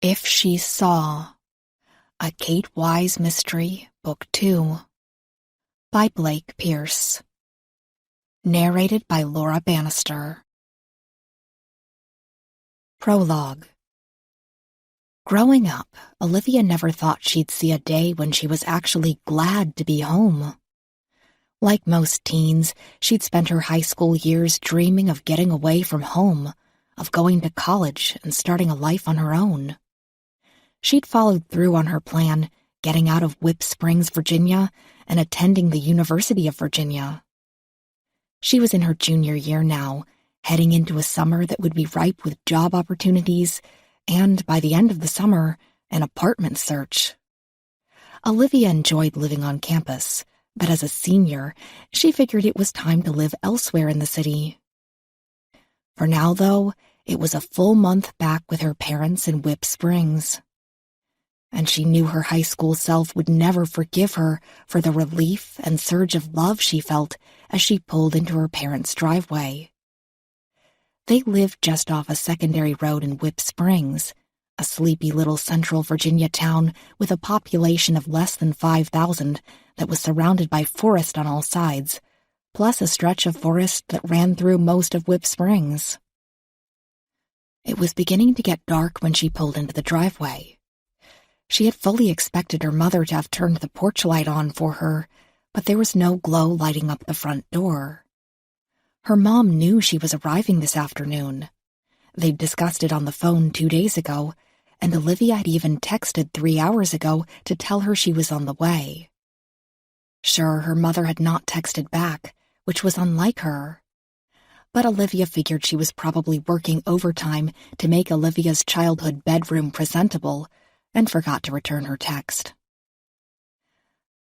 If She Saw, a Kate Wise Mystery, Book 2, by Blake Pierce. Narrated by Laura Bannister. Prologue. Growing up, Olivia never thought she'd see a day when she was actually glad to be home. Like most teens, she'd spent her high school years dreaming of getting away from home, of going to college and starting a life on her own. She'd followed through on her plan, getting out of Whip Springs, Virginia, and attending the University of Virginia. She was in her junior year now, heading into a summer that would be ripe with job opportunities and, by the end of the summer, an apartment search. Olivia enjoyed living on campus, but as a senior, she figured it was time to live elsewhere in the city. For now, though, it was a full month back with her parents in Whip Springs. And she knew her high school self would never forgive her for the relief and surge of love she felt as she pulled into her parents' driveway. They lived just off a secondary road in Whip Springs, a sleepy little central Virginia town with a population of less than 5,000 that was surrounded by forest on all sides, plus a stretch of forest that ran through most of Whip Springs. It was beginning to get dark when she pulled into the driveway. She had fully expected her mother to have turned the porch light on for her, but there was no glow lighting up the front door. Her mom knew she was arriving this afternoon. They'd discussed it on the phone 2 days ago, and Olivia had even texted 3 hours ago to tell her she was on the way. Sure, her mother had not texted back, which was unlike her. But Olivia figured she was probably working overtime to make Olivia's childhood bedroom presentable, and forgot to return her text.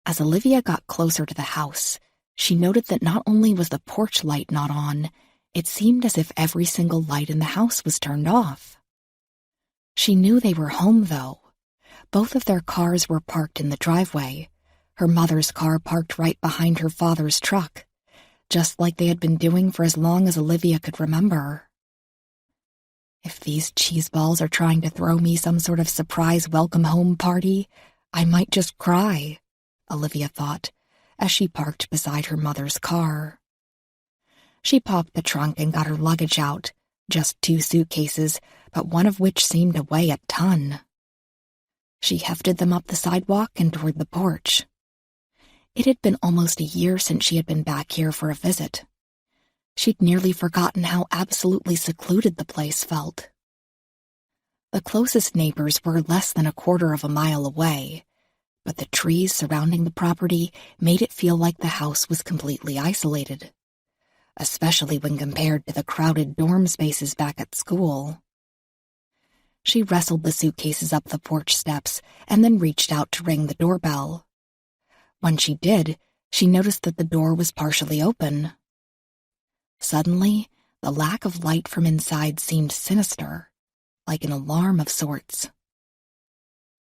As Olivia got closer to the house, she noted that not only was the porch light not on, it seemed as if every single light in the house was turned off. She knew they were home, though. Both of their cars were parked in the driveway, her mother's car parked right behind her father's truck, just like they had been doing for as long as Olivia could remember. If these cheeseballs are trying to throw me some sort of surprise welcome-home party, I might just cry, Olivia thought, as she parked beside her mother's car. She popped the trunk and got her luggage out, just 2 suitcases, but one of which seemed to weigh a ton. She hefted them up the sidewalk and toward the porch. It had been almost a year since she had been back here for a visit. She'd nearly forgotten how absolutely secluded the place felt. The closest neighbors were less than 1/4 of a mile away, but the trees surrounding the property made it feel like the house was completely isolated, especially when compared to the crowded dorm spaces back at school. She wrestled the suitcases up the porch steps and then reached out to ring the doorbell. When she did, she noticed that the door was partially open. Suddenly, the lack of light from inside seemed sinister, like an alarm of sorts.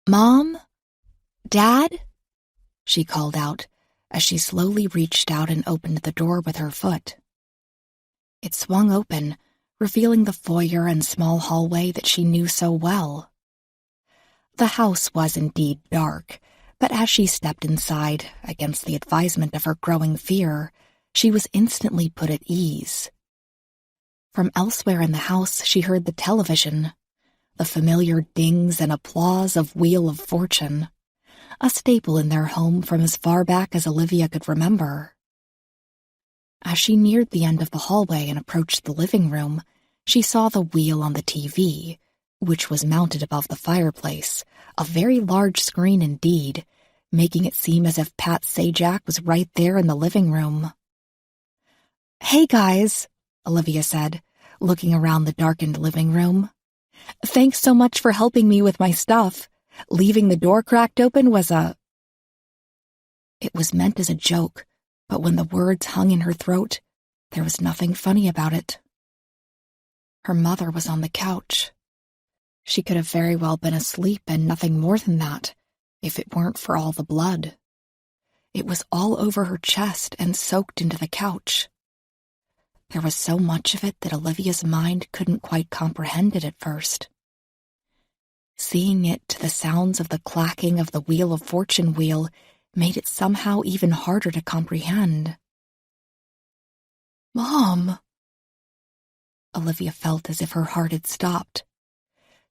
"Mom? Dad?" she called out as she slowly reached out and opened the door with her foot. It swung open, revealing the foyer and small hallway that she knew so well. The house was indeed dark, but as she stepped inside, against the advisement of her growing fear, she was instantly put at ease. From elsewhere in the house, she heard the television, the familiar dings and applause of Wheel of Fortune, a staple in their home from as far back as Olivia could remember. As she neared the end of the hallway and approached the living room, she saw the wheel on the TV, which was mounted above the fireplace, a very large screen indeed, making it seem as if Pat Sajak was right there in the living room. "Hey, guys," Olivia said, looking around the darkened living room. "Thanks so much for helping me with my stuff. Leaving the door cracked open was a—" It was meant as a joke, but when the words hung in her throat, there was nothing funny about it. Her mother was on the couch. She could have very well been asleep and nothing more than that, if it weren't for all the blood. It was all over her chest and soaked into the couch. There was so much of it that Olivia's mind couldn't quite comprehend it at first. Seeing it to the sounds of the clacking of the Wheel of Fortune wheel made it somehow even harder to comprehend. "Mom!" Olivia felt as if her heart had stopped.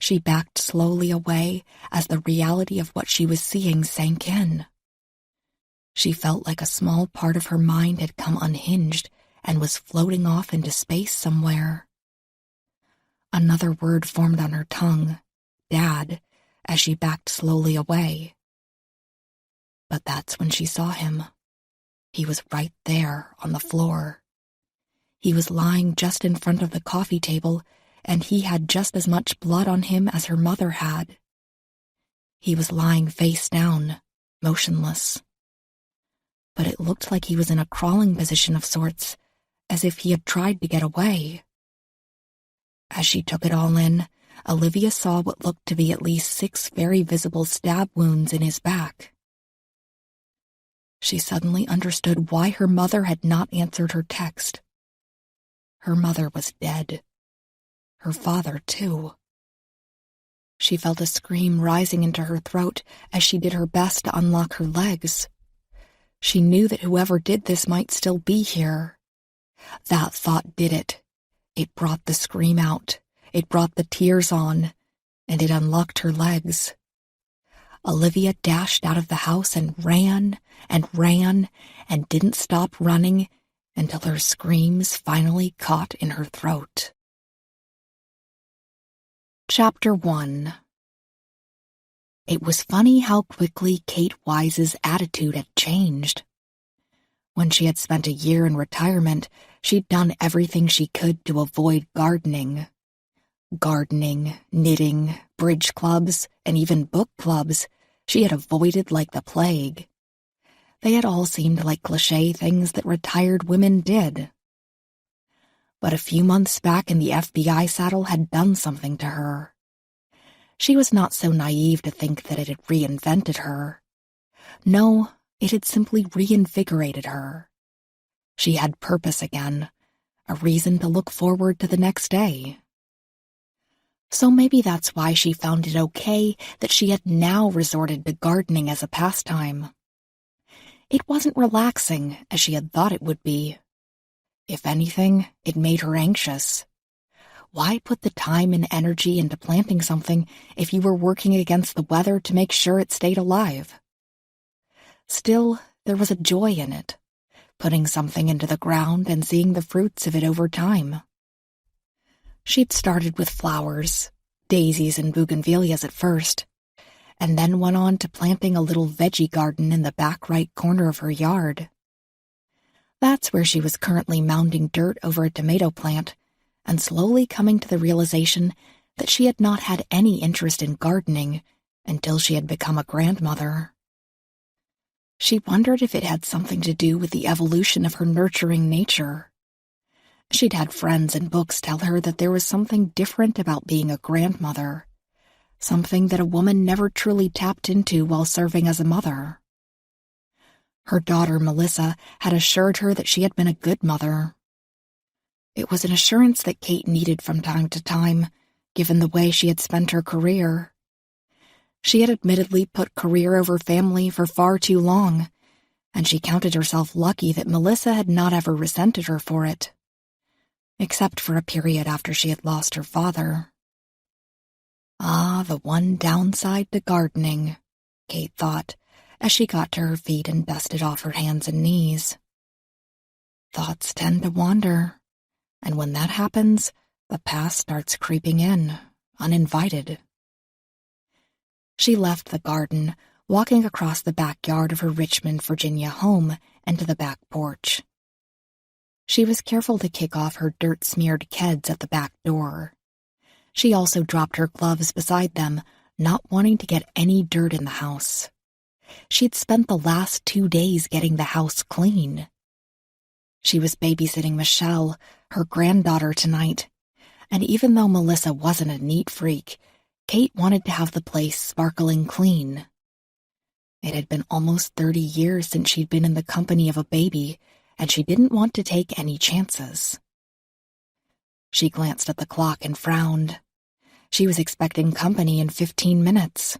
She backed slowly away as the reality of what she was seeing sank in. She felt like a small part of her mind had come unhinged and was floating off into space somewhere. Another word formed on her tongue, "Dad," as she backed slowly away. But that's when she saw him. He was right there on the floor. He was lying just in front of the coffee table, and he had just as much blood on him as her mother had. He was lying face down, motionless. But it looked like he was in a crawling position of sorts, as if he had tried to get away. As she took it all in, Olivia saw what looked to be at least 6 very visible stab wounds in his back. She suddenly understood why her mother had not answered her text. Her mother was dead. Her father, too. She felt a scream rising into her throat as she did her best to unlock her legs. She knew that whoever did this might still be here. That thought did it. It brought the scream out. It brought the tears on, and it unlocked her legs. Olivia dashed out of the house and ran and didn't stop running until her screams finally caught in her throat. Chapter 1. It was funny how quickly Kate Wise's attitude had changed. When she had spent a year in retirement, she'd done everything she could to avoid gardening. Gardening, knitting, bridge clubs, and even book clubs she had avoided like the plague. They had all seemed like cliché things that retired women did. But a few months back in the FBI saddle had done something to her. She was not so naive to think that it had reinvented her. No, it had simply reinvigorated her. She had purpose again, a reason to look forward to the next day. So maybe that's why she found it okay that she had now resorted to gardening as a pastime. It wasn't relaxing as she had thought it would be. If anything, it made her anxious. Why put the time and energy into planting something if you were working against the weather to make sure it stayed alive? Still, there was a joy in it, putting something into the ground and seeing the fruits of it over time. She'd started with flowers, daisies and bougainvilleas at first, and then went on to planting a little veggie garden in the back right corner of her yard. That's where she was currently mounding dirt over a tomato plant and slowly coming to the realization that she had not had any interest in gardening until she had become a grandmother. She wondered if it had something to do with the evolution of her nurturing nature. She'd had friends and books tell her that there was something different about being a grandmother, something that a woman never truly tapped into while serving as a mother. Her daughter, Melissa, had assured her that she had been a good mother. It was an assurance that Kate needed from time to time, given the way she had spent her career. She had admittedly put career over family for far too long, and she counted herself lucky that Melissa had not ever resented her for it, except for a period after she had lost her father. Ah, the one downside to gardening, Kate thought, as she got to her feet and dusted off her hands and knees. Thoughts tend to wander, and when that happens, the past starts creeping in, uninvited. She left the garden, walking across the backyard of her Richmond, Virginia home and to the back porch. She was careful to kick off her dirt-smeared Keds at the back door. She also dropped her gloves beside them, not wanting to get any dirt in the house. She'd spent the last 2 days getting the house clean. She was babysitting Michelle, her granddaughter, tonight, and even though Melissa wasn't a neat freak, Kate wanted to have the place sparkling clean. It had been almost 30 years since she'd been in the company of a baby, and she didn't want to take any chances. She glanced at the clock and frowned. She was expecting company in 15 minutes.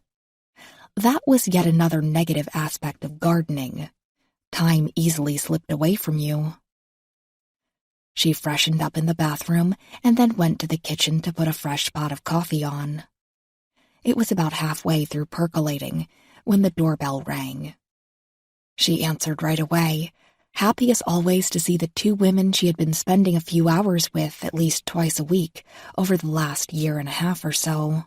That was yet another negative aspect of gardening. Time easily slipped away from you. She freshened up in the bathroom and then went to the kitchen to put a fresh pot of coffee on. It was about halfway through percolating when the doorbell rang. She answered right away, happy as always to see the two women she had been spending a few hours with at least twice a week over the last year and a half or so.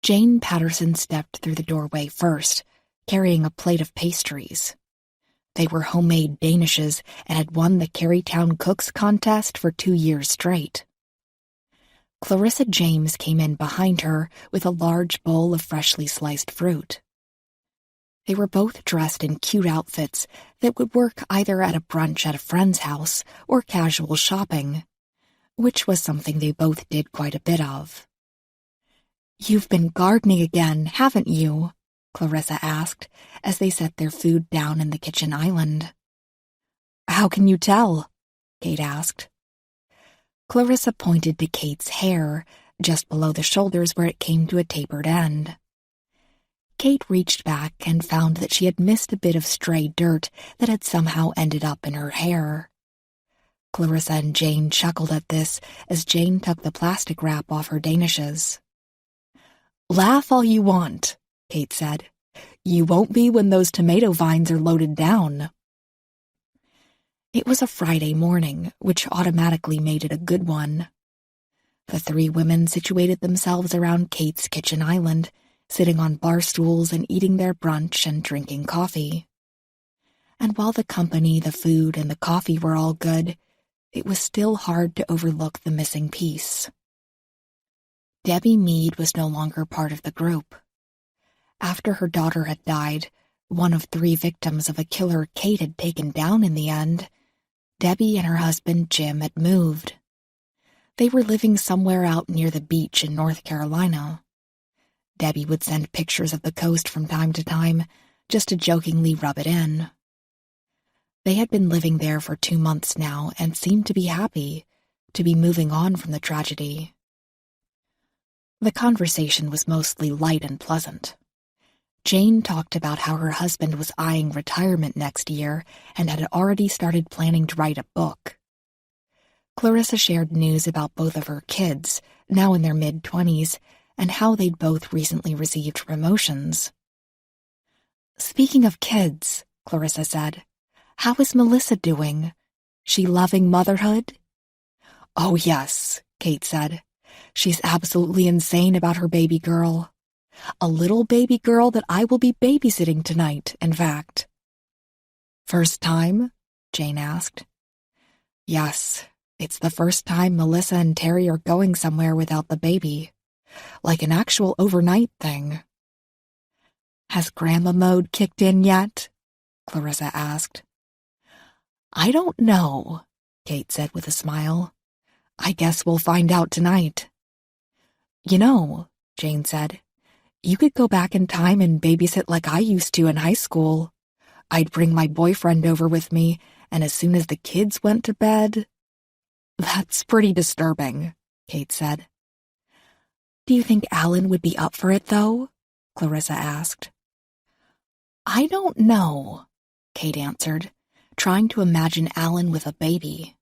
Jane Patterson stepped through the doorway first, carrying a plate of pastries. They were homemade Danishes and had won the Carytown Cooks Contest for 2 years straight. Clarissa James came in behind her with a large bowl of freshly sliced fruit. They were both dressed in cute outfits that would work either at a brunch at a friend's house or casual shopping, which was something they both did quite a bit of. "You've been gardening again, haven't you?" Clarissa asked as they set their food down in the kitchen island. "How can you tell?" Kate asked. Clarissa pointed to Kate's hair, just below the shoulders where it came to a tapered end. Kate reached back and found that she had missed a bit of stray dirt that had somehow ended up in her hair. Clarissa and Jane chuckled at this as Jane took the plastic wrap off her Danishes. "Laugh all you want," Kate said. "You won't be when those tomato vines are loaded down." It was a Friday morning, which automatically made it a good one. The three women situated themselves around Kate's kitchen island, sitting on bar stools and eating their brunch and drinking coffee. And while the company, the food, and the coffee were all good, it was still hard to overlook the missing piece. Debbie Mead was no longer part of the group. After her daughter had died, one of 3 victims of a killer Kate had taken down in the end, Debbie and her husband Jim had moved. They were living somewhere out near the beach in North Carolina. Debbie would send pictures of the coast from time to time, just to jokingly rub it in. They had been living there for 2 months now and seemed to be happy, to be moving on from the tragedy. The conversation was mostly light and pleasant. Jane talked about how her husband was eyeing retirement next year and had already started planning to write a book. Clarissa shared news about both of her kids, now in their mid-20s, and how they'd both recently received promotions. "Speaking of kids," Clarissa said, "how is Melissa doing? She loving motherhood?" "Oh, yes," Kate said. "She's absolutely insane about her baby girl. A little baby girl that I will be babysitting tonight, in fact." "First time?" Jane asked. "Yes, it's the first time Melissa and Terry are going somewhere without the baby. Like an actual overnight thing." "Has grandma mode kicked in yet?" Clarissa asked. "I don't know," Kate said with a smile. "I guess we'll find out tonight." "You know," Jane said, "you could go back in time and babysit like I used to in high school. I'd bring my boyfriend over with me, and as soon as the kids went to bed—" "That's pretty disturbing," Kate said. "Do you think Alan would be up for it, though?" Clarissa asked. "I don't know," Kate answered, trying to imagine Alan with a baby.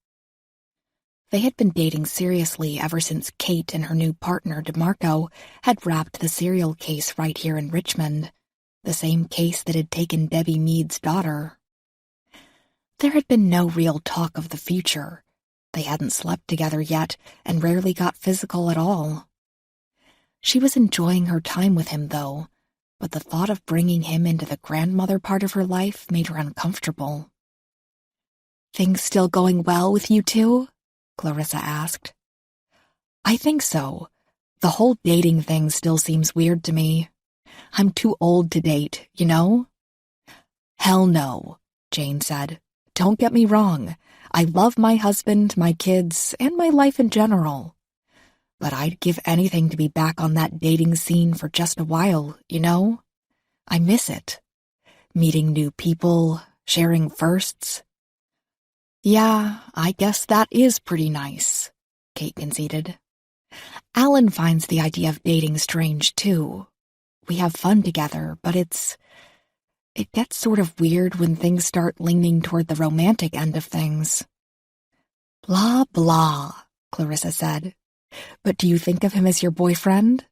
They had been dating seriously ever since Kate and her new partner, DeMarco, had wrapped the serial case right here in Richmond, the same case that had taken Debbie Mead's daughter. There had been no real talk of the future. They hadn't slept together yet and rarely got physical at all. She was enjoying her time with him, though, but the thought of bringing him into the grandmother part of her life made her uncomfortable. "Things still going well with you two?" Clarissa asked. "I think so. The whole dating thing still seems weird to me. I'm too old to date, you know?" "Hell no," Jane said. "Don't get me wrong. I love my husband, my kids, and my life in general. But I'd give anything to be back on that dating scene for just a while, you know? I miss it. Meeting new people, sharing firsts." "Yeah, I guess that is pretty nice," Kate conceded. Alan finds the idea of dating strange, too. We have fun together, but it gets sort of weird when things start leaning toward the romantic end of things. Blah, blah, Clarissa said. But do you think of him as your boyfriend?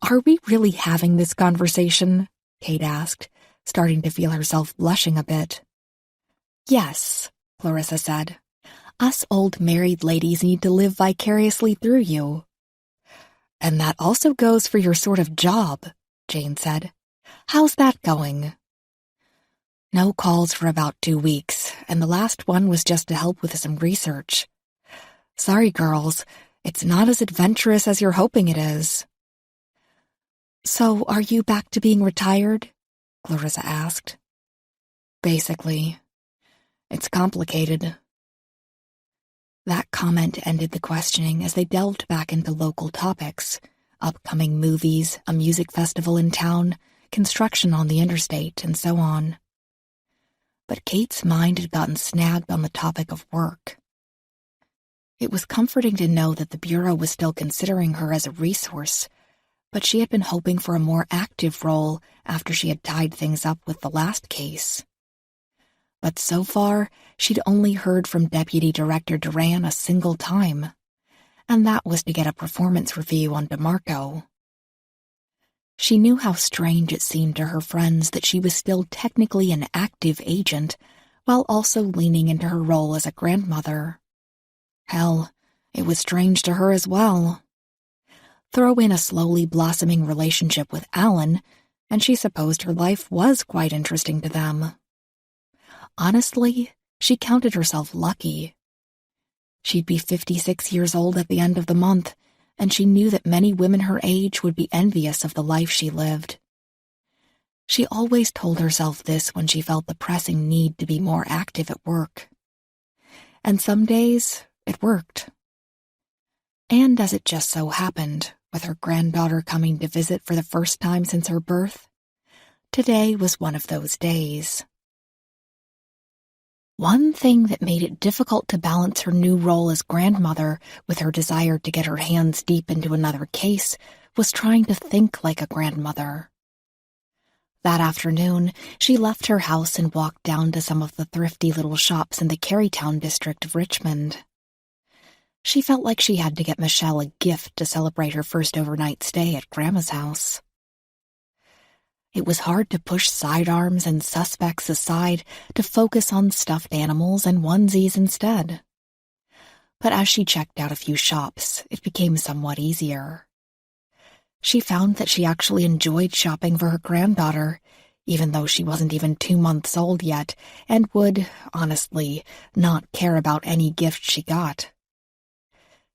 Are we really having this conversation? Kate asked, starting to feel herself blushing a bit. Yes, Clarissa said. Us old married ladies need to live vicariously through you. And that also goes for your sort of job, Jane said. How's that going? No calls for about 2 weeks, and the last one was just to help with some research. Sorry, girls, it's not as adventurous as you're hoping it is. So, are you back to being retired? Clarissa asked. Basically. It's complicated. That comment ended the questioning as they delved back into local topics, upcoming movies, a music festival in town, construction on the interstate, and so on. But Kate's mind had gotten snagged on the topic of work. It was comforting to know that the Bureau was still considering her as a resource, but she had been hoping for a more active role after she had tied things up with the last case. But so far, she'd only heard from Deputy Director Duran a single time, and that was to get a performance review on DeMarco. She knew how strange it seemed to her friends that she was still technically an active agent, while also leaning into her role as a grandmother. Hell, it was strange to her as well. Throw in a slowly blossoming relationship with Alan, and she supposed her life was quite interesting to them. Honestly, she counted herself lucky. She'd be 56 years old at the end of the month, and she knew that many women her age would be envious of the life she lived. She always told herself this when she felt the pressing need to be more active at work. And some days, it worked. And as it just so happened, with her granddaughter coming to visit for the first time since her birth, today was one of those days. One thing that made it difficult to balance her new role as grandmother with her desire to get her hands deep into another case was trying to think like a grandmother. That afternoon, she left her house and walked down to some of the thrifty little shops in the Carytown district of Richmond. She felt like she had to get Michelle a gift to celebrate her first overnight stay at Grandma's house. It was hard to push sidearms and suspects aside to focus on stuffed animals and onesies instead. But as she checked out a few shops, it became somewhat easier. She found that she actually enjoyed shopping for her granddaughter, even though she wasn't even 2 months old yet and would, honestly, not care about any gift she got.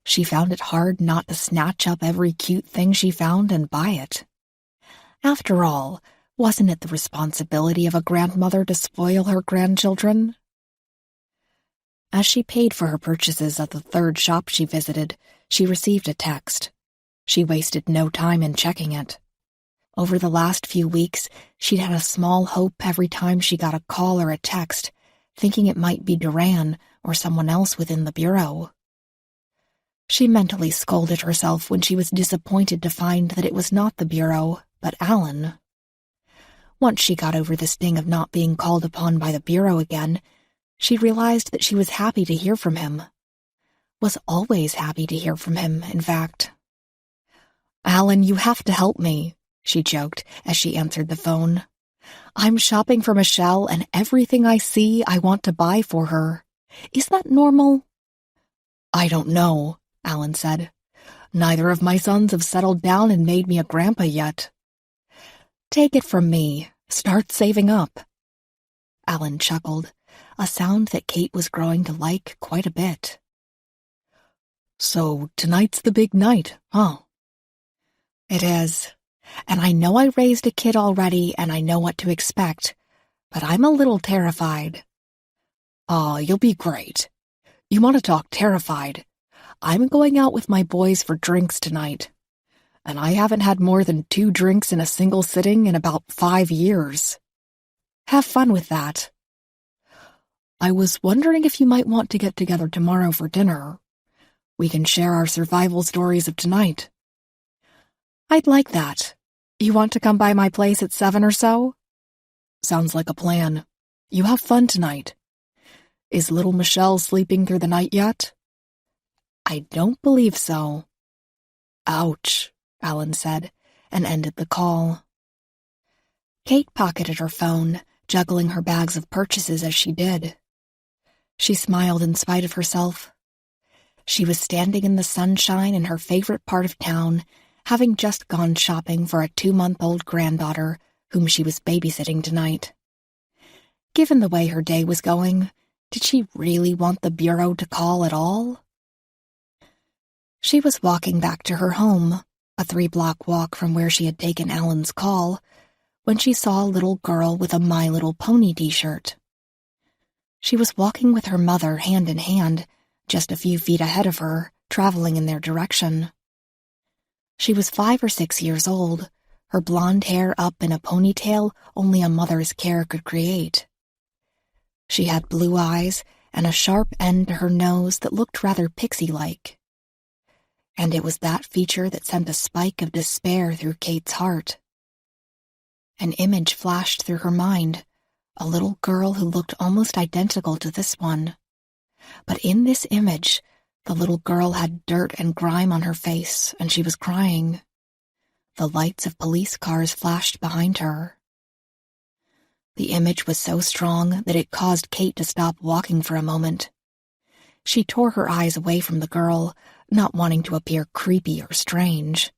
She found it hard not to snatch up every cute thing she found and buy it. After all, wasn't it the responsibility of a grandmother to spoil her grandchildren? As she paid for her purchases at the third shop she visited, she received a text. She wasted no time in checking it. Over the last few weeks, she'd had a small hope every time she got a call or a text, thinking it might be Duran or someone else within the Bureau. She mentally scolded herself when she was disappointed to find that it was not the Bureau, but Alan. Once she got over the sting of not being called upon by the Bureau again, she realized that she was happy to hear from him. Was always happy to hear from him, in fact. "Alan, you have to help me," she joked as she answered the phone. "I'm shopping for Michelle, and everything I see I want to buy for her. Is that normal?" "I don't know," Alan said. "Neither of my sons have settled down and made me a grandpa yet." "Take it from me. Start saving up." Alan chuckled, a sound that Kate was growing to like quite a bit. "So tonight's the big night, huh?" "It is. And I know I raised a kid already and I know what to expect, but I'm a little terrified." You'll be great. You want to talk terrified? I'm going out with my boys for drinks tonight, and I haven't had more than 2 drinks in a single sitting in about 5 years. Have fun with that. I was wondering if you might want to get together tomorrow for dinner. We can share our survival stories of tonight. I'd like that. You want to come by my place at 7 or so? Sounds like a plan. You have fun tonight. Is little Michelle sleeping through the night yet? I don't believe so. Ouch, Alan said, and ended the call. Kate pocketed her phone, juggling her bags of purchases as she did. She smiled in spite of herself. She was standing in the sunshine in her favorite part of town, having just gone shopping for a 2-month-old granddaughter whom she was babysitting tonight. Given the way her day was going, did she really want the bureau to call at all? She was walking back to her home, a 3-block walk from where she had taken Alan's call, when she saw a little girl with a My Little Pony t-shirt. She was walking with her mother hand in hand, just a few feet ahead of her, traveling in their direction. She was 5 or 6 years old, her blonde hair up in a ponytail only a mother's care could create. She had blue eyes and a sharp end to her nose that looked rather pixie-like. And it was that feature that sent a spike of despair through Kate's heart. An image flashed through her mind, a little girl who looked almost identical to this one. But in this image, the little girl had dirt and grime on her face, and she was crying. The lights of police cars flashed behind her. The image was so strong that it caused Kate to stop walking for a moment. She tore her eyes away from the girl, not wanting to appear creepy or strange.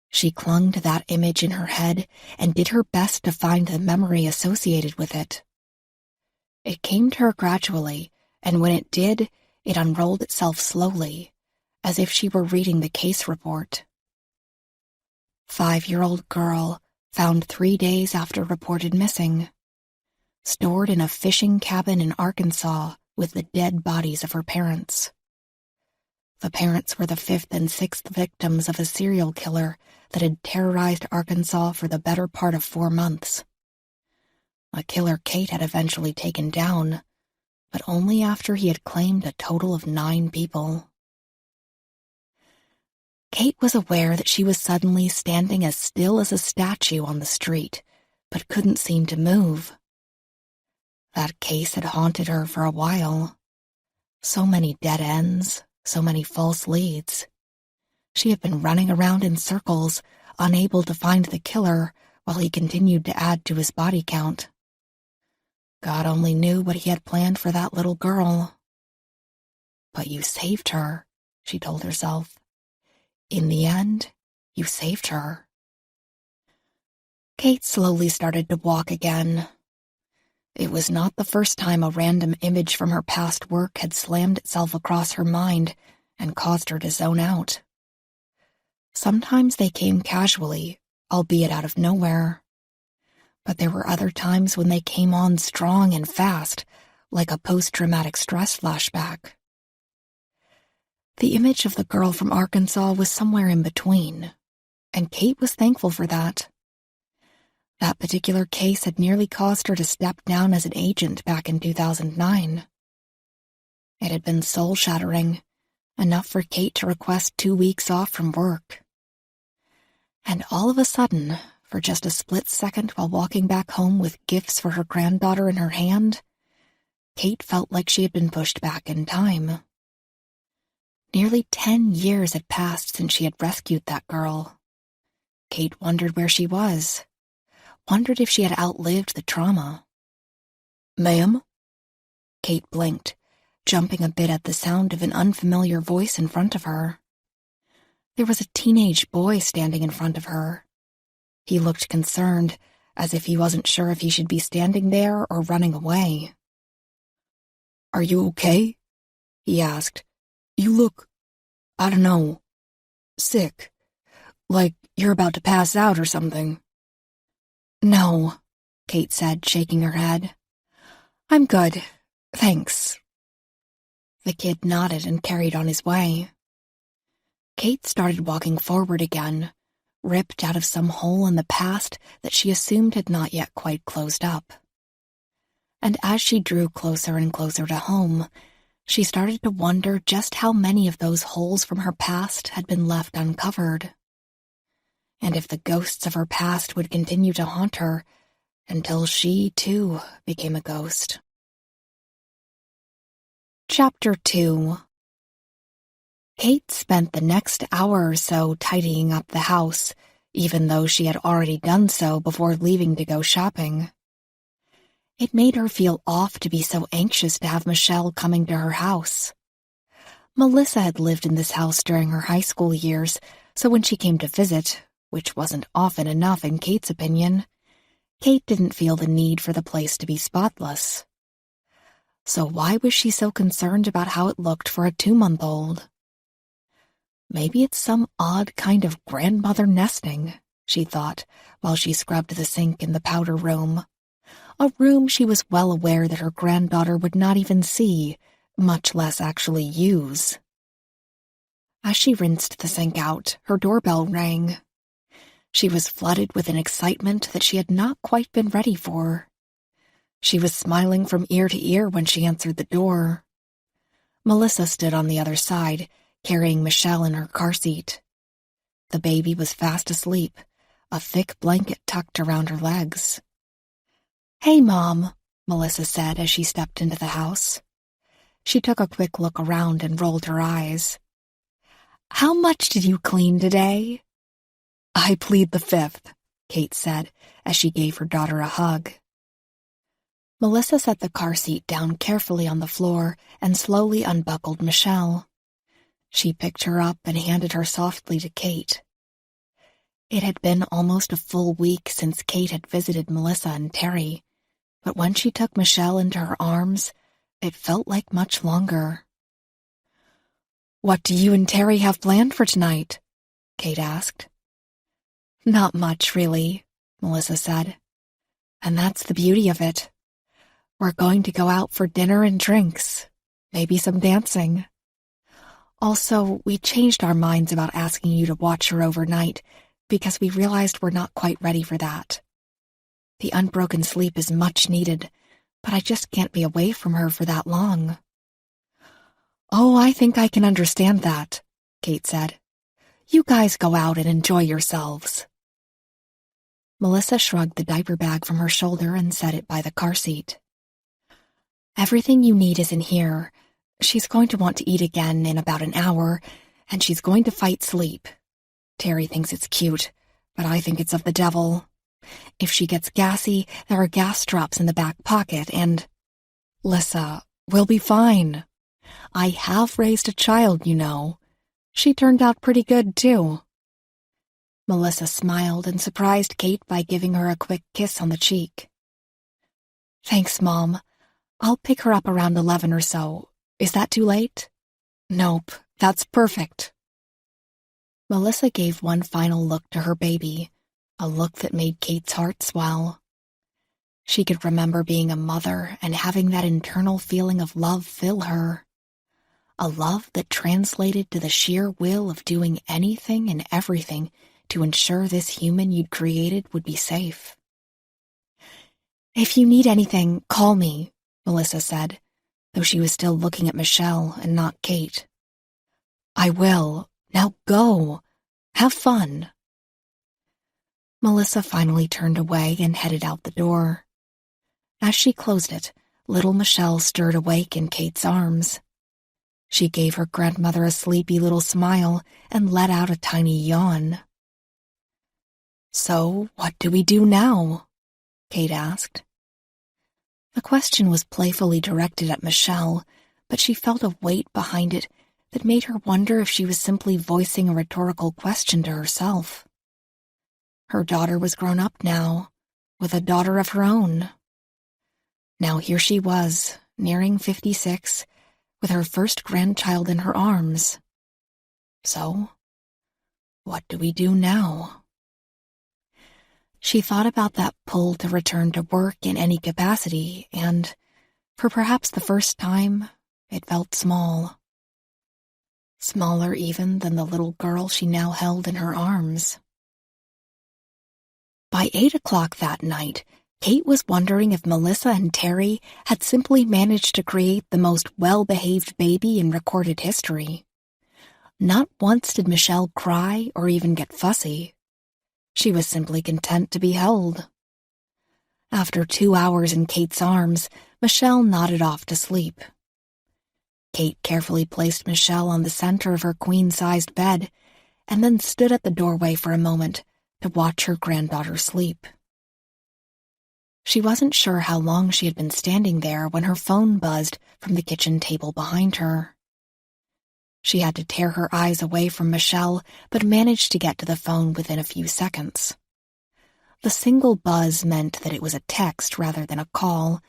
She clung to that image in her head and did her best to find the memory associated with it. It came to her gradually, and when it did, it unrolled itself slowly, as if she were reading the case report. 5-year-old girl found 3 days after reported missing. Stored in a fishing cabin in Arkansas with the dead bodies of her parents. The parents were the 5th and 6th victims of a serial killer that had terrorized Arkansas for the better part of 4 months. A killer Kate had eventually taken down, but only after he had claimed a total of 9 people. Kate was aware that she was suddenly standing as still as a statue on the street, but couldn't seem to move. That case had haunted her for a while. So many dead ends, so many false leads. She had been running around in circles, unable to find the killer, while he continued to add to his body count. God only knew what he had planned for that little girl. But you saved her, she told herself. In the end, you saved her. Kate slowly started to walk again. It was not the first time a random image from her past work had slammed itself across her mind and caused her to zone out. Sometimes they came casually, albeit out of nowhere. But there were other times when they came on strong and fast, like a post-traumatic stress flashback. The image of the girl from Arkansas was somewhere in between, and Kate was thankful for that. That particular case had nearly caused her to step down as an agent back in 2009. It had been soul-shattering, enough for Kate to request 2 weeks off from work. And all of a sudden, for just a split second while walking back home with gifts for her granddaughter in her hand, Kate felt like she had been pushed back in time. Nearly 10 years had passed since she had rescued that girl. Kate wondered where she was, wondered if she had outlived the trauma. "Ma'am?" Kate blinked, jumping a bit at the sound of an unfamiliar voice in front of her. There was a teenage boy standing in front of her. He looked concerned, as if he wasn't sure if he should be standing there or running away. "Are you okay?" he asked. "You look, I don't know, sick, like you're about to pass out or something." "No," Kate said, shaking her head. "I'm good, thanks." The kid nodded and carried on his way. Kate started walking forward again, ripped out of some hole in the past that she assumed had not yet quite closed up. And as she drew closer and closer to home, She started to wonder just how many of those holes from her past had been left uncovered, and if the ghosts of her past would continue to haunt her until she, too, became a ghost. Chapter 2. Kate spent the next hour or so tidying up the house, even though she had already done so before leaving to go shopping. It made her feel off to be so anxious to have Michelle coming to her house. Melissa had lived in this house during her high school years, so when she came to visit, which wasn't often enough in Kate's opinion, Kate didn't feel the need for the place to be spotless. So why was she so concerned about how it looked for a 2-month-old? Maybe it's some odd kind of grandmother nesting, she thought, while she scrubbed the sink in the powder room. A room she was well aware that her granddaughter would not even see, much less actually use. As she rinsed the sink out, her doorbell rang. She was flooded with an excitement that she had not quite been ready for. She was smiling from ear to ear when she answered the door. Melissa stood on the other side, carrying Michelle in her car seat. The baby was fast asleep, a thick blanket tucked around her legs. "Hey, Mom," Melissa said as she stepped into the house. She took a quick look around and rolled her eyes. "How much did you clean today?" "I plead the fifth," Kate said as she gave her daughter a hug. Melissa set the car seat down carefully on the floor and slowly unbuckled Michelle. She picked her up and handed her softly to Kate. It had been almost a full week since Kate had visited Melissa and Terry, but when she took Michelle into her arms, it felt like much longer. "What do you and Terry have planned for tonight?" Kate asked. "Not much, really," Melissa said. "And that's the beauty of it. We're going to go out for dinner and drinks, maybe some dancing. Also, we changed our minds about asking you to watch her overnight because we realized we're not quite ready for that. The unbroken sleep is much needed, but I just can't be away from her for that long." "Oh, I think I can understand that," Kate said. "You guys go out and enjoy yourselves." Melissa shrugged the diaper bag from her shoulder and set it by the car seat. "Everything you need is in here. She's going to want to eat again in about an hour, and she's going to fight sleep. Terry thinks it's cute, but I think it's of the devil. If she gets gassy, there are gas drops in the back pocket, and... Lissa, we'll be fine. I have raised a child, you know. She turned out pretty good, too." Melissa smiled and surprised Kate by giving her a quick kiss on the cheek. "Thanks, Mom. I'll pick her up around 11 or so. Is that too late?" "Nope, that's perfect." Melissa gave one final look to her baby, a look that made Kate's heart swell. She could remember being a mother and having that internal feeling of love fill her. A love that translated to the sheer will of doing anything and everything to ensure this human you'd created would be safe. "If you need anything, call me," Melissa said, though she was still looking at Michelle and not Kate. "I will. Now go. Have fun." Melissa finally turned away and headed out the door. As she closed it, little Michelle stirred awake in Kate's arms. She gave her grandmother a sleepy little smile and let out a tiny yawn. "So, what do we do now?" Kate asked. The question was playfully directed at Michelle, but she felt a weight behind it that made her wonder if she was simply voicing a rhetorical question to herself. Her daughter was grown up now, with a daughter of her own. Now here she was, nearing 56, with her first grandchild in her arms. So, what do we do now? She thought about that pull to return to work in any capacity, and, for perhaps the first time, it felt small. Smaller even than the little girl she now held in her arms. By 8 o'clock that night, Kate was wondering if Melissa and Terry had simply managed to create the most well-behaved baby in recorded history. Not once did Michelle cry or even get fussy. She was simply content to be held. After 2 hours in Kate's arms, Michelle nodded off to sleep. Kate carefully placed Michelle on the center of her queen-sized bed and then stood at the doorway for a moment to watch her granddaughter sleep. She wasn't sure how long she had been standing there when her phone buzzed from the kitchen table behind her. She had to tear her eyes away from Michelle, but managed to get to the phone within a few seconds. The single buzz meant that it was a text rather than a call,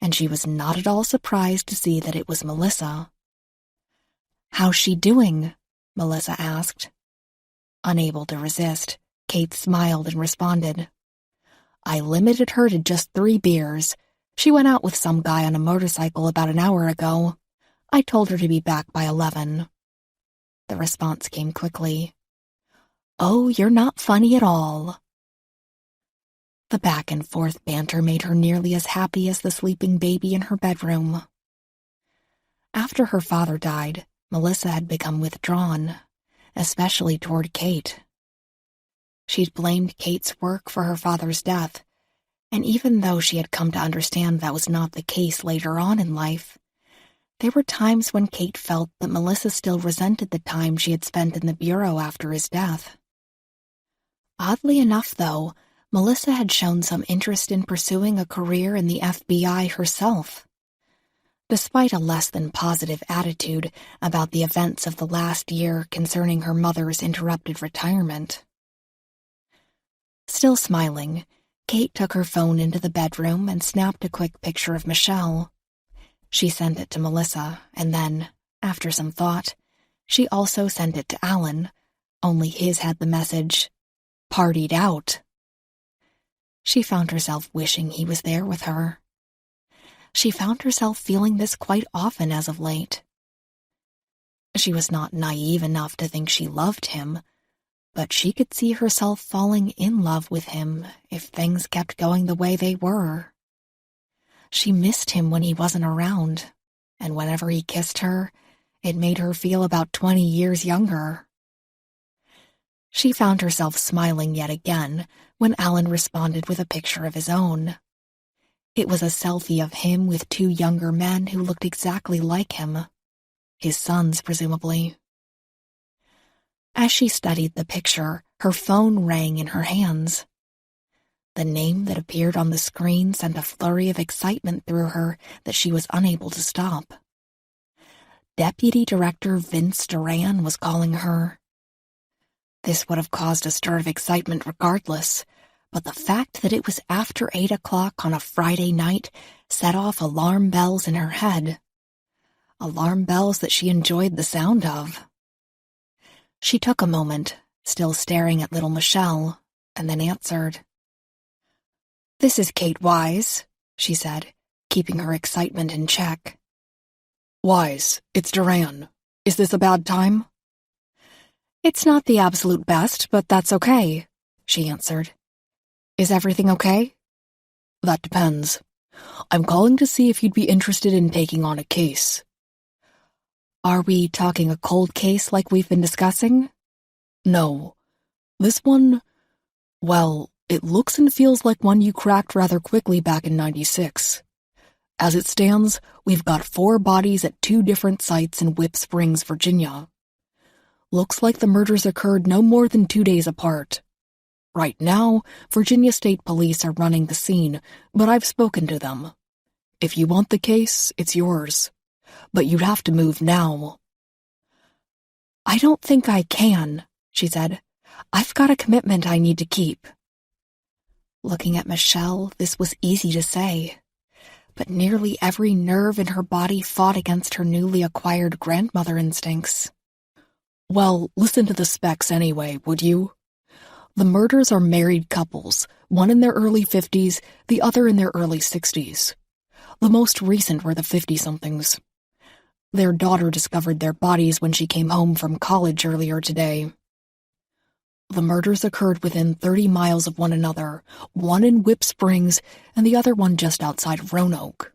and she was not at all surprised to see that it was Melissa. "How's she doing?" Melissa asked. Unable to resist, Kate smiled and responded. "I limited her to just 3 beers. She went out with some guy on a motorcycle about an hour ago. I told her to be back by 11. The response came quickly. "Oh, you're not funny at all." The back-and-forth banter made her nearly as happy as the sleeping baby in her bedroom. After her father died, Melissa had become withdrawn, especially toward Kate. She'd blamed Kate's work for her father's death, and even though she had come to understand that was not the case later on in life, there were times when Kate felt that Melissa still resented the time she had spent in the bureau after his death. Oddly enough, though, Melissa had shown some interest in pursuing a career in the FBI herself. Despite a less than positive attitude about the events of the last year concerning her mother's interrupted retirement. Still smiling, Kate took her phone into the bedroom and snapped a quick picture of Michelle. She sent it to Melissa, and then, after some thought, she also sent it to Alan, only his had the message, "Partied out." She found herself wishing he was there with her. She found herself feeling this quite often as of late. She was not naive enough to think she loved him, but she could see herself falling in love with him if things kept going the way they were. She missed him when he wasn't around, and whenever he kissed her, it made her feel about 20 years younger. She found herself smiling yet again when Alan responded with a picture of his own. It was a selfie of him with 2 younger men who looked exactly like him. His sons, presumably. As she studied the picture, her phone rang in her hands. The name that appeared on the screen sent a flurry of excitement through her that she was unable to stop. Deputy Director Vince Duran was calling her. This would have caused a stir of excitement regardless, but the fact that it was after 8 o'clock on a Friday night set off alarm bells in her head. Alarm bells that she enjoyed the sound of. She took a moment, still staring at little Michelle, and then answered. "This is Kate Wise," she said, keeping her excitement in check. "Wise, it's Duran. Is this a bad time?" "It's not the absolute best, but that's okay," she answered. "Is everything okay?" "That depends. I'm calling to see if you'd be interested in taking on a case." "Are we talking a cold case like we've been discussing?" "No. This one, well, it looks and feels like one you cracked rather quickly back in '96. As it stands, we've got 4 bodies at 2 different sites in Whip Springs, Virginia. Looks like the murders occurred no more than 2 days apart. Right now, Virginia State Police are running the scene, but I've spoken to them. If you want the case, it's yours. But you'd have to move now." "I don't think I can," she said. "I've got a commitment I need to keep." Looking at Michelle, this was easy to say, but nearly every nerve in her body fought against her newly acquired grandmother instincts. "Well, listen to the specs anyway, would you? The murders are married couples, one in their early 50s, the other in their early 60s. The most recent were the 50-somethings. Their daughter discovered their bodies when she came home from college earlier today. The murders occurred within 30 miles of one another, one in Whip Springs and the other one just outside of Roanoke.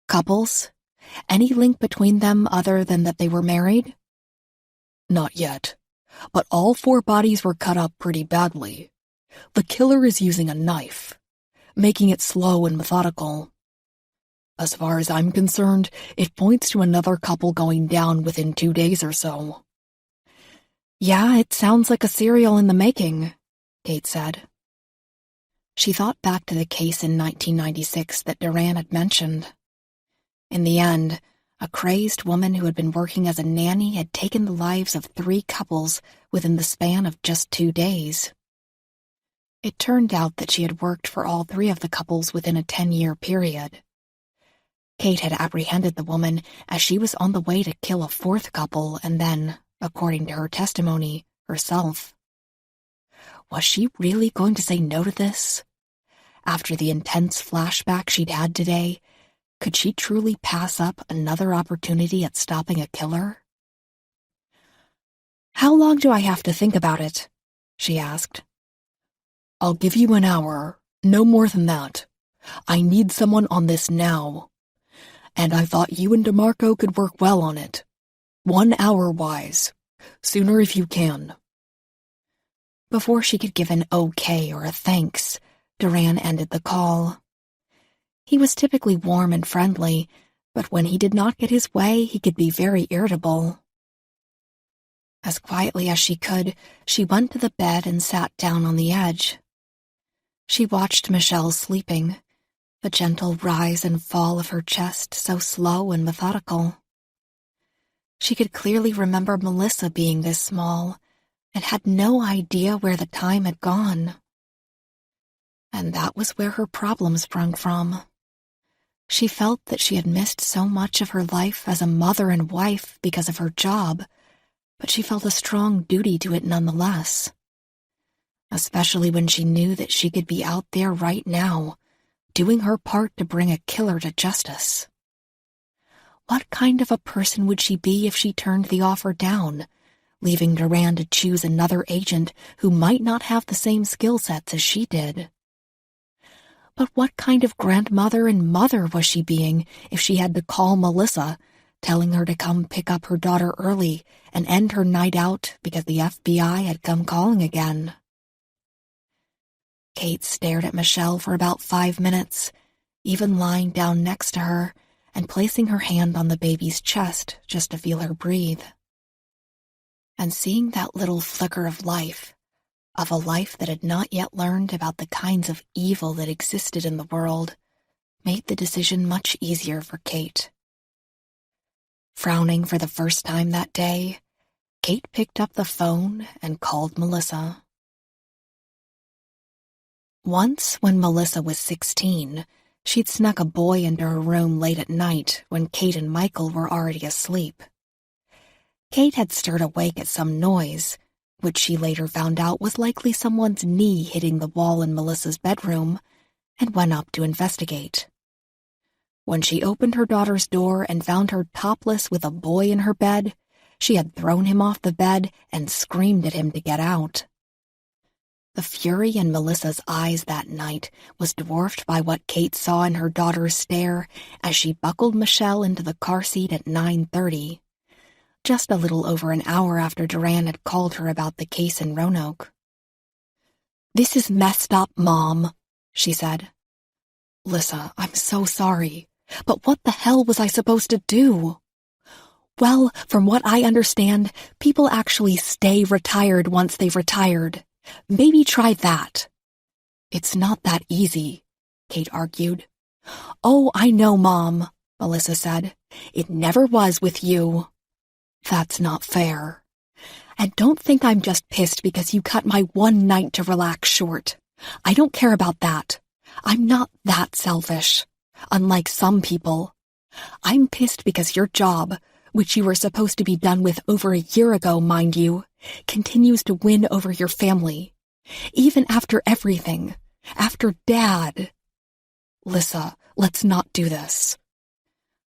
Couples? Any link between them other than that they were married? Not yet, but all 4 bodies were cut up pretty badly. The killer is using a knife, making it slow and methodical. As far as I'm concerned, it points to another couple going down within 2 days or so. Yeah, it sounds like a serial in the making, Kate said. She thought back to the case in 1996 that Duran had mentioned. In the end, a crazed woman who had been working as a nanny had taken the lives of 3 couples within the span of just 2 days. It turned out that she had worked for all 3 of the couples within a 10-year period. Kate had apprehended the woman as she was on the way to kill a 4th couple and then, according to her testimony, herself. Was she really going to say no to this? After the intense flashback she'd had today, could she truly pass up another opportunity at stopping a killer? "How long do I have to think about it?" she asked. "I'll give you an hour, no more than that. I need someone on this now. And I thought you and DeMarco could work well on it. 1 hour wise. Sooner if you can." Before she could give an okay or a thanks, Duran ended the call. He was typically warm and friendly, but when he did not get his way, he could be very irritable. As quietly as she could, she went to the bed and sat down on the edge. She watched Michelle sleeping, the gentle rise and fall of her chest so slow and methodical. She could clearly remember Melissa being this small and had no idea where the time had gone. And that was where her problem sprung from. She felt that she had missed so much of her life as a mother and wife because of her job, but she felt a strong duty to it nonetheless. Especially when she knew that she could be out there right now, doing her part to bring a killer to justice. What kind of a person would she be if she turned the offer down, leaving Duran to choose another agent who might not have the same skill sets as she did? But what kind of grandmother and mother was she being if she had to call Melissa, telling her to come pick up her daughter early and end her night out because the FBI had come calling again? Kate stared at Michelle for about 5 minutes, even lying down next to her and placing her hand on the baby's chest just to feel her breathe. And seeing that little flicker of life, of a life that had not yet learned about the kinds of evil that existed in the world, made the decision much easier for Kate. Frowning for the first time that day, Kate picked up the phone and called Melissa. Once, when Melissa was 16, she'd snuck a boy into her room late at night when Kate and Michael were already asleep. Kate had stirred awake at some noise, which she later found out was likely someone's knee hitting the wall in Melissa's bedroom, and went up to investigate. When she opened her daughter's door and found her topless with a boy in her bed, she had thrown him off the bed and screamed at him to get out. The fury in Melissa's eyes that night was dwarfed by what Kate saw in her daughter's stare as she buckled Michelle into the car seat at 9:30, just a little over an hour after Duran had called her about the case in Roanoke. "This is messed up, Mom," she said. "Lissa, I'm so sorry, but what the hell was I supposed to do?" "Well, from what I understand, people actually stay retired once they've retired. Maybe try that." "It's not that easy," Kate argued. "Oh, I know, Mom," Melissa said. "It never was with you." "That's not fair. And don't think I'm just pissed because you cut my one night to relax short. I don't care about that. I'm not that selfish, unlike some people. I'm pissed because your job, which you were supposed to be done with over a year ago, mind you, continues to win over your family. Even after everything. After Dad. Lissa, let's not do this."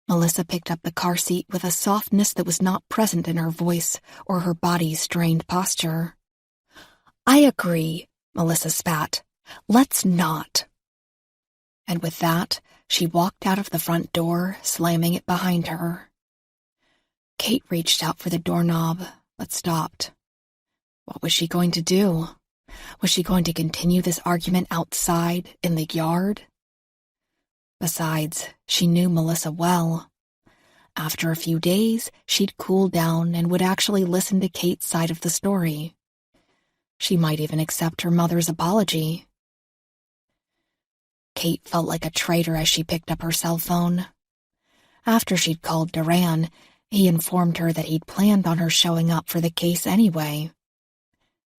Melissa picked up the car seat with a softness that was not present in her voice or her body's strained posture. I agree, Melissa spat. Let's not. And with that, she walked out of the front door, slamming it behind her. Kate reached out for the doorknob, but stopped. What was she going to do? Was she going to continue this argument outside, in the yard? Besides, she knew Melissa well. After a few days, she'd cool down and would actually listen to Kate's side of the story. She might even accept her mother's apology. Kate felt like a traitor as she picked up her cell phone. After she'd called Duran, he informed her that he'd planned on her showing up for the case anyway.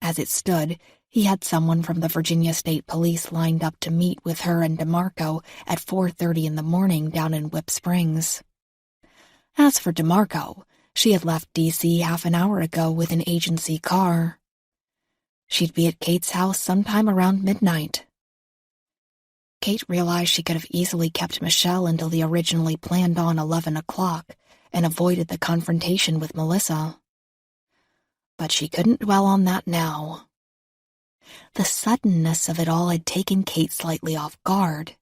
As it stood, he had someone from the Virginia State Police lined up to meet with her and DeMarco at 4:30 in the morning down in Whip Springs. As for DeMarco, she had left D.C. half an hour ago with an agency car. She'd be at Kate's house sometime around midnight. Kate realized she could have easily kept Michelle until the originally planned on 11 o'clock and avoided the confrontation with Melissa. But she couldn't dwell on that now. The suddenness of it all had taken Kate slightly off guard.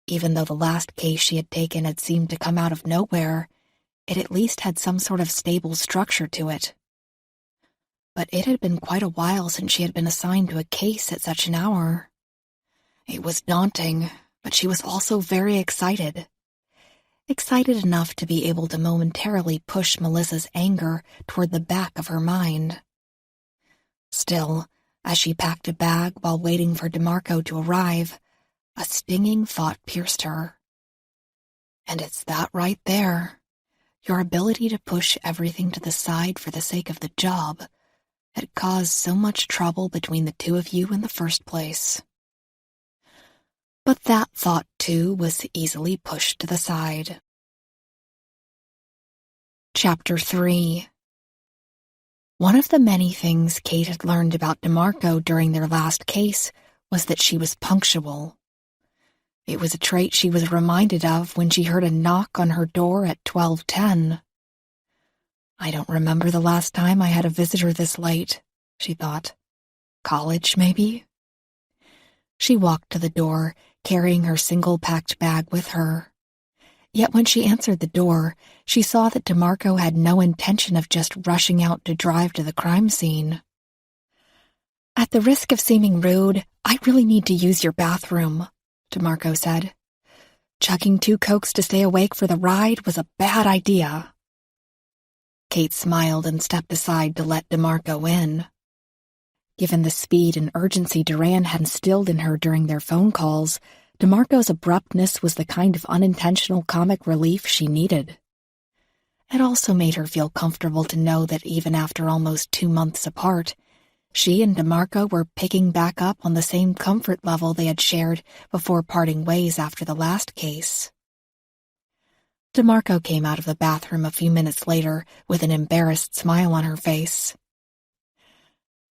Even though the last case she had taken had seemed to come out of nowhere, it at least had some sort of stable structure to it. But it had been quite a while since she had been assigned to a case at such an hour. It was daunting, but she was also very excited. Excited enough to be able to momentarily push Melissa's anger toward the back of her mind. Still, as she packed a bag while waiting for DeMarco to arrive, a stinging thought pierced her. And it's that right there. Your ability to push everything to the side for the sake of the job had caused so much trouble between the two of you in the first place. But that thought, too, was easily pushed to the side. Chapter 3. One of the many things Kate had learned about DeMarco during their last case was that she was punctual. It was a trait she was reminded of when she heard a knock on her door at 12:10. I don't remember the last time I had a visitor this late, she thought. College, maybe? She walked to the door, carrying her single-packed bag with her. Yet when she answered the door, she saw that DeMarco had no intention of just rushing out to drive to the crime scene. At the risk of seeming rude, I really need to use your bathroom, DeMarco said. Chugging 2 Cokes to stay awake for the ride was a bad idea. Kate smiled and stepped aside to let DeMarco in. Given the speed and urgency Duran had instilled in her during their phone calls, DeMarco's abruptness was the kind of unintentional comic relief she needed. It also made her feel comfortable to know that even after almost 2 months apart, she and DeMarco were picking back up on the same comfort level they had shared before parting ways after the last case. DeMarco came out of the bathroom a few minutes later with an embarrassed smile on her face.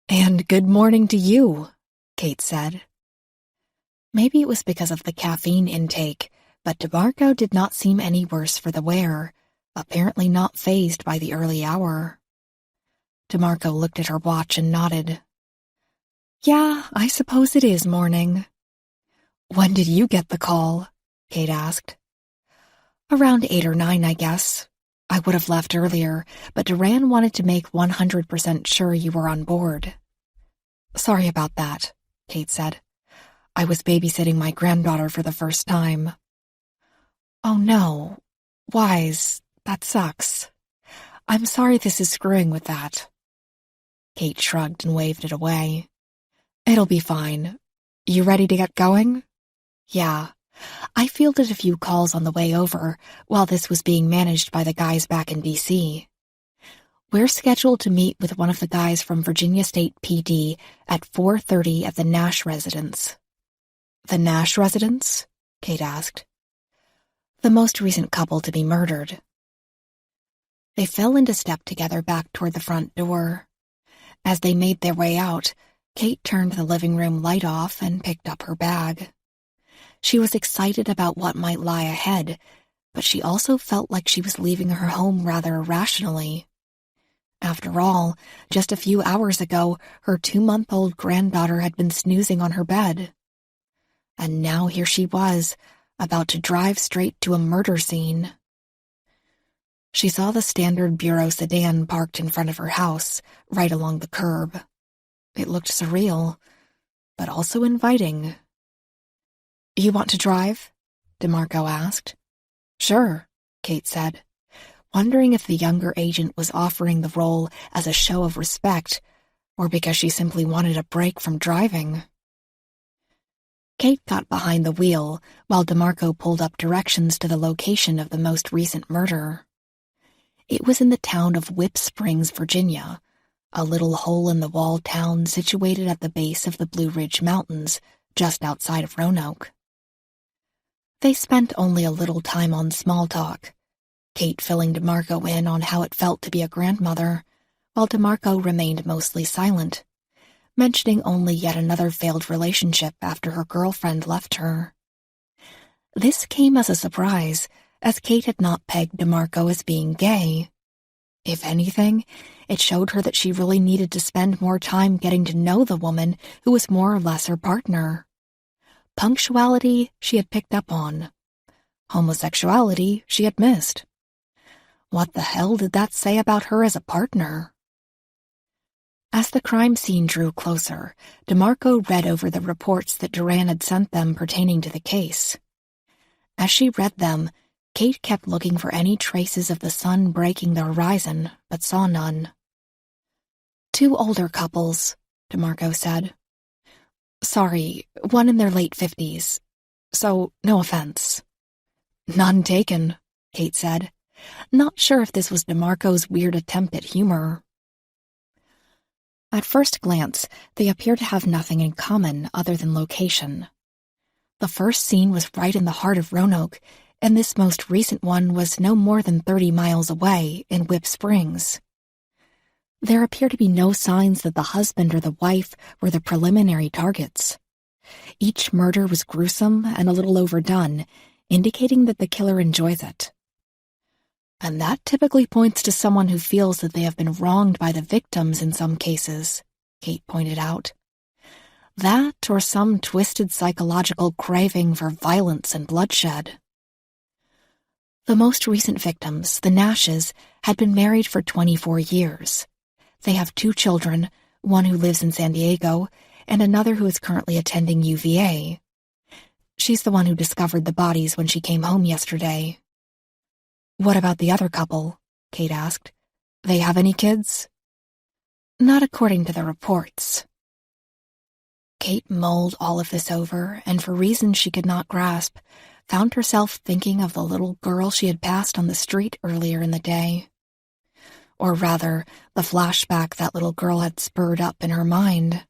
And good morning to you, Kate said. Maybe it was because of the caffeine intake, but DeMarco did not seem any worse for the wear, apparently not fazed by the early hour. DeMarco looked at her watch and nodded. Yeah, I suppose it is morning. When did you get the call? Kate asked. Around 8 or 9, I guess. I would have left earlier, but Duran wanted to make 100% sure you were on board. Sorry about that, Kate said. I was babysitting my granddaughter for the first time. Oh no. Wise, that sucks. I'm sorry this is screwing with that. Kate shrugged and waved it away. It'll be fine. You ready to get going? Yeah. I fielded a few calls on the way over while this was being managed by the guys back in D.C. We're scheduled to meet with one of the guys from Virginia State PD at 4:30 at the Nash residence. The Nash residence? Kate asked. The most recent couple to be murdered. They fell into step together back toward the front door. As they made their way out, Kate turned the living room light off and picked up her bag. She was excited about what might lie ahead, but she also felt like she was leaving her home rather irrationally. After all, just a few hours ago, her 2-month-old granddaughter had been snoozing on her bed. And now here she was, about to drive straight to a murder scene. She saw the standard Bureau sedan parked in front of her house, right along the curb. It looked surreal, but also inviting. "You want to drive?" DeMarco asked. "Sure," Kate said, wondering if the younger agent was offering the role as a show of respect or because she simply wanted a break from driving. Kate got behind the wheel while DeMarco pulled up directions to the location of the most recent murder. It was in the town of Whip Springs, Virginia, a little hole-in-the-wall town situated at the base of the Blue Ridge Mountains, just outside of Roanoke. They spent only a little time on small talk, Kate filling DeMarco in on how it felt to be a grandmother, while DeMarco remained mostly silent, mentioning only yet another failed relationship after her girlfriend left her. This came as a surprise, as Kate had not pegged DeMarco as being gay. If anything, it showed her that she really needed to spend more time getting to know the woman who was more or less her partner. Punctuality she had picked up on. Homosexuality she had missed. What the hell did that say about her as a partner? As the crime scene drew closer, DeMarco read over the reports that Duran had sent them pertaining to the case. As she read them, Kate kept looking for any traces of the sun breaking the horizon, but saw none. "2 older couples," DeMarco said. "Sorry, one in their late 50s. So, no offense." "None taken," Kate said, not sure if this was DeMarco's weird attempt at humor. At first glance, they appear to have nothing in common other than location. The first scene was right in the heart of Roanoke, and this most recent one was no more than 30 miles away in Whip Springs. There appear to be no signs that the husband or the wife were the preliminary targets. Each murder was gruesome and a little overdone, indicating that the killer enjoys it. And that typically points to someone who feels that they have been wronged by the victims in some cases, Kate pointed out. That or some twisted psychological craving for violence and bloodshed. The most recent victims, the Nashes, had been married for 24 years. They have 2 children, one who lives in San Diego and another who is currently attending UVA. She's the one who discovered the bodies when she came home yesterday. "What about the other couple?" Kate asked. "They have any kids?" "Not according to the reports." Kate mulled all of this over, and for reasons she could not grasp, found herself thinking of the little girl she had passed on the street earlier in the day. Or rather, the flashback that little girl had spurred up in her mind.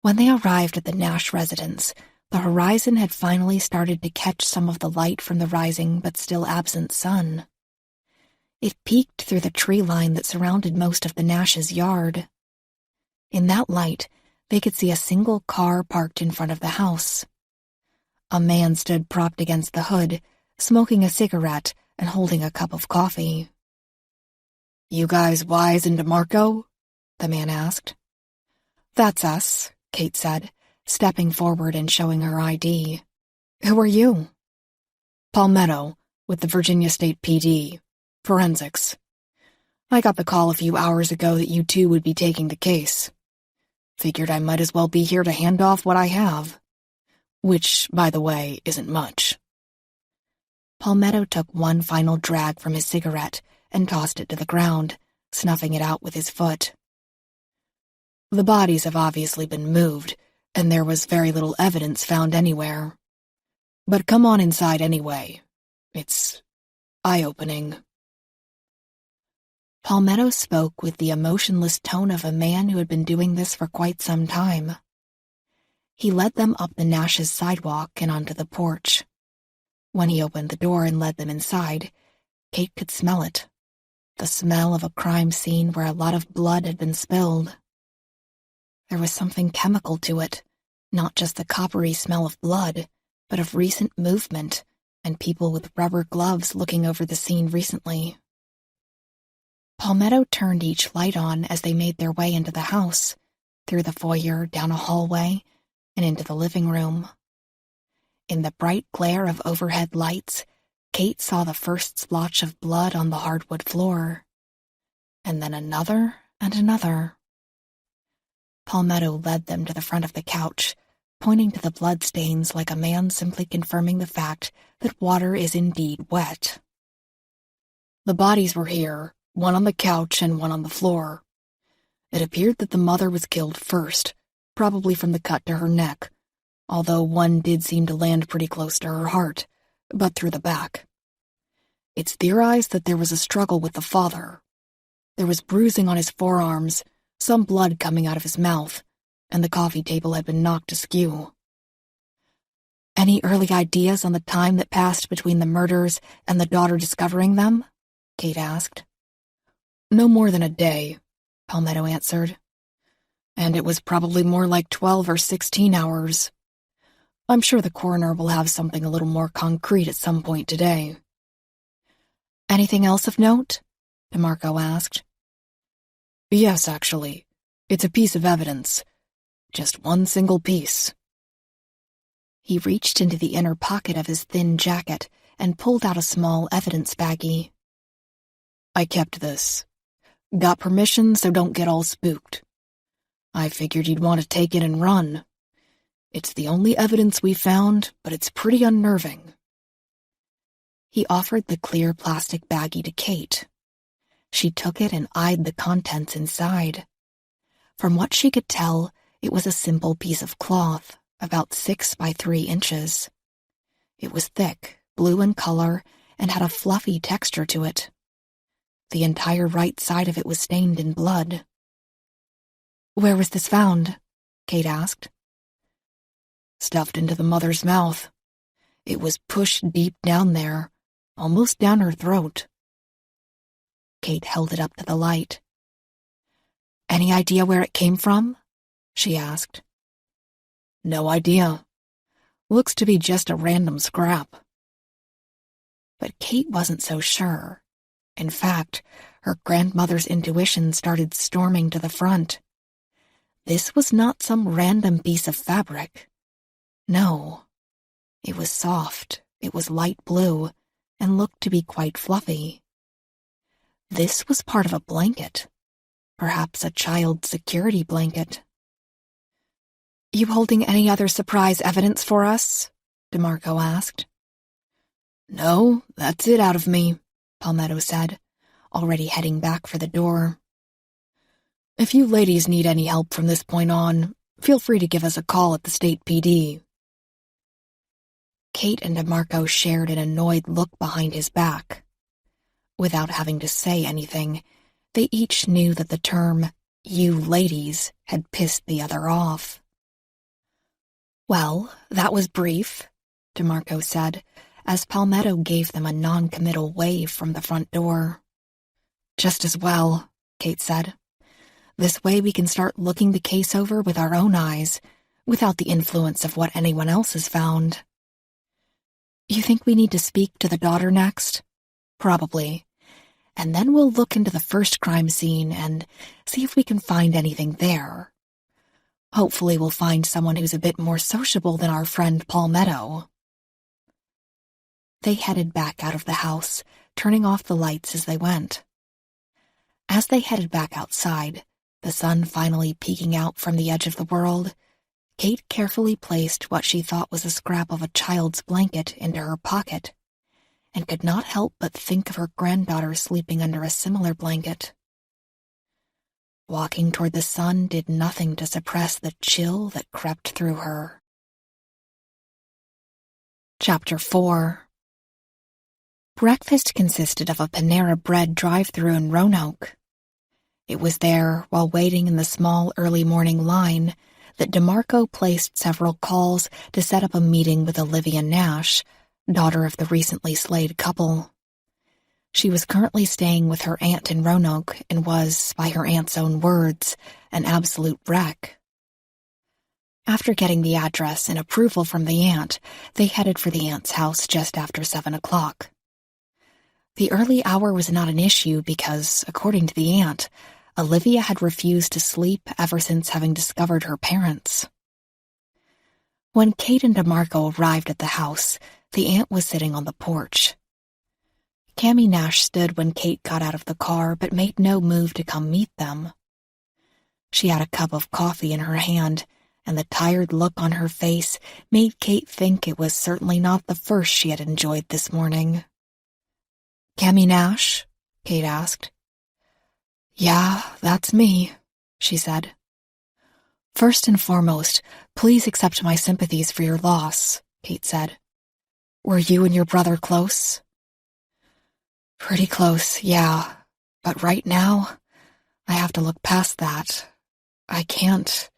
When they arrived at the Nash residence, the horizon had finally started to catch some of the light from the rising but still absent sun. It peeked through the tree line that surrounded most of the Nash's yard. In that light, they could see a single car parked in front of the house. A man stood propped against the hood, smoking a cigarette and holding a cup of coffee. "You guys Wise and DeMarco?" the man asked. "That's us," Kate said, stepping forward and showing her ID. "Who are you?" "Palmetto, with the Virginia State PD. Forensics. I got the call a few hours ago that you two would be taking the case. Figured I might as well be here to hand off what I have. Which, by the way, isn't much." Palmetto took one final drag from his cigarette and tossed it to the ground, snuffing it out with his foot. "The bodies have obviously been moved, and there was very little evidence found anywhere. But come on inside anyway. It's eye-opening." Palmetto spoke with the emotionless tone of a man who had been doing this for quite some time. He led them up the Nash's sidewalk and onto the porch. When he opened the door and led them inside, Kate could smell it. The smell of a crime scene where a lot of blood had been spilled. There was something chemical to it, not just the coppery smell of blood, but of recent movement and people with rubber gloves looking over the scene recently. Palmetto turned each light on as they made their way into the house, through the foyer, down a hallway, and into the living room. In the bright glare of overhead lights, Kate saw the first splotch of blood on the hardwood floor, and then another and another. Palmetto led them to the front of the couch, pointing to the bloodstains like a man simply confirming the fact that water is indeed wet. The bodies were here, one on the couch and one on the floor. It appeared that the mother was killed first, probably from the cut to her neck, although one did seem to land pretty close to her heart, but through the back. It's theorized that there was a struggle with the father. There was bruising on his forearms, some blood coming out of his mouth, and the coffee table had been knocked askew. Any early ideas on the time that passed between the murders and the daughter discovering them? Kate asked. No more than a day, Palmetto answered. And it was probably more like 12 or 16 hours. I'm sure the coroner will have something a little more concrete at some point today. Anything else of note? DeMarco asked. Yes, actually. It's a piece of evidence. Just one single piece. He reached into the inner pocket of his thin jacket and pulled out a small evidence baggie. I kept this. Got permission, so don't get all spooked. I figured you'd want to take it and run. It's the only evidence we found, but it's pretty unnerving. He offered the clear plastic baggie to Kate. She took it and eyed the contents inside. From what she could tell, it was a simple piece of cloth, about 6 by 3 inches. It was thick, blue in color, and had a fluffy texture to it. The entire right side of it was stained in blood. Where was this found? Kate asked. Stuffed into the mother's mouth. It was pushed deep down there, almost down her throat. Kate held it up to the light. Any idea where it came from? She asked. No idea. Looks to be just a random scrap. But Kate wasn't so sure. In fact, her grandmother's intuition started storming to the front. This was not some random piece of fabric. No. It was soft, it was light blue, and looked to be quite fluffy. This was part of a blanket, perhaps a child's security blanket. You holding any other surprise evidence for us? DeMarco asked. No, that's it out of me, Palmetto said, already heading back for the door. If you ladies need any help from this point on, feel free to give us a call at the state PD. Kate and DeMarco shared an annoyed look behind his back. Without having to say anything, they each knew that the term, you ladies, had pissed the other off. Well, that was brief, DeMarco said, as Palmetto gave them a non-committal wave from the front door. Just as well, Kate said. This way we can start looking the case over with our own eyes, without the influence of what anyone else has found. You think we need to speak to the daughter next? Probably. And then we'll look into the first crime scene and see if we can find anything there. Hopefully we'll find someone who's a bit more sociable than our friend Palmetto. They headed back out of the house, turning off the lights as they went. As they headed back outside, the sun finally peeking out from the edge of the world, Kate carefully placed what she thought was a scrap of a child's blanket into her pocket, and could not help but think of her granddaughter sleeping under a similar blanket. Walking toward the sun did nothing to suppress the chill that crept through her. Chapter 4. Breakfast consisted of a Panera Bread drive-thru in Roanoke. It was there, while waiting in the small early morning line, that DeMarco placed several calls to set up a meeting with Olivia Nash, daughter of the recently slayed couple. She was currently staying with her aunt in Roanoke and was, by her aunt's own words, an absolute wreck. After getting the address and approval from the aunt, they headed for the aunt's house just after 7 o'clock. The early hour was not an issue because, according to the aunt, Olivia had refused to sleep ever since having discovered her parents. When Kate and DeMarco arrived at the house, the aunt was sitting on the porch. Cammie Nash stood when Kate got out of the car but made no move to come meet them. She had a cup of coffee in her hand, and the tired look on her face made Kate think it was certainly not the first she had enjoyed this morning. "Cammie Nash?" Kate asked. "Yeah, that's me," she said. "First and foremost, please accept my sympathies for your loss," Kate said. "Were you and your brother close?" "Pretty close, yeah. But right now, I have to look past that. I can't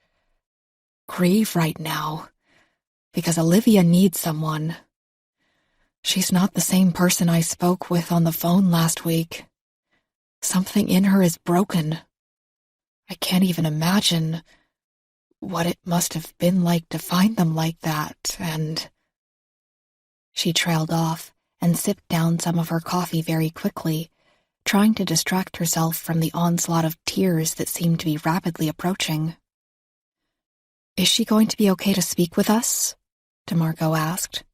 grieve right now, because Olivia needs someone. She's not the same person I spoke with on the phone last week. Something in her is broken. I can't even imagine what it must have been like to find them like that, and—" She trailed off and sipped down some of her coffee very quickly, trying to distract herself from the onslaught of tears that seemed to be rapidly approaching. "Is she going to be okay to speak with us?" DeMarco asked.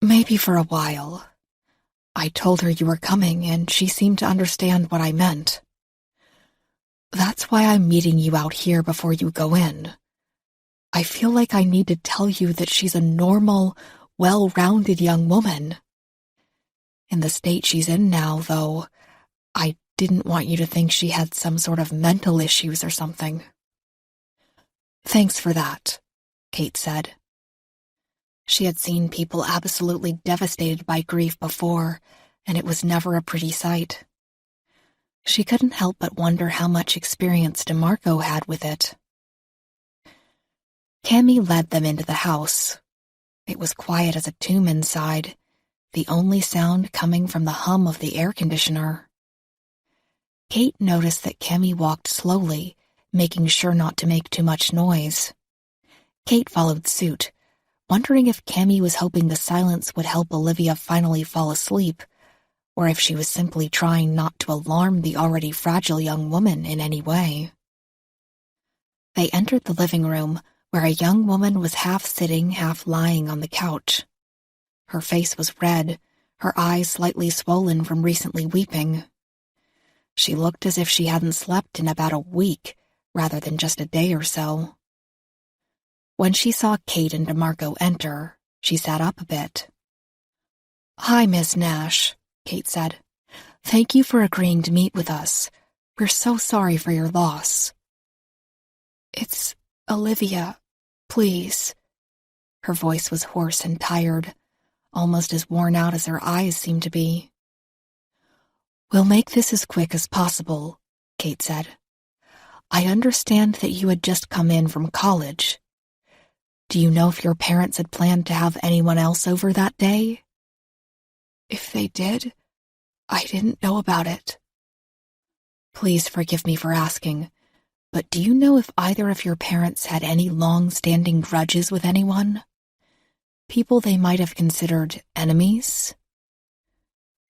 "Maybe for a while. I told her you were coming, and she seemed to understand what I meant. That's why I'm meeting you out here before you go in. I feel like I need to tell you that she's a normal, well-rounded young woman. In the state she's in now, though, I didn't want you to think she had some sort of mental issues or something." "Thanks for that," Kate said. She had seen people absolutely devastated by grief before, and it was never a pretty sight. She couldn't help but wonder how much experience DeMarco had with it. Cammie led them into the house. It was quiet as a tomb inside, the only sound coming from the hum of the air conditioner. Kate noticed that Cammie walked slowly, making sure not to make too much noise. Kate followed suit, wondering if Cammie was hoping the silence would help Olivia finally fall asleep, or if she was simply trying not to alarm the already fragile young woman in any way. They entered the living room, where a young woman was half sitting, half lying on the couch. Her face was red, her eyes slightly swollen from recently weeping. She looked as if she hadn't slept in about a week, rather than just a day or so. When she saw Kate and DeMarco enter, she sat up a bit. "Hi, Miss Nash," Kate said. "Thank you for agreeing to meet with us. We're so sorry for your loss." "It's Olivia, please." Her voice was hoarse and tired, almost as worn out as her eyes seemed to be. "We'll make this as quick as possible," Kate said. "I understand that you had just come in from college. Do you know if your parents had planned to have anyone else over that day?" "If they did, I didn't know about it." "Please forgive me for asking, but do you know if either of your parents had any long-standing grudges with anyone? People they might have considered enemies?"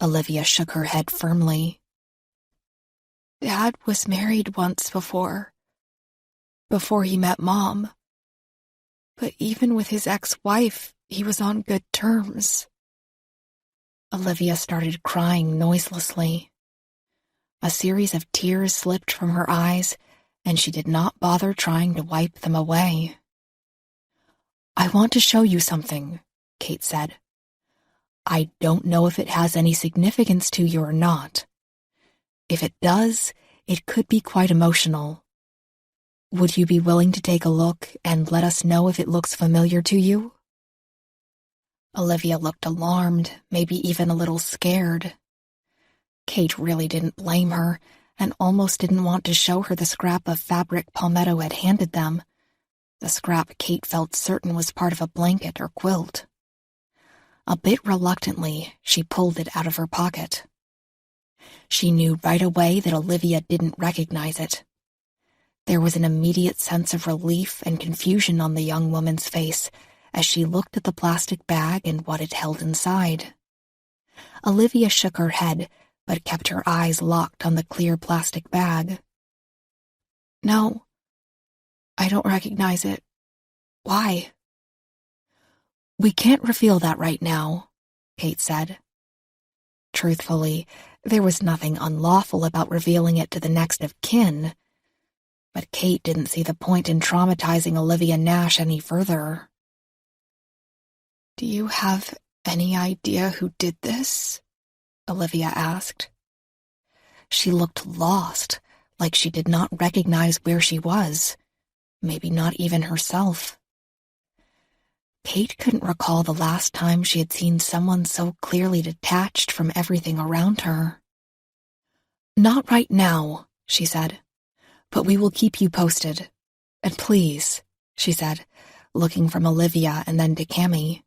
Olivia shook her head firmly. "Dad was married once before he met Mom. But even with his ex-wife, he was on good terms." Olivia started crying noiselessly. A series of tears slipped from her eyes, and she did not bother trying to wipe them away. "I want to show you something," Kate said. "I don't know if it has any significance to you or not. If it does, it could be quite emotional. Would you be willing to take a look and let us know if it looks familiar to you?" Olivia looked alarmed, maybe even a little scared. Kate really didn't blame her, and almost didn't want to show her the scrap of fabric Palmetto had handed them, the scrap Kate felt certain was part of a blanket or quilt. A bit reluctantly, she pulled it out of her pocket. She knew right away that Olivia didn't recognize it. There was an immediate sense of relief and confusion on the young woman's face as she looked at the plastic bag and what it held inside. Olivia shook her head, but kept her eyes locked on the clear plastic bag. "No, I don't recognize it. Why?" "We can't reveal that right now," Kate said. Truthfully, there was nothing unlawful about revealing it to the next of kin, but Kate didn't see the point in traumatizing Olivia Nash any further. "Do you have any idea who did this?" Olivia asked. She looked lost, like she did not recognize where she was, maybe not even herself. Kate couldn't recall the last time she had seen someone so clearly detached from everything around her. "Not right now," she said, "but we will keep you posted. And please," she said, looking from Olivia and then to Cammy,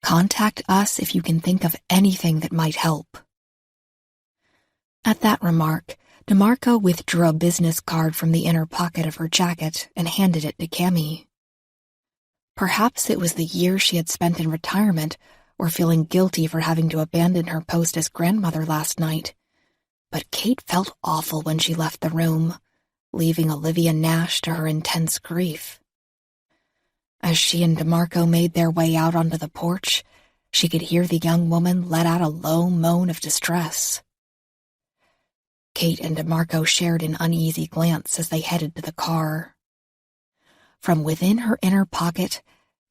"contact us if you can think of anything that might help." At that remark, DeMarco withdrew a business card from the inner pocket of her jacket and handed it to Cammy. Perhaps it was the year she had spent in retirement or feeling guilty for having to abandon her post as grandmother last night, but Kate felt awful when she left the room, leaving Olivia Nash to her intense grief. As she and DeMarco made their way out onto the porch, she could hear the young woman let out a low moan of distress. Kate and DeMarco shared an uneasy glance as they headed to the car. From within her inner pocket,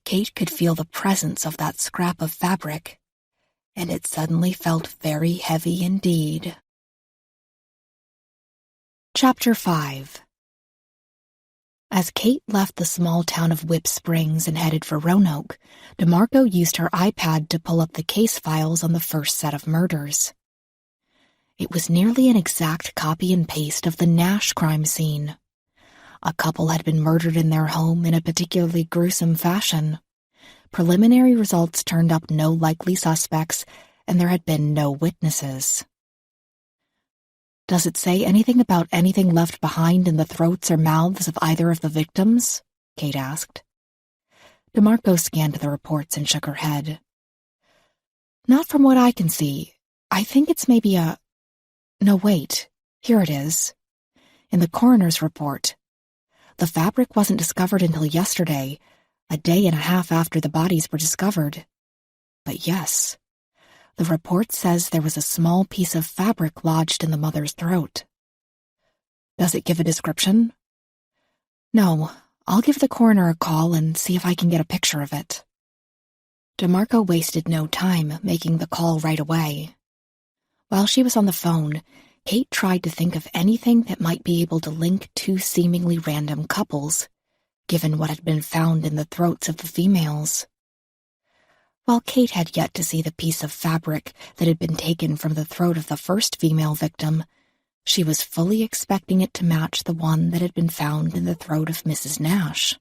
Kate could feel the presence of that scrap of fabric, and it suddenly felt very heavy indeed. Chapter 5. As Kate left the small town of Whip Springs and headed for Roanoke, DeMarco used her iPad to pull up the case files on the first set of murders. It was nearly an exact copy and paste of the Nash crime scene. A couple had been murdered in their home in a particularly gruesome fashion. Preliminary results turned up no likely suspects, and there had been no witnesses. "Does it say anything about anything left behind in the throats or mouths of either of the victims?" Kate asked. DeMarco scanned the reports and shook her head. "Not from what I can see. I think it's maybe a... No, wait. Here it is. In the coroner's report. The fabric wasn't discovered until yesterday, a day and a half after the bodies were discovered. But yes, the report says there was a small piece of fabric lodged in the mother's throat." "Does it give a description?" "No, I'll give the coroner a call and see if I can get a picture of it." DeMarco wasted no time, making the call right away. While she was on the phone, Kate tried to think of anything that might be able to link two seemingly random couples, given what had been found in the throats of the females. While Kate had yet to see the piece of fabric that had been taken from the throat of the first female victim, she was fully expecting it to match the one that had been found in the throat of Mrs. Nash.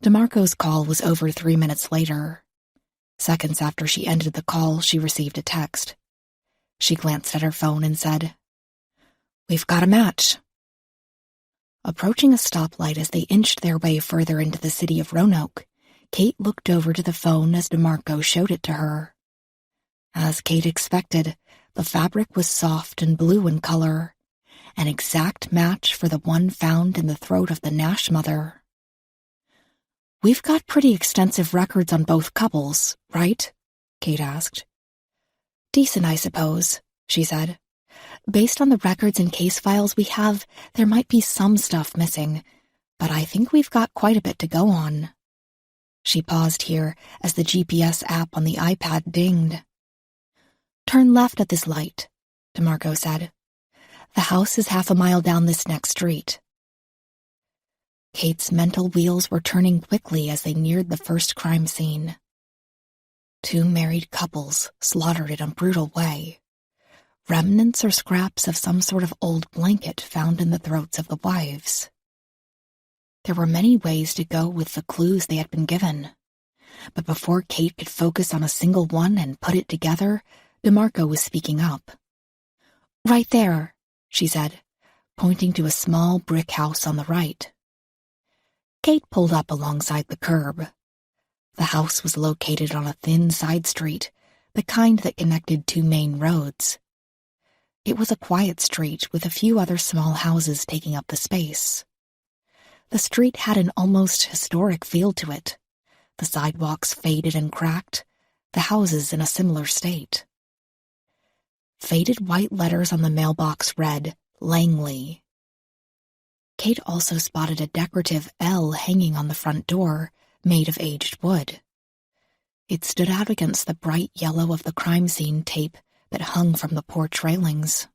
DeMarco's call was over 3 minutes later. Seconds after she ended the call, she received a text. She glanced at her phone and said, "We've got a match." Approaching a stoplight as they inched their way further into the city of Roanoke, Kate looked over to the phone as DeMarco showed it to her. As Kate expected, the fabric was soft and blue in color, an exact match for the one found in the throat of the Nash mother. "We've got pretty extensive records on both couples, right?" Kate asked. "Decent, I suppose," she said. "Based on the records and case files we have, there might be some stuff missing, but I think we've got quite a bit to go on." She paused here as the GPS app on the iPad dinged. "Turn left at this light," DeMarco said. "The house is half a mile down this next street." Kate's mental wheels were turning quickly as they neared the first crime scene. Two married couples slaughtered in a brutal way. Remnants or scraps of some sort of old blanket found in the throats of the wives. There were many ways to go with the clues they had been given. But before Kate could focus on a single one and put it together, DeMarco was speaking up. "Right there," she said, pointing to a small brick house on the right. Kate pulled up alongside the curb. The house was located on a thin side street, the kind that connected two main roads. It was a quiet street with a few other small houses taking up the space. The street had an almost historic feel to it, the sidewalks faded and cracked, the houses in a similar state. Faded white letters on the mailbox read, Langley. Kate also spotted a decorative L hanging on the front door, made of aged wood. It stood out against the bright yellow of the crime scene tape that hung from the porch railings.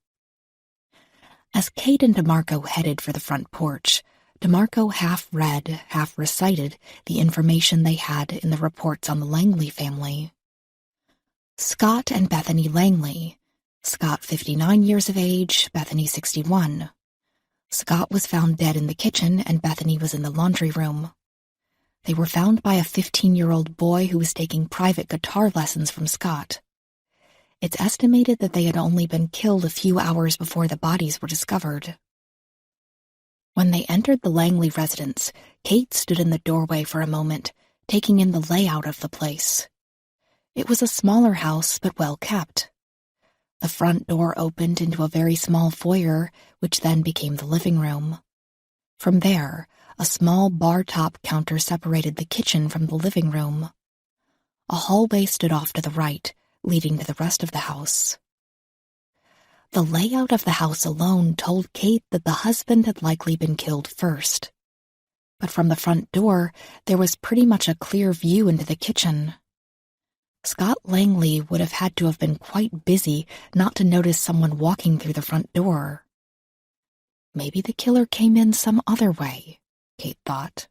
As Kate and DeMarco headed for the front porch, DeMarco half read, half recited the information they had in the reports on the Langley family. Scott and Bethany Langley. Scott 59 years of age, Bethany 61. Scott was found dead in the kitchen and Bethany was in the laundry room. They were found by a 15-year-old boy who was taking private guitar lessons from Scott. It's estimated that they had only been killed a few hours before the bodies were discovered. When they entered the Langley residence, Kate stood in the doorway for a moment, taking in the layout of the place. It was a smaller house, but well kept. The front door opened into a very small foyer, which then became the living room. From there, a small bar-top counter separated the kitchen from the living room. A hallway stood off to the right, leading to the rest of the house. The layout of the house alone told Kate that the husband had likely been killed first. But from the front door, there was pretty much a clear view into the kitchen. Scott Langley would have had to have been quite busy not to notice someone walking through the front door. Maybe the killer came in some other way, Kate thought.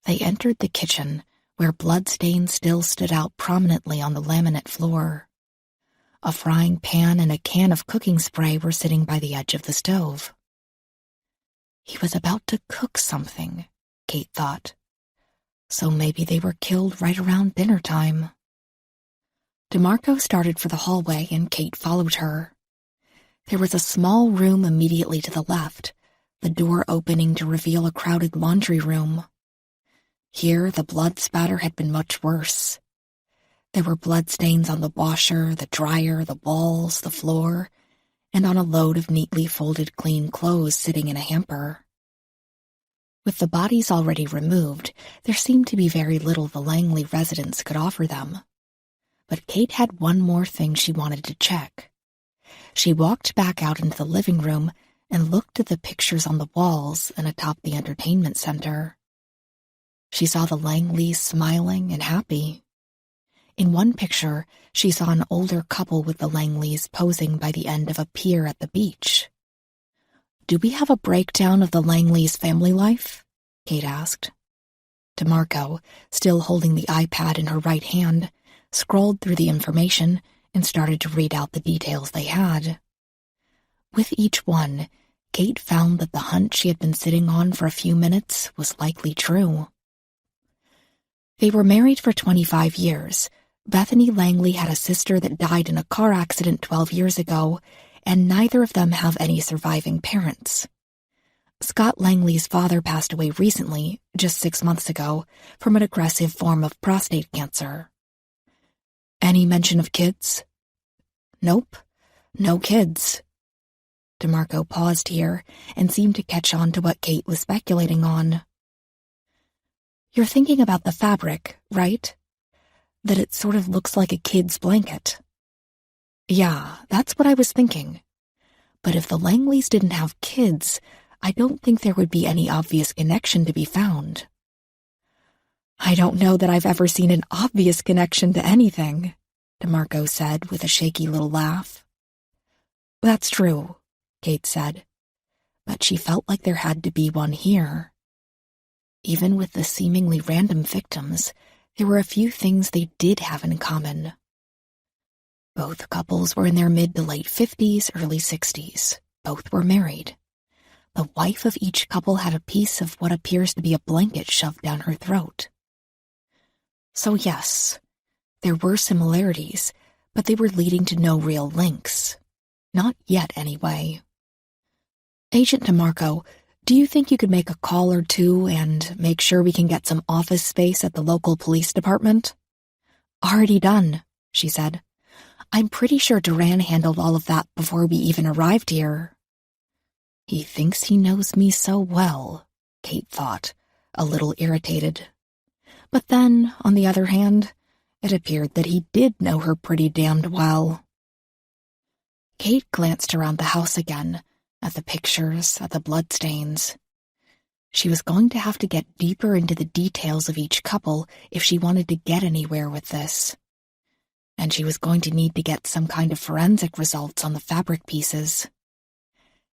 They entered the kitchen, where bloodstains still stood out prominently on the laminate floor. A frying pan and a can of cooking spray were sitting by the edge of the stove. He was about to cook something, Kate thought. So maybe they were killed right around dinner time. DeMarco started for the hallway and Kate followed her. There was a small room immediately to the left, the door opening to reveal a crowded laundry room. Here, the blood spatter had been much worse. There were bloodstains on the washer, the dryer, the walls, the floor, and on a load of neatly folded clean clothes sitting in a hamper. With the bodies already removed, there seemed to be very little the Langley residence could offer them. But Kate had one more thing she wanted to check. She walked back out into the living room and looked at the pictures on the walls and atop the entertainment center. She saw the Langleys smiling and happy. In one picture, she saw an older couple with the Langleys posing by the end of a pier at the beach. "Do we have a breakdown of the Langleys' family life?" Kate asked. DeMarco, still holding the iPad in her right hand, scrolled through the information and started to read out the details they had. With each one, Kate found that the hunch she had been sitting on for a few minutes was likely true. They were married for 25 years. Bethany Langley had a sister that died in a car accident 12 years ago, and neither of them have any surviving parents. Scott Langley's father passed away recently, just 6 months ago, from an aggressive form of prostate cancer. Any mention of kids? Nope, no kids. DeMarco paused here and seemed to catch on to what Kate was speculating on. You're thinking about the fabric, right? That it sort of looks like a kid's blanket. Yeah, that's what I was thinking. But if the Langleys didn't have kids, I don't think there would be any obvious connection to be found. I don't know that I've ever seen an obvious connection to anything, DeMarco said with a shaky little laugh. That's true, Kate said, but she felt like there had to be one here. Even with the seemingly random victims, there were a few things they did have in common. Both couples were in their mid to late 50s, early 60s. Both were married. The wife of each couple had a piece of what appears to be a blanket shoved down her throat. So yes, there were similarities, but they were leading to no real links. Not yet, anyway. Agent DeMarco, do you think you could make a call or two and make sure we can get some office space at the local police department? Already done, she said. "I'm pretty sure Duran handled all of that before we even arrived here." "He thinks he knows me so well," Kate thought, a little irritated. But then, on the other hand, it appeared that he did know her pretty damned well. Kate glanced around the house again, at the pictures, at the bloodstains. She was going to have to get deeper into the details of each couple if she wanted to get anywhere with this. And she was going to need to get some kind of forensic results on the fabric pieces.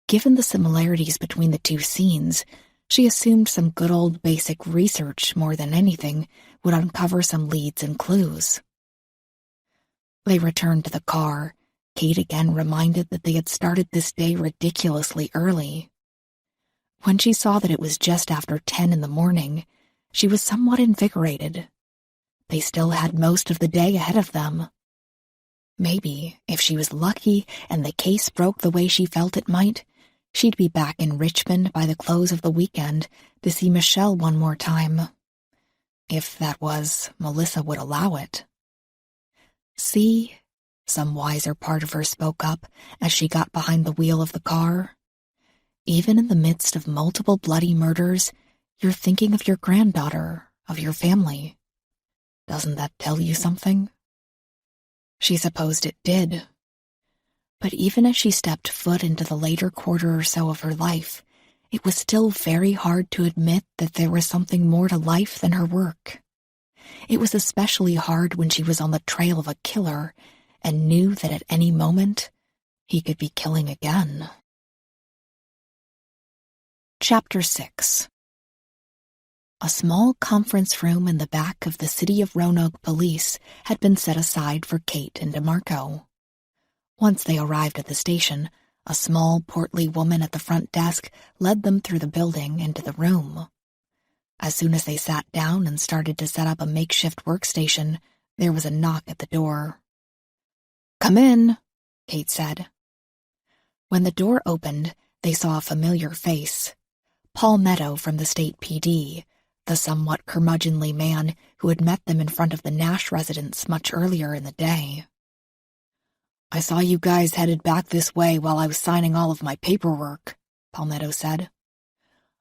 Given the similarities between the two scenes, she assumed some good old basic research, more than anything, would uncover some leads and clues. They returned to the car, Kate again reminded that they had started this day ridiculously early. When she saw that it was just after 10 in the morning, she was somewhat invigorated. They still had most of the day ahead of them. Maybe, if she was lucky and the case broke the way she felt it might, she'd be back in Richmond by the close of the weekend to see Michelle one more time. If that was, Melissa would allow it. "See," some wiser part of her spoke up as she got behind the wheel of the car. "Even in the midst of multiple bloody murders, you're thinking of your granddaughter, of your family. Doesn't that tell you something?" She supposed it did. But even as she stepped foot into the later quarter or so of her life, it was still very hard to admit that there was something more to life than her work. It was especially hard when she was on the trail of a killer and knew that at any moment he could be killing again. Chapter 6. A small conference room in the back of the City of Roanoke Police had been set aside for Kate and DeMarco. Once they arrived at the station, a small, portly woman at the front desk led them through the building into the room. As soon as they sat down and started to set up a makeshift workstation, there was a knock at the door. "Come in," Kate said. When the door opened, they saw a familiar face. Paul Meadow from the state PD, the somewhat curmudgeonly man who had met them in front of the Nash residence much earlier in the day. "I saw you guys headed back this way while I was signing all of my paperwork," Paul Meadow said.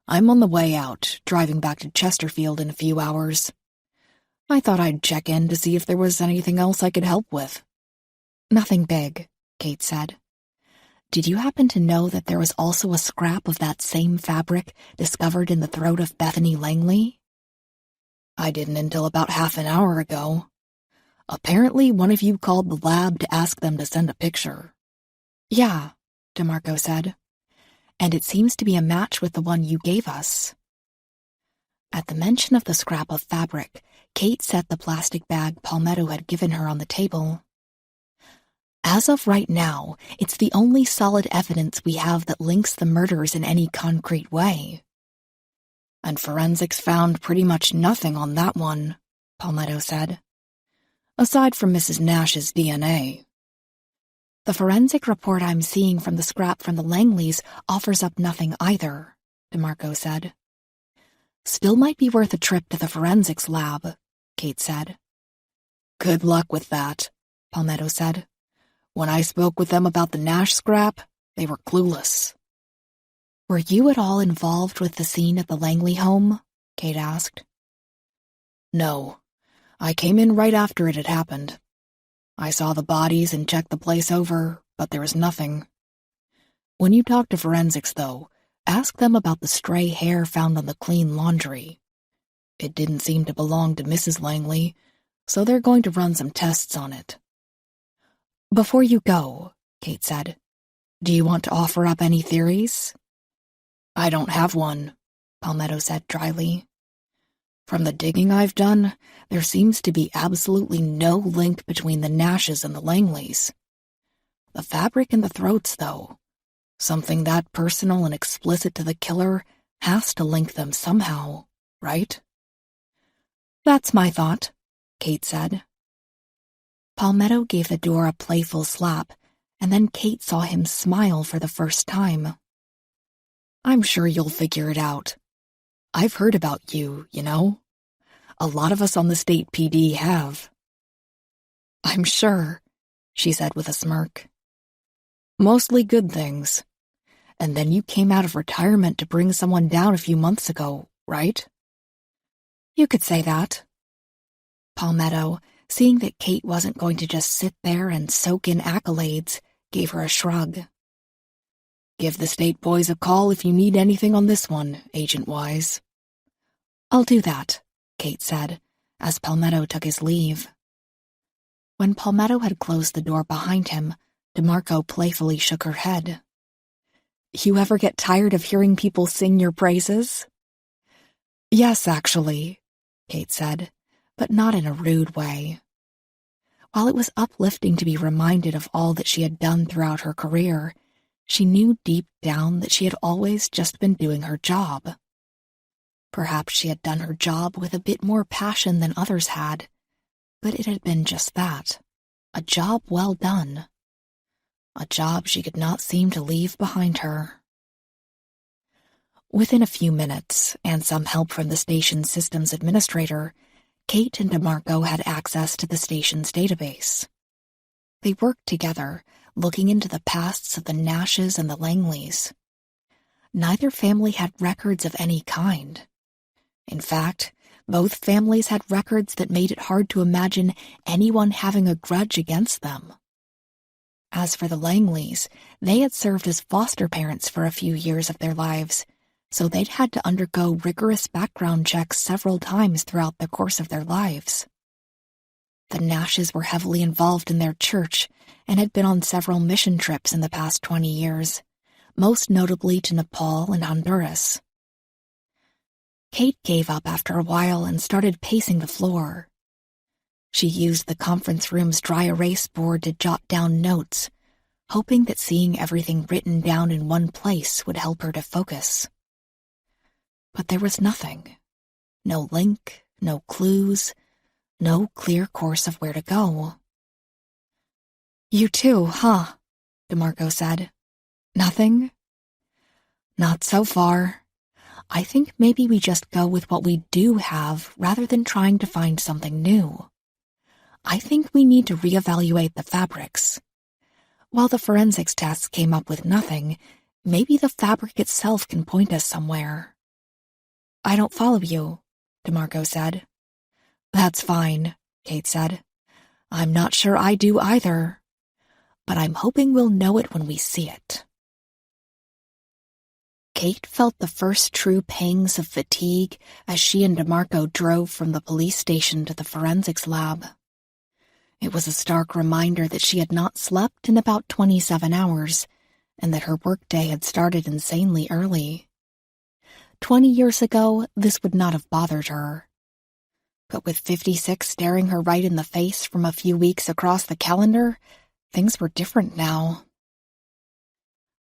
"I'm on the way out, driving back to Chesterfield in a few hours. I thought I'd check in to see if there was anything else I could help with." "Nothing big," Kate said. "Did you happen to know that there was also a scrap of that same fabric discovered in the throat of Bethany Langley?" "I didn't until about half an hour ago. Apparently one of you called the lab to ask them to send a picture." "Yeah," DeMarco said. "And it seems to be a match with the one you gave us." At the mention of the scrap of fabric, Kate set the plastic bag Palmetto had given her on the table. "As of right now, it's the only solid evidence we have that links the murders in any concrete way." "And forensics found pretty much nothing on that one," Palmetto said. "Aside from Mrs. Nash's DNA. "The forensic report I'm seeing from the scrap from the Langleys offers up nothing either," DeMarco said. "Still might be worth a trip to the forensics lab," Kate said. "Good luck with that," Palmetto said. "When I spoke with them about the Nash scrap, they were clueless." "Were you at all involved with the scene at the Langley home?" Kate asked. "No. I came in right after it had happened. I saw the bodies and checked the place over, but there was nothing. When you talk to forensics, though, ask them about the stray hair found on the clean laundry. It didn't seem to belong to Mrs. Langley, so they're going to run some tests on it." "Before you go," Kate said, "do you want to offer up any theories?" "I don't have one," Palmetto said dryly. "From the digging I've done, there seems to be absolutely no link between the Nashes and the Langleys. The fabric in the throats, though, something that personal and explicit to the killer, has to link them somehow, right?" "That's my thought," Kate said. Palmetto gave the door a playful slap, and then Kate saw him smile for the first time. "I'm sure you'll figure it out. I've heard about you, you know. A lot of us on the state PD have." "I'm sure," she said with a smirk. "Mostly good things. And then you came out of retirement to bring someone down a few months ago, right?" "You could say that." Palmetto, seeing that Kate wasn't going to just sit there and soak in accolades, gave her a shrug. "Give the state boys a call if you need anything on this one, Agent Wise." "I'll do that," Kate said, as Palmetto took his leave. When Palmetto had closed the door behind him, DeMarco playfully shook her head. "You ever get tired of hearing people sing your praises?" "Yes, actually," Kate said, but not in a rude way. While it was uplifting to be reminded of all that she had done throughout her career, she knew deep down that she had always just been doing her job. Perhaps she had done her job with a bit more passion than others had, but it had been just that, a job well done. A job she could not seem to leave behind her. Within a few minutes, and some help from the station's systems administrator, Kate and DeMarco had access to the station's database. They worked together, looking into the pasts of the Nashes and the Langleys. Neither family had records of any kind. In fact, both families had records that made it hard to imagine anyone having a grudge against them. As for the Langleys, they had served as foster parents for a few years of their lives, so they'd had to undergo rigorous background checks several times throughout the course of their lives. The Nashes were heavily involved in their church and had been on several mission trips in the past 20 years, most notably to Nepal and Honduras. Kate gave up after a while and started pacing the floor. She used the conference room's dry erase board to jot down notes, hoping that seeing everything written down in one place would help her to focus. But there was nothing. No link, no clues, no clear course of where to go. "You too, huh?" DeMarco said. "Nothing?" "Not so far. I think maybe we just go with what we do have rather than trying to find something new. I think we need to reevaluate the fabrics. While the forensics tests came up with nothing, maybe the fabric itself can point us somewhere." "I don't follow you," DeMarco said. "That's fine," Kate said. "I'm not sure I do either. But I'm hoping we'll know it when we see it." Kate felt the first true pangs of fatigue as she and DeMarco drove from the police station to the forensics lab. It was a stark reminder that she had not slept in about 27 hours, and that her workday had started insanely early. 20 years ago, this would not have bothered her. But with 56 staring her right in the face from a few weeks across the calendar, things were different now.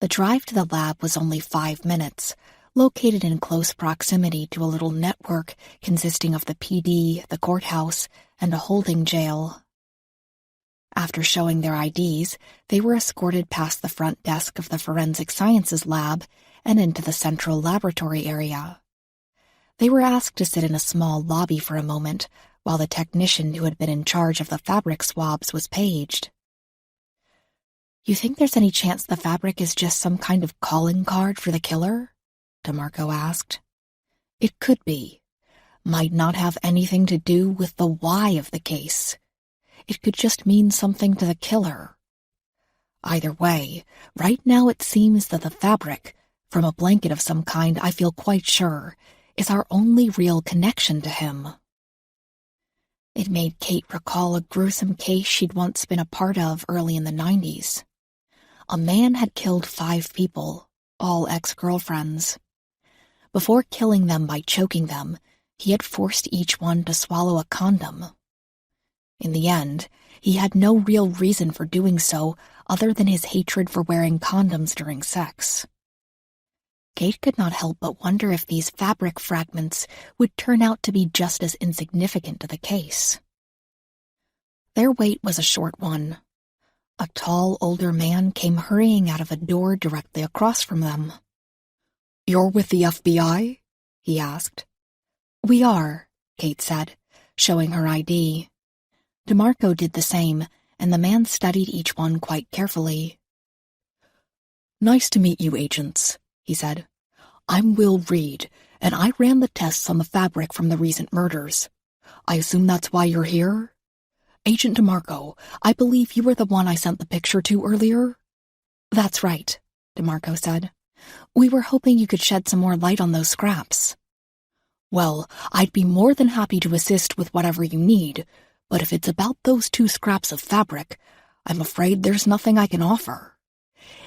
The drive to the lab was only 5 minutes, located in close proximity to a little network consisting of the PD, the courthouse, and a holding jail. After showing their IDs, they were escorted past the front desk of the Forensic Sciences Lab and into the central laboratory area. They were asked to sit in a small lobby for a moment while the technician who had been in charge of the fabric swabs was paged. "You think there's any chance the fabric is just some kind of calling card for the killer?" DeMarco asked. "It could be. Might not have anything to do with the why of the case. It could just mean something to the killer. Either way, right now it seems that the fabric, from a blanket of some kind I feel quite sure, is our only real connection to him." It made Kate recall a gruesome case she'd once been a part of early in the 90s. A man had killed 5 people, all ex-girlfriends. Before killing them by choking them, he had forced each one to swallow a condom. In the end, he had no real reason for doing so other than his hatred for wearing condoms during sex. Kate could not help but wonder if these fabric fragments would turn out to be just as insignificant to the case. Their wait was a short one. A tall, older man came hurrying out of a door directly across from them. "You're with the FBI?" he asked. "We are," Kate said, showing her ID. DeMarco did the same, and the man studied each one quite carefully. "Nice to meet you, agents," he said. "I'm Will Reed, and I ran the tests on the fabric from the recent murders. I assume that's why you're here? Agent DeMarco, I believe you were the one I sent the picture to earlier?" "That's right," DeMarco said. "We were hoping you could shed some more light on those scraps." "Well, I'd be more than happy to assist with whatever you need, but if it's about those 2 scraps of fabric, I'm afraid there's nothing I can offer.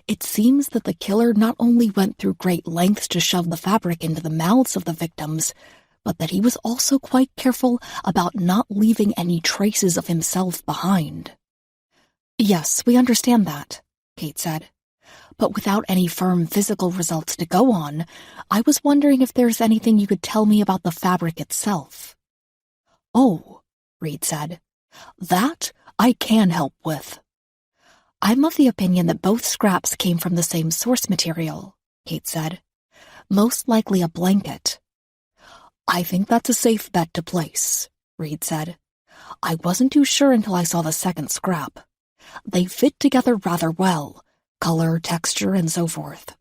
It seems that the killer not only went through great lengths to shove the fabric into the mouths of the victims, but that he was also quite careful about not leaving any traces of himself behind." "Yes, we understand that," Kate said. "But without any firm physical results to go on, I was wondering if there's anything you could tell me about the fabric itself." "Oh," Reed said, "that I can help with." "I'm of the opinion that both scraps came from the same source material," Kate said. "Most likely a blanket." "I think that's a safe bet to place," Reed said. "I wasn't too sure until I saw the second scrap. They fit together rather well, color, texture, and so forth."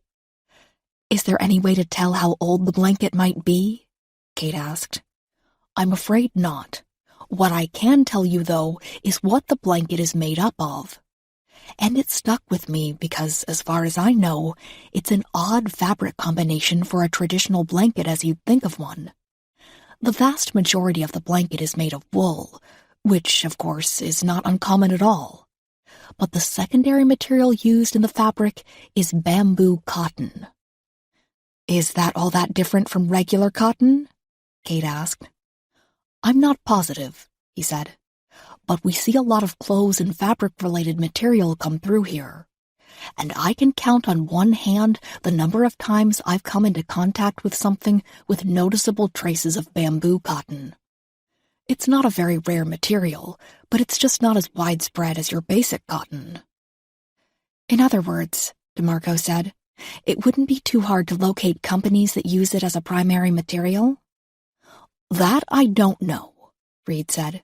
"Is there any way to tell how old the blanket might be?" Kate asked. "I'm afraid not. What I can tell you, though, is what the blanket is made up of. And it stuck with me because, as far as I know, it's an odd fabric combination for a traditional blanket as you'd think of one. The vast majority of the blanket is made of wool, which, of course, is not uncommon at all. But the secondary material used in the fabric is bamboo cotton." "Is that all that different from regular cotton?" Kate asked. "I'm not positive," he said. "But we see a lot of clothes and fabric-related material come through here. And I can count on one hand the number of times I've come into contact with something with noticeable traces of bamboo cotton. It's not a very rare material, but it's just not as widespread as your basic cotton." "In other words," DeMarco said, "it wouldn't be too hard to locate companies that use it as a primary material?" "That I don't know," Reed said.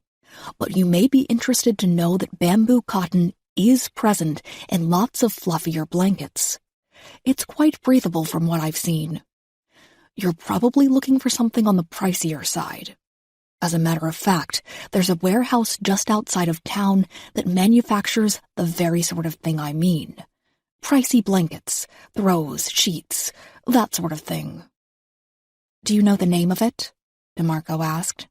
"But you may be interested to know that bamboo cotton is present in lots of fluffier blankets. It's quite breathable from what I've seen. You're probably looking for something on the pricier side. As a matter of fact, there's a warehouse just outside of town that manufactures the very sort of thing I mean. Pricey blankets, throws, sheets, that sort of thing." "Do you know the name of it?" DeMarco asked.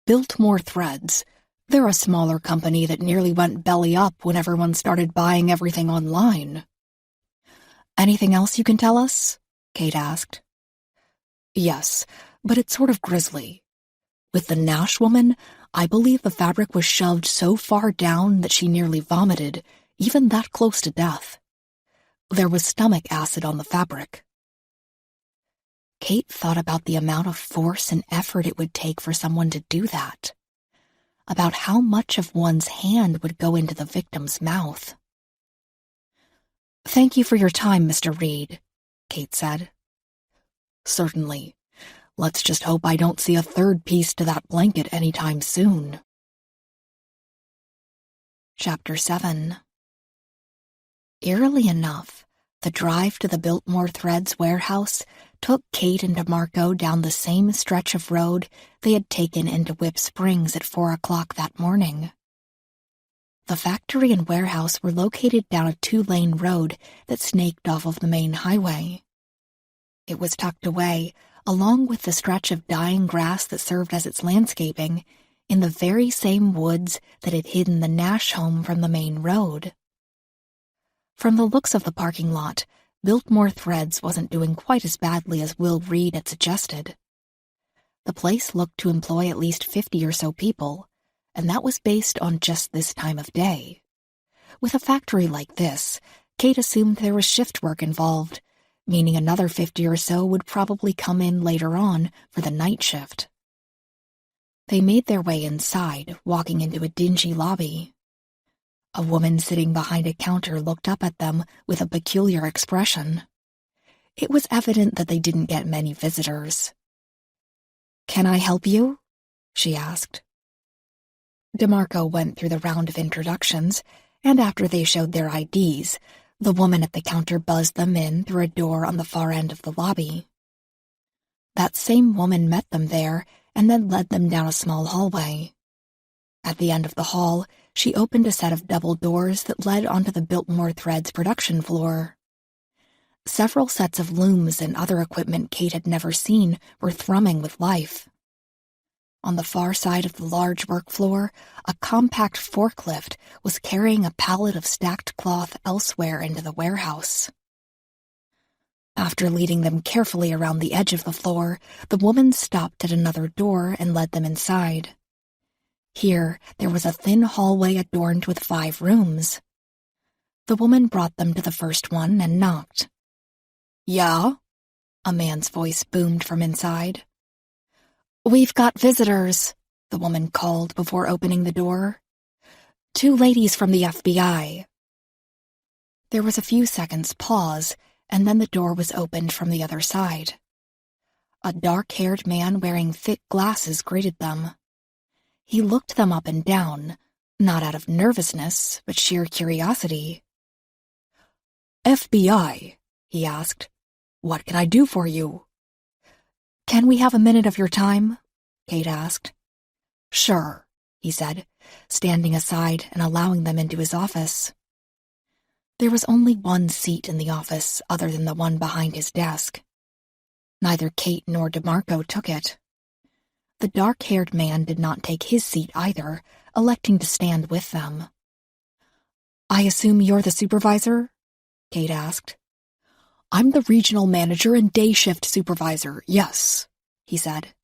"Biltmore Threads. They're a smaller company that nearly went belly up when everyone started buying everything online." "Anything else you can tell us?" Kate asked. "Yes, but it's sort of grisly. With the Nash woman, I believe the fabric was shoved so far down that she nearly vomited, even that close to death. There was stomach acid on the fabric." Kate thought about the amount of force and effort it would take for someone to do that. About how much of one's hand would go into the victim's mouth. "Thank you for your time, Mr. Reed," Kate said. "Certainly. Let's just hope I don't see a third piece to that blanket anytime soon." Chapter 7. Eerily enough, the drive to the Biltmore Threads warehouse took Kate and DeMarco down the same stretch of road they had taken into Whip Springs at 4 o'clock that morning. The factory and warehouse were located down a 2-lane road that snaked off of the main highway. It was tucked away, along with the stretch of dying grass that served as its landscaping, in the very same woods that had hidden the Nash home from the main road. From the looks of the parking lot, Biltmore Threads wasn't doing quite as badly as Will Reed had suggested. The place looked to employ at least 50 or so people, and that was based on just this time of day. With a factory like this, Kate assumed there was shift work involved, meaning another 50 or so would probably come in later on for the night shift. They made their way inside, walking into a dingy lobby. A woman sitting behind a counter looked up at them with a peculiar expression. It was evident that they didn't get many visitors. "Can I help you?" she asked. DeMarco went through the round of introductions, and after they showed their IDs, the woman at the counter buzzed them in through a door on the far end of the lobby. That same woman met them there and then led them down a small hallway. At the end of the hall, she opened a set of double doors that led onto the Biltmore Threads production floor. Several sets of looms and other equipment Kate had never seen were thrumming with life. On the far side of the large work floor, a compact forklift was carrying a pallet of stacked cloth elsewhere into the warehouse. After leading them carefully around the edge of the floor, the woman stopped at another door and led them inside. Here, there was a thin hallway adorned with 5 rooms. The woman brought them to the first one and knocked. "Yeah?" a man's voice boomed from inside. "We've got visitors," the woman called before opening the door. "2 ladies from the FBI. There was a few seconds' pause, and then the door was opened from the other side. A dark-haired man wearing thick glasses greeted them. He looked them up and down, not out of nervousness, but sheer curiosity. "FBI," he asked. "What can I do for you?" "Can we have a minute of your time?" Kate asked. "Sure," he said, standing aside and allowing them into his office. There was only one seat in the office other than the one behind his desk. Neither Kate nor DeMarco took it. The dark-haired man did not take his seat either, electing to stand with them. "I assume you're the supervisor?" Kate asked. "I'm the regional manager and day shift supervisor, yes," he said.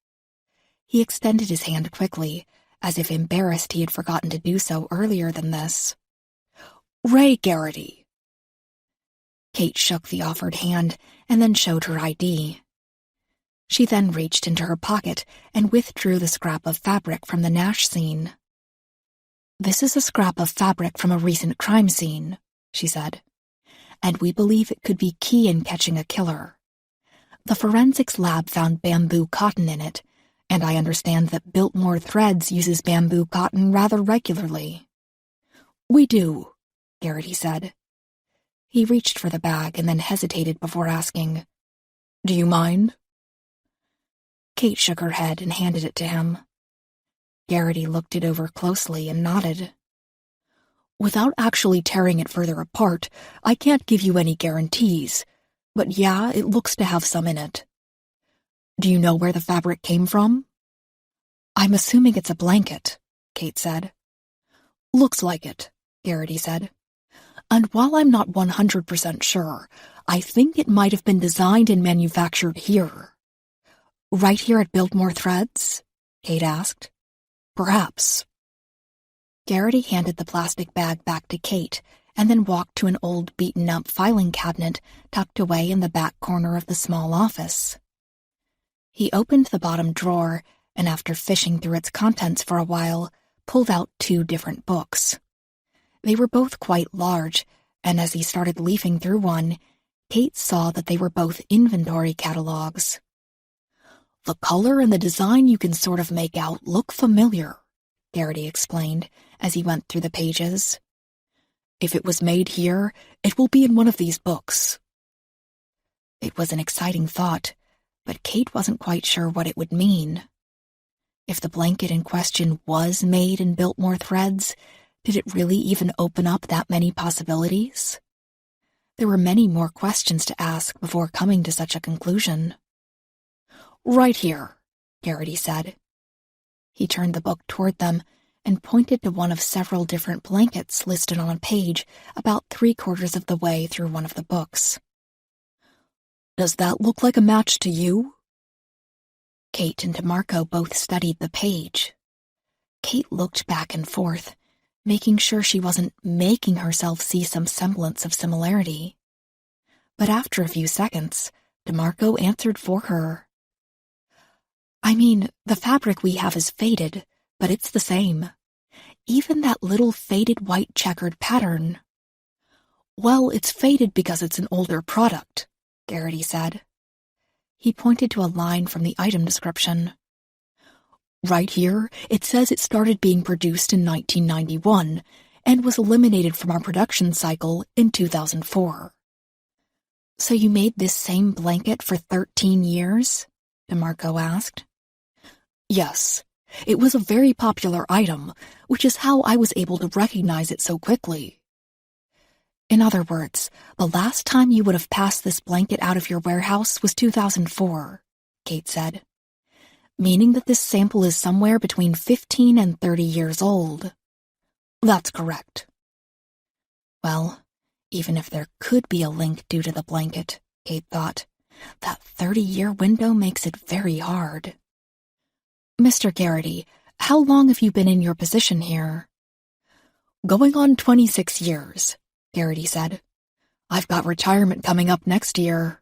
He extended his hand quickly, as if embarrassed he had forgotten to do so earlier than this. "Ray Garrity." Kate shook the offered hand and then showed her ID. She then reached into her pocket and withdrew the scrap of fabric from the Nash scene. "This is a scrap of fabric from a recent crime scene," she said, "and we believe it could be key in catching a killer. The forensics lab found bamboo cotton in it, and I understand that Biltmore Threads uses bamboo cotton rather regularly." "We do," Garrity said. He reached for the bag and then hesitated before asking, "Do you mind?" Kate shook her head and handed it to him. Garrity looked it over closely and nodded. "Without actually tearing it further apart, I can't give you any guarantees, but yeah, it looks to have some in it." "Do you know where the fabric came from?" "I'm assuming it's a blanket," Kate said. "Looks like it," Garrity said. "And while I'm not 100% sure, I think it might have been designed and manufactured here." "Right here at Biltmore Threads?" Kate asked. "Perhaps." Garrity handed the plastic bag back to Kate and then walked to an old beaten-up filing cabinet tucked away in the back corner of the small office. He opened the bottom drawer and, after fishing through its contents for a while, pulled out 2 different books. They were both quite large, and as he started leafing through one, Kate saw that they were both inventory catalogs. "The color and the design you can sort of make out look familiar," Garrity explained as he went through the pages. "If it was made here, it will be in one of these books." It was an exciting thought, but Kate wasn't quite sure what it would mean. If the blanket in question was made in Biltmore Threads, did it really even open up that many possibilities? There were many more questions to ask before coming to such a conclusion. "Right here," Garrity said. He turned the book toward them and pointed to one of several different blankets listed on a page about 3/4 of the way through one of the books. "Does that look like a match to you?" Kate and DeMarco both studied the page. Kate looked back and forth, making sure she wasn't making herself see some semblance of similarity. But after a few seconds, DeMarco answered for her. "I mean, the fabric we have is faded, but it's the same. Even that little faded white checkered pattern." "Well, it's faded because it's an older product," Garrity said. He pointed to a line from the item description. Right here, it says it started being produced in 1991 and was eliminated from our production cycle in 2004. So you made this same blanket for 13 years? DeMarco asked. Yes, it was a very popular item, which is how I was able to recognize it so quickly. In other words, the last time you would have passed this blanket out of your warehouse was 2004, Kate said, meaning that this sample is somewhere between 15 and 30 years old. That's correct. Well, even if there could be a link due to the blanket, Kate thought, that 30-year window makes it very hard. Mr. Garrity, how long have you been in your position here? Going on 26 years, Garrity said. I've got retirement coming up next year.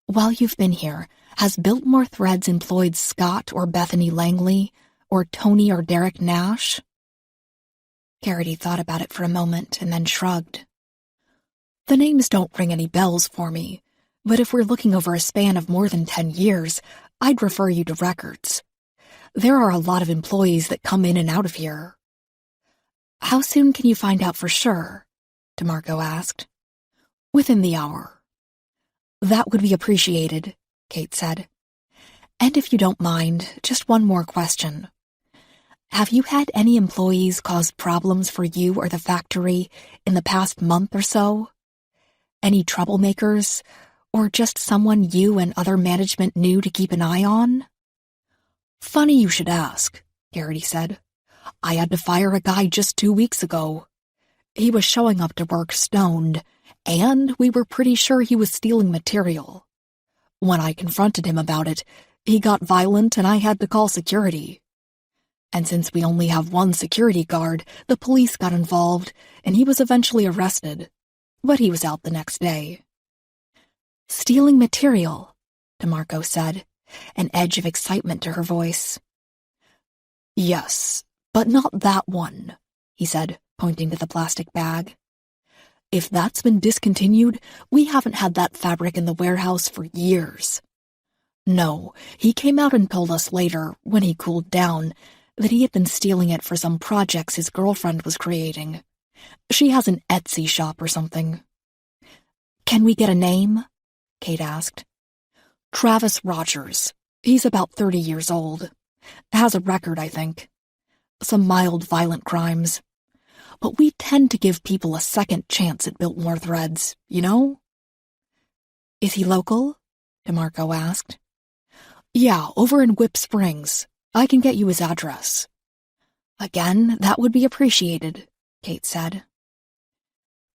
While you've been here, has Biltmore Threads employed Scott or Bethany Langley, or Tony or Derek Nash? Garrity thought about it for a moment and then shrugged. The names don't ring any bells for me, but if we're looking over a span of more than 10 years, I'd refer you to records. There are a lot of employees that come in and out of here. How soon can you find out for sure? DeMarco asked. Within the hour. That would be appreciated, Kate said. And if you don't mind, just one more question. Have you had any employees cause problems for you or the factory in the past month or so? Any troublemakers, or just someone you and other management knew to keep an eye on? Funny you should ask, Garrity said. I had to fire a guy just 2 weeks ago. He was showing up to work stoned, and we were pretty sure he was stealing material. When I confronted him about it, he got violent and I had to call security. And since we only have one security guard, the police got involved, and he was eventually arrested. But he was out the next day. Stealing material, DeMarco said, an edge of excitement to her voice. Yes, but not that one, he said, pointing to the plastic bag. If that's been discontinued, we haven't had that fabric in the warehouse for years. No, he came out and told us later, when he cooled down, that he had been stealing it for some projects his girlfriend was creating. She has an Etsy shop or something. Can we get a name? Kate asked. Travis Rogers. He's about 30 years old. Has a record, I think. Some mild violent crimes. But we tend to give people a second chance at Biltmore Threads, you know? Is he local? DeMarco asked. Yeah, over in Whip Springs. I can get you his address. Again, that would be appreciated, Kate said.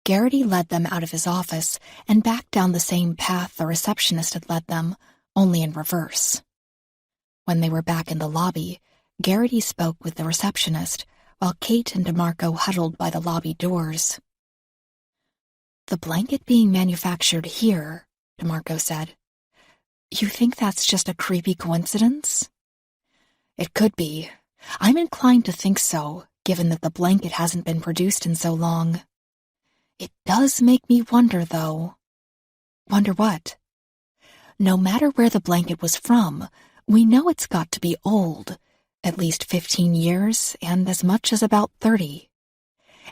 Garrity led them out of his office and back down the same path the receptionist had led them, only in reverse. When they were back in the lobby, Garrity spoke with the receptionist, while Kate and DeMarco huddled by the lobby doors. The blanket being manufactured here, DeMarco said. You think that's just a creepy coincidence? It could be. I'm inclined to think so, given that the blanket hasn't been produced in so long. It does make me wonder, though. Wonder what? No matter where the blanket was from, we know it's got to be old, at least 15 years and as much as about 30.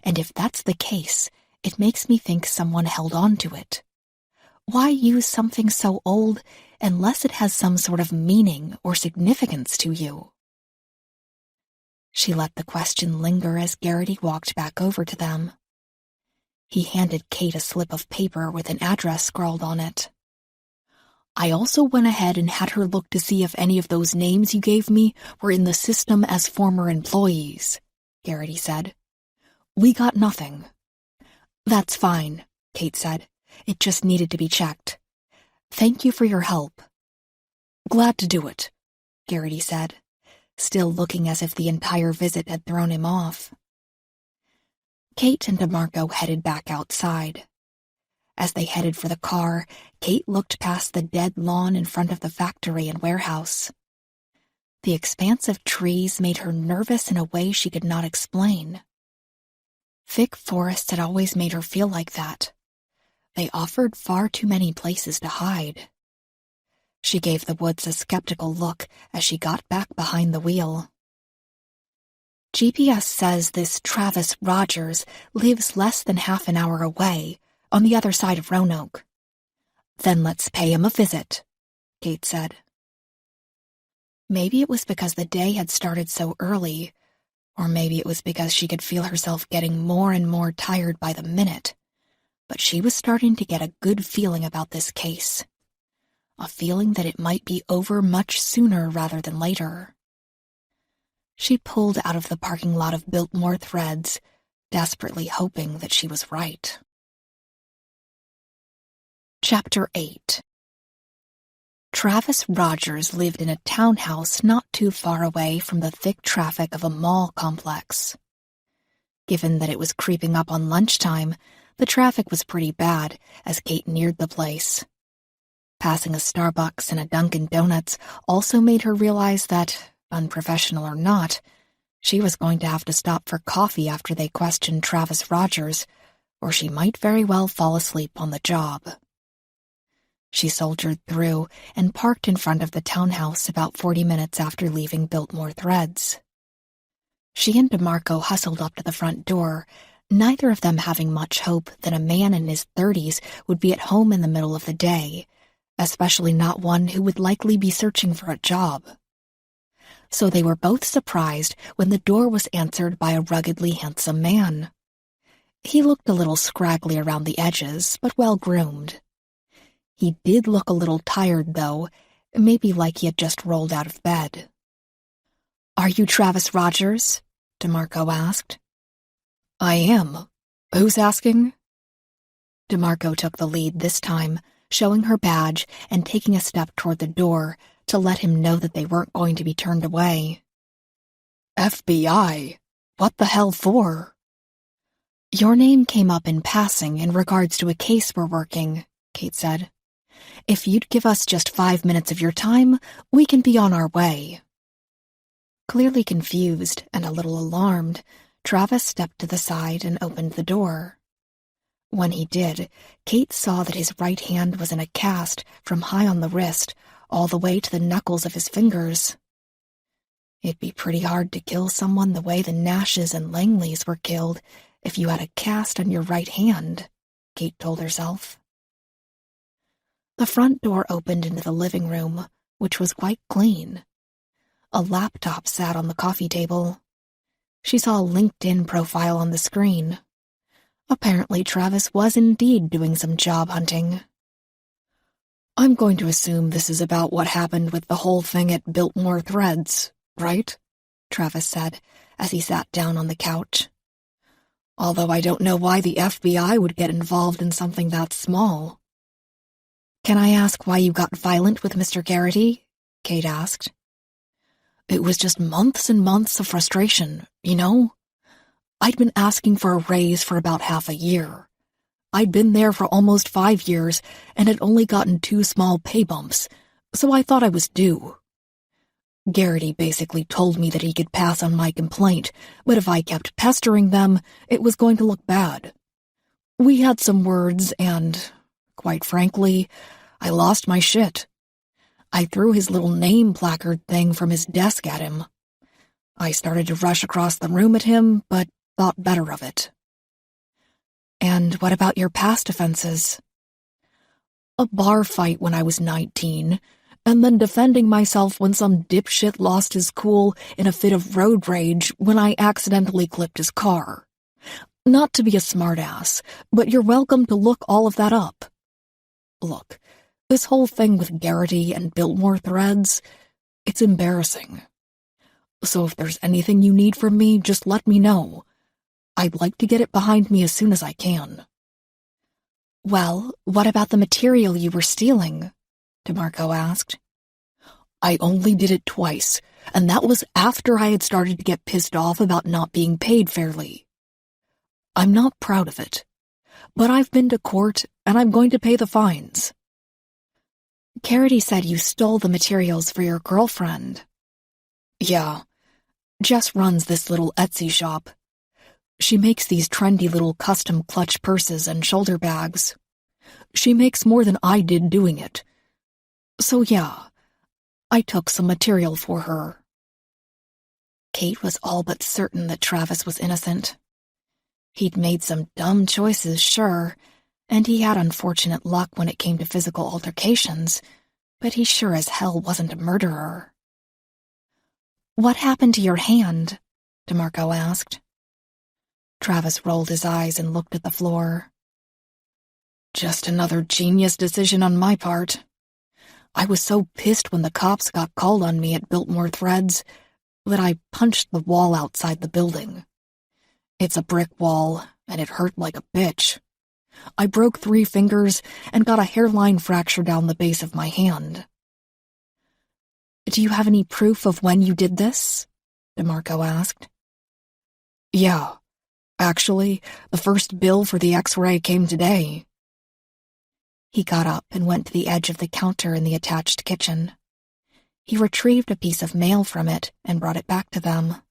And if that's the case, it makes me think someone held on to it. Why use something so old unless it has some sort of meaning or significance to you? She let the question linger as Garrity walked back over to them. He handed Kate a slip of paper with an address scrawled on it. I also went ahead and had her look to see if any of those names you gave me were in the system as former employees, Garrity said. We got nothing. That's fine, Kate said. It just needed to be checked. Thank you for your help. Glad to do it, Garrity said, still looking as if the entire visit had thrown him off. Kate and DeMarco headed back outside. As they headed for the car, Kate looked past the dead lawn in front of the factory and warehouse. The expanse of trees made her nervous in a way she could not explain. Thick forests had always made her feel like that. They offered far too many places to hide. She gave the woods a skeptical look as she got back behind the wheel. GPS says this Travis Rogers lives less than half an hour away, on the other side of Roanoke. Then let's pay him a visit, Kate said. Maybe it was because the day had started so early, or maybe it was because she could feel herself getting more and more tired by the minute, but she was starting to get a good feeling about this case. A feeling that it might be over much sooner rather than later. She pulled out of the parking lot of Biltmore Threads, desperately hoping that she was right. Chapter 8. Travis Rogers lived in a townhouse not too far away from the thick traffic of a mall complex. Given that it was creeping up on lunchtime, the traffic was pretty bad as Kate neared the place. Passing a Starbucks and a Dunkin' Donuts also made her realize that, unprofessional or not, she was going to have to stop for coffee after they questioned Travis Rogers, or she might very well fall asleep on the job. She soldiered through and parked in front of the townhouse about 40 minutes after leaving Biltmore Threads. She and DeMarco hustled up to the front door, neither of them having much hope that a man in his 30s would be at home in the middle of the day, especially not one who would likely be searching for a job. So they were both surprised when the door was answered by a ruggedly handsome man. He looked a little scraggly around the edges, but well-groomed. He did look a little tired, though, maybe like he had just rolled out of bed. "Are you Travis Rogers?" DeMarco asked. "I am. Who's asking?" DeMarco took the lead this time, showing her badge and taking a step toward the door to let him know that they weren't going to be turned away. "FBI? What the hell for?" "Your name came up in passing in regards to a case we're working," Kate said. "If you'd give us just 5 minutes of your time, we can be on our way." Clearly confused and a little alarmed, Travis stepped to the side and opened the door. When he did, Kate saw that his right hand was in a cast from high on the wrist all the way to the knuckles of his fingers. It'd be pretty hard to kill someone the way the Nashes and Langleys were killed if you had a cast on your right hand, Kate told herself. The front door opened into the living room, which was quite clean. A laptop sat on the coffee table. She saw a LinkedIn profile on the screen. Apparently, Travis was indeed doing some job hunting. "I'm going to assume this is about what happened with the whole thing at Biltmore Threads, right?" Travis said as he sat down on the couch. "Although I don't know why the FBI would get involved in something that small." "Can I ask why you got violent with Mr. Garrity?" Kate asked. "It was just months and months of frustration, you know? I'd been asking for a raise for about half a year. I'd been there for almost 5 years and had only gotten 2 small pay bumps, so I thought I was due. Garrity basically told me that he could pass on my complaint, but if I kept pestering them, it was going to look bad. We had some words and, quite frankly, I lost my shit. I threw his little name placard thing from his desk at him. I started to rush across the room at him, but thought better of it." "And what about your past offenses?" "A bar fight when I was 19, and then defending myself when some dipshit lost his cool in a fit of road rage when I accidentally clipped his car. Not to be a smartass, but you're welcome to look all of that up. Look, this whole thing with Garrity and Biltmore Threads, it's embarrassing. So if there's anything you need from me, just let me know. I'd like to get it behind me as soon as I can." "Well, what about the material you were stealing?" DeMarco asked. "I only did it twice, and that was after I had started to get pissed off about not being paid fairly. I'm not proud of it, but I've been to court, and I'm going to pay the fines." "Garrity said you stole the materials for your girlfriend." "Yeah. Jess runs this little Etsy shop. She makes these trendy little custom clutch purses and shoulder bags. She makes more than I did doing it. So yeah, I took some material for her. Kate was all but certain that Travis was innocent. He'd made some dumb choices, sure, and he had unfortunate luck when it came to physical altercations, but he sure as hell wasn't a murderer. "What happened to your hand?" DeMarco asked. Travis rolled his eyes and looked at the floor. "Just another genius decision on my part. I was so pissed when the cops got called on me at Biltmore Threads that I punched the wall outside the building. It's a brick wall, and it hurt like a bitch. I broke 3 fingers and got a hairline fracture down the base of my hand." "Do you have any proof of when you did this?" DeMarco asked. "Yeah. Actually, the first bill for the X-ray came today." He got up and went to the edge of the counter in the attached kitchen. He retrieved a piece of mail from it and brought it back to them.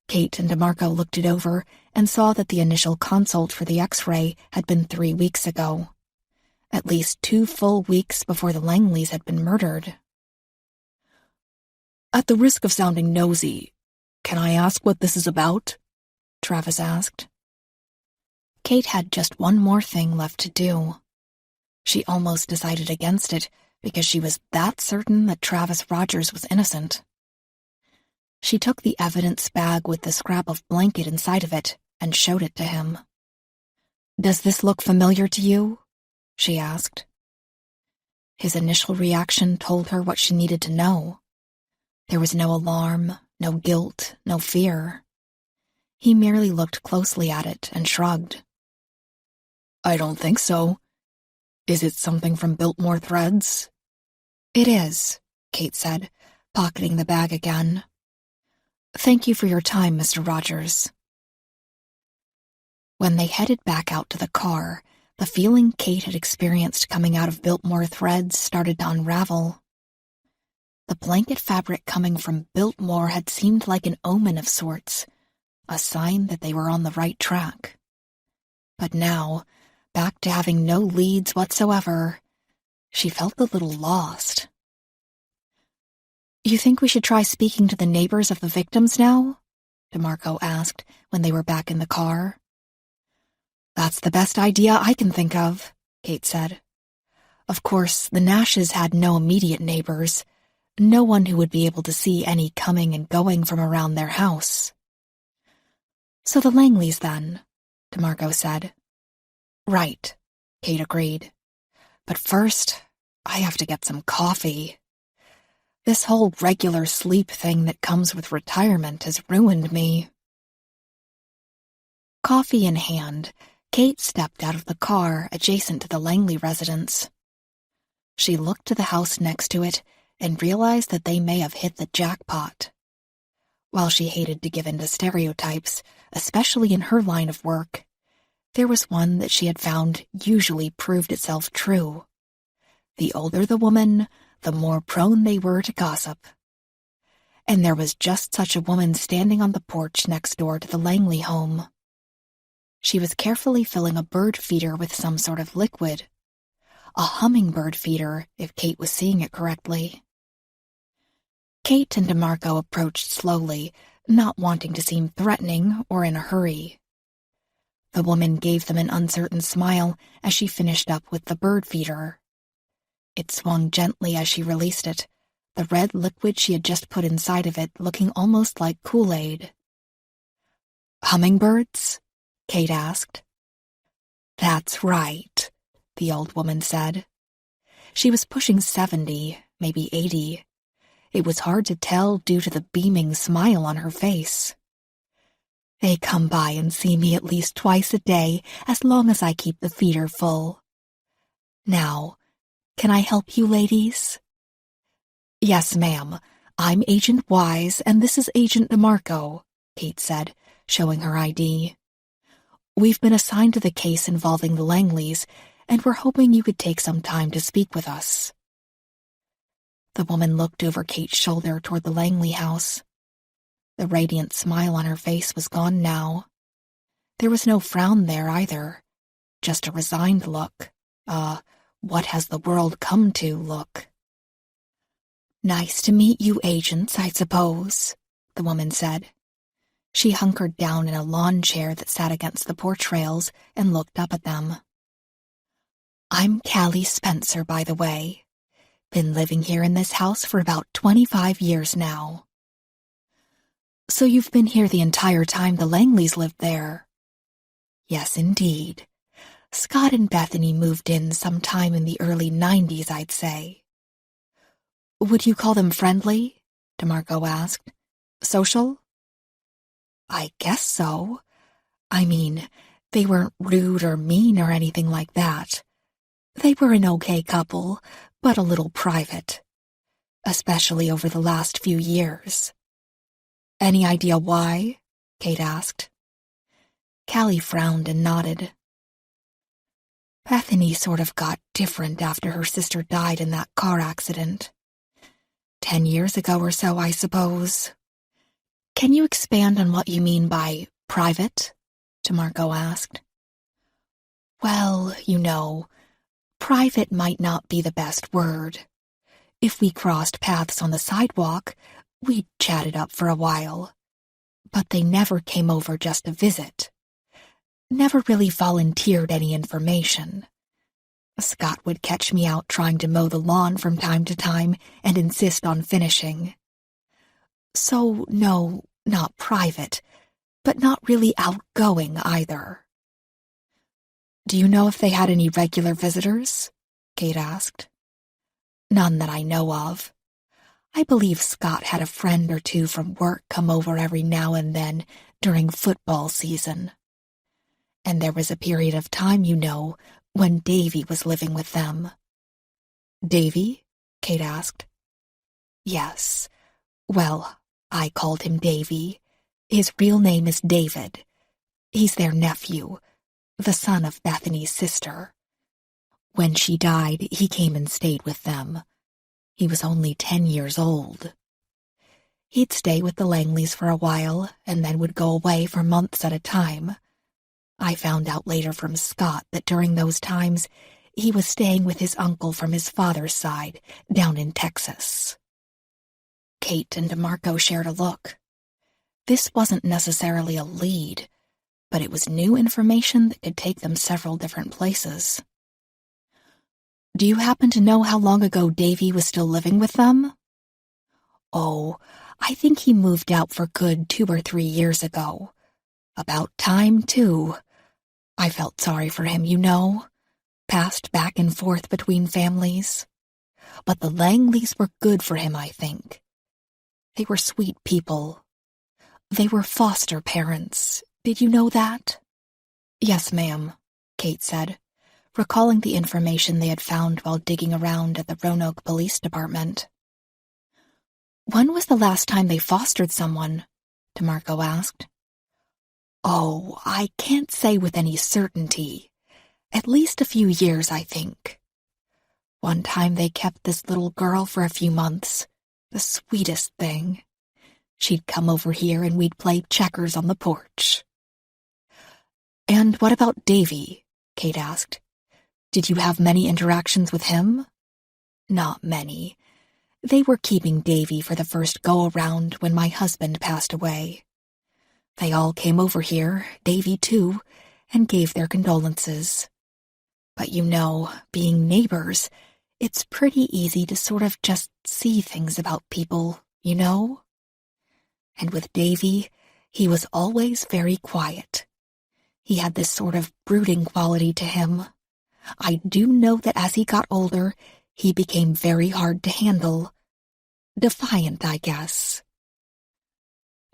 Kate and DeMarco looked it over and saw that the initial consult for the X-ray had been 3 weeks ago, at least 2 full weeks before the Langleys had been murdered. "At the risk of sounding nosy, can I ask what this is about?" Travis asked. Kate had just one more thing left to do. She almost decided against it because she was that certain that Travis Rogers was innocent. She took the evidence bag with the scrap of blanket inside of it and showed it to him. "Does this look familiar to you?" she asked. His initial reaction told her what she needed to know. There was no alarm, no guilt, no fear. He merely looked closely at it and shrugged. "I don't think so. Is it something from Biltmore Threads?" "It is," Kate said, pocketing the bag again. "Thank you for your time, Mr. Rogers." When they headed back out to the car, the feeling Kate had experienced coming out of Biltmore Threads started to unravel. The blanket fabric coming from Biltmore had seemed like an omen of sorts, a sign that they were on the right track. But now, back to having no leads whatsoever, she felt a little lost. "You think we should try speaking to the neighbors of the victims now?" DeMarco asked when they were back in the car. "That's the best idea I can think of," Kate said. "Of course, the Nashes had no immediate neighbors, no one who would be able to see any coming and going from around their house." "So the Langleys, then," DeMarco said. "Right," Kate agreed. "But first, I have to get some coffee. This whole regular sleep thing that comes with retirement has ruined me." Coffee in hand, Kate stepped out of the car adjacent to the Langley residence. She looked to the house next to it and realized that they may have hit the jackpot. While she hated to give in to stereotypes, especially in her line of work, there was one that she had found usually proved itself true. The older the woman, the more prone they were to gossip. And there was just such a woman standing on the porch next door to the Langley home. She was carefully filling a bird feeder with some sort of liquid. A hummingbird feeder, if Kate was seeing it correctly. Kate and DeMarco approached slowly, not wanting to seem threatening or in a hurry. The woman gave them an uncertain smile as she finished up with the bird feeder. It swung gently as she released it, the red liquid she had just put inside of it looking almost like Kool-Aid. "Hummingbirds?" Kate asked. "That's right," the old woman said. She was pushing 70, maybe 80. It was hard to tell due to the beaming smile on her face. "They come by and see me at least twice a day as long as I keep the feeder full. Now, can I help you ladies?" "Yes, ma'am. I'm Agent Wise, and this is Agent DeMarco," Kate said, showing her ID. "We've been assigned to the case involving the Langleys, and we're hoping you could take some time to speak with us." The woman looked over Kate's shoulder toward the Langley house. The radiant smile on her face was gone now. There was no frown there either, just a resigned look, a "what has the world come to" look. "Nice to meet you, agents, I suppose," the woman said. She hunkered down in a lawn chair that sat against the porch rails and looked up at them. "I'm Callie Spencer, by the way. Been living here in this house for about 25 years now." "So you've been here the entire time the Langleys lived there?" "Yes, indeed. Scott and Bethany moved in sometime in the early 90s, I'd say." "Would you call them friendly?" DeMarco asked. "Social?" "I guess so. I mean, they weren't rude or mean or anything like that. They were an okay couple, but a little private. Especially over the last few years." "Any idea why?" Kate asked. Callie frowned and nodded. "Bethany sort of got different after her sister died in that car accident. 10 years ago or so, I suppose." "Can you expand on what you mean by private?" DeMarco asked. "Well, private might not be the best word. If we crossed paths on the sidewalk, we'd chat it up for a while. But they never came over just to visit. Never really volunteered any information. Scott would catch me out trying to mow the lawn from time to time and insist on finishing. So, no, not private, but not really outgoing either." "Do you know if they had any regular visitors?" Kate asked. "None that I know of. I believe Scott had a friend or two from work come over every now and then during football season. And there was a period of time, when Davy was living with them." "Davy?" Kate asked. "Yes. Well, I called him Davy. His real name is David. He's their nephew, the son of Bethany's sister. When she died, he came and stayed with them. He was only 10 years old. He'd stay with the Langleys for a while and then would go away for months at a time. I found out later from Scott that during those times, he was staying with his uncle from his father's side, down in Texas." Kate and DeMarco shared a look. This wasn't necessarily a lead, but it was new information that could take them several different places. "Do you happen to know how long ago Davy was still living with them?" "Oh, I think he moved out for good 2 or 3 years ago. About time, too. I felt sorry for him, Passed back and forth between families. But the Langleys were good for him, I think. They were sweet people. They were foster parents. Did you know that?" "Yes, ma'am," Kate said, recalling the information they had found while digging around at the Roanoke Police Department. "When was the last time they fostered someone?" DeMarco asked. "Oh, I can't say with any certainty. At least a few years, I think. One time they kept this little girl for a few months. The sweetest thing. She'd come over here and we'd play checkers on the porch." "And what about Davy?" Kate asked. "Did you have many interactions with him?" "Not many. They were keeping Davy for the first go-around when my husband passed away. They all came over here, Davy too, and gave their condolences. But being neighbors, it's pretty easy to sort of just see things about people, And with Davy, he was always very quiet. He had this sort of brooding quality to him. I do know that as he got older, he became very hard to handle. Defiant, I guess."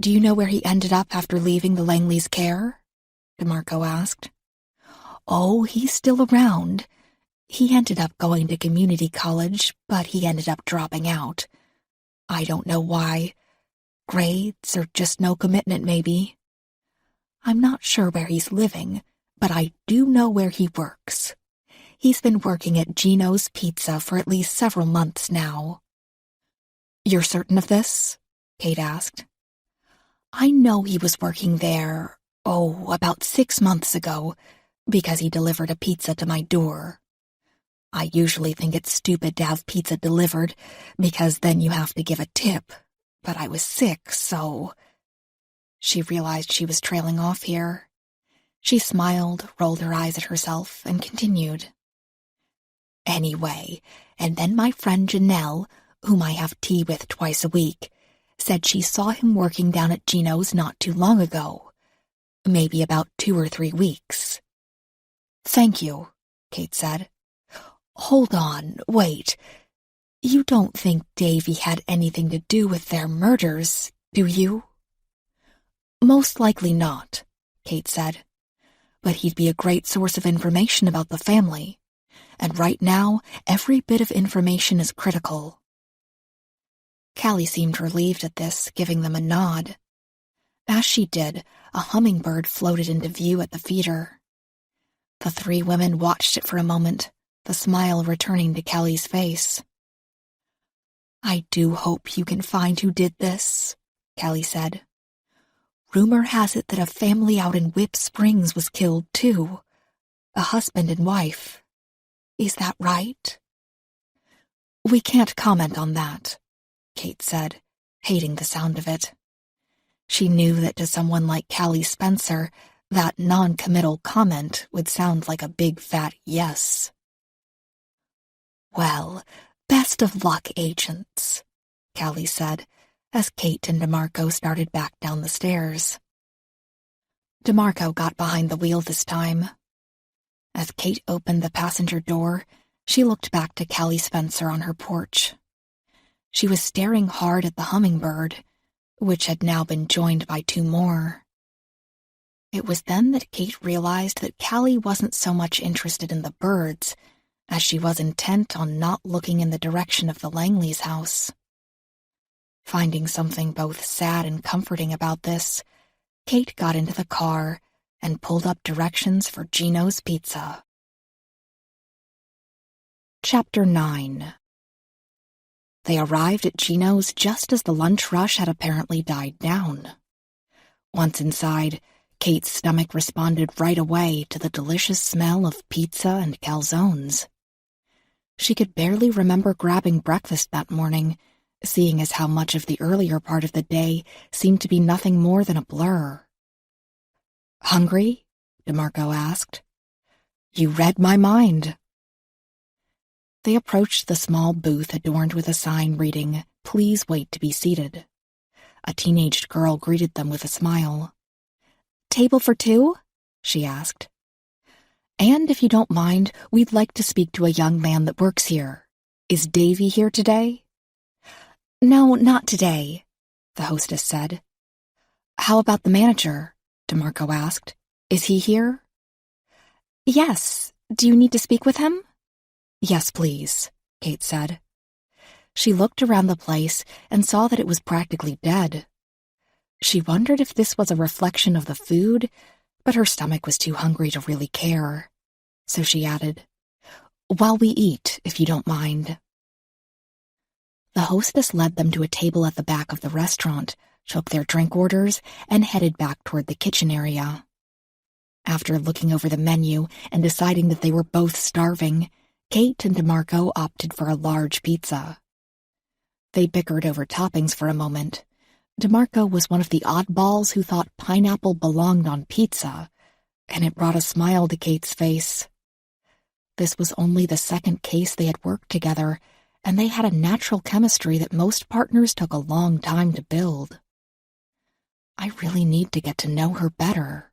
"Do you know where he ended up after leaving the Langleys' care?" DeMarco asked. "Oh, he's still around. He ended up going to community college, but he ended up dropping out. I don't know why. Grades or just no commitment, maybe. I'm not sure where he's living, but I do know where he works. He's been working at Gino's Pizza for at least several months now." "You're certain of this?" Kate asked. "I know he was working there, about 6 months ago, because he delivered a pizza to my door. I usually think it's stupid to have pizza delivered, because then you have to give a tip. But I was sick, so... She realized she was trailing off here. She smiled, rolled her eyes at herself, and continued. Anyway, and then my friend Janelle, whom I have tea with twice a week, said she saw him working down at Gino's not too long ago. Maybe about 2 or 3 weeks. Thank you, Kate said. Hold on, wait. You don't think Davy had anything to do with their murders, do you? Most likely not, Kate said. But he'd be a great source of information about the family. And right now, every bit of information is critical. Callie seemed relieved at this, giving them a nod. As she did, a hummingbird floated into view at the feeder. The 3 women watched it for a moment, the smile returning to Callie's face. I do hope you can find who did this, Callie said. Rumor has it that a family out in Whip Springs was killed, too. A husband and wife. Is that right? We can't comment on that, Kate said, hating the sound of it. She knew that to someone like Callie Spencer, that non-committal comment would sound like a big fat yes. Well, best of luck, agents, Callie said, as Kate and DeMarco started back down the stairs. DeMarco got behind the wheel this time. As Kate opened the passenger door, she looked back to Callie Spencer on her porch. She was staring hard at the hummingbird, which had now been joined by 2 more. It was then that Kate realized that Callie wasn't so much interested in the birds as she was intent on not looking in the direction of the Langley's house. Finding something both sad and comforting about this, Kate got into the car and pulled up directions for Gino's Pizza. Chapter 9. They arrived at Gino's just as the lunch rush had apparently died down. Once inside, Kate's stomach responded right away to the delicious smell of pizza and calzones. She could barely remember grabbing breakfast that morning, seeing as how much of the earlier part of the day seemed to be nothing more than a blur. Hungry? DeMarco asked. You read my mind. They approached the small booth adorned with a sign reading, Please wait to be seated. A teenaged girl greeted them with a smile. Table for 2? She asked. And if you don't mind, we'd like to speak to a young man that works here. Is Davy here today? No, not today, the hostess said. How about the manager? DeMarco asked. Is he here? Yes. Do you need to speak with him? Yes, please, Kate said. She looked around the place and saw that it was practically dead. She wondered if this was a reflection of the food, but her stomach was too hungry to really care. So she added, While we eat, if you don't mind. The hostess led them to a table at the back of the restaurant, took their drink orders, and headed back toward the kitchen area. After looking over the menu and deciding that they were both starving, Kate and DeMarco opted for a large pizza. They bickered over toppings for a moment. DeMarco was one of the oddballs who thought pineapple belonged on pizza, and it brought a smile to Kate's face. This was only the second case they had worked together, and they had a natural chemistry that most partners took a long time to build. I really need to get to know her better,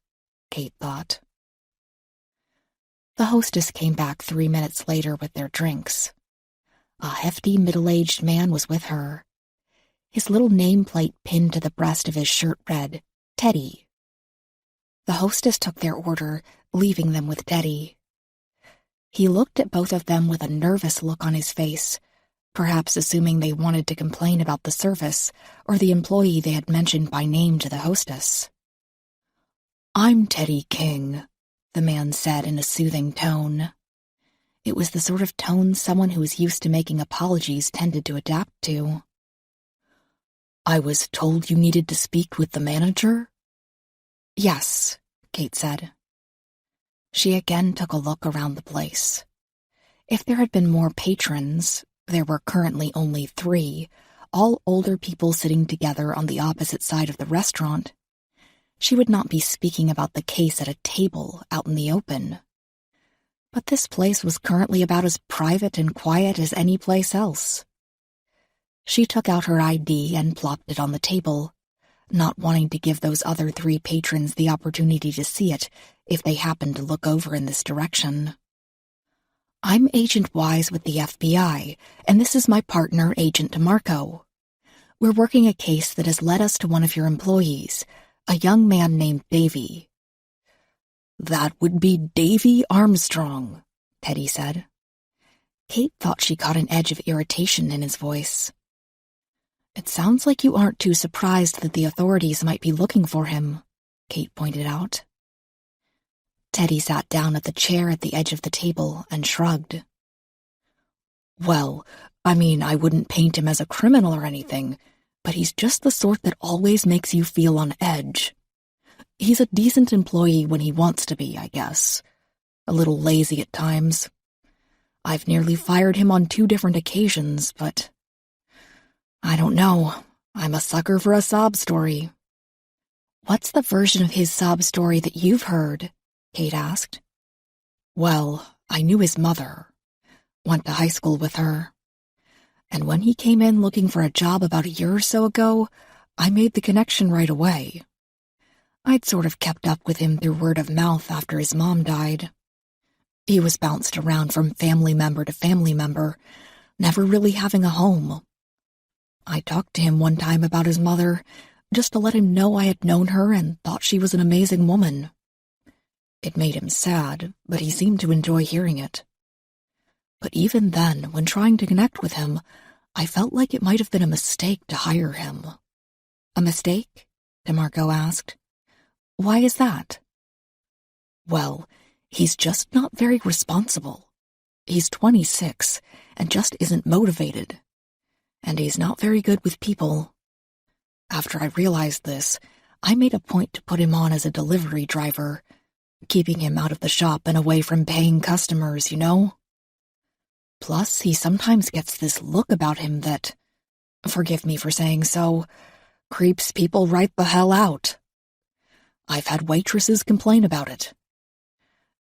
Kate thought. The hostess came back 3 minutes later with their drinks. A hefty, middle-aged man was with her. His little nameplate pinned to the breast of his shirt read, Teddy. The hostess took their order, leaving them with Teddy. He looked at both of them with a nervous look on his face, perhaps assuming they wanted to complain about the service or the employee they had mentioned by name to the hostess. I'm Teddy King, the man said in a soothing tone. It was the sort of tone someone who was used to making apologies tended to adapt to. I was told you needed to speak with the manager? Yes, Kate said. She again took a look around the place. If there had been more patrons, there were currently only 3, all older people sitting together on the opposite side of the restaurant, she would not be speaking about the case at a table out in the open. But this place was currently about as private and quiet as any place else. She took out her ID and plopped it on the table, not wanting to give those other 3 patrons the opportunity to see it if they happened to look over in this direction. "I'm Agent Wise with the FBI, and this is my partner, Agent DeMarco. We're working a case that has led us to one of your employees, a young man named Davy." "That would be Davy Armstrong," Teddy said. Kate thought she caught an edge of irritation in his voice. "It sounds like you aren't too surprised that the authorities might be looking for him," Kate pointed out. Teddy sat down at the chair at the edge of the table and shrugged. "Well, I wouldn't paint him as a criminal or anything, but he's just the sort that always makes you feel on edge. He's a decent employee when he wants to be, I guess. A little lazy at times. I've nearly fired him on 2 different occasions, but I don't know. I'm a sucker for a sob story." "What's the version of his sob story that you've heard?" Kate asked. "Well, I knew his mother. Went to high school with her. And when he came in looking for a job about a year or so ago, I made the connection right away. I'd sort of kept up with him through word of mouth after his mom died. He was bounced around from family member to family member, never really having a home. I talked to him one time about his mother, just to let him know I had known her and thought she was an amazing woman. It made him sad, but he seemed to enjoy hearing it. But even then, when trying to connect with him, I felt like it might have been a mistake to hire him." "A mistake?" DeMarco asked. "Why is that?" "Well, he's just not very responsible. He's 26 and just isn't motivated. And he's not very good with people. After I realized this, I made a point to put him on as a delivery driver, keeping him out of the shop and away from paying customers, you know? Plus, he sometimes gets this look about him that, forgive me for saying so, creeps people right the hell out. I've had waitresses complain about it.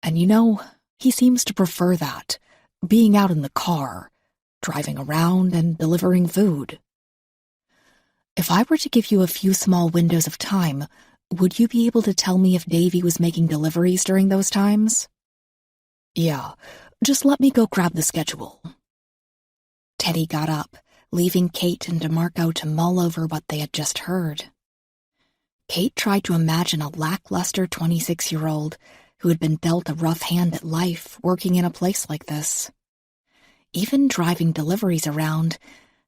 And you know, he seems to prefer that, being out in the car, driving around and delivering food. If I were to give you a few small windows of time, would you be able to tell me if Davy was making deliveries during those times?" "Yeah, just let me go grab the schedule." Teddy got up, leaving Kate and DeMarco to mull over what they had just heard. Kate tried to imagine a lackluster 26-year-old who had been dealt a rough hand at life working in a place like this. Even driving deliveries around,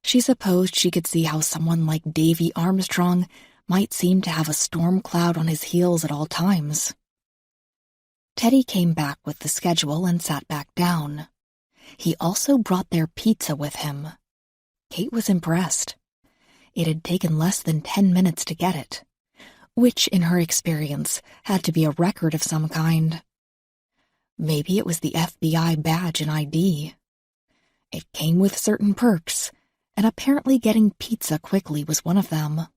she supposed she could see how someone like Davy Armstrong might seem to have a storm cloud on his heels at all times. Teddy came back with the schedule and sat back down. He also brought their pizza with him. Kate was impressed. It had taken less than 10 minutes to get it, which, in her experience, had to be a record of some kind. Maybe it was the FBI badge and ID. It came with certain perks, and apparently getting pizza quickly was one of them.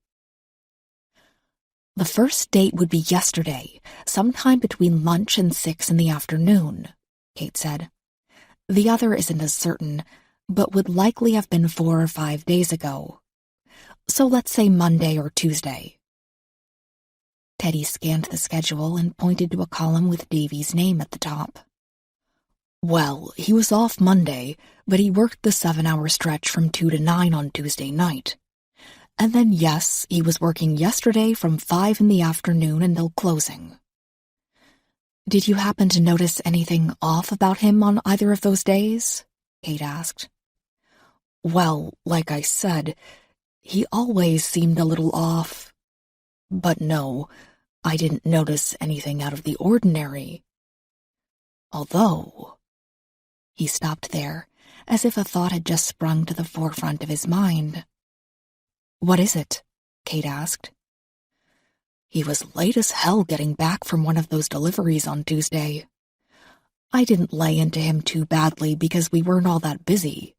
"The first date would be yesterday, sometime between lunch and 6 in the afternoon," Kate said. "The other isn't as certain, but would likely have been 4 or 5 days ago. So let's say Monday or Tuesday." Teddy scanned the schedule and pointed to a column with Davy's name at the top. "Well, he was off Monday, but he worked the 7-hour stretch from 2 to 9 on Tuesday night. And then, yes, he was working yesterday from 5 in the afternoon until closing." "Did you happen to notice anything off about him on either of those days?" Kate asked. "Well, like I said, he always seemed a little off. But no, I didn't notice anything out of the ordinary. Although—" He stopped there, as if a thought had just sprung to the forefront of his mind. "What is it?" Kate asked. "He was late as hell getting back from one of those deliveries on Tuesday. I didn't lay into him too badly because we weren't all that busy.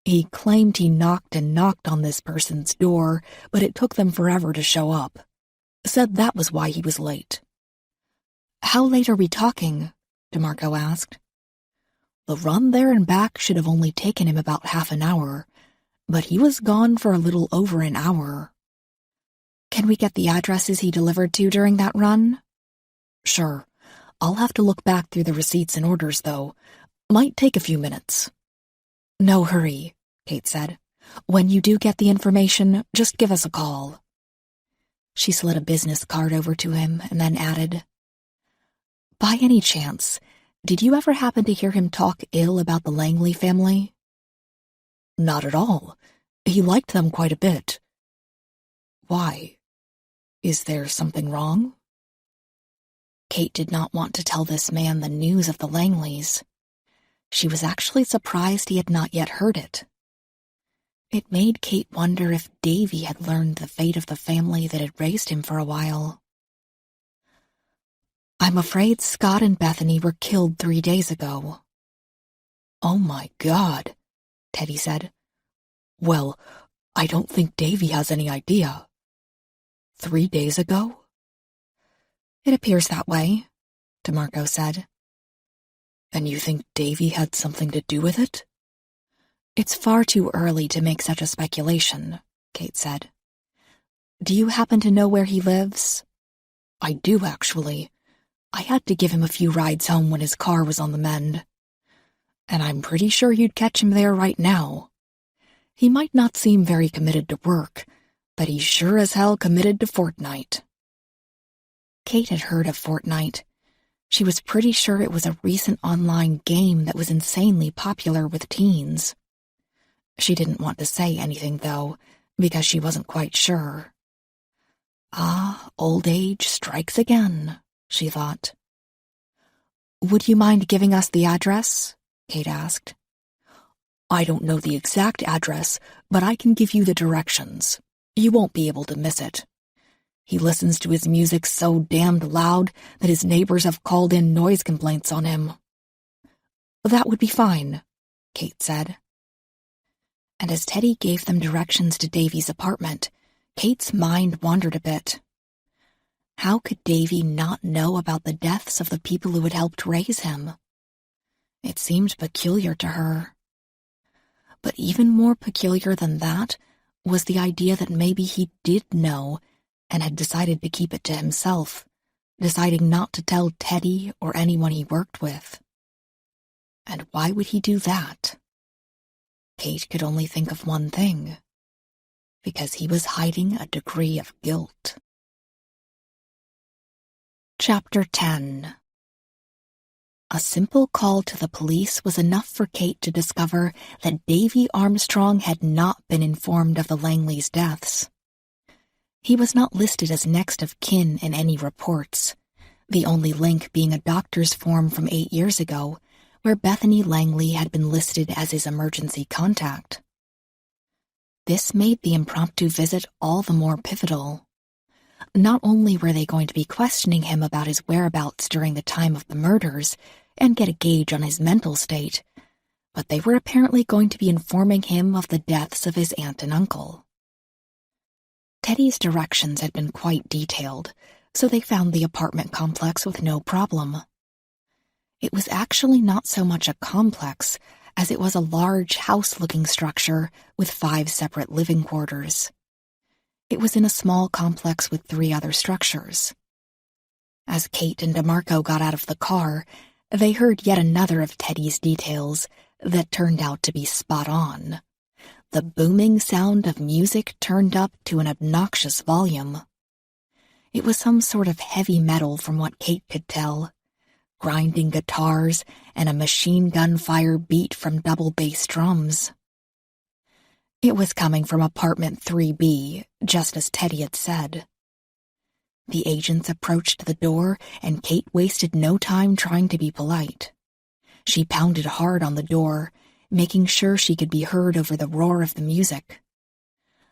He claimed he knocked and knocked on this person's door, but it took them forever to show up. Said that was why he was late. How late are we talking? DeMarco asked. The run there and back should have only taken him about half an hour, but he was gone for a little over an hour. Can we get the addresses he delivered to during that run? Sure. I'll have to look back through the receipts and orders, though. Might take a few minutes. No hurry, Kate said. When you do get the information, just give us a call. She slid a business card over to him and then added, By any chance, did you ever happen to hear him talk ill about the Langley family? Not at all. He liked them quite a bit. Why? Is there something wrong? Kate did not want to tell this man the news of the Langleys. She was actually surprised he had not yet heard it. It made Kate wonder if Davy had learned the fate of the family that had raised him for a while. I'm afraid Scott and Bethany were killed 3 days ago. Oh my God, Teddy said. Well, I don't think Davy has any idea. 3 days ago? It appears that way, DeMarco said. And you think Davy had something to do with it? It's far too early to make such a speculation, Kate said. Do you happen to know where he lives? I do, actually. I had to give him a few rides home when his car was on the mend. And I'm pretty sure you'd catch him there right now. He might not seem very committed to work, but he's sure as hell committed to Fortnite. Kate had heard of Fortnite. She was pretty sure it was a recent online game that was insanely popular with teens. She didn't want to say anything, though, because she wasn't quite sure. Ah, old age strikes again, she thought. Would you mind giving us the address? Kate asked. I don't know the exact address, but I can give you the directions. You won't be able to miss it. He listens to his music so damned loud that his neighbors have called in noise complaints on him. That would be fine, Kate said. And as Teddy gave them directions to Davy's apartment, Kate's mind wandered a bit. How could Davy not know about the deaths of the people who had helped raise him? It seemed peculiar to her. But even more peculiar than that was the idea that maybe he did know and had decided to keep it to himself, deciding not to tell Teddy or anyone he worked with. And why would he do that? Kate could only think of one thing. Because he was hiding a degree of guilt. Chapter 10. A simple call to the police was enough for Kate to discover that Davy Armstrong had not been informed of the Langleys' deaths. He was not listed as next of kin in any reports, the only link being a doctor's form from 8 years ago, where Bethany Langley had been listed as his emergency contact. This made the impromptu visit all the more pivotal. Not only were they going to be questioning him about his whereabouts during the time of the murders and get a gauge on his mental state, but they were apparently going to be informing him of the deaths of his aunt and uncle. Teddy's directions had been quite detailed, so they found the apartment complex with no problem. It was actually not so much a complex as it was a large house-looking structure with 5 separate living quarters. It was in a small complex with 3 other structures. As Kate and DeMarco got out of the car, they heard yet another of Teddy's details that turned out to be spot on. The booming sound of music turned up to an obnoxious volume. It was some sort of heavy metal from what Kate could tell. Grinding guitars and a machine gun fire beat from double bass drums. It was coming from apartment 3B, just as Teddy had said. The agents approached the door, and Kate wasted no time trying to be polite. She pounded hard on the door, making sure she could be heard over the roar of the music.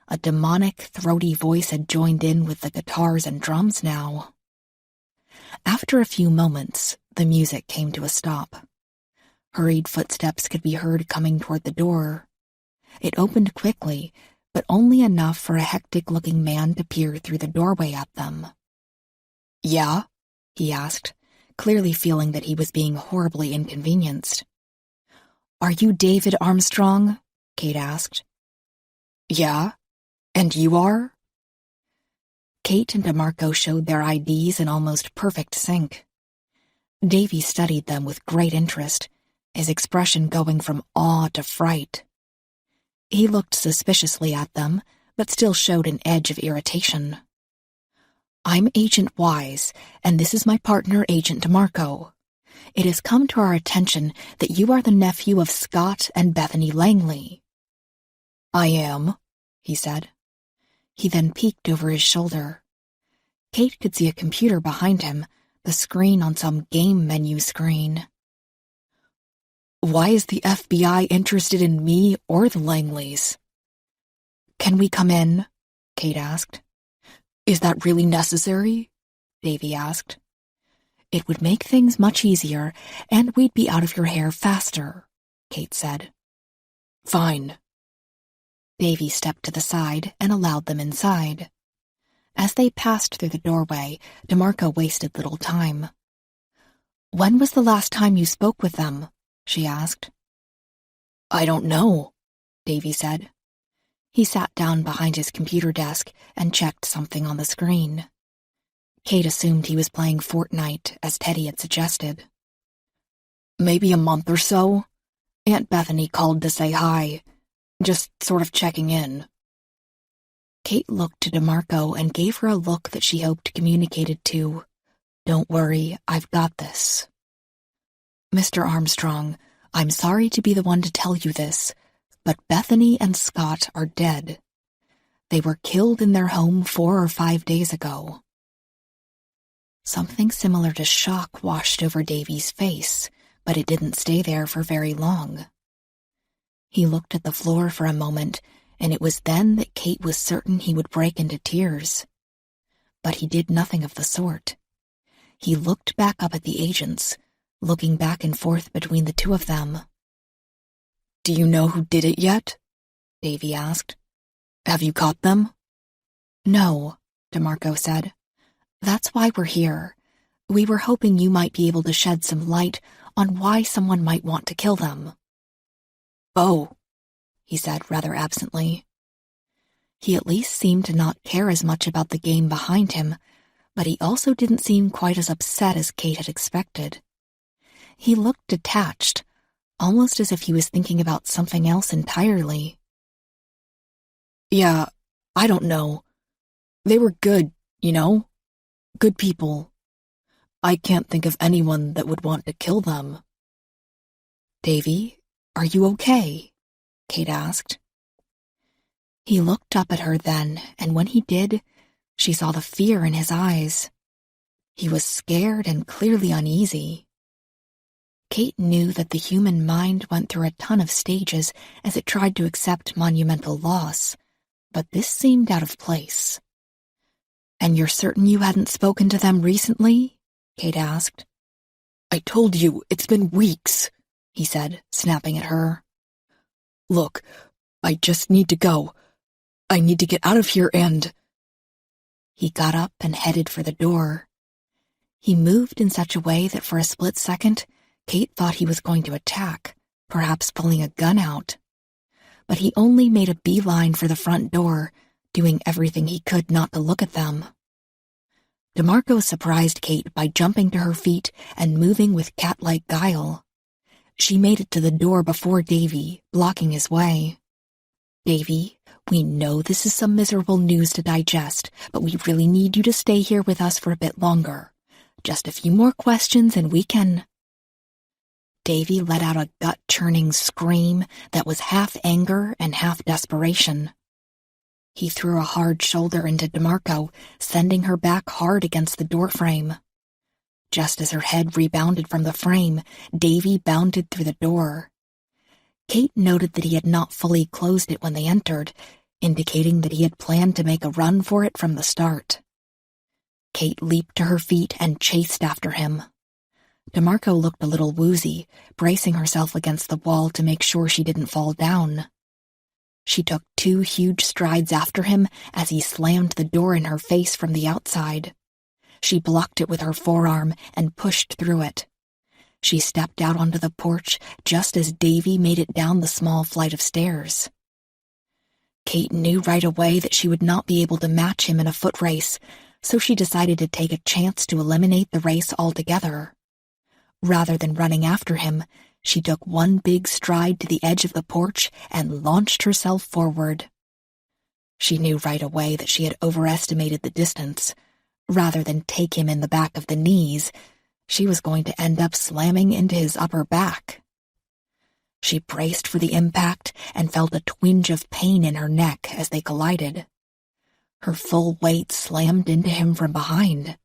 A demonic, throaty voice had joined in with the guitars and drums now. After a few moments, the music came to a stop. Hurried footsteps could be heard coming toward the door. It opened quickly, but only enough for a hectic-looking man to peer through the doorway at them. "Yeah?" he asked, clearly feeling that he was being horribly inconvenienced. "Are you David Armstrong?" Kate asked. "Yeah? And you are?" Kate and DeMarco showed their IDs in almost perfect sync. Davy studied them with great interest, his expression going from awe to fright. He looked suspiciously at them, but still showed an edge of irritation. "I'm Agent Wise, and this is my partner, Agent DeMarco. It has come to our attention that you are the nephew of Scott and Bethany Langley." "I am," he said. He then peeked over his shoulder. Kate could see a computer behind him, the screen on some game menu screen. "Why is the FBI interested in me or the Langleys?" "Can we come in?" Kate asked. "Is that really necessary?" Davy asked. "It would make things much easier, and we'd be out of your hair faster," Kate said. "Fine." Davy stepped to the side and allowed them inside. As they passed through the doorway, DeMarco wasted little time. "When was the last time you spoke with them?" she asked. "I don't know," Davy said. He sat down behind his computer desk and checked something on the screen. Kate assumed he was playing Fortnite, as Teddy had suggested. "Maybe a month or so. Aunt Bethany called to say hi. Just sort of checking in." Kate looked to DeMarco and gave her a look that she hoped communicated to, "Don't worry, I've got this." "Mr. Armstrong, I'm sorry to be the one to tell you this, but Bethany and Scott are dead. They were killed in their home 4 or 5 days ago." Something similar to shock washed over Davy's face, but it didn't stay there for very long. He looked at the floor for a moment, and it was then that Kate was certain he would break into tears. But he did nothing of the sort. He looked back up at the agents, looking back and forth between the two of them. "Do you know who did it yet?" Davy asked. "Have you caught them?" "No," DeMarco said. "That's why we're here. We were hoping you might be able to shed some light on why someone might want to kill them." "Oh," he said rather absently. He at least seemed to not care as much about the game behind him, but he also didn't seem quite as upset as Kate had expected. He looked detached, almost as if he was thinking about something else entirely. "Yeah, I don't know. They were good, you know? Good people. I can't think of anyone that would want to kill them." "Davy, are you okay?" Kate asked. He looked up at her then, and when he did, she saw the fear in his eyes. He was scared and clearly uneasy. Kate knew that the human mind went through a ton of stages as it tried to accept monumental loss, but this seemed out of place. "And you're certain you hadn't spoken to them recently?" Kate asked. "I told you, it's been weeks," he said, snapping at her. "Look, I just need to go. I need to get out of here and—" He got up and headed for the door. He moved in such a way that for a split second, Kate thought he was going to attack, perhaps pulling a gun out. But he only made a beeline for the front door, doing everything he could not to look at them. DeMarco surprised Kate by jumping to her feet and moving with cat-like guile. She made it to the door before Davy, blocking his way. "Davy, we know this is some miserable news to digest, but we really need you to stay here with us for a bit longer. Just a few more questions and we can—" Davy let out a gut-churning scream that was half anger and half desperation. He threw a hard shoulder into DeMarco, sending her back hard against the doorframe. Just as her head rebounded from the frame, Davy bounded through the door. Kate noted that he had not fully closed it when they entered, indicating that he had planned to make a run for it from the start. Kate leaped to her feet and chased after him. DeMarco looked a little woozy, bracing herself against the wall to make sure she didn't fall down. She took 2 huge strides after him as he slammed the door in her face from the outside. She blocked it with her forearm and pushed through it. She stepped out onto the porch just as Davy made it down the small flight of stairs. Kate knew right away that she would not be able to match him in a foot race, so she decided to take a chance to eliminate the race altogether. Rather than running after him, she took 1 big stride to the edge of the porch and launched herself forward. She knew right away that she had overestimated the distance. Rather than take him in the back of the knees, she was going to end up slamming into his upper back. She braced for the impact and felt a twinge of pain in her neck as they collided. Her full weight slammed into him from behind.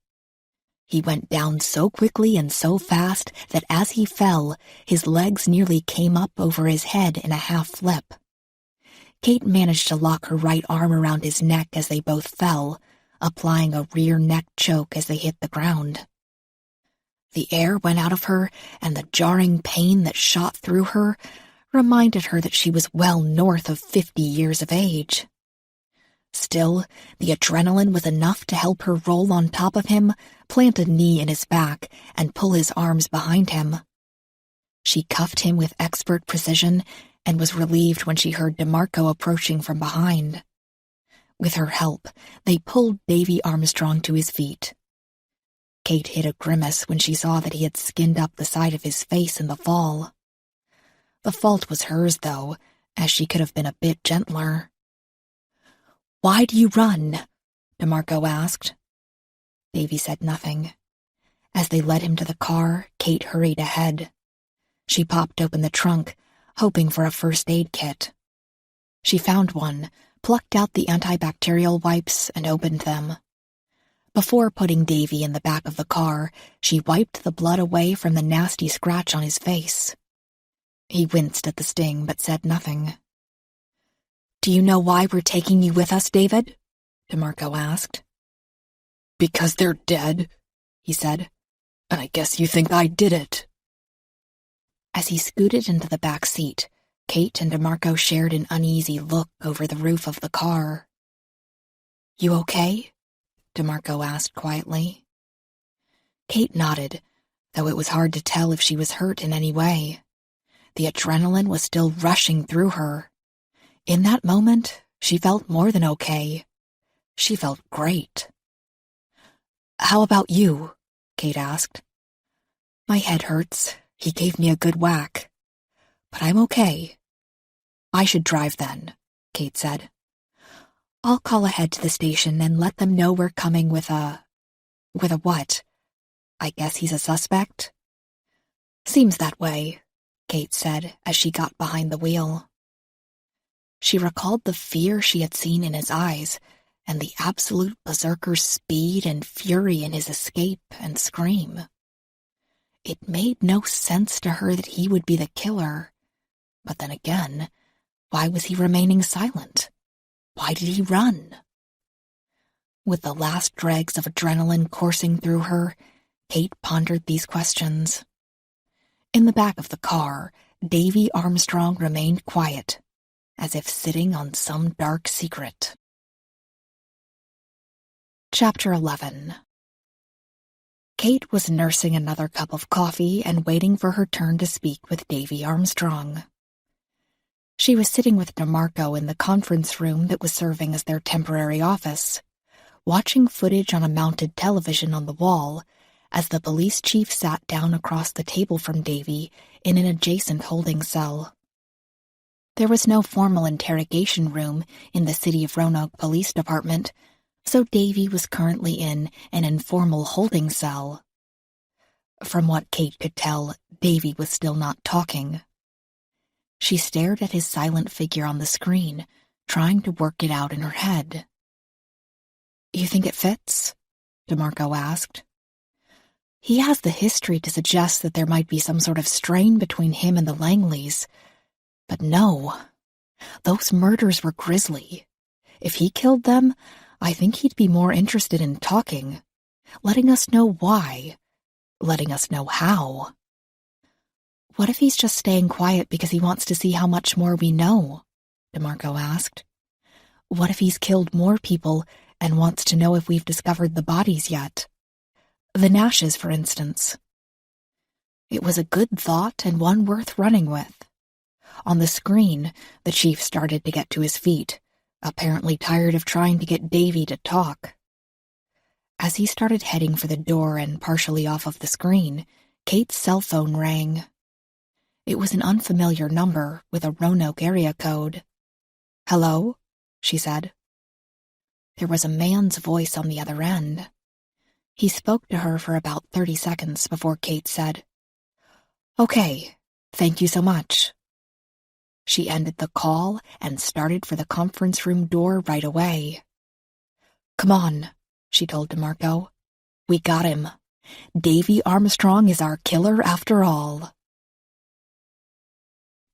He went down so quickly and so fast that as he fell, his legs nearly came up over his head in a half flip. Kate managed to lock her right arm around his neck as they both fell, applying a rear neck choke as they hit the ground. The air went out of her, and the jarring pain that shot through her reminded her that she was well north of 50 years of age. Still, the adrenaline was enough to help her roll on top of him, plant a knee in his back, and pull his arms behind him. She cuffed him with expert precision and was relieved when she heard DeMarco approaching from behind. With her help, they pulled Davy Armstrong to his feet. Kate hid a grimace when she saw that he had skinned up the side of his face in the fall. The fault was hers, though, as she could have been a bit gentler. "Why do you run?" DeMarco asked. Davy said nothing. As they led him to the car, Kate hurried ahead. She popped open the trunk, hoping for a first aid kit. She found one, plucked out the antibacterial wipes, and opened them. Before putting Davy in the back of the car, she wiped the blood away from the nasty scratch on his face. He winced at the sting but said nothing. "Do you know why we're taking you with us, David?" DeMarco asked. "Because they're dead," he said. "And I guess you think I did it." As he scooted into the back seat, Kate and DeMarco shared an uneasy look over the roof of the car. "You okay?" DeMarco asked quietly. Kate nodded, though it was hard to tell if she was hurt in any way. The adrenaline was still rushing through her. In that moment, she felt more than okay. She felt great. "How about you?" Kate asked. "My head hurts. He gave me a good whack. But I'm okay." "I should drive then," Kate said. "I'll call ahead to the station and let them know we're coming with a what? I guess he's a suspect?" "Seems that way," Kate said as she got behind the wheel. She recalled the fear she had seen in his eyes and the absolute berserker's speed and fury in his escape and scream. It made no sense to her that he would be the killer. But then again, why was he remaining silent? Why did he run? With the last dregs of adrenaline coursing through her, Kate pondered these questions. In the back of the car, Davy Armstrong remained quiet, as if sitting on some dark secret. Chapter 11. Kate was nursing another cup of coffee and waiting for her turn to speak with Davy Armstrong. She was sitting with DeMarco in the conference room that was serving as their temporary office, watching footage on a mounted television on the wall as the police chief sat down across the table from Davy in an adjacent holding cell. There was no formal interrogation room in the City of Roanoke Police Department, so Davy was currently in an informal holding cell. From what Kate could tell, Davy was still not talking. She stared at his silent figure on the screen, trying to work it out in her head. "You think it fits?" DeMarco asked. He has the history to suggest that there might be some sort of strain between him and the Langleys. But no, those murders were grisly. If he killed them, I think he'd be more interested in talking. letting us know why, letting us know how. What if he's just staying quiet because he wants to see how much more we know? DeMarco asked. What if he's killed more people and wants to know if we've discovered the bodies yet? The Nashes, for instance. It was a good thought and one worth running with. On the screen, the chief started to get to his feet, apparently tired of trying to get Davy to talk. As he started heading for the door and partially off of the screen, Kate's cell phone rang. It was an unfamiliar number with a Roanoke area code. "Hello?" she said. There was a man's voice on the other end. He spoke to her for about 30 seconds before Kate said, "Okay, thank you so much." She ended the call and started for the conference room door right away. "Come on," she told DeMarco. "We got him. Davy Armstrong is our killer after all."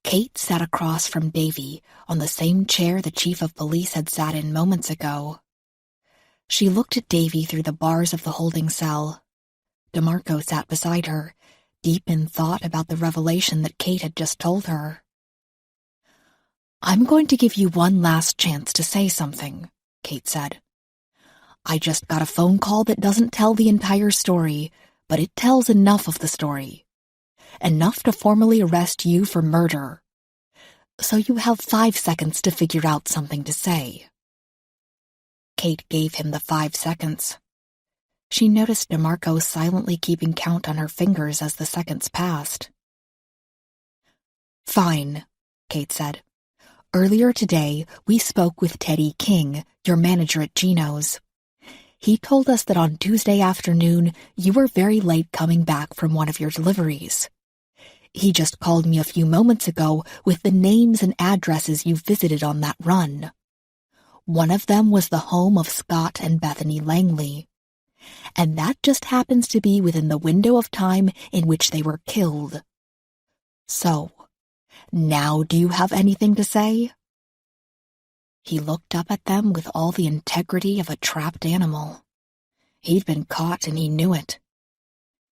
Kate sat across from Davy on the same chair the chief of police had sat in moments ago. She looked at Davy through the bars of the holding cell. DeMarco sat beside her, deep in thought about the revelation that Kate had just told her. "I'm going to give you one last chance to say something," Kate said. "I just got a phone call that doesn't tell the entire story, but it tells enough of the story. Enough to formally arrest you for murder. So you have 5 seconds to figure out something to say." Kate gave him the 5 seconds. She noticed DeMarco silently keeping count on her fingers as the seconds passed. "Fine," Kate said. "Earlier today, we spoke with Teddy King, your manager at Gino's. He told us that on Tuesday afternoon, you were very late coming back from one of your deliveries. He just called me a few moments ago with the names and addresses you visited on that run. One of them was the home of Scott and Bethany Langley. And that just happens to be within the window of time in which they were killed. So, now do you have anything to say?" He looked up at them with all the integrity of a trapped animal. He'd been caught and he knew it.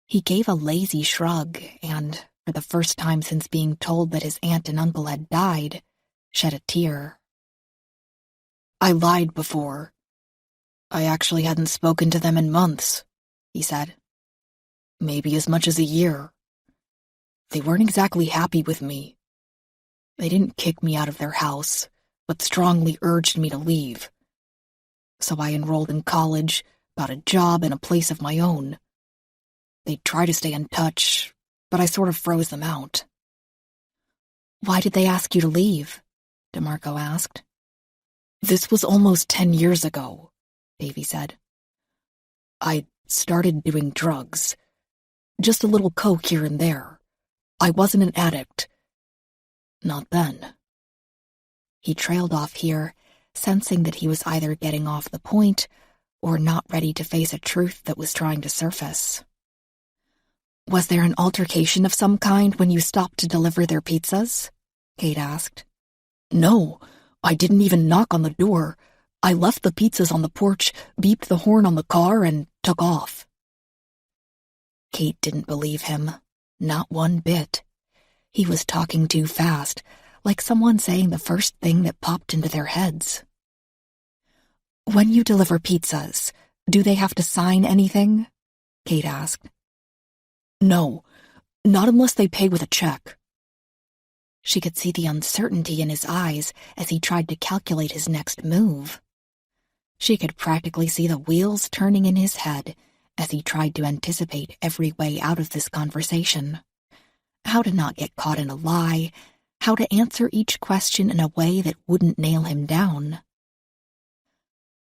He gave a lazy shrug and, for the first time since being told that his aunt and uncle had died, shed a tear. "I lied before. I actually hadn't spoken to them in months," he said. "Maybe as much as a year. They weren't exactly happy with me. They didn't kick me out of their house, but strongly urged me to leave. So I enrolled in college, got a job and a place of my own. They'd try to stay in touch, but I sort of froze them out." "Why did they ask you to leave?" DeMarco asked. "This was almost 10 years ago," Davy said. "I started doing drugs. Just a little coke here and there. I wasn't an addict. Not then." He trailed off here, sensing that he was either getting off the point or not ready to face a truth that was trying to surface. "Was there an altercation of some kind when you stopped to deliver their pizzas?" Kate asked. "No, I didn't even knock on the door. I left the pizzas on the porch, beeped the horn on the car, and took off." Kate didn't believe him, not one bit. He was talking too fast, like someone saying the first thing that popped into their heads. "When you deliver pizzas, do they have to sign anything?" Kate asked. "No, not unless they pay with a check." She could see the uncertainty in his eyes as he tried to calculate his next move. She could practically see the wheels turning in his head as he tried to anticipate every way out of this conversation. How to not get caught in a lie, how to answer each question in a way that wouldn't nail him down.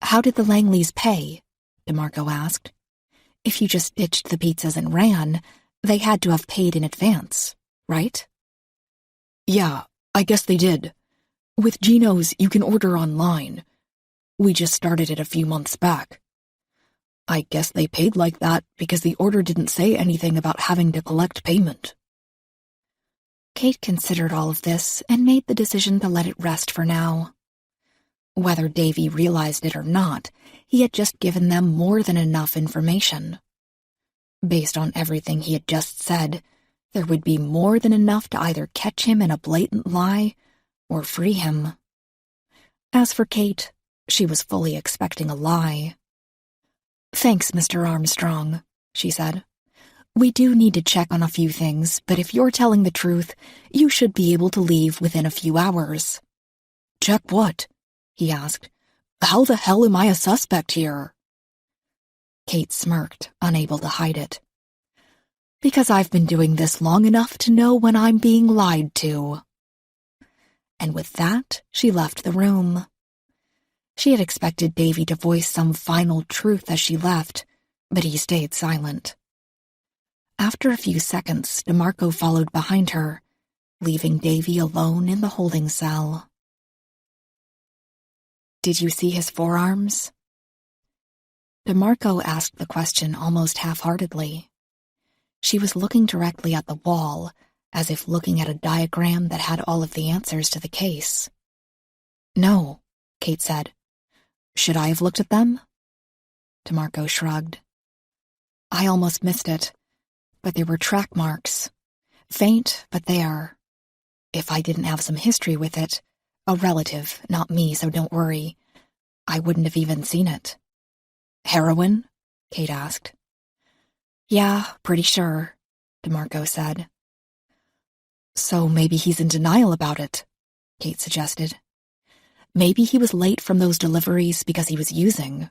"How did the Langleys pay?" DeMarco asked. "If you just ditched the pizzas and ran, they had to have paid in advance, right?" "Yeah, I guess they did. With Gino's, you can order online. We just started it a few months back. I guess they paid like that because the order didn't say anything about having to collect payment." Kate considered all of this and made the decision to let it rest for now. Whether Davy realized it or not, he had just given them more than enough information. Based on everything he had just said, there would be more than enough to either catch him in a blatant lie or free him. As for Kate, she was fully expecting a lie. "Thanks, Mr. Armstrong," she said. "We do need to check on a few things, but if you're telling the truth, you should be able to leave within a few hours." "Check what?" he asked. "How the hell am I a suspect here?" Kate smirked, unable to hide it. "Because I've been doing this long enough to know when I'm being lied to." And with that, she left the room. She had expected Davy to voice some final truth as she left, but he stayed silent. After a few seconds, DeMarco followed behind her, leaving Davy alone in the holding cell. "Did you see his forearms?" DeMarco asked the question almost half-heartedly. She was looking directly at the wall, as if looking at a diagram that had all of the answers to the case. "No," Kate said. "Should I have looked at them?" DeMarco shrugged. "I almost missed it, but there were track marks. Faint, but there. If I didn't have some history with it, a relative, not me, so don't worry, I wouldn't have even seen it." "Heroin?" Kate asked. "Yeah, pretty sure," DeMarco said. "So maybe he's in denial about it," Kate suggested. "Maybe he was late from those deliveries because he was using.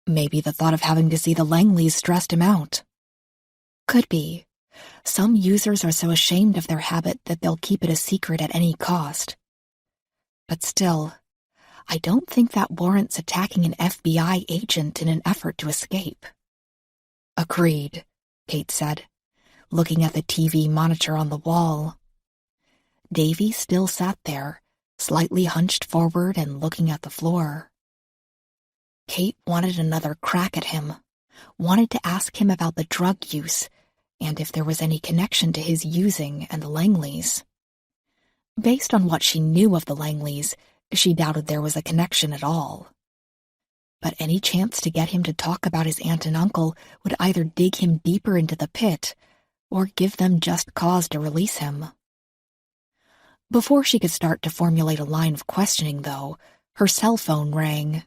Maybe the thought of having to see the Langleys stressed him out. Could be. Some users are so ashamed of their habit that they'll keep it a secret at any cost. But still, I don't think that warrants attacking an FBI agent in an effort to escape." "Agreed," Kate said, looking at the TV monitor on the wall. Davy still sat there, slightly hunched forward and looking at the floor. Kate wanted another crack at him, wanted to ask him about the drug use, and if there was any connection to his using and the Langleys. Based on what she knew of the Langleys, she doubted there was a connection at all. But any chance to get him to talk about his aunt and uncle would either dig him deeper into the pit or give them just cause to release him. Before she could start to formulate a line of questioning, though, her cell phone rang.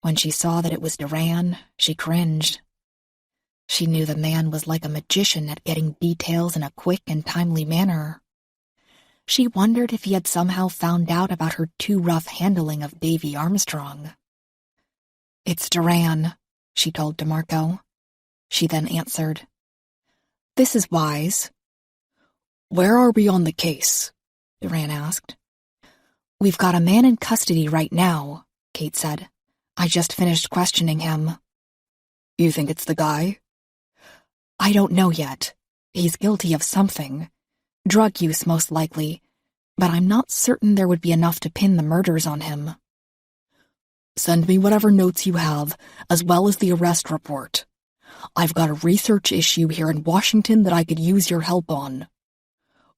When she saw that it was Duran, she cringed. She knew the man was like a magician at getting details in a quick and timely manner. She wondered if he had somehow found out about her too rough handling of Davy Armstrong. "It's Duran," she told DeMarco. She then answered, "This is Wise." "Where are we on the case?" Duran asked. "We've got a man in custody right now," Kate said. "I just finished questioning him." "You think it's the guy?" "I don't know yet. He's guilty of something. Drug use, most likely, but I'm not certain there would be enough to pin the murders on him." "Send me whatever notes you have, as well as the arrest report. I've got a research issue here in Washington that I could use your help on.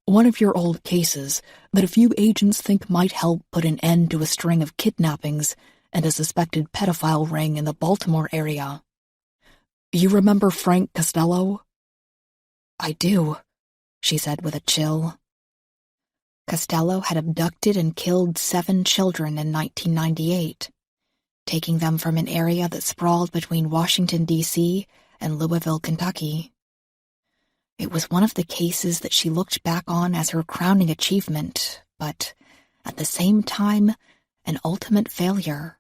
One of your old cases that a few agents think might help put an end to a string of kidnappings and a suspected pedophile ring in the Baltimore area. You remember Frank Costello?" "I do," she said with a chill. Costello had abducted and killed 7 children in 1998, taking them from an area that sprawled between Washington, D.C. and Louisville, Kentucky. It was one of the cases that she looked back on as her crowning achievement, but, at the same time, an ultimate failure.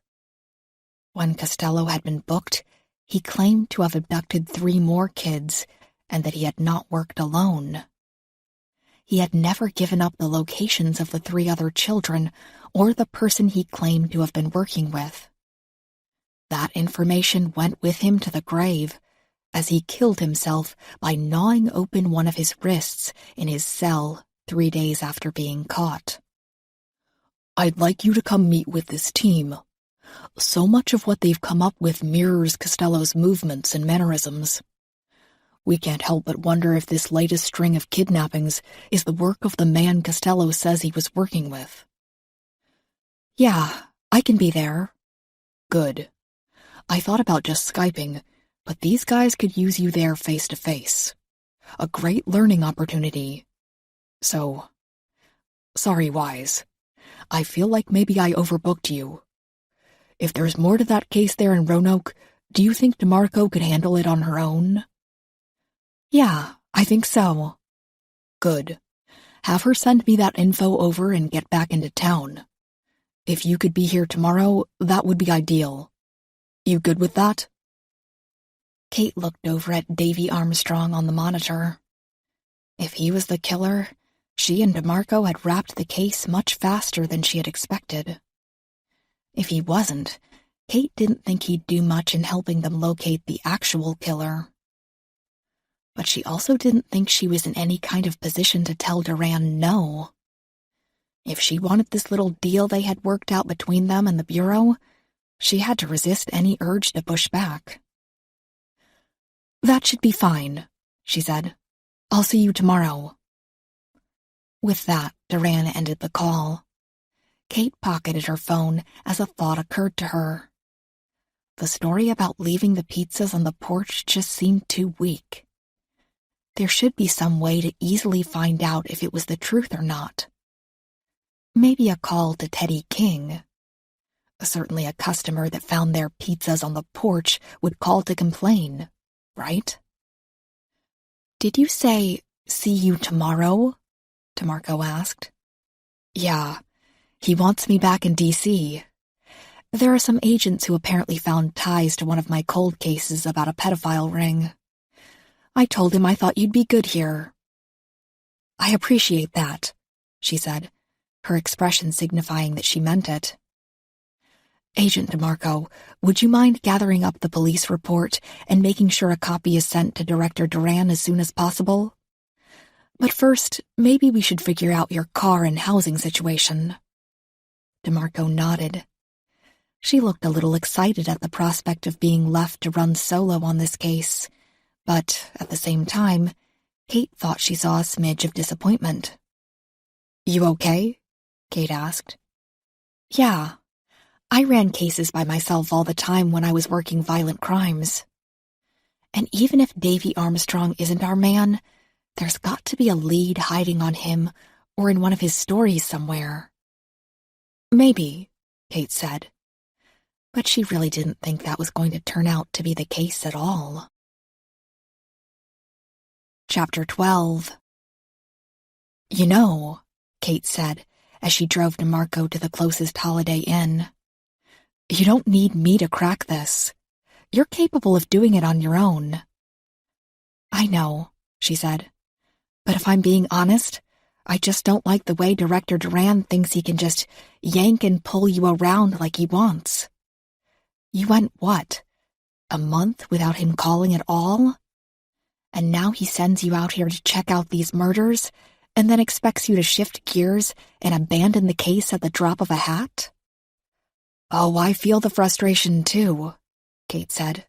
When Costello had been booked, he claimed to have abducted 3 more kids, and that he had not worked alone. He had never given up the locations of the 3 other children or the person he claimed to have been working with. That information went with him to the grave, as he killed himself by gnawing open one of his wrists in his cell 3 days after being caught. "I'd like you to come meet with this team. So much of what they've come up with mirrors Costello's movements and mannerisms. We can't help but wonder if this latest string of kidnappings is the work of the man Costello says he was working with." Yeah, I can be there. Good. I thought about just Skyping, but these guys could use you there face-to-face. A great learning opportunity. So, sorry, Wise. I feel like maybe I overbooked you. If there's more to that case there in Roanoke, do you think DeMarco could handle it on her own? Yeah, I think so. Good. Have her send me that info over and get back into town. If you could be here tomorrow, that would be ideal. You good with that? Kate looked over at Davy Armstrong on the monitor. If he was the killer, she and DeMarco had wrapped the case much faster than she had expected. If he wasn't, Kate didn't think he'd do much in helping them locate the actual killer. But she also didn't think she was in any kind of position to tell Duran no. If she wanted this little deal they had worked out between them and the Bureau, she had to resist any urge to push back. That should be fine, she said. I'll see you tomorrow. With that, Duran ended the call. Kate pocketed her phone as a thought occurred to her. The story about leaving the pizzas on the porch just seemed too weak. There should be some way to easily find out if it was the truth or not. Maybe a call to Teddy King. Certainly a customer that found their pizzas on the porch would call to complain, right? Did you say, see you tomorrow? DeMarco asked. Yeah, he wants me back in D.C. There are some agents who apparently found ties to one of my cold cases about a pedophile ring. I told him I thought you'd be good here. I appreciate that, she said, her expression signifying that she meant it. Agent DeMarco, would you mind gathering up the police report and making sure a copy is sent to Director Duran as soon as possible? But first, maybe we should figure out your car and housing situation. DeMarco nodded. She looked a little excited at the prospect of being left to run solo on this case, but at the same time, Kate thought she saw a smidge of disappointment. You okay? Kate asked. Yeah. I ran cases by myself all the time when I was working violent crimes. And even if Davy Armstrong isn't our man, there's got to be a lead hiding on him or in one of his stories somewhere. Maybe, Kate said. But she really didn't think that was going to turn out to be the case at all. Chapter 12. You know, Kate said as she drove DeMarco to the closest Holiday Inn, you don't need me to crack this. You're capable of doing it on your own. I know, she said. But if I'm being honest, I just don't like the way Director Duran thinks he can just yank and pull you around like he wants. You went, what, a month without him calling at all? And now he sends you out here to check out these murders and then expects you to shift gears and abandon the case at the drop of a hat? Oh, I feel the frustration too, Kate said.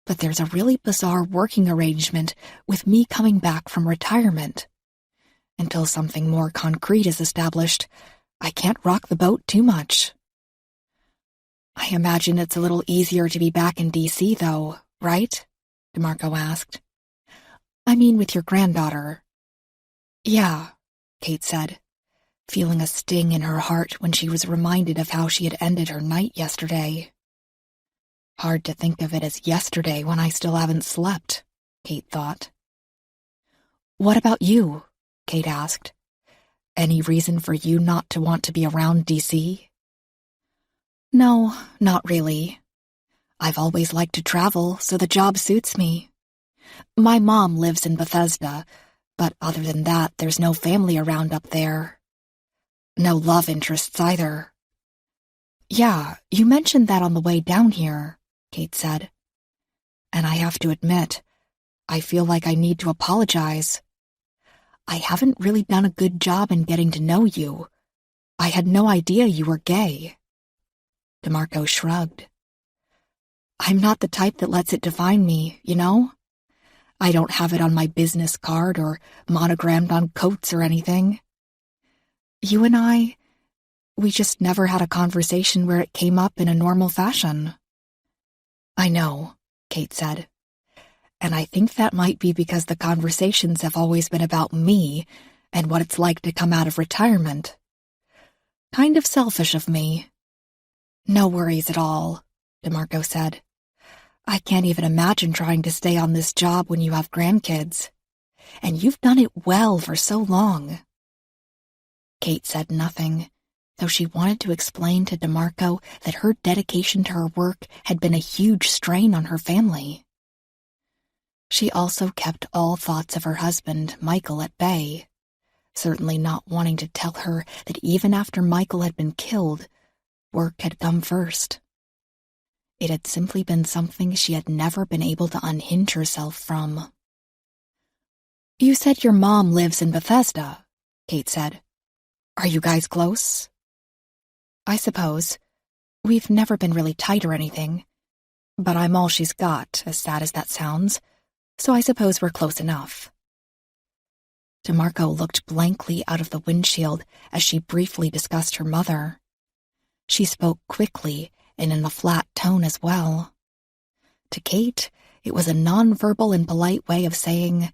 But there's a really bizarre working arrangement with me coming back from retirement. Until something more concrete is established, I can't rock the boat too much. I imagine it's a little easier to be back in D.C., though, right? DeMarco asked. I mean with your granddaughter. Yeah, Kate said, feeling a sting in her heart when she was reminded of how she had ended her night yesterday. Hard to think of it as yesterday when I still haven't slept, Kate thought. What about you? Kate asked. Any reason for you not to want to be around D.C.? No, not really. I've always liked to travel, so the job suits me. My mom lives in Bethesda, but other than that, there's no family around up there. No love interests either. Yeah, you mentioned that on the way down here, Kate said. And I have to admit, I feel like I need to apologize. I haven't really done a good job in getting to know you. I had no idea you were gay. DeMarco shrugged. I'm not the type that lets it define me, you know? I don't have it on my business card or monogrammed on coats or anything. You and I, We just never had a conversation where it came up in a normal fashion." "I know," Kate said. "And I think that might be because the conversations have always been about me and what it's like to come out of retirement. Kind of selfish of me." "No worries at all," DeMarco said. "I can't even imagine trying to stay on this job when you have grandkids. And you've done it well for so long." Kate said nothing, though she wanted to explain to DeMarco that her dedication to her work had been a huge strain on her family. She also kept all thoughts of her husband, Michael, at bay, certainly not wanting to tell her that even after Michael had been killed, work had come first. It had simply been something she had never been able to unhinge herself from. "You said your mom lives in Bethesda," Kate said. "Are you guys close?" "I suppose. We've never been really tight or anything. But I'm all she's got, as sad as that sounds, so I suppose we're close enough." DeMarco looked blankly out of the windshield as she briefly discussed her mother. She spoke quickly and in a flat tone as well. To Kate, it was a nonverbal and polite way of saying,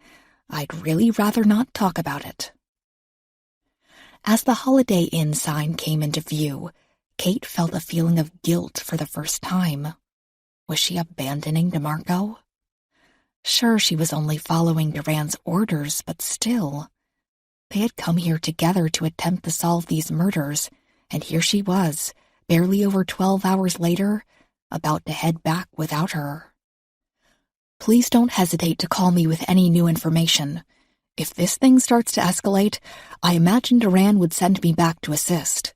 "I'd really rather not talk about it." As the Holiday Inn sign came into view, Kate felt a feeling of guilt for the first time. Was she abandoning DeMarco? Sure, she was only following Duran's orders, but still. They had come here together to attempt to solve these murders, and here she was, barely over 12 hours later, about to head back without her. "Please don't hesitate to call me with any new information. If this thing starts to escalate, I imagine Duran would send me back to assist."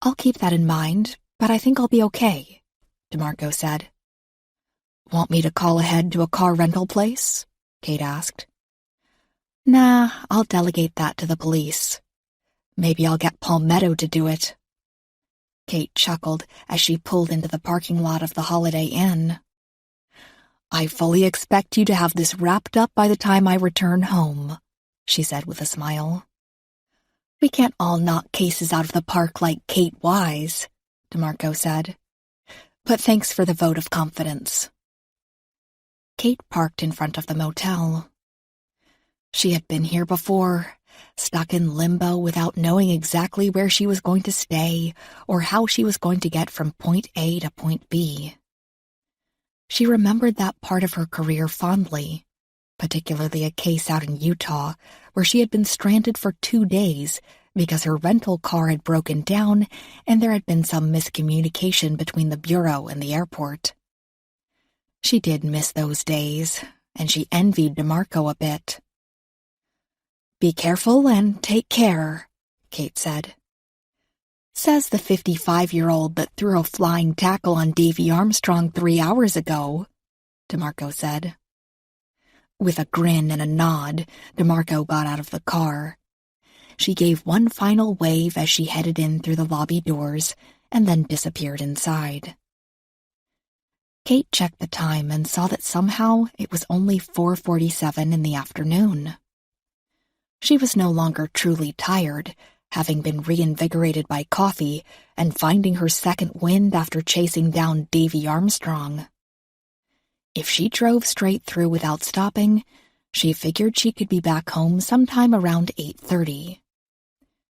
"I'll keep that in mind, but I think I'll be okay," DeMarco said. "Want me to call ahead to a car rental place?" Kate asked. "Nah, I'll delegate that to the police. Maybe I'll get Palmetto to do it." Kate chuckled as she pulled into the parking lot of the Holiday Inn. "I fully expect you to have this wrapped up by the time I return home," she said with a smile. "We can't all knock cases out of the park like Kate Wise," DeMarco said. "But thanks for the vote of confidence." Kate parked in front of the motel. She had been here before, stuck in limbo without knowing exactly where she was going to stay or how she was going to get from point A to point B. She remembered that part of her career fondly, particularly a case out in Utah where she had been stranded for 2 days because her rental car had broken down and there had been some miscommunication between the bureau and the airport. She did miss those days, and she envied DeMarco a bit. "Be careful and take care," Kate said. "Says the 55-year-old that threw a flying tackle on Davy Armstrong 3 hours ago," DeMarco said. With a grin and a nod, DeMarco got out of the car. She gave one final wave as she headed in through the lobby doors and then disappeared inside. Kate checked the time and saw that somehow it was only 4:47 in the afternoon. She was no longer truly tired, having been reinvigorated by coffee and finding her second wind after chasing down Davy Armstrong. If she drove straight through without stopping, she figured she could be back home sometime around 8:30.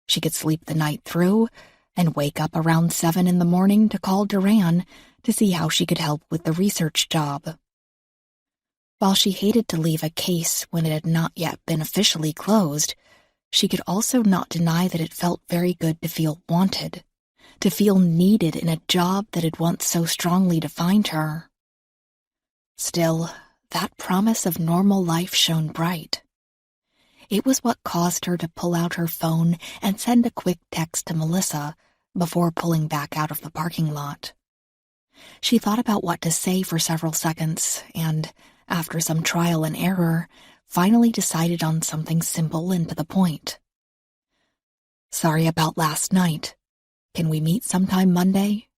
She could sleep the night through and wake up around 7 in the morning to call Duran to see how she could help with the research job. While she hated to leave a case when it had not yet been officially closed, she could also not deny that it felt very good to feel wanted, to feel needed in a job that had once so strongly defined her. Still, that promise of normal life shone bright. It was what caused her to pull out her phone and send a quick text to Melissa before pulling back out of the parking lot. She thought about what to say for several seconds and, after some trial and error, finally decided on something simple and to the point. "Sorry about last night. Can we meet sometime Monday?"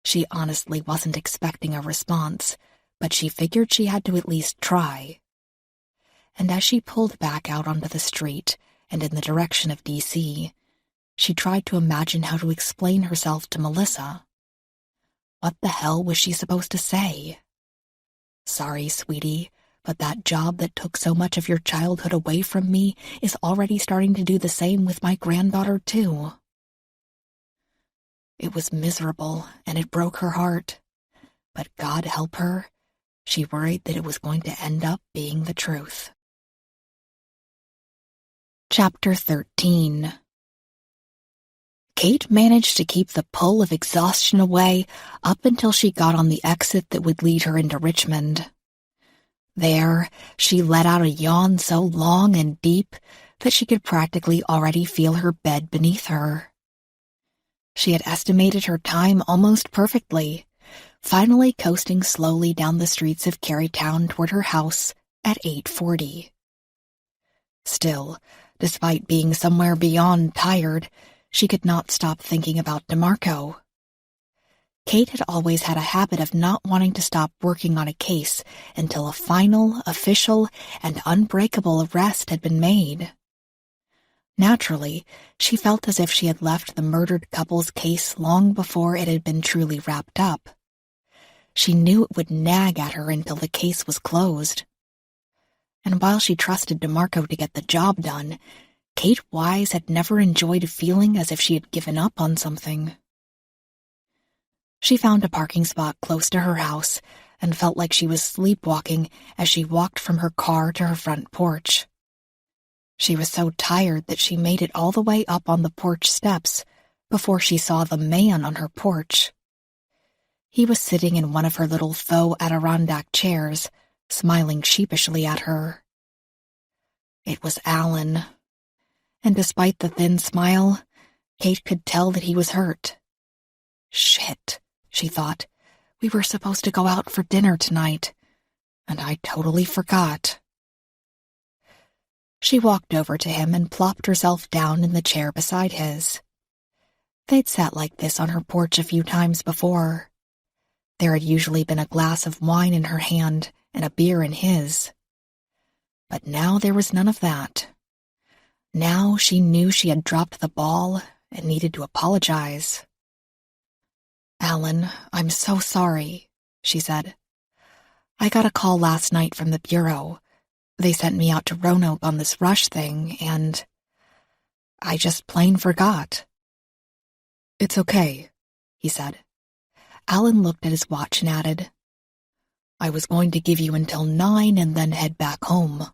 She honestly wasn't expecting a response, but she figured she had to at least try. And as she pulled back out onto the street and in the direction of D.C., She tried to imagine how to explain herself to Melissa. What the hell was she supposed to say? Sorry, sweetie, but that job that took so much of your childhood away from me is already starting to do the same with my granddaughter, too. It was miserable, and it broke her heart. But God help her, she worried that it was going to end up being the truth. Chapter 13. Kate managed to keep the pull of exhaustion away up until she got on the exit that would lead her into Richmond. There, she let out a yawn so long and deep that she could practically already feel her bed beneath her. She had estimated her time almost perfectly, finally coasting slowly down the streets of Carytown toward her house at 8:40. Still, despite being somewhere beyond tired, she could not stop thinking about DeMarco. Kate had always had a habit of not wanting to stop working on a case until a final, official, and unbreakable arrest had been made. Naturally, she felt as if she had left the murdered couple's case long before it had been truly wrapped up. She knew it would nag at her until the case was closed. And while she trusted DeMarco to get the job done, Kate Wise had never enjoyed feeling as if she had given up on something. She found a parking spot close to her house and felt like she was sleepwalking as she walked from her car to her front porch. She was so tired that she made it all the way up on the porch steps before she saw the man on her porch. He was sitting in one of her little faux Adirondack chairs, smiling sheepishly at her. It was Alan. And despite the thin smile, Kate could tell that he was hurt. Shit, she thought. We were supposed to go out for dinner tonight, and I totally forgot. She walked over to him and plopped herself down in the chair beside his. They'd sat like this on her porch a few times before. There had usually been a glass of wine in her hand and a beer in his. But now there was none of that. Now she knew she had dropped the ball and needed to apologize. "Alan, I'm so sorry," she said. "I got a call last night from the bureau. They sent me out to Roanoke on this rush thing, and I just plain forgot." "It's okay," he said. Alan looked at his watch and added, "I was going to give you until 9 and then head back home.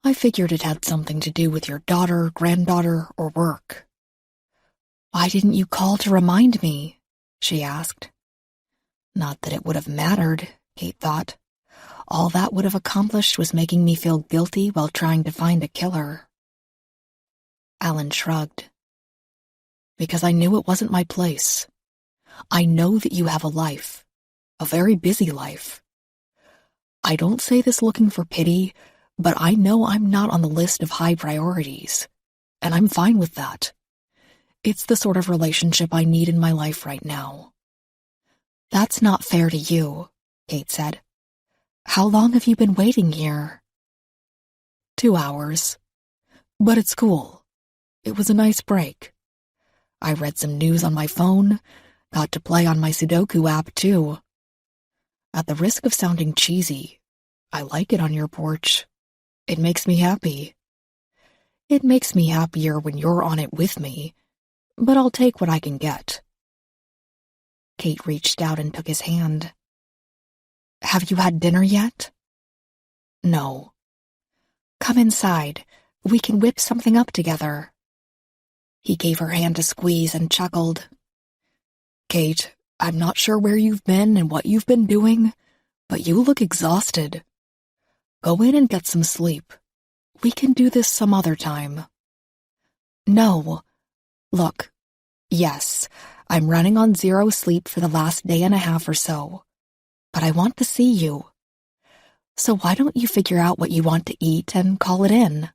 I figured it had something to do with your daughter, granddaughter, or work." "Why didn't you call to remind me?" she asked. Not that it would have mattered, Kate thought. All that would have accomplished was making me feel guilty while trying to find a killer. Alan shrugged. "Because I knew it wasn't my place. I know that you have a life, a very busy life. I don't say this looking for pity, but I know I'm not on the list of high priorities, and I'm fine with that. It's the sort of relationship I need in my life right now." "That's not fair to you," Kate said. "How long have you been waiting here?" 2 hours. But it's cool. It was a nice break. I read some news on my phone, got to play on my Sudoku app too. At the risk of sounding cheesy, I like it on your porch. It makes me happy. It makes me happier when you're on it with me, but I'll take what I can get." Kate reached out and took his hand. "Have you had dinner yet?" "No." "Come inside. We can whip something up together." He gave her hand a squeeze and chuckled. "Kate, I'm not sure where you've been and what you've been doing, but you look exhausted. Go in and get some sleep. We can do this some other time." "No. Look, yes, I'm running on 0 sleep for the last day and a half or so, but I want to see you. So why don't you figure out what you want to eat and call it in?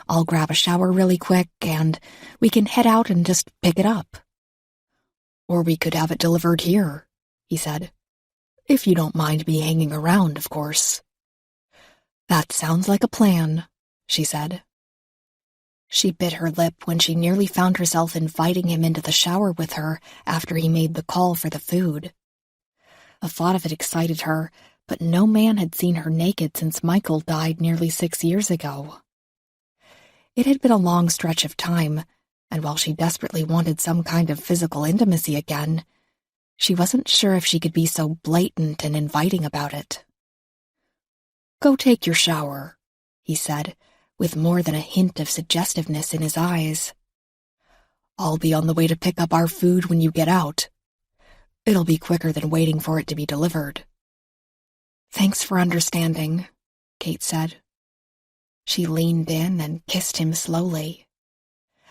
I'll grab a shower really quick and we can head out and just pick it up. Or we could have it delivered here," he said. "If you don't mind me hanging around, of course." "That sounds like a plan," she said. She bit her lip when she nearly found herself inviting him into the shower with her after he made the call for the food. The thought of it excited her, but no man had seen her naked since Michael died nearly 6 years ago. It had been a long stretch of time, and while she desperately wanted some kind of physical intimacy again, she wasn't sure if she could be so blatant and inviting about it. "Go take your shower," he said, with more than a hint of suggestiveness in his eyes. "I'll be on the way to pick up our food when you get out. It'll be quicker than waiting for it to be delivered." "Thanks for understanding," Kate said. She leaned in and kissed him slowly.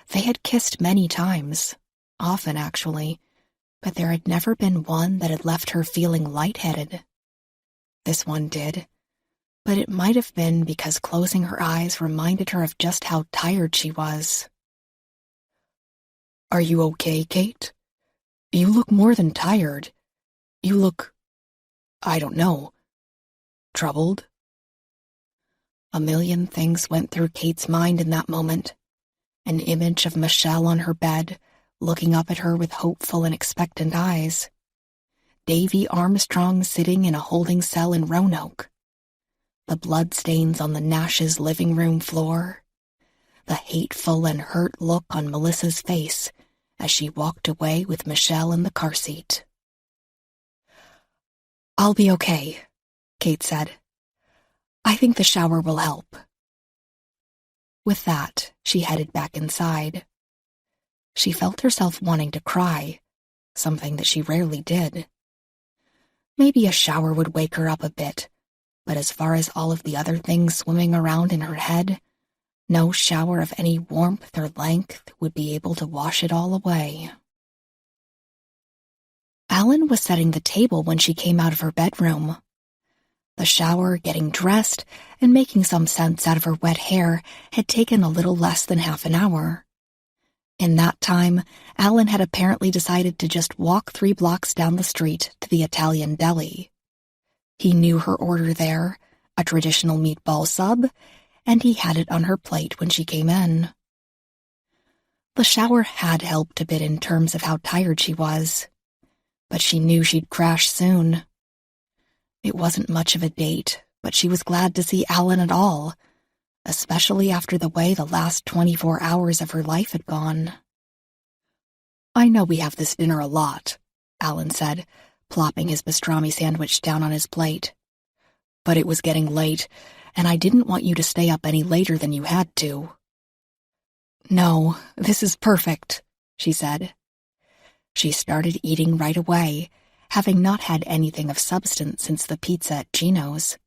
They had kissed many times, often actually, but there had never been one that had left her feeling lightheaded. This one did, but it might have been because closing her eyes reminded her of just how tired she was. "Are you okay, Kate? You look more than tired. You look, I don't know, troubled?" A million things went through Kate's mind in that moment. An image of Michelle on her bed, looking up at her with hopeful and expectant eyes. Davy Armstrong sitting in a holding cell in Roanoke. The bloodstains on the Nash's living room floor. The hateful and hurt look on Melissa's face as she walked away with Michelle in the car seat. "I'll be okay," Kate said. "I think the shower will help." With that, she headed back inside. She felt herself wanting to cry, something that she rarely did. Maybe a shower would wake her up a bit, but as far as all of the other things swimming around in her head, no shower of any warmth or length would be able to wash it all away. Alan was setting the table when she came out of her bedroom. The shower, getting dressed, and making some sense out of her wet hair had taken a little less than half an hour. In that time, Alan had apparently decided to just walk 3 blocks down the street to the Italian deli. He knew her order there, a traditional meatball sub, and he had it on her plate when she came in. The shower had helped a bit in terms of how tired she was, but she knew she'd crash soon. It wasn't much of a date, but she was glad to see Alan at all, especially after the way the last 24 hours of her life had gone. "I know we have this dinner a lot," Alan said, plopping his pastrami sandwich down on his plate. "But it was getting late, and I didn't want you to stay up any later than you had to." "No, this is perfect," she said. She started eating right away, having not had anything of substance since the pizza at Gino's.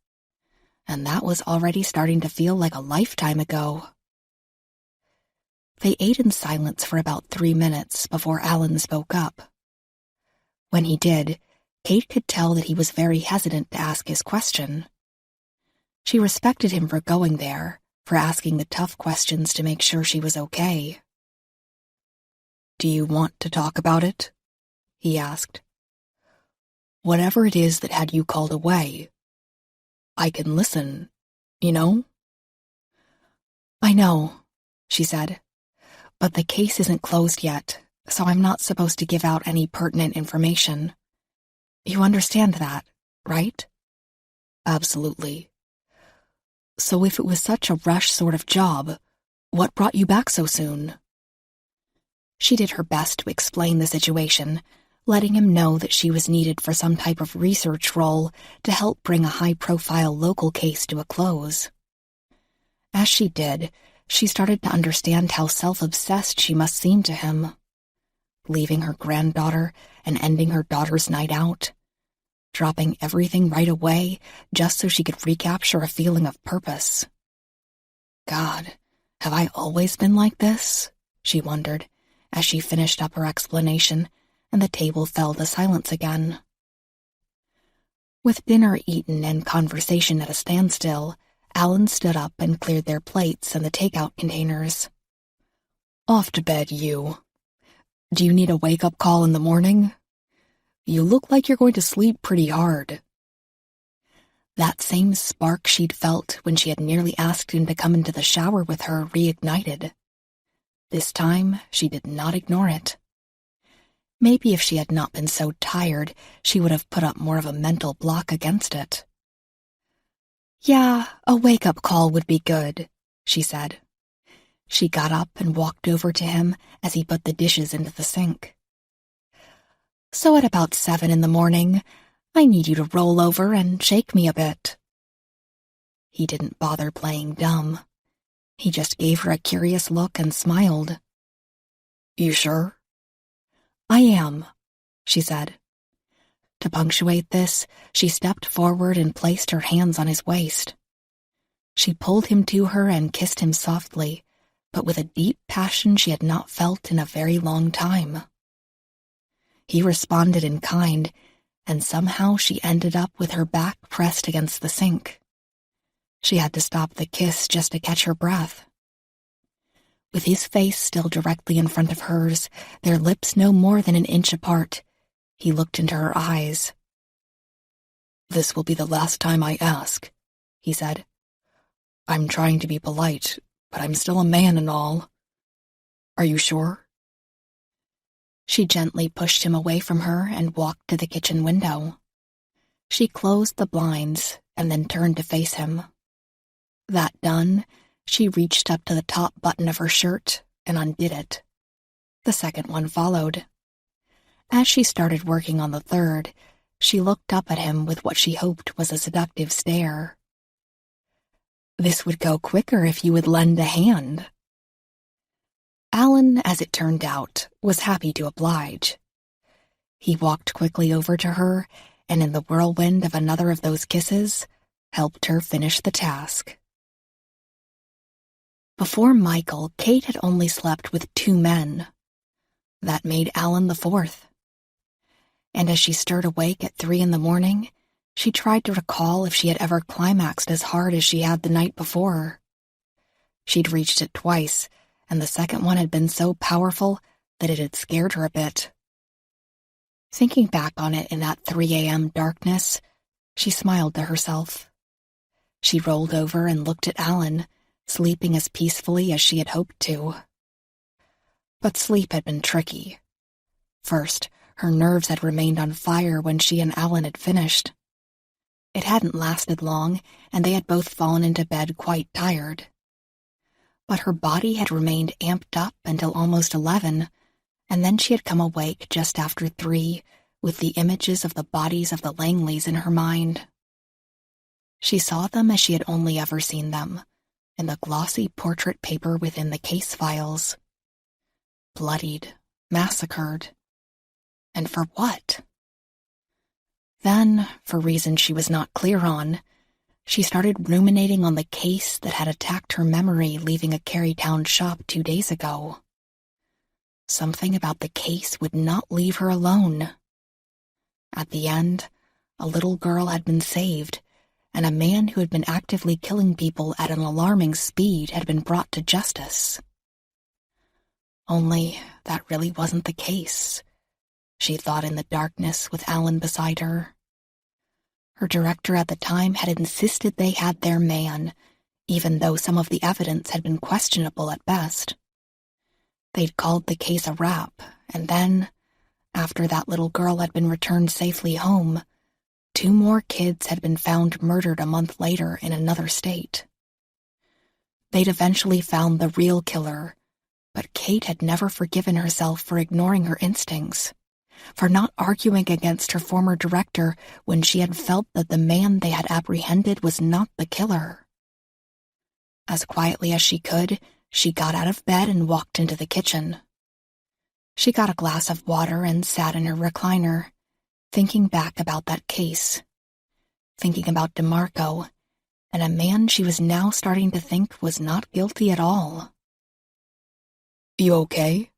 And that was already starting to feel like a lifetime ago. They ate in silence for about 3 minutes before Alan spoke up. When he did, Kate could tell that he was very hesitant to ask his question. She respected him for going there, for asking the tough questions to make sure she was okay. "Do you want to talk about it?" he asked. "Whatever it is that had you called away. I can listen, you know?" "I know," she said, "but the case isn't closed yet, so I'm not supposed to give out any pertinent information. You understand that, right?" "Absolutely. So if it was such a rush sort of job, what brought you back so soon?" She did her best to explain the situation, letting him know that she was needed for some type of research role to help bring a high-profile local case to a close. As she did, she started to understand how self-obsessed she must seem to him. Leaving her granddaughter and ending her daughter's night out. Dropping everything right away just so she could recapture a feeling of purpose. God, have I always been like this? She wondered, as she finished up her explanation, and the table fell to silence again. With dinner eaten and conversation at a standstill, Alan stood up and cleared their plates and the takeout containers. "Off to bed, you. Do you need a wake-up call in the morning? You look like you're going to sleep pretty hard." That same spark she'd felt when she had nearly asked him to come into the shower with her reignited. This time, she did not ignore it. Maybe if she had not been so tired, she would have put up more of a mental block against it. "Yeah, a wake-up call would be good," she said. She got up and walked over to him as he put the dishes into the sink. "So at about 7 in the morning, I need you to roll over and shake me a bit." He didn't bother playing dumb. He just gave her a curious look and smiled. "You sure?" "I am," she said. To punctuate this, she stepped forward and placed her hands on his waist. She pulled him to her and kissed him softly, but with a deep passion she had not felt in a very long time. He responded in kind, and somehow she ended up with her back pressed against the sink. She had to stop the kiss just to catch her breath. With his face still directly in front of hers, their lips no more than an inch apart, he looked into her eyes. "This will be the last time I ask," he said. "I'm trying to be polite, but I'm still a man and all. Are you sure?" She gently pushed him away from her and walked to the kitchen window. She closed the blinds and then turned to face him. That done, she reached up to the top button of her shirt and undid it. The second one followed. As she started working on the third, she looked up at him with what she hoped was a seductive stare. "This would go quicker if you would lend a hand." Alan, as it turned out, was happy to oblige. He walked quickly over to her, and in the whirlwind of another of those kisses, helped her finish the task. Before Michael, Kate had only slept with 2 men. That made Alan the 4th. And as she stirred awake at 3 in the morning, she tried to recall if she had ever climaxed as hard as she had the night before. She'd reached it twice, and the second one had been so powerful that it had scared her a bit. Thinking back on it in that 3 a.m. darkness, she smiled to herself. She rolled over and looked at Alan, sleeping as peacefully as she had hoped to. But sleep had been tricky. First, her nerves had remained on fire when she and Alan had finished. It hadn't lasted long, and they had both fallen into bed quite tired. But her body had remained amped up until almost 11, and then she had come awake just after 3 with the images of the bodies of the Langleys in her mind. She saw them as she had only ever seen them, in the glossy portrait paper within the case files. Bloodied, massacred. And for what? Then, for reasons she was not clear on, she started ruminating on the case that had attacked her memory leaving a Carytown shop 2 days ago. Something about the case would not leave her alone. At the end, a little girl had been saved, and a man who had been actively killing people at an alarming speed had been brought to justice. Only that really wasn't the case, she thought in the darkness with Alan beside her. Her director at the time had insisted they had their man, even though some of the evidence had been questionable at best. They'd called the case a wrap, and then, after that little girl had been returned safely home, 2 more kids had been found murdered a month later in another state. They'd eventually found the real killer, but Kate had never forgiven herself for ignoring her instincts, for not arguing against her former director when she had felt that the man they had apprehended was not the killer. As quietly as she could, she got out of bed and walked into the kitchen. She got a glass of water and sat in her recliner, thinking back about that case, thinking about DeMarco, and a man she was now starting to think was not guilty at all. "You okay?"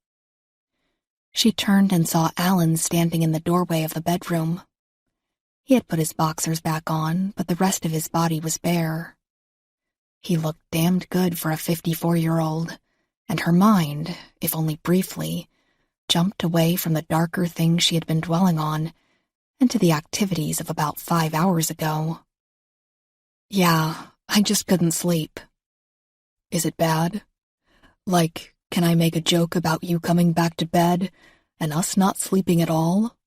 She turned and saw Alan standing in the doorway of the bedroom. He had put his boxers back on, but the rest of his body was bare. He looked damned good for a 54-year-old, and her mind, if only briefly, jumped away from the darker things she had been dwelling on and to the activities of about 5 hours ago. "Yeah, I just couldn't sleep." "Is it bad? Like, Can I make a joke about you coming back to bed and us not sleeping at all?"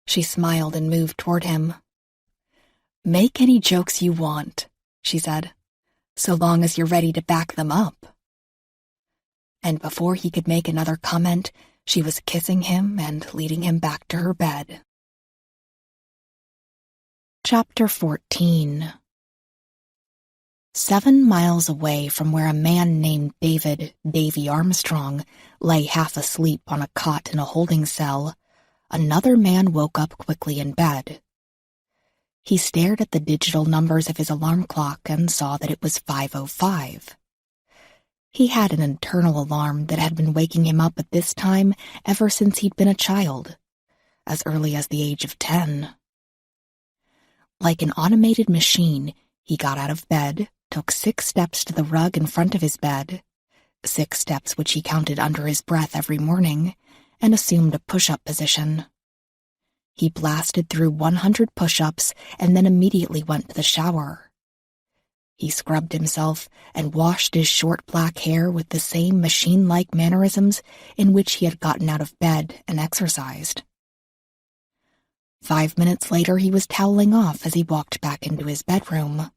She smiled and moved toward him. "Make any jokes you want," she said, "so long as you're ready to back them up." And before he could make another comment, she was kissing him and leading him back to her bed. Chapter 14. 7 miles away from where a man named Davy Armstrong lay half asleep on a cot in a holding cell, another man woke up quickly in bed. He stared at the digital numbers of his alarm clock and saw that it was 5:05. He had an internal alarm that had been waking him up at this time ever since he'd been a child, as early as the age of 10. Like an automated machine, he got out of bed, took 6 steps to the rug in front of his bed, 6 steps which he counted under his breath every morning, and assumed a push-up position. He blasted through 100 push-ups and then immediately went to the shower. He scrubbed himself and washed his short black hair with the same machine-like mannerisms in which he had gotten out of bed and exercised. 5 minutes later, he was toweling off as he walked back into his bedroom.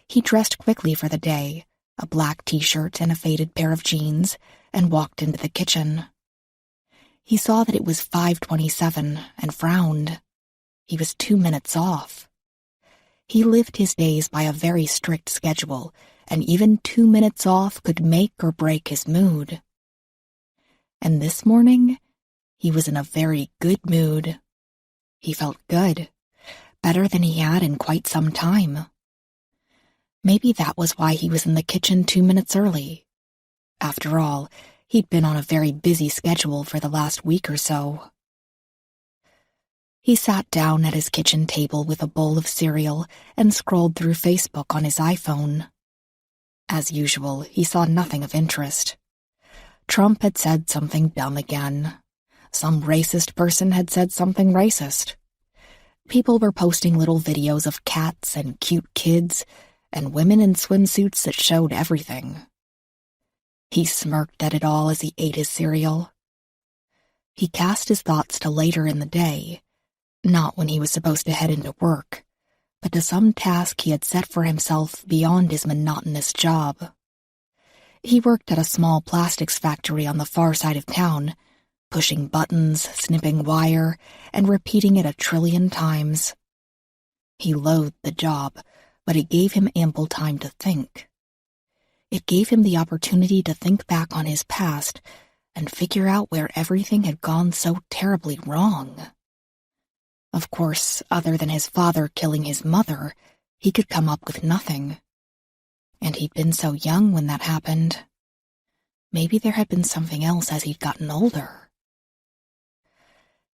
He dressed quickly for the day, a black t-shirt and a faded pair of jeans, and walked into the kitchen. He saw that it was 5:27 and frowned. He was 2 minutes off. He lived his days by a very strict schedule, and even 2 minutes off could make or break his mood. And this morning, he was in a very good mood. He felt good, better than he had in quite some time. Maybe that was why he was in the kitchen 2 minutes early. After all, he'd been on a very busy schedule for the last week or so. He sat down at his kitchen table with a bowl of cereal and scrolled through Facebook on his iPhone. As usual, he saw nothing of interest. Trump had said something dumb again. Some racist person had said something racist. People were posting little videos of cats and cute kids and women in swimsuits that showed everything. He smirked at it all as he ate his cereal. He cast his thoughts to later in the day, not when he was supposed to head into work, but to some task he had set for himself beyond his monotonous job. He worked at a small plastics factory on the far side of town, pushing buttons, snipping wire, and repeating it 1,000,000,000 times. He loathed the job, but it gave him ample time to think. It gave him the opportunity to think back on his past and figure out where everything had gone so terribly wrong. Of course, other than his father killing his mother, he could come up with nothing. And he'd been so young when that happened. Maybe there had been something else as he'd gotten older.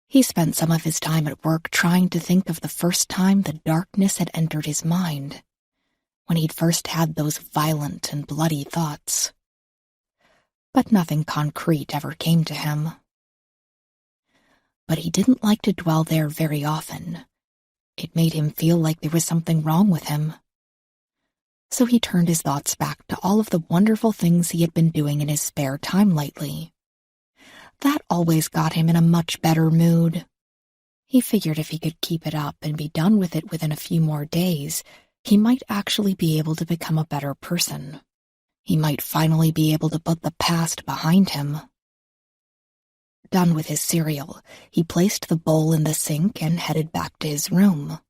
He spent some of his time at work trying to think of the first time the darkness had entered his mind, when he'd first had those violent and bloody thoughts. But nothing concrete ever came to him. But he didn't like to dwell there very often. It made him feel like there was something wrong with him. So he turned his thoughts back to all of the wonderful things he had been doing in his spare time lately. That always got him in a much better mood. He figured if he could keep it up and be done with it within a few more days, he might actually be able to become a better person. He might finally be able to put the past behind him. Done with his cereal, he placed the bowl in the sink and headed back to his room.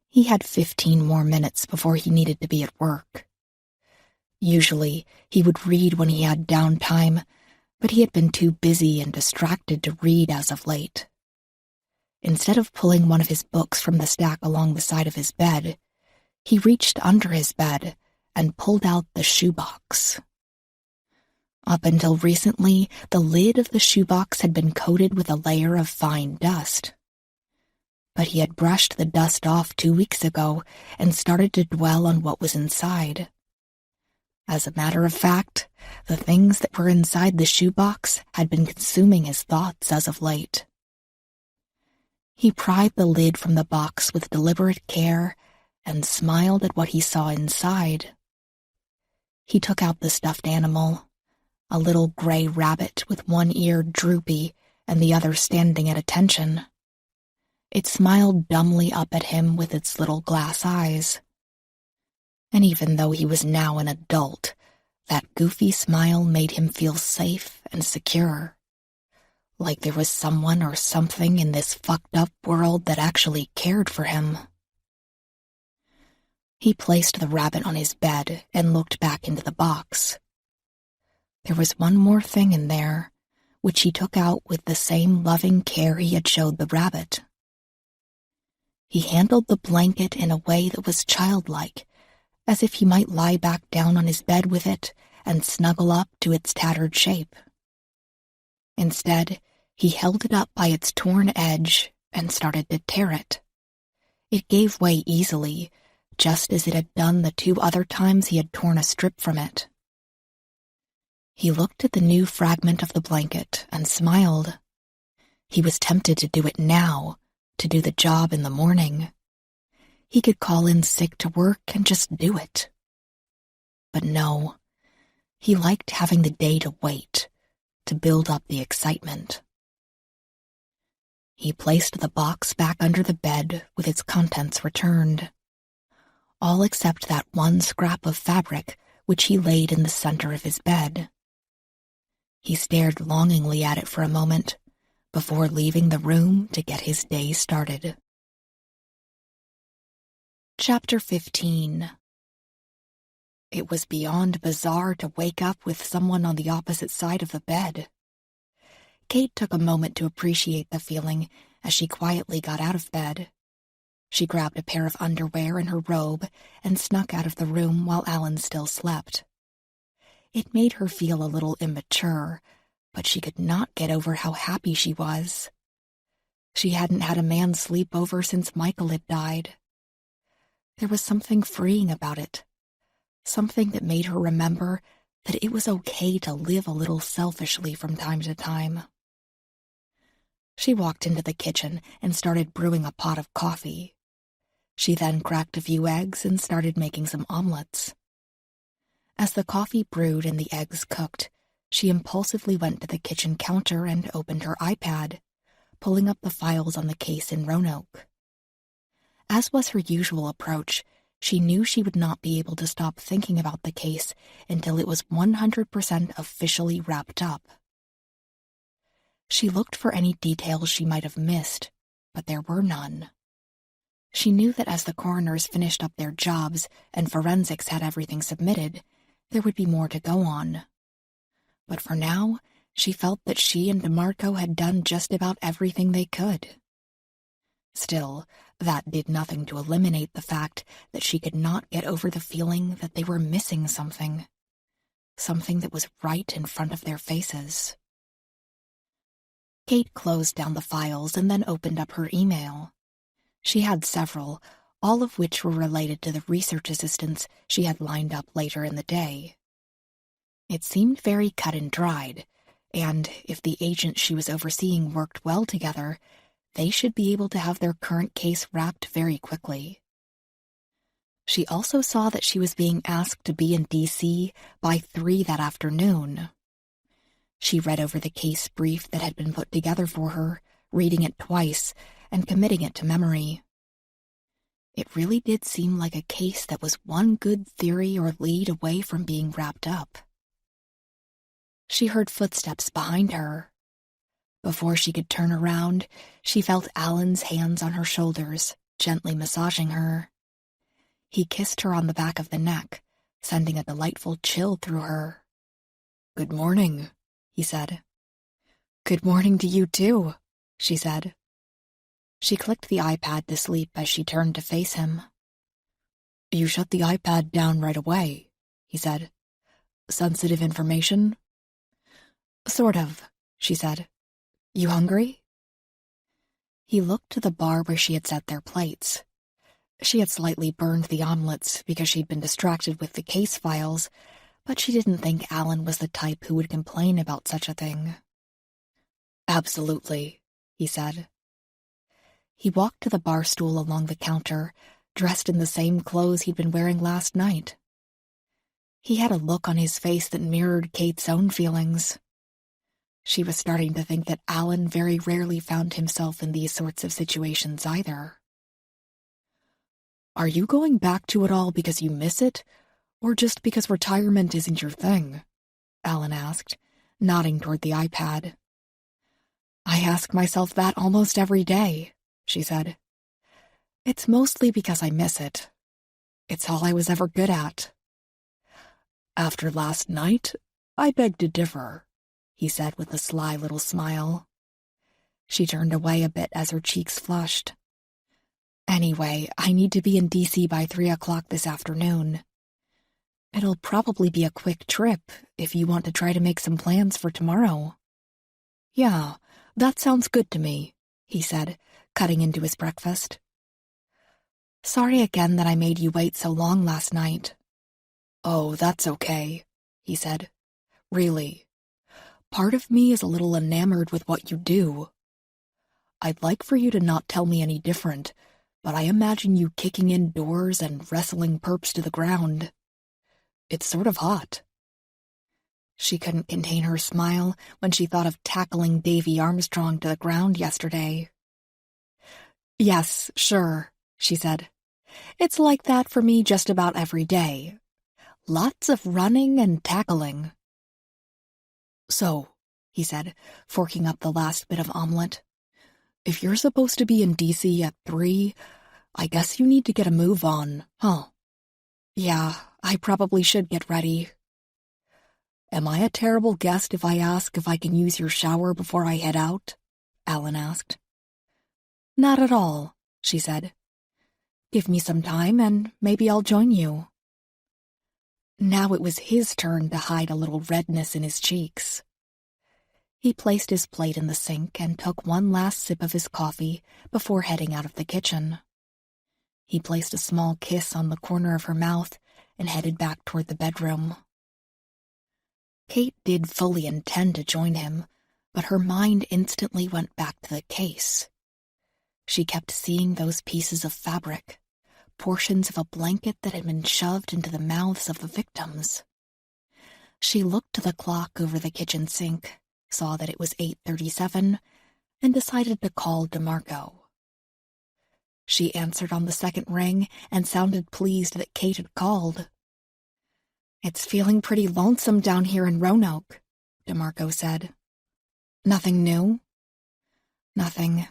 He had 15 more minutes before he needed to be at work. Usually, he would read when he had downtime, but he had been too busy and distracted to read as of late. Instead of pulling one of his books from the stack along the side of his bed, he reached under his bed and pulled out the shoebox. Up until recently, the lid of the shoebox had been coated with a layer of fine dust. But he had brushed the dust off 2 weeks ago and started to dwell on what was inside. As a matter of fact, the things that were inside the shoebox had been consuming his thoughts as of late. He pried the lid from the box with deliberate care and smiled at what he saw inside. He took out the stuffed animal, a little gray rabbit with one ear droopy and the other standing at attention. It smiled dumbly up at him with its little glass eyes. And even though he was now an adult, that goofy smile made him feel safe and secure, like there was someone or something in this fucked-up world that actually cared for him. He placed the rabbit on his bed and looked back into the box. There was one more thing in there, which he took out with the same loving care he had showed the rabbit. He handled the blanket in a way that was childlike, as if he might lie back down on his bed with it and snuggle up to its tattered shape. Instead, he held it up by its torn edge and started to tear it. It gave way easily, just as it had done the 2 other times he had torn a strip from it. He looked at the new fragment of the blanket and smiled. He was tempted to do it now, to do the job in the morning. He could call in sick to work and just do it. But no, he liked having the day to wait, to build up the excitement. He placed the box back under the bed with its contents returned, all except that one scrap of fabric which he laid in the center of his bed. He stared longingly at it for a moment before leaving the room to get his day started. Chapter 15. It was beyond bizarre to wake up with someone on the opposite side of the bed. Kate took a moment to appreciate the feeling as she quietly got out of bed. She grabbed a pair of underwear and her robe and snuck out of the room while Alan still slept. It made her feel a little immature, but she could not get over how happy she was. She hadn't had a man sleep over since Michael had died. There was something freeing about it, something that made her remember that it was okay to live a little selfishly from time to time. She walked into the kitchen and started brewing a pot of coffee. She then cracked a few eggs and started making some omelets. As the coffee brewed and the eggs cooked, she impulsively went to the kitchen counter and opened her iPad, pulling up the files on the case in Roanoke. As was her usual approach, she knew she would not be able to stop thinking about the case until it was 100% officially wrapped up. She looked for any details she might have missed, but there were none. She knew that as the coroners finished up their jobs and forensics had everything submitted, there would be more to go on. But for now, she felt that she and DeMarco had done just about everything they could. Still, that did nothing to eliminate the fact that she could not get over the feeling that they were missing something that was right in front of their faces. Kate closed down the files and then opened up her email. She had several, all of which were related to the research assistants she had lined up later in the day. It seemed very cut and dried, and if the agents she was overseeing worked well together, they should be able to have their current case wrapped very quickly. She also saw that she was being asked to be in D.C. by 3 that afternoon. She read over the case brief that had been put together for her, reading it twice and committing it to memory. It really did seem like a case that was one good theory or lead away from being wrapped up. She heard footsteps behind her. Before she could turn around, she felt Alan's hands on her shoulders, gently massaging her. He kissed her on the back of the neck, sending a delightful chill through her. "Good morning," he said. "Good morning to you too," she said. She clicked the iPad to sleep as she turned to face him. "You shut the iPad down right away," he said. "Sensitive information?" "Sort of," she said. "You hungry?" He looked to the bar where she had set their plates. She had slightly burned the omelets because she'd been distracted with the case files, but she didn't think Alan was the type who would complain about such a thing. "Absolutely," he said. He walked to the bar stool along the counter, dressed in the same clothes he'd been wearing last night. He had a look on his face that mirrored Kate's own feelings. She was starting to think that Alan very rarely found himself in these sorts of situations either. "Are you going back to it all because you miss it, or just because retirement isn't your thing?" Alan asked, nodding toward the iPad. "I ask myself that almost every day," she said. "It's mostly because I miss it. It's all I was ever good at." "After last night, I beg to differ," he said with a sly little smile. She turned away a bit as her cheeks flushed. "Anyway, I need to be in DC by 3 o'clock this afternoon. It'll probably be a quick trip if you want to try to make some plans for tomorrow." "Yeah, that sounds good to me," he said, cutting into his breakfast. "Sorry again that I made you wait so long last night." "Oh, that's okay," he said. "Really. Part of me is a little enamored with what you do. I'd like for you to not tell me any different, but I imagine you kicking in doors and wrestling perps to the ground. It's sort of hot." She couldn't contain her smile when she thought of tackling Davy Armstrong to the ground yesterday. "Yes, sure," she said. "It's like that for me just about every day. Lots of running and tackling." "So," he said, forking up the last bit of omelet, "if you're supposed to be in DC at 3, I guess you need to get a move on, huh?" "Yeah, I probably should get ready." "Am I a terrible guest if I ask if I can use your shower before I head out?" Alan asked. "Not at all," she said. "Give me some time and maybe I'll join you." Now it was his turn to hide a little redness in his cheeks. He placed his plate in the sink and took one last sip of his coffee before heading out of the kitchen. He placed a small kiss on the corner of her mouth and headed back toward the bedroom. Kate did fully intend to join him, but her mind instantly went back to the case. She kept seeing those pieces of fabric, portions of a blanket that had been shoved into the mouths of the victims. She looked to the clock over the kitchen sink, saw that it was 8:37, and decided to call DeMarco. She answered on the second ring and sounded pleased that Kate had called. "It's feeling pretty lonesome down here in Roanoke," DeMarco said. "Nothing new?" "Nothing.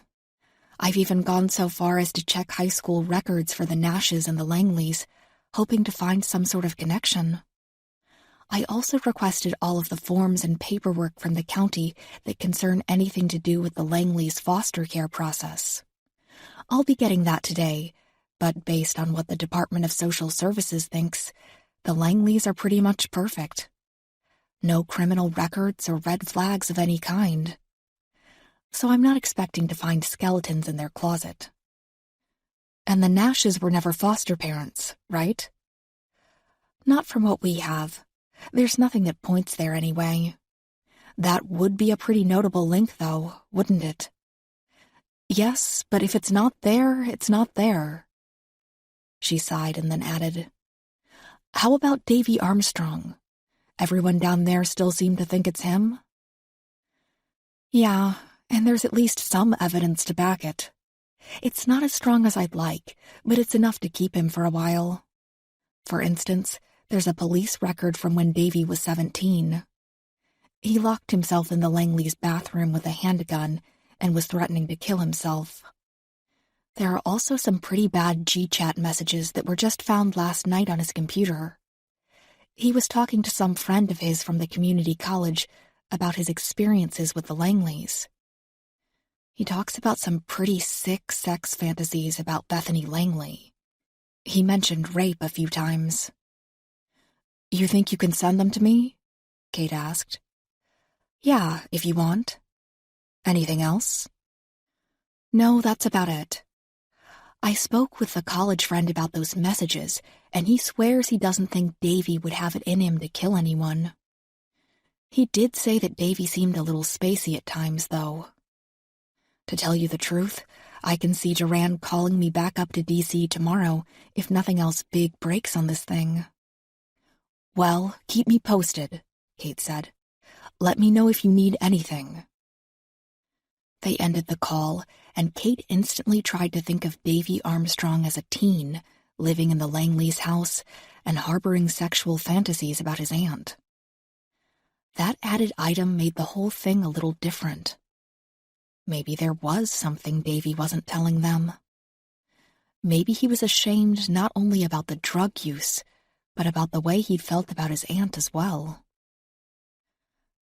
I've even gone so far as to check high school records for the Nashes and the Langleys, hoping to find some sort of connection. I also requested all of the forms and paperwork from the county that concern anything to do with the Langleys' foster care process. I'll be getting that today, but based on what the Department of Social Services thinks, the Langleys are pretty much perfect. No criminal records or red flags of any kind. So I'm not expecting to find skeletons in their closet. And the Nashes were never foster parents, right?" "Not from what we have. There's nothing that points there anyway. That would be a pretty notable link, though, wouldn't it?" "Yes, but if it's not there, it's not there." She sighed and then added, "How about Davy Armstrong? Everyone down there still seemed to think it's him?" "Yeah, and there's at least some evidence to back it. It's not as strong as I'd like, but it's enough to keep him for a while. For instance, there's a police record from when Davy was 17. He locked himself in the Langleys' bathroom with a handgun and was threatening to kill himself. There are also some pretty bad G-chat messages that were just found last night on his computer. He was talking to some friend of his from the community college about his experiences with the Langleys. He talks about some pretty sick sex fantasies about Bethany Langley. He mentioned rape a few times." "You think you can send them to me?" Kate asked. "Yeah, if you want." "Anything else?" "No, that's about it. I spoke with the college friend about those messages, and he swears he doesn't think Davy would have it in him to kill anyone. He did say that Davy seemed a little spacey at times, though. To tell you the truth, I can see Duran calling me back up to DC tomorrow if nothing else big breaks on this thing." Well, keep me posted, Kate said. Let me know if you need anything. They ended the call, and Kate instantly tried to think of Davy Armstrong as a teen, living in the Langleys' house and harboring sexual fantasies about his aunt. That added item made the whole thing a little different. Maybe there was something Davy wasn't telling them. Maybe he was ashamed not only about the drug use, but about the way he'd felt about his aunt as well.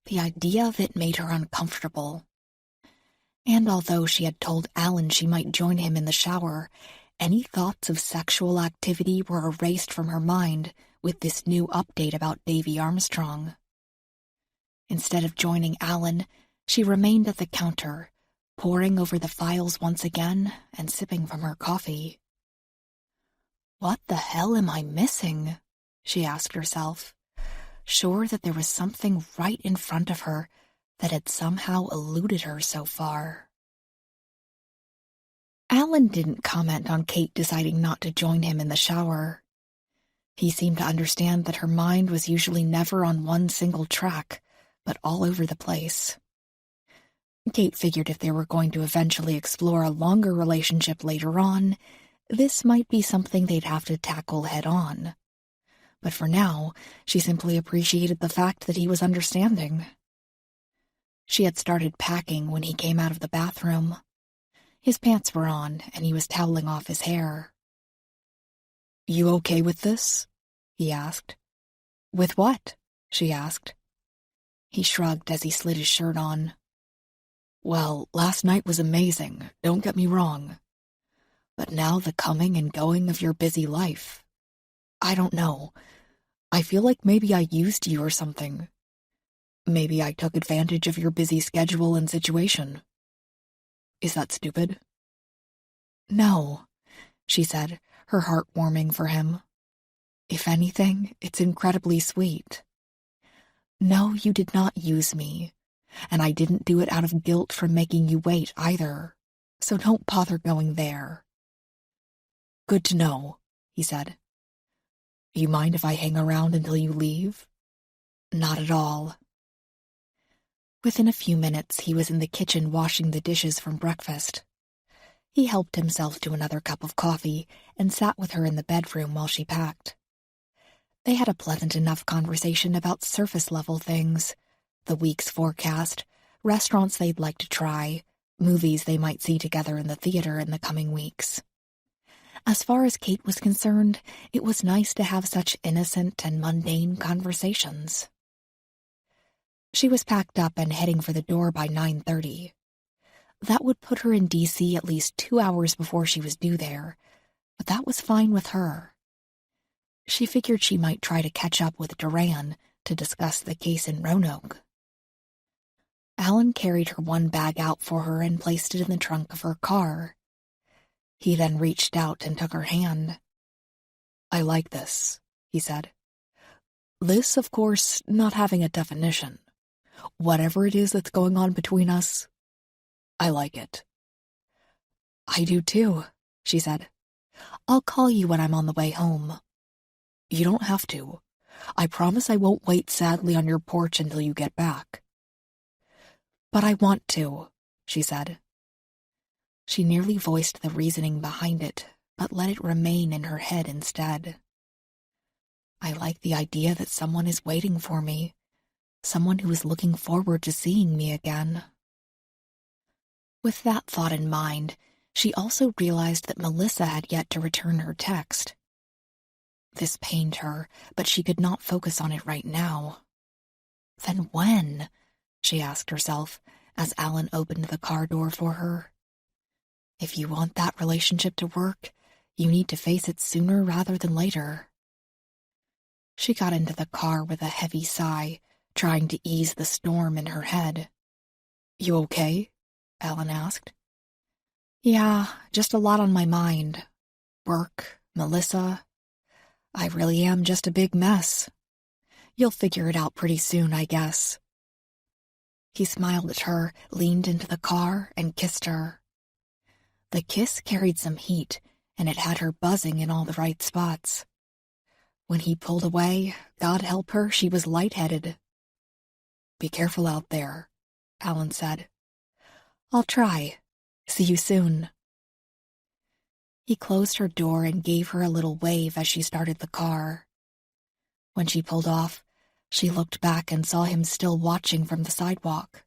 The idea of it made her uncomfortable. And although she had told Alan she might join him in the shower, any thoughts of sexual activity were erased from her mind with this new update about Davy Armstrong. Instead of joining Alan, she remained at the counter, poring over the files once again and sipping from her coffee. What the hell am I missing? She asked herself, sure that there was something right in front of her that had somehow eluded her so far. Alan didn't comment on Kate deciding not to join him in the shower. He seemed to understand that her mind was usually never on one single track, but all over the place. Kate figured if they were going to eventually explore a longer relationship later on, this might be something they'd have to tackle head-on. But for now, she simply appreciated the fact that he was understanding. She had started packing when he came out of the bathroom. His pants were on, and he was toweling off his hair. "You okay with this?" he asked. "With what?" she asked. He shrugged as he slid his shirt on. "Well, last night was amazing, don't get me wrong. But now the coming and going of your busy life. I don't know. I feel like maybe I used you or something. Maybe I took advantage of your busy schedule and situation. Is that stupid?" "No," she said, her heart warming for him. "If anything, it's incredibly sweet. No, you did not use me, and I didn't do it out of guilt for making you wait either, so don't bother going there." "Good to know," he said. "You mind if I hang around until you leave?" "Not at all." Within a few minutes, he was in the kitchen washing the dishes from breakfast. He helped himself to another cup of coffee and sat with her in the bedroom while she packed. They had a pleasant enough conversation about surface-level things, the week's forecast, restaurants they'd like to try, movies they might see together in the theater in the coming weeks. As far as Kate was concerned, it was nice to have such innocent and mundane conversations. She was packed up and heading for the door by 9:30. That would put her in D.C. at least 2 hours before she was due there, but that was fine with her. She figured she might try to catch up with Duran to discuss the case in Roanoke. Alan carried her one bag out for her and placed it in the trunk of her car. He then reached out and took her hand. "I like this," he said. "This, of course, not having a definition. Whatever it is that's going on between us, I like it." "I do too," she said. "I'll call you when I'm on the way home." "You don't have to. I promise I won't wait sadly on your porch until you get back." "But I want to," she said. She nearly voiced the reasoning behind it, but let it remain in her head instead. "I like the idea that someone is waiting for me, someone who is looking forward to seeing me again." With that thought in mind, she also realized that Melissa had yet to return her text. This pained her, but she could not focus on it right now. Then when? She asked herself as Alan opened the car door for her. If you want that relationship to work, you need to face it sooner rather than later. She got into the car with a heavy sigh, trying to ease the storm in her head. "You okay?" Alan asked. "Yeah, just a lot on my mind. Work, Melissa. I really am just a big mess. You'll figure it out pretty soon, I guess." He smiled at her, leaned into the car, and kissed her. The kiss carried some heat, and it had her buzzing in all the right spots. When he pulled away, God help her, she was lightheaded. "Be careful out there," Alan said. "I'll try. See you soon." He closed her door and gave her a little wave as she started the car. When she pulled off, she looked back and saw him still watching from the sidewalk.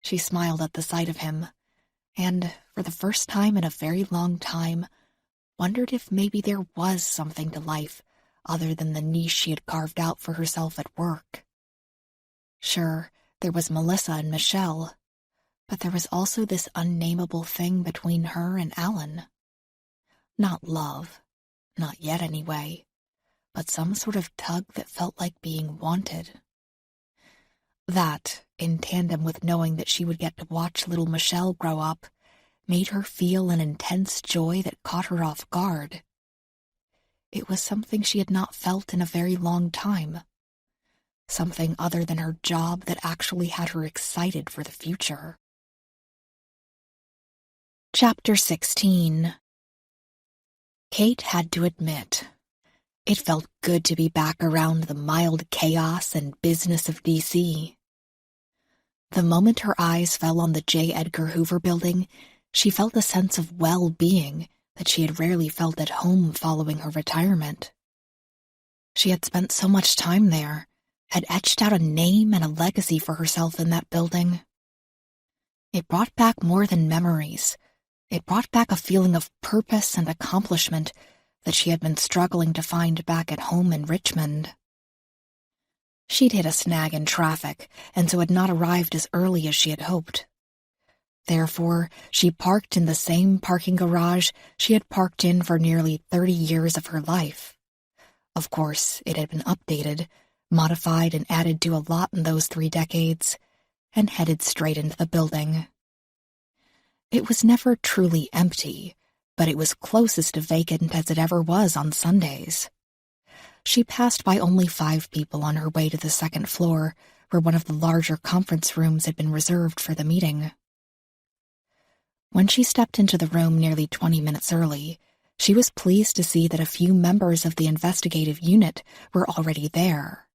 She smiled at the sight of him, and, for the first time in a very long time, wondered if maybe there was something to life other than the niche she had carved out for herself at work. Sure, there was Melissa and Michelle, but there was also this unnameable thing between her and Alan. Not love, not yet anyway, but some sort of tug that felt like being wanted. That, in tandem with knowing that she would get to watch little Michelle grow up, made her feel an intense joy that caught her off guard. It was something she had not felt in a very long time. Something other than her job that actually had her excited for the future. Chapter 16. Kate had to admit, it felt good to be back around the mild chaos and business of D.C. The moment her eyes fell on the J. Edgar Hoover building, she felt a sense of well-being that she had rarely felt at home following her retirement. She had spent so much time there, had etched out a name and a legacy for herself in that building. It brought back more than memories. It brought back a feeling of purpose and accomplishment that she had been struggling to find back at home in Richmond. She'd hit a snag in traffic, and so had not arrived as early as she had hoped. Therefore, she parked in the same parking garage she had parked in for nearly 30 years of her life. Of course, it had been updated, modified and added to a lot in those 3 decades, and headed straight into the building. It was never truly empty, but it was closest to vacant as it ever was on Sundays. She passed by only 5 people on her way to the 2nd floor, where one of the larger conference rooms had been reserved for the meeting. When she stepped into the room nearly 20 minutes early, she was pleased to see that a few members of the investigative unit were already there.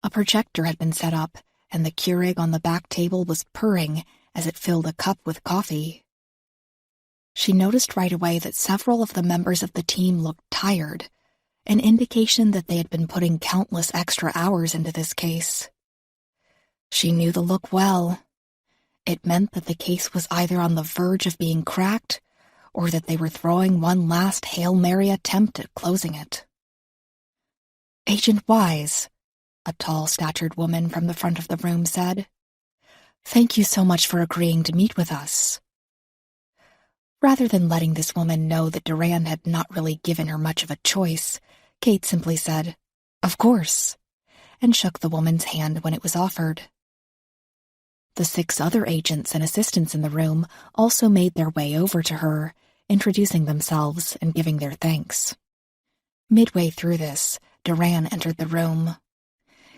A projector had been set up, and the Keurig on the back table was purring as it filled a cup with coffee. She noticed right away that several of the members of the team looked tired, an indication that they had been putting countless extra hours into this case. She knew the look well. It meant that the case was either on the verge of being cracked, or that they were throwing one last Hail Mary attempt at closing it. "Agent Wise," a tall-statured woman from the front of the room said, "thank you so much for agreeing to meet with us." Rather than letting this woman know that Duran had not really given her much of a choice, Kate simply said, "Of course," and shook the woman's hand when it was offered. The 6 other agents and assistants in the room also made their way over to her, introducing themselves and giving their thanks. Midway through this, Duran entered the room.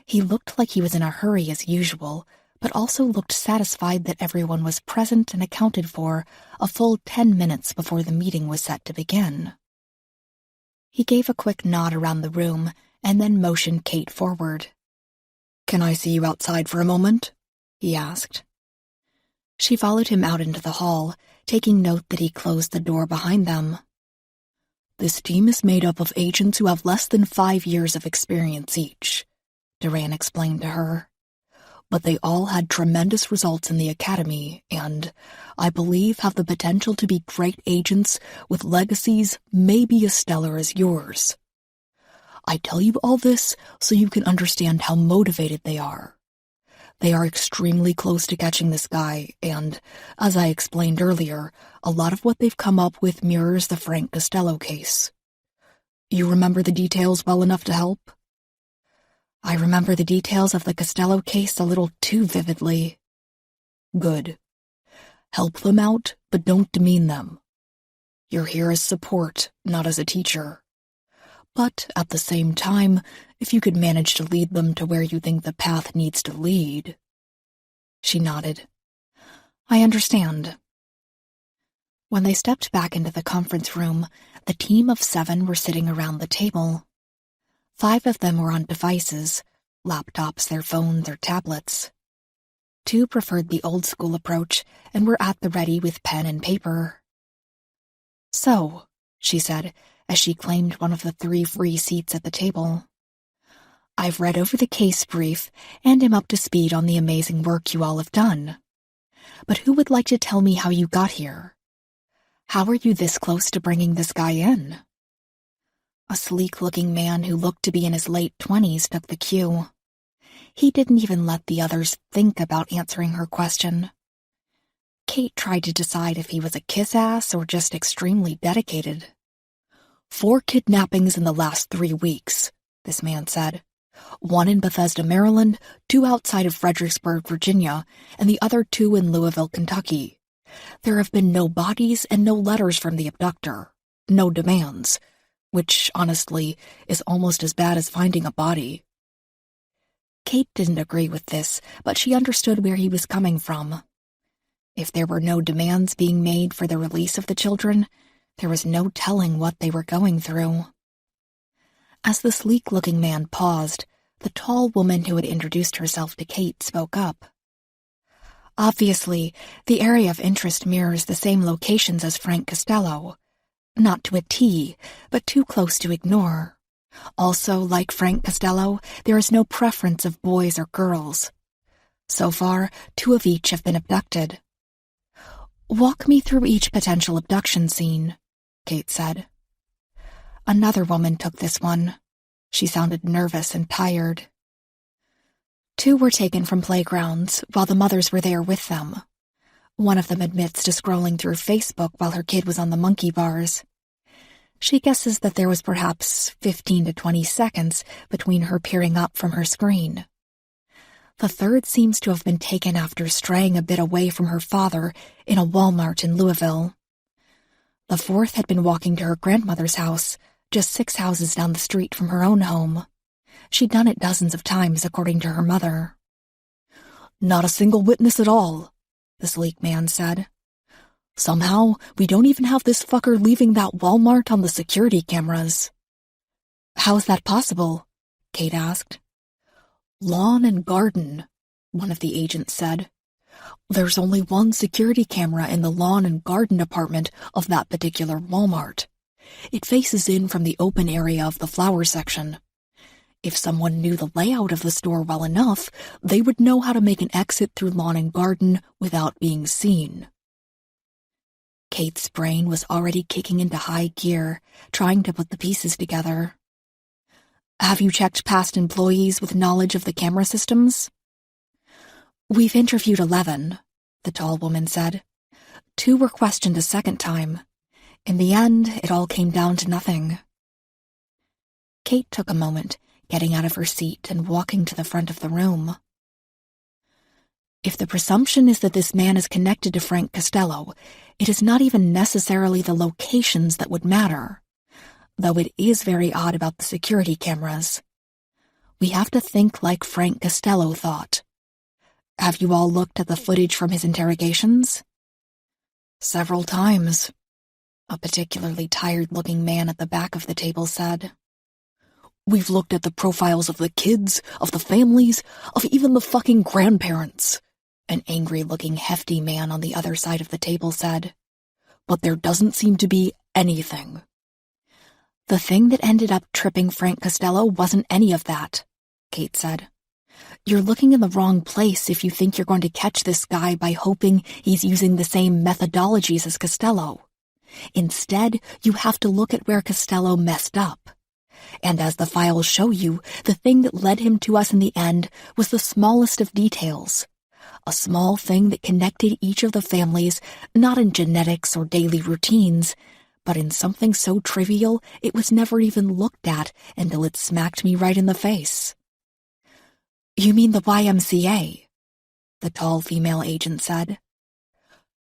He looked like he was in a hurry as usual, but also looked satisfied that everyone was present and accounted for a full 10 minutes before the meeting was set to begin. He gave a quick nod around the room and then motioned Kate forward. "Can I see you outside for a moment?" he asked. She followed him out into the hall, taking note that he closed the door behind them. "This team is made up of agents who have less than 5 years of experience each," Duran explained to her. "But they all had tremendous results in the academy and, I believe, have the potential to be great agents with legacies maybe as stellar as yours. I tell you all this so you can understand how motivated they are. They are extremely close to catching this guy, and, as I explained earlier, a lot of what they've come up with mirrors the Frank Costello case. You remember the details well enough to help?" "I remember the details of the Costello case a little too vividly." "Good. Help them out, but don't demean them. You're here as support, not as a teacher. But, at the same time, if you could manage to lead them to where you think the path needs to lead." She nodded. "I understand." When they stepped back into the conference room, the team of 7 were sitting around the table. 5 of them were on devices, laptops, their phones, or tablets. 2 preferred the old-school approach and were at the ready with pen and paper. "So," she said, as she claimed one of the 3 free seats at the table, "I've read over the case brief and am up to speed on the amazing work you all have done. But who would like to tell me how you got here? How are you this close to bringing this guy in?" A sleek-looking man who looked to be in his late 20s took the cue. He didn't even let the others think about answering her question. Kate tried to decide if he was a kiss-ass or just extremely dedicated. 4 kidnappings in the last 3 weeks, this man said. 1 in Bethesda, Maryland, 2 outside of Fredericksburg, Virginia, and the other 2 in Louisville, Kentucky. There have been no bodies and no letters from the abductor. No demands. Which, honestly, is almost as bad as finding a body. Kate didn't agree with this, but she understood where he was coming from. If there were no demands being made for the release of the children, there was no telling what they were going through. As the sleek-looking man paused, the tall woman who had introduced herself to Kate spoke up. "Obviously, the area of interest mirrors the same locations as Frank Costello. Not to a T, but too close to ignore. Also, like Frank Costello, there is no preference of boys or girls. So far, 2 of each have been abducted." "Walk me through each potential abduction scene," Kate said. Another woman took this one. She sounded nervous and tired. 2 were taken from playgrounds while the mothers were there with them. One of them admits to scrolling through Facebook while her kid was on the monkey bars. She guesses that there was perhaps 15 to 20 seconds between her peering up from her screen. The 3rd seems to have been taken after straying a bit away from her father in a Walmart in Louisville. The 4th had been walking to her grandmother's house, just 6 houses down the street from her own home. She'd done it dozens of times, according to her mother. "Not a single witness at all," the sleek man said. "Somehow, we don't even have this fucker leaving that Walmart on the security cameras." "How's that possible?" Kate asked. "Lawn and garden," one of the agents said. "There's only one security camera in the lawn and garden department of that particular Walmart. It faces in from the open area of the flower section. If someone knew the layout of the store well enough, they would know how to make an exit through lawn and garden without being seen." Kate's brain was already kicking into high gear, trying to put the pieces together. "Have you checked past employees with knowledge of the camera systems?" "We've interviewed 11, the tall woman said. 2 were questioned a second time. In the end, it all came down to nothing." Kate took a moment, getting out of her seat and walking to the front of the room. "If the presumption is that this man is connected to Frank Costello, it is not even necessarily the locations that would matter, though it is very odd about the security cameras. We have to think like Frank Costello thought. Have you all looked at the footage from his interrogations?" "Several times," a particularly tired-looking man at the back of the table said. "We've looked at the profiles of the kids, of the families, of even the fucking grandparents," an angry-looking hefty man on the other side of the table said. "But there doesn't seem to be anything." "The thing that ended up tripping Frank Costello wasn't any of that," Kate said. "You're looking in the wrong place if you think you're going to catch this guy by hoping he's using the same methodologies as Costello. Instead, you have to look at where Costello messed up. And as the files show you, the thing that led him to us in the end was the smallest of details. A small thing that connected each of the families, not in genetics or daily routines, but in something so trivial it was never even looked at until it smacked me right in the face." "You mean the YMCA?" the tall female agent said.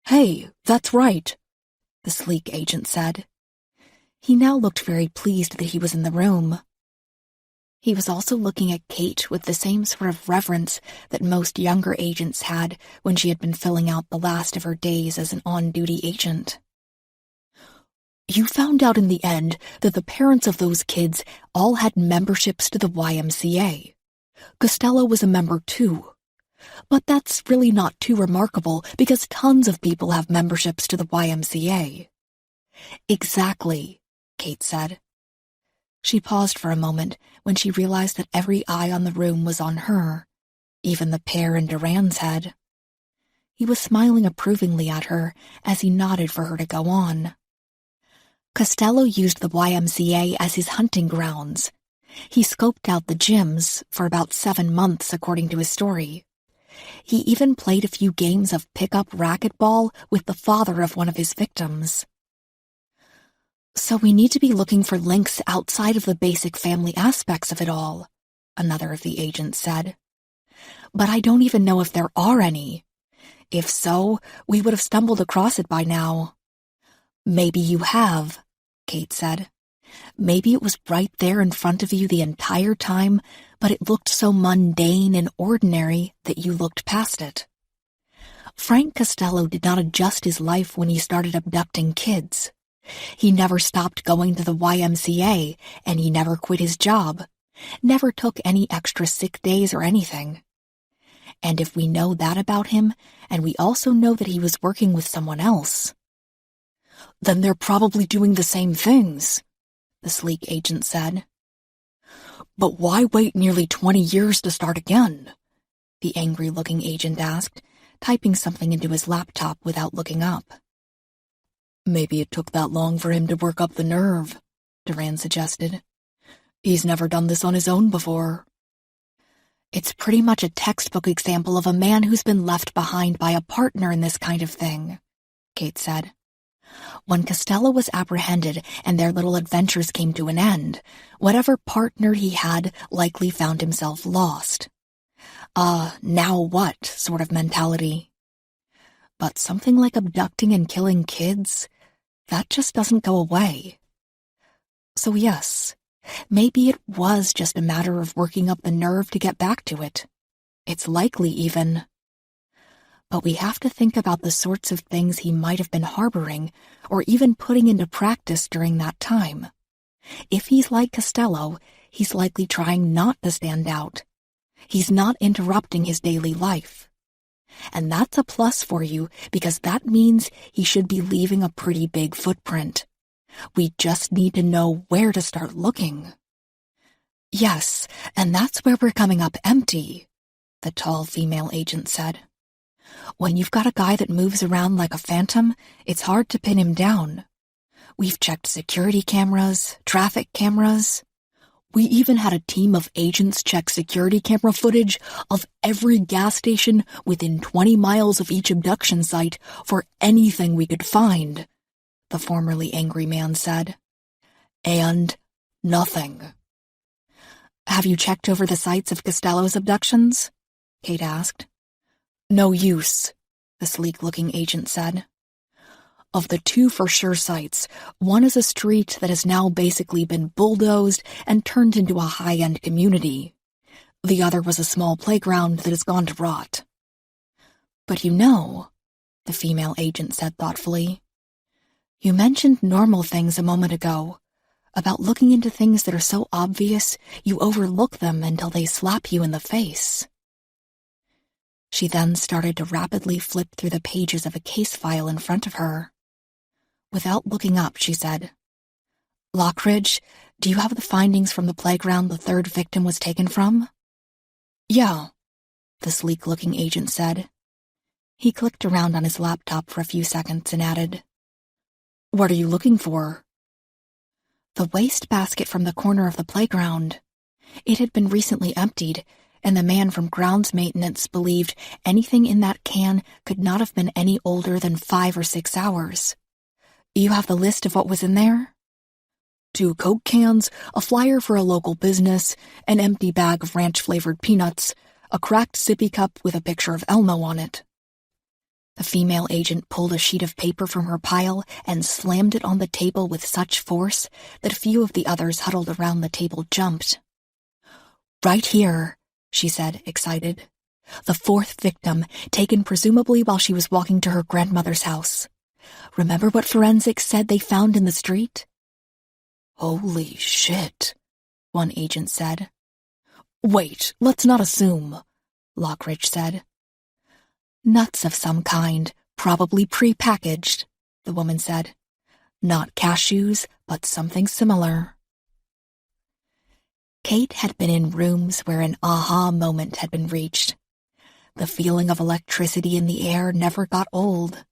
"Hey, that's right," the sleek agent said. He now looked very pleased that he was in the room. He was also looking at Kate with the same sort of reverence that most younger agents had when she had been filling out the last of her days as an on-duty agent. You found out in the end that the parents of those kids all had memberships to the YMCA. Costello was a member too. But that's really not too remarkable because tons of people have memberships to the YMCA. Exactly, Kate said. She paused for a moment when she realized that every eye on the room was on her, even the pear in Duran's head. He was smiling approvingly at her as he nodded for her to go on. Costello used the YMCA as his hunting grounds. He scoped out the gyms for about 7 months, according to his story. He even played a few games of pickup racquetball with the father of one of his victims. So we need to be looking for links outside of the basic family aspects of it all, another of the agents said. But I don't even know if there are any. If so, we would have stumbled across it by now. Maybe you have, Kate said. Maybe it was right there in front of you the entire time, but it looked so mundane and ordinary that you looked past it. Frank Costello did not adjust his life when he started abducting kids. He never stopped going to the YMCA, and he never quit his job, never took any extra sick days or anything. And if we know that about him, and we also know that he was working with someone else, then they're probably doing the same things, the sleek agent said. But why wait nearly 20 years to start again? The angry-looking agent asked, typing something into his laptop without looking up. Maybe it took that long for him to work up the nerve, Duran suggested. He's never done this on his own before. It's pretty much a textbook example of a man who's been left behind by a partner in this kind of thing, Kate said. When Costello was apprehended and their little adventures came to an end, whatever partner he had likely found himself lost. Now what sort of mentality. But something like abducting and killing kids, that just doesn't go away. So yes, maybe it was just a matter of working up the nerve to get back to it. It's likely even. But we have to think about the sorts of things he might have been harboring or even putting into practice during that time. If he's like Costello, he's likely trying not to stand out. He's not interrupting his daily life. And that's a plus for you because that means he should be leaving a pretty big footprint. We just need to know where to start looking. Yes, and that's where we're coming up empty, the tall female agent said. When you've got a guy that moves around like a phantom, it's hard to pin him down. We've checked security cameras, traffic cameras. We even had a team of agents check security camera footage of every gas station within 20 miles of each abduction site for anything we could find, the formerly angry man said. And nothing. Have you checked over the sites of Costello's abductions? Kate asked. No use, the sleek-looking agent said. Of the 2 for sure sites, one is a street that has now basically been bulldozed and turned into a high-end community. The other was a small playground that has gone to rot. But you know, the female agent said thoughtfully, you mentioned normal things a moment ago, about looking into things that are so obvious you overlook them until they slap you in the face. She then started to rapidly flip through the pages of a case file in front of her. Without looking up, she said, Lockridge, do you have the findings from the playground the 3rd victim was taken from? Yeah, the sleek-looking agent said. He clicked around on his laptop for a few seconds and added, What are you looking for? The wastebasket from the corner of the playground. It had been recently emptied, and the man from grounds maintenance believed anything in that can could not have been any older than 5 or 6 hours. You have the list of what was in there? 2 Coke cans, a flyer for a local business, an empty bag of ranch-flavored peanuts, a cracked sippy cup with a picture of Elmo on it. The female agent pulled a sheet of paper from her pile and slammed it on the table with such force that a few of the others huddled around the table jumped. Right here, she said, excited. The 4th victim, taken presumably while she was walking to her grandmother's house. Remember what forensics said they found in the street? Holy shit, one agent said. Wait, let's not assume, Lockridge said. Nuts of some kind, probably pre-packaged, the woman said. Not cashews, but something similar. Kate had been in rooms where an aha moment had been reached. The feeling of electricity in the air never got old.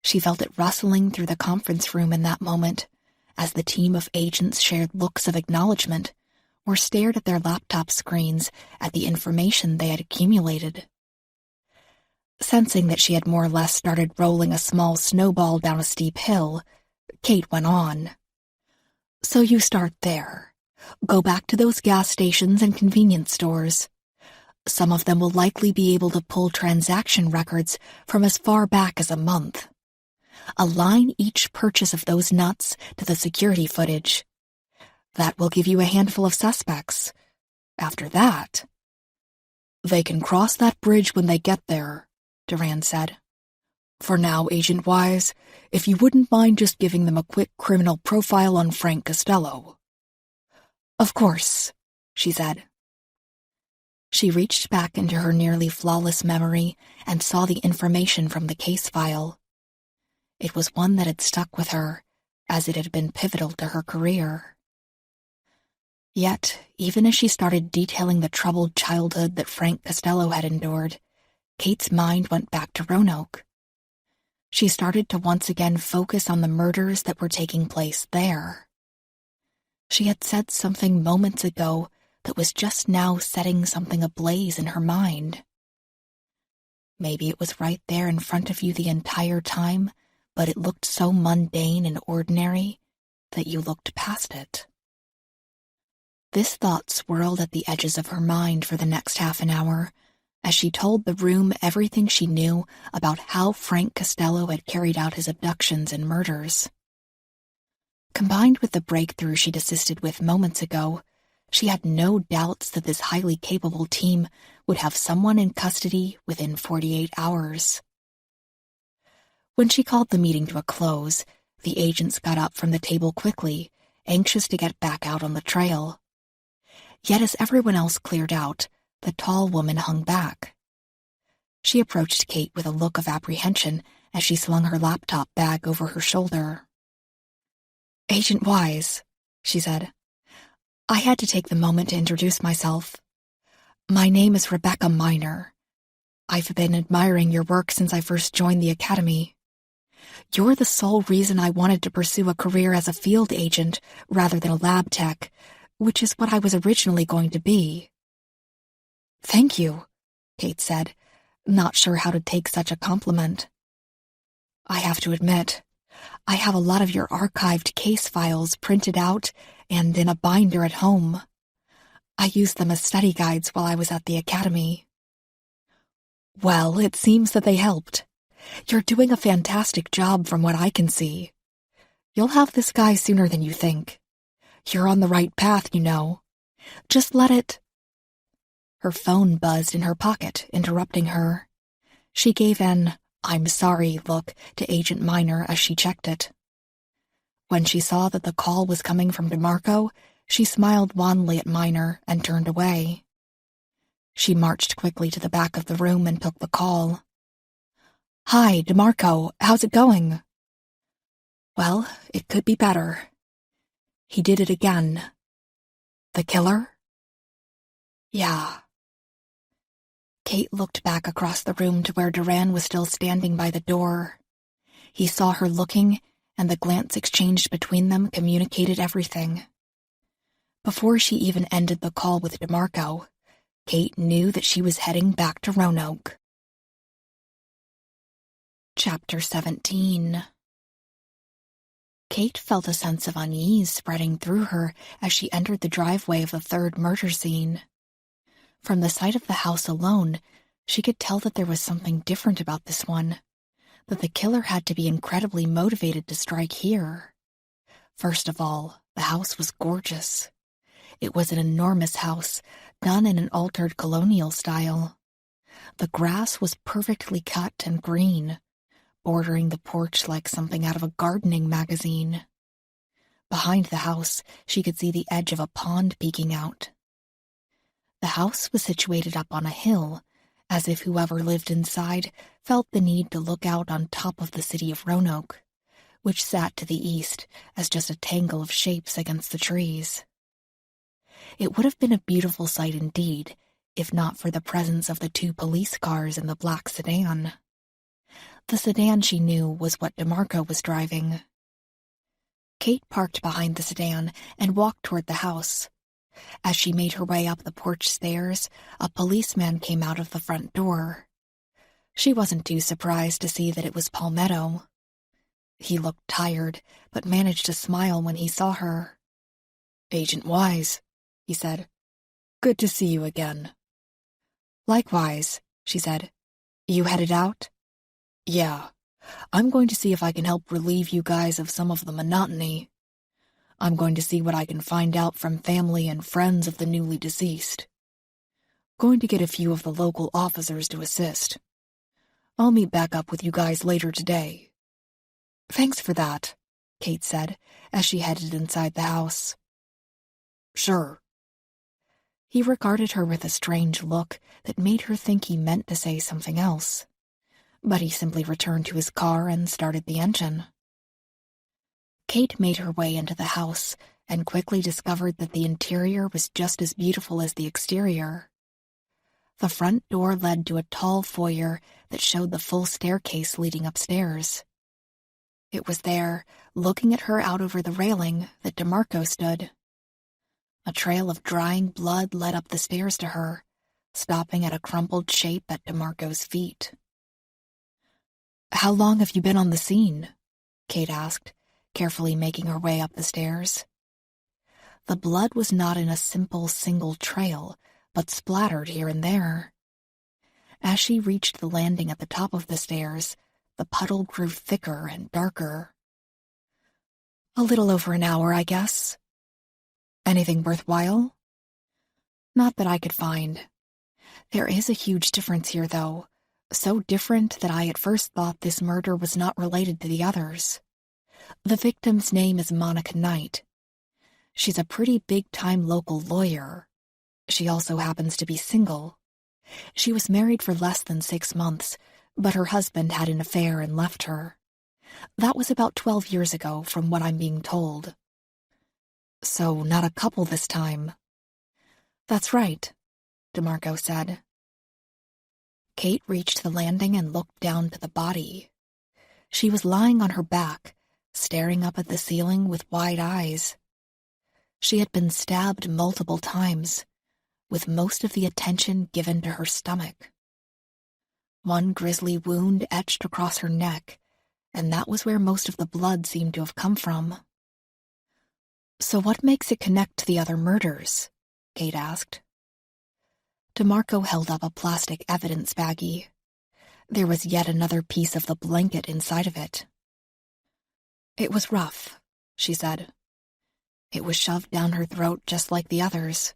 She felt it rustling through the conference room in that moment, as the team of agents shared looks of acknowledgement or stared at their laptop screens at the information they had accumulated. Sensing that she had more or less started rolling a small snowball down a steep hill, Kate went on. So you start there. Go back to those gas stations and convenience stores. Some of them will likely be able to pull transaction records from as far back as a month. Align each purchase of those nuts to the security footage. That will give you a handful of suspects. After that, they can cross that bridge when they get there, Duran said. For now, Agent Wise, if you wouldn't mind just giving them a quick criminal profile on Frank Costello. Of course, she said. She reached back into her nearly flawless memory and saw the information from the case file. It was one that had stuck with her, as it had been pivotal to her career. Yet, even as she started detailing the troubled childhood that Frank Costello had endured, Kate's mind went back to Roanoke. She started to once again focus on the murders that were taking place there. She had said something moments ago that was just now setting something ablaze in her mind. Maybe it was right there in front of you the entire time, but it looked so mundane and ordinary that you looked past it. This thought swirled at the edges of her mind for the next half an hour, as she told the room everything she knew about how Frank Costello had carried out his abductions and murders. Combined with the breakthrough she'd assisted with moments ago, she had no doubts that this highly capable team would have someone in custody within 48 hours. When she called the meeting to a close, the agents got up from the table quickly, anxious to get back out on the trail. Yet as everyone else cleared out, the tall woman hung back. She approached Kate with a look of apprehension as she slung her laptop bag over her shoulder. Agent Wise, she said. I had to take the moment to introduce myself. My name is Rebecca Miner. I've been admiring your work since I first joined the Academy. You're the sole reason I wanted to pursue a career as a field agent rather than a lab tech, which is what I was originally going to be. Thank you, Kate said, not sure how to take such a compliment. I have to admit, I have a lot of your archived case files printed out and in a binder at home. I used them as study guides while I was at the Academy. Well, it seems that they helped. You're doing a fantastic job from what I can see. You'll have this guy sooner than you think. You're on the right path, you know. Just let it... Her phone buzzed in her pocket, interrupting her. She gave an "I'm sorry" look to Agent Miner as she checked it. When she saw that the call was coming from DeMarco, she smiled wanly at Miner and turned away. She marched quickly to the back of the room and took the call. Hi, DeMarco, how's it going? Well, it could be better. He did it again. The killer? Yeah. Kate looked back across the room to where Duran was still standing by the door. He saw her looking, and the glance exchanged between them communicated everything. Before she even ended the call with DeMarco, Kate knew that she was heading back to Roanoke. Chapter 17. Kate felt a sense of unease spreading through her as she entered the driveway of the third murder scene. From the sight of the house alone, she could tell that there was something different about this one, that the killer had to be incredibly motivated to strike here. First of all, the house was gorgeous. It was an enormous house, done in an altered colonial style. The grass was perfectly cut and green, bordering the porch like something out of a gardening magazine. Behind the house, she could see the edge of a pond peeking out. The house was situated up on a hill, as if whoever lived inside felt the need to look out on top of the city of Roanoke, which sat to the east as just a tangle of shapes against the trees. It would have been a beautiful sight indeed, if not for the presence of the 2 police cars and the black sedan. The sedan, she knew, was what DeMarco was driving. Kate parked behind the sedan and walked toward the house. As she made her way up the porch stairs, a policeman came out of the front door. She wasn't too surprised to see that it was Palmetto. He looked tired, but managed to smile when he saw her. "Agent Wise," he said. "Good to see you again." "Likewise," she said. "You headed out?" "Yeah. I'm going to see if I can help relieve you guys of some of the monotony. I'm going to see what I can find out from family and friends of the newly deceased. Going to get a few of the local officers to assist. I'll meet back up with you guys later today." "Thanks for that," Kate said, as she headed inside the house. "Sure." He regarded her with a strange look that made her think he meant to say something else, but he simply returned to his car and started the engine. Kate made her way into the house and quickly discovered that the interior was just as beautiful as the exterior. The front door led to a tall foyer that showed the full staircase leading upstairs. It was there, looking at her out over the railing, that DeMarco stood. A trail of drying blood led up the stairs to her, stopping at a crumpled shape at DeMarco's feet. "How long have you been on the scene?" Kate asked, carefully making her way up the stairs. The blood was not in a simple single trail, but splattered here and there. As she reached the landing at the top of the stairs, the puddle grew thicker and darker. "A little over an hour, I guess." "Anything worthwhile?" "Not that I could find. There is a huge difference here, though, so different that I at first thought this murder was not related to the others. The victim's name is Monica Knight. She's a pretty big-time local lawyer. She also happens to be single. She was married for less than 6 months, but her husband had an affair and left her. That was about 12 years ago, from what I'm being told." "So not a couple this time." "That's right," DeMarco said. Kate reached the landing and looked down to the body. She was lying on her back, staring up at the ceiling with wide eyes. She had been stabbed multiple times, with most of the attention given to her stomach. One grisly wound etched across her neck, and that was where most of the blood seemed to have come from. "So what makes it connect to the other murders?" Kate asked. DeMarco held up a plastic evidence baggie. There was yet another piece of the blanket inside of it. "It was rough," she said. "It was shoved down her throat just like the others.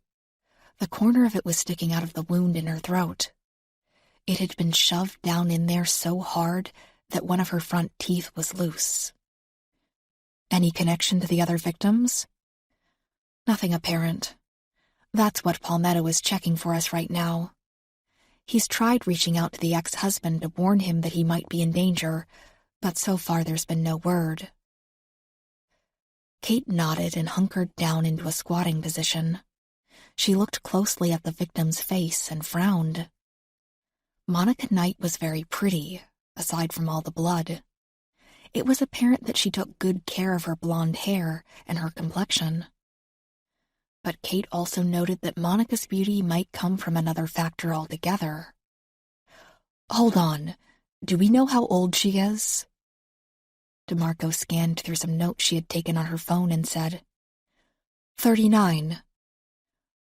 The corner of it was sticking out of the wound in her throat. It had been shoved down in there so hard that one of her front teeth was loose." "Any connection to the other victims?" "Nothing apparent. That's what Palmetto is checking for us right now. He's tried reaching out to the ex-husband to warn him that he might be in danger, but so far there's been no word." Kate nodded and hunkered down into a squatting position. She looked closely at the victim's face and frowned. Monica Knight was very pretty, aside from all the blood. It was apparent that she took good care of her blonde hair and her complexion. But Kate also noted that Monica's beauty might come from another factor altogether. "Hold on. Do we know how old she is?" DeMarco scanned through some notes she had taken on her phone and said, 39.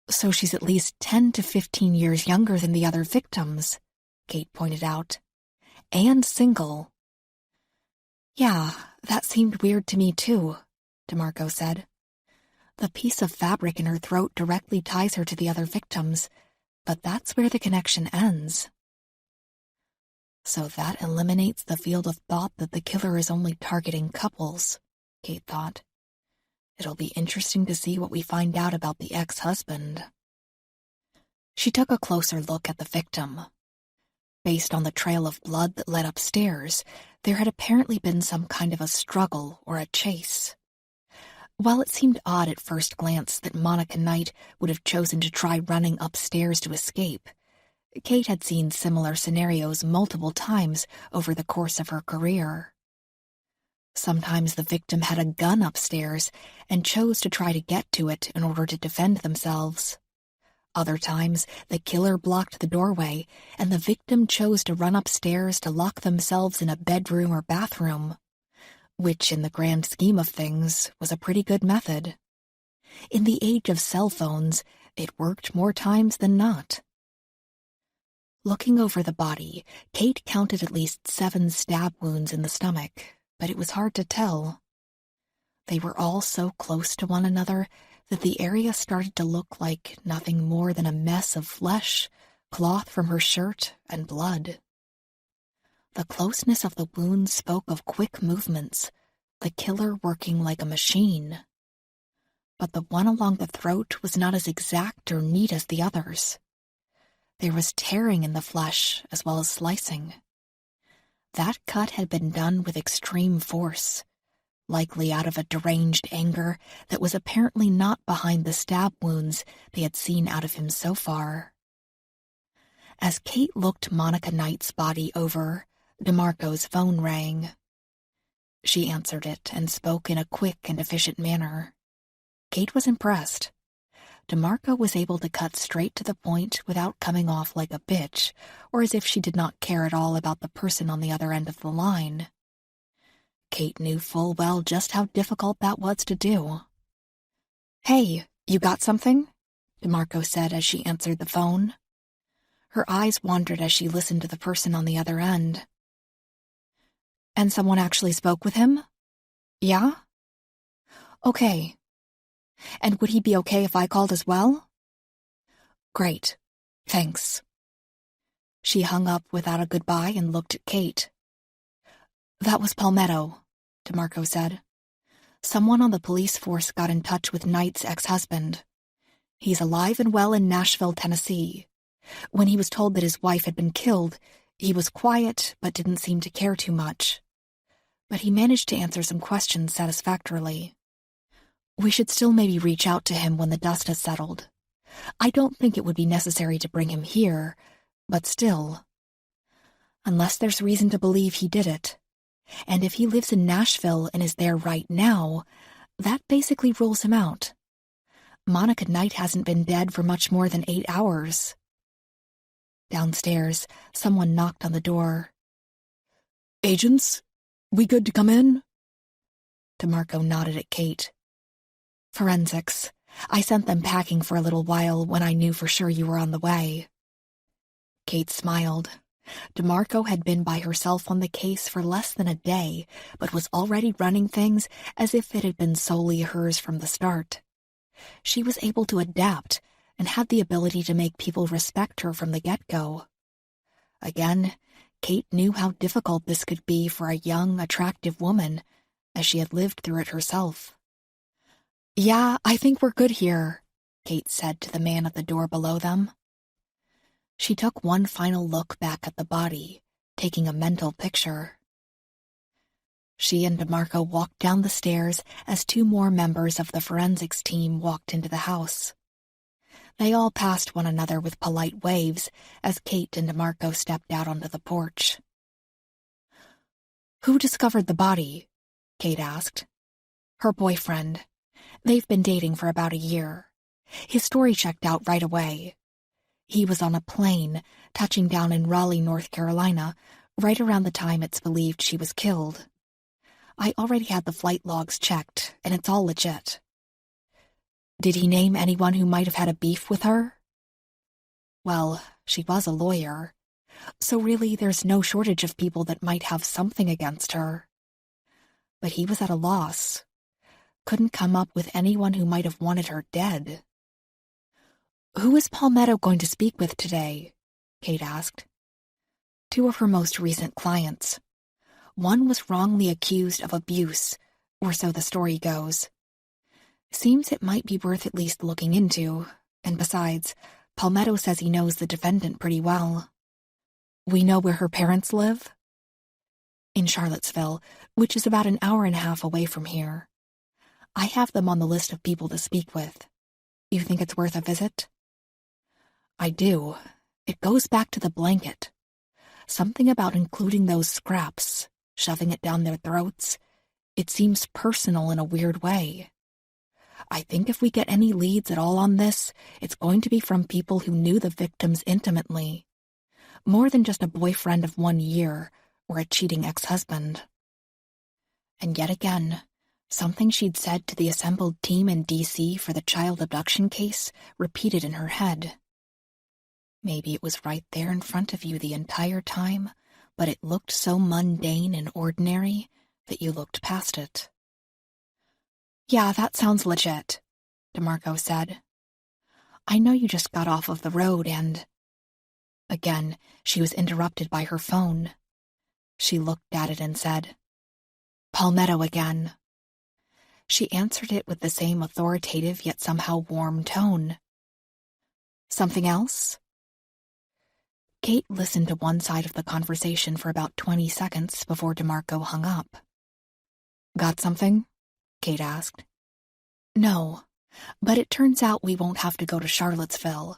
"So she's at least 10 to 15 years younger than the other victims," Kate pointed out. "And single." "Yeah, that seemed weird to me too," DeMarco said. "The piece of fabric in her throat directly ties her to the other victims, but that's where the connection ends." So that eliminates the field of thought that the killer is only targeting couples, Kate thought. It'll be interesting to see what we find out about the ex-husband. She took a closer look at the victim. Based on the trail of blood that led upstairs, there had apparently been some kind of a struggle or a chase. While it seemed odd at first glance that Monica Knight would have chosen to try running upstairs to escape, Kate had seen similar scenarios multiple times over the course of her career. Sometimes the victim had a gun upstairs and chose to try to get to it in order to defend themselves. Other times, the killer blocked the doorway and the victim chose to run upstairs to lock themselves in a bedroom or bathroom, which, in the grand scheme of things, was a pretty good method. In the age of cell phones, it worked more times than not. Looking over the body, Kate counted at least 7 stab wounds in the stomach, but it was hard to tell. They were all so close to one another that the area started to look like nothing more than a mess of flesh, cloth from her shirt, and blood. The closeness of the wounds spoke of quick movements, the killer working like a machine. But the one along the throat was not as exact or neat as the others. There was tearing in the flesh as well as slicing. That cut had been done with extreme force, likely out of a deranged anger that was apparently not behind the stab wounds they had seen out of him so far. As Kate looked Monica Knight's body over, DeMarco's phone rang. She answered it and spoke in a quick and efficient manner. Kate was impressed. DeMarco was able to cut straight to the point without coming off like a bitch, or as if she did not care at all about the person on the other end of the line. Kate knew full well just how difficult that was to do. "Hey, you got something?" DeMarco said as she answered the phone. Her eyes wandered as she listened to the person on the other end. "And someone actually spoke with him? Yeah? Okay. And would he be okay if I called as well?" "Great. Thanks." She hung up without a goodbye and looked at Kate. "That was Palmetto," DeMarco said. "Someone on the police force got in touch with Knight's ex-husband. He's alive and well in Nashville, Tennessee. When he was told that his wife had been killed, he was quiet but didn't seem to care too much. But he managed to answer some questions satisfactorily. We should still maybe reach out to him when the dust has settled. I don't think it would be necessary to bring him here, but still. Unless there's reason to believe he did it. And if he lives in Nashville and is there right now, that basically rules him out. Monica Knight hasn't been dead for much more than 8 hours." Downstairs, someone knocked on the door. "Agents? We good to come in?" DeMarco nodded at Kate. "Forensics. I sent them packing for a little while when I knew for sure you were on the way." Kate smiled. DeMarco had been by herself on the case for less than a day, but was already running things as if it had been solely hers from the start. She was able to adapt and had the ability to make people respect her from the get-go. Again, Kate knew how difficult this could be for a young, attractive woman, as she had lived through it herself. "Yeah, I think we're good here," Kate said to the man at the door below them. She took one final look back at the body, taking a mental picture. She and DeMarco walked down the stairs as 2 more members of the forensics team walked into the house. They all passed one another with polite waves as Kate and DeMarco stepped out onto the porch. "Who discovered the body?" Kate asked. "Her boyfriend. They've been dating for about a year. His story checked out right away. He was on a plane, touching down in Raleigh, North Carolina, right around the time it's believed she was killed. I already had the flight logs checked, and it's all legit." "Did he name anyone who might have had a beef with her?" "Well, she was a lawyer, so really there's no shortage of people that might have something against her. But he was at a loss. Couldn't come up with anyone who might have wanted her dead." "Who is Palmetto going to speak with today?" Kate asked. 2 of her most recent clients. One was wrongly accused of abuse, or so the story goes. Seems it might be worth at least looking into, and besides, Palmetto says he knows the defendant pretty well. We know where her parents live? In Charlottesville, which is about an hour and a half away from here. I have them on the list of people to speak with. You think it's worth a visit? I do. It goes back to the blanket. Something about including those scraps, shoving it down their throats. It seems personal in a weird way. I think if we get any leads at all on this, it's going to be from people who knew the victims intimately. More than just a boyfriend of 1 year or a cheating ex-husband. And yet again, something she'd said to the assembled team in D.C. for the child abduction case repeated in her head. Maybe it was right there in front of you the entire time, but it looked so mundane and ordinary that you looked past it. Yeah, that sounds legit, DeMarco said. I know you just got off of the road and... Again, she was interrupted by her phone. She looked at it and said, Palmetto again. She answered it with the same authoritative yet somehow warm tone. Something else? Kate listened to one side of the conversation for about 20 seconds before DeMarco hung up. Got something? Kate asked. No, but it turns out we won't have to go to Charlottesville.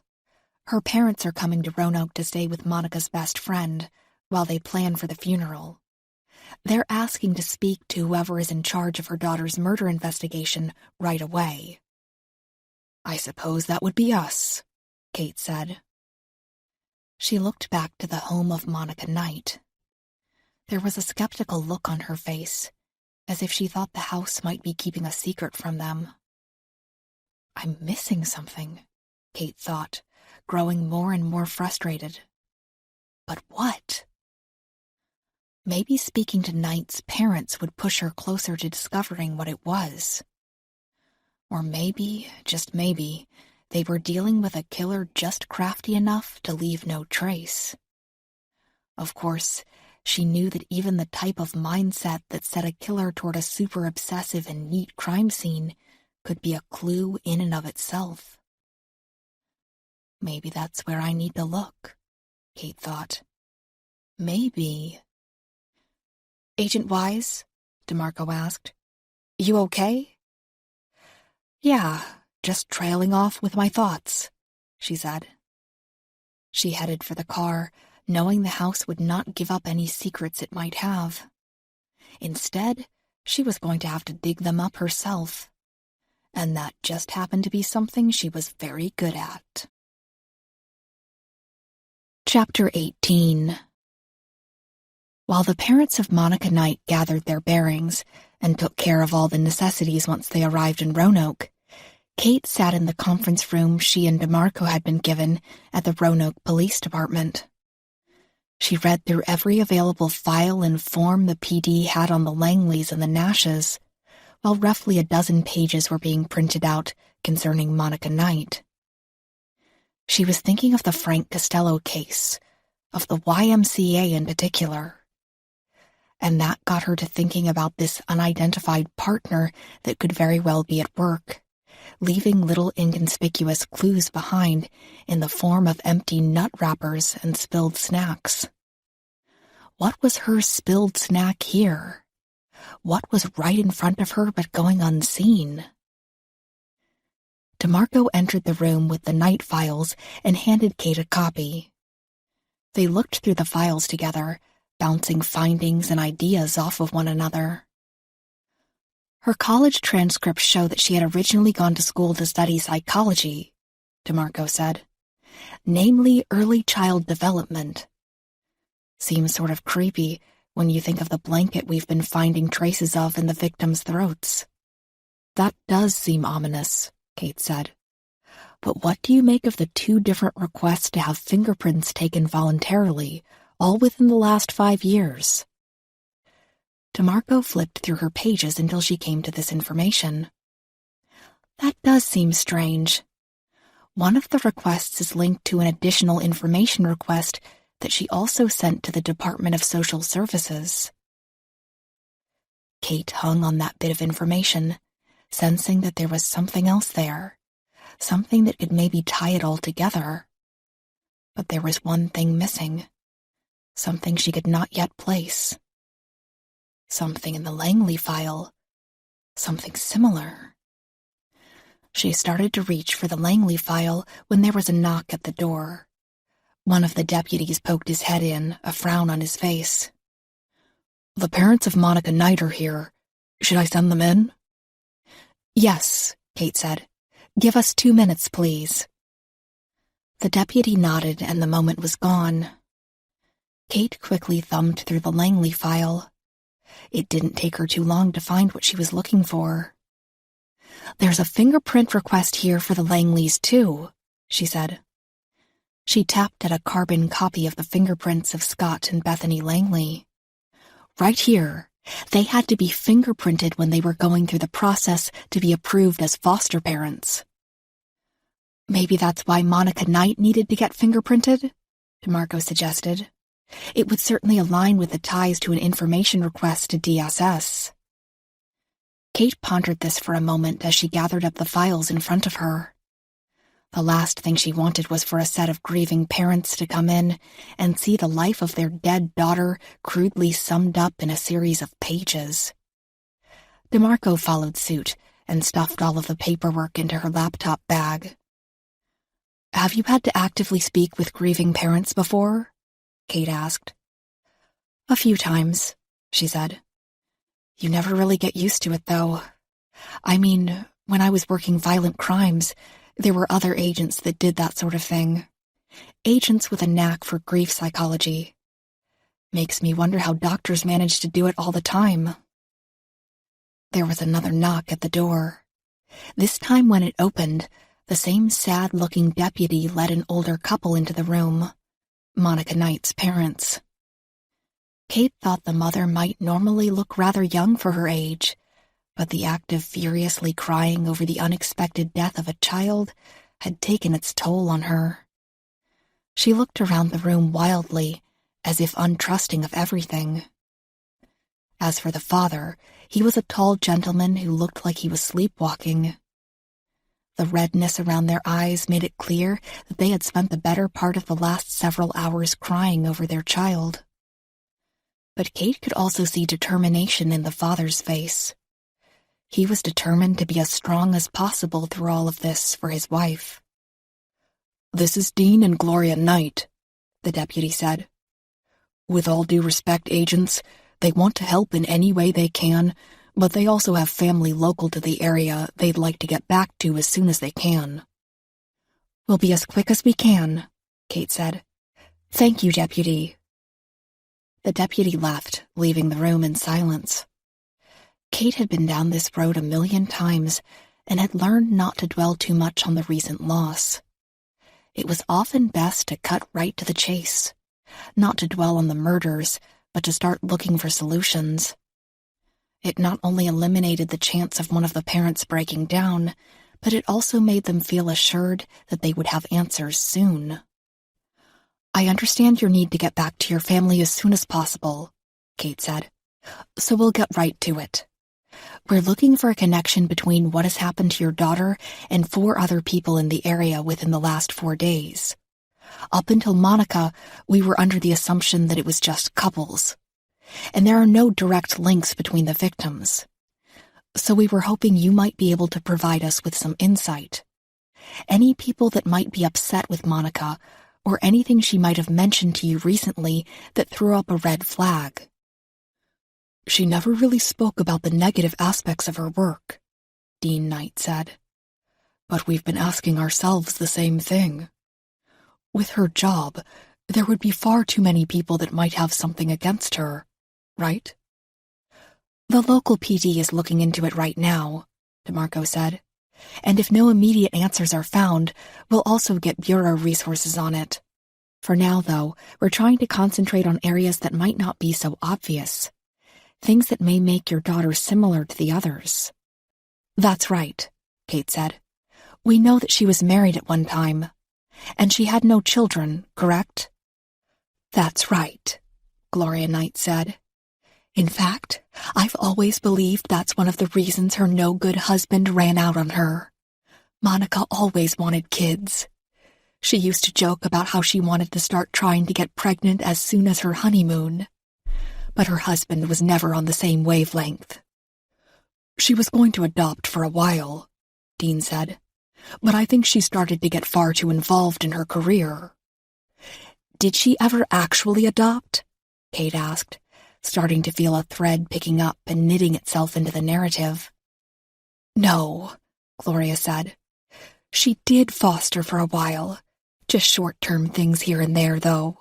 Her parents are coming to Roanoke to stay with Monica's best friend while they plan for the funeral. They're asking to speak to whoever is in charge of her daughter's murder investigation right away. I suppose that would be us, Kate said. She looked back to the home of Monica Knight. There was a skeptical look on her face, as if she thought the house might be keeping a secret from them. I'm missing something, Kate thought, growing more and more frustrated. But what? Maybe speaking to Knight's parents would push her closer to discovering what it was. Or maybe, just maybe, they were dealing with a killer just crafty enough to leave no trace. Of course, she knew that even the type of mindset that set a killer toward a super obsessive and neat crime scene could be a clue in and of itself. Maybe that's where I need to look, Kate thought. Maybe. Agent Wise? DeMarco asked. You okay? Yeah, just trailing off with my thoughts, she said. She headed for the car, knowing the house would not give up any secrets it might have. Instead, she was going to have to dig them up herself. And that just happened to be something she was very good at. Chapter 18. While the parents of Monica Knight gathered their bearings and took care of all the necessities once they arrived in Roanoke, Kate sat in the conference room she and DeMarco had been given at the Roanoke Police Department. She read through every available file and form the PD had on the Langleys and the Nashes, while roughly a dozen pages were being printed out concerning Monica Knight. She was thinking of the Frank Costello case, of the YMCA in particular. And that got her to thinking about this unidentified partner that could very well be at work, leaving little inconspicuous clues behind in the form of empty nut wrappers and spilled snacks. What was her spilled snack here? What was right in front of her but going unseen? DeMarco entered the room with the Knight files and handed Kate a copy. They looked through the files together, bouncing findings and ideas off of one another. Her college transcripts show that she had originally gone to school to study psychology, DeMarco said. Namely, early child development. Seems sort of creepy when you think of the blanket we've been finding traces of in the victims' throats. That does seem ominous, Kate said. But what do you make of the 2 different requests to have fingerprints taken voluntarily, all within the last 5 years? DeMarco flipped through her pages until she came to this information. That does seem strange. One of the requests is linked to an additional information request that she also sent to the Department of Social Services. Kate hung on that bit of information, sensing that there was something else there, something that could maybe tie it all together. But there was one thing missing, something she could not yet place. Something in the Langley file, something similar. She started to reach for the Langley file when there was a knock at the door. One of the deputies poked his head in, a frown on his face. "The parents of Monica Knight are here. Should I send them in?" "Yes," Kate said. "Give us 2 minutes, please." The deputy nodded and the moment was gone. Kate quickly thumbed through the Langley file. It didn't take her too long to find what she was looking for. "There's a fingerprint request here for the Langleys, too," she said. She tapped at a carbon copy of the fingerprints of Scott and Bethany Langley. Right here, they had to be fingerprinted when they were going through the process to be approved as foster parents. "Maybe that's why Monica Knight needed to get fingerprinted," DeMarco suggested. "It would certainly align with the ties to an information request to DSS." Kate pondered this for a moment as she gathered up the files in front of her. The last thing she wanted was for a set of grieving parents to come in and see the life of their dead daughter crudely summed up in a series of pages. DeMarco followed suit and stuffed all of the paperwork into her laptop bag. "Have you had to actively speak with grieving parents before?" Kate asked. "A few times," she said. "You never really get used to it, though. I mean, when I was working violent crimes, there were other agents that did that sort of thing. Agents with a knack for grief psychology. Makes me wonder how doctors manage to do it all the time." There was another knock at the door. This time when it opened, the same sad-looking deputy led an older couple into the room, Monica Knight's parents. Kate thought the mother might normally look rather young for her age, but the act of furiously crying over the unexpected death of a child had taken its toll on her. She looked around the room wildly, as if untrusting of everything. As for the father, he was a tall gentleman who looked like he was sleepwalking. The redness around their eyes made it clear that they had spent the better part of the last several hours crying over their child. But Kate could also see determination in the father's face. He was determined to be as strong as possible through all of this for his wife. "This is Dean and Gloria Knight," the deputy said. "With all due respect, agents, they want to help in any way they can, but they also have family local to the area they'd like to get back to as soon as they can." "We'll be as quick as we can," Kate said. "Thank you, deputy." The deputy left, leaving the room in silence. Kate had been down this road 1,000,000 times and had learned not to dwell too much on the recent loss. It was often best to cut right to the chase, not to dwell on the murders, but to start looking for solutions. It not only eliminated the chance of one of the parents breaking down, but it also made them feel assured that they would have answers soon. "I understand your need to get back to your family as soon as possible," Kate said, "so we'll get right to it. We're looking for a connection between what has happened to your daughter and 4 other people in the area within the last 4 days. Up until Monica, we were under the assumption that it was just couples, and there are no direct links between the victims. So we were hoping you might be able to provide us with some insight. Any people that might be upset with Monica, or anything she might have mentioned to you recently that threw up a red flag." "She never really spoke about the negative aspects of her work," Dean Knight said. "But we've been asking ourselves the same thing. With her job, there would be far too many people that might have something against her, right?" "The local PD is looking into it right now," DeMarco said. "And if no immediate answers are found, we'll also get Bureau resources on it. For now, though, we're trying to concentrate on areas that might not be so obvious. Things that may make your daughter similar to the others." "That's right," Kate said. "We know that she was married at one time. And she had no children, correct?" That's right, Gloria Knight said. In fact, I've always believed that's one of the reasons her no-good husband ran out on her. Monica always wanted kids. She used to joke about how she wanted to start trying to get pregnant as soon as her honeymoon. But her husband was never on the same wavelength. She was going to adopt for a while, Dean said, but I think she started to get far too involved in her career. Did she ever actually adopt? Kate asked, starting to feel a thread picking up and knitting itself into the narrative. No, Gloria said. She did foster for a while, just short-term things here and there, though.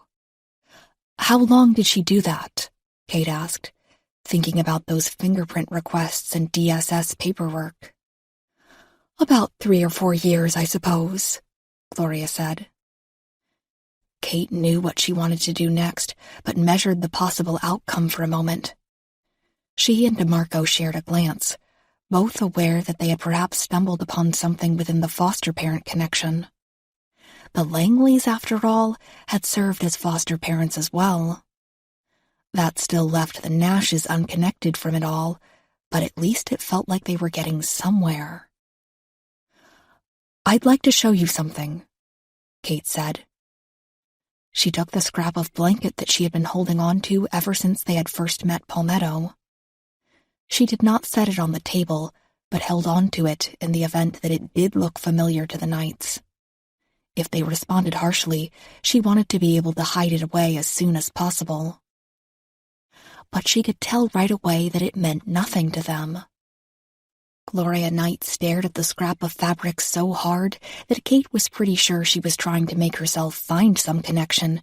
How long did she do that? Kate asked, thinking about those fingerprint requests and DSS paperwork. About 3 or 4 years, I suppose, Gloria said. Kate knew what she wanted to do next, but measured the possible outcome for a moment. She and DeMarco shared a glance, both aware that they had perhaps stumbled upon something within the foster parent connection. The Langleys, after all, had served as foster parents as well. That still left the Nashes unconnected from it all, but at least it felt like they were getting somewhere. I'd like to show you something, Kate said. She took the scrap of blanket that she had been holding on to ever since they had first met Palmetto. She did not set it on the table, but held on to it in the event that it did look familiar to the Knights. If they responded harshly, she wanted to be able to hide it away as soon as possible. But she could tell right away that it meant nothing to them. Gloria Knight stared at the scrap of fabric so hard that Kate was pretty sure she was trying to make herself find some connection,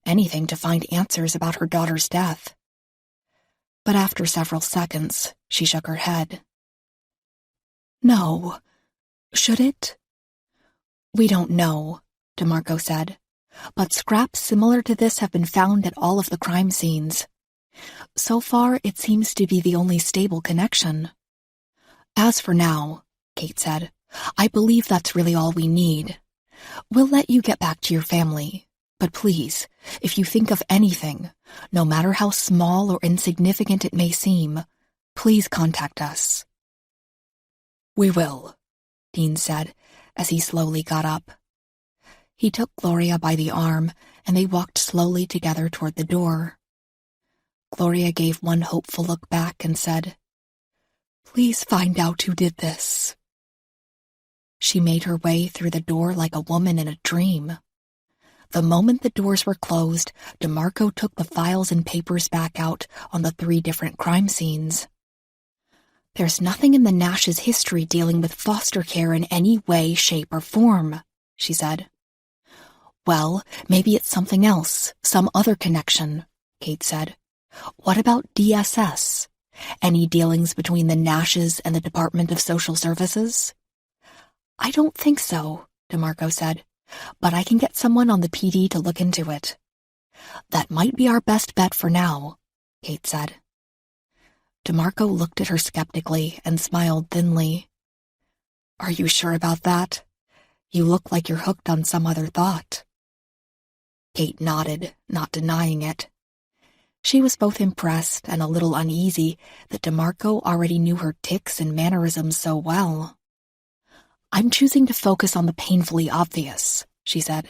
anything to find answers about her daughter's death. But after several seconds, she shook her head. No. Should it? We don't know, DeMarco said, but scraps similar to this have been found at all of the crime scenes. So far, it seems to be the only stable connection. As for now, Kate said, I believe that's really all we need. We'll let you get back to your family, but please, if you think of anything, no matter how small or insignificant it may seem, please contact us. We will, Dean said, as he slowly got up. He took Gloria by the arm, and they walked slowly together toward the door. Gloria gave one hopeful look back and said, Please find out who did this. She made her way through the door like a woman in a dream. The moment the doors were closed, DeMarco took the files and papers back out on the 3 different crime scenes. There's nothing in the Nash's history dealing with foster care in any way, shape, or form, she said. Well, maybe it's something else, some other connection, Kate said. What about DSS? Any dealings between the Nashes and the Department of Social Services? I don't think so, DeMarco said, but I can get someone on the PD to look into it. That might be our best bet for now, Kate said. DeMarco looked at her skeptically and smiled thinly. Are you sure about that? You look like you're hooked on some other thought. Kate nodded, not denying it. She was both impressed and a little uneasy that DeMarco already knew her tics and mannerisms so well. I'm choosing to focus on the painfully obvious, she said.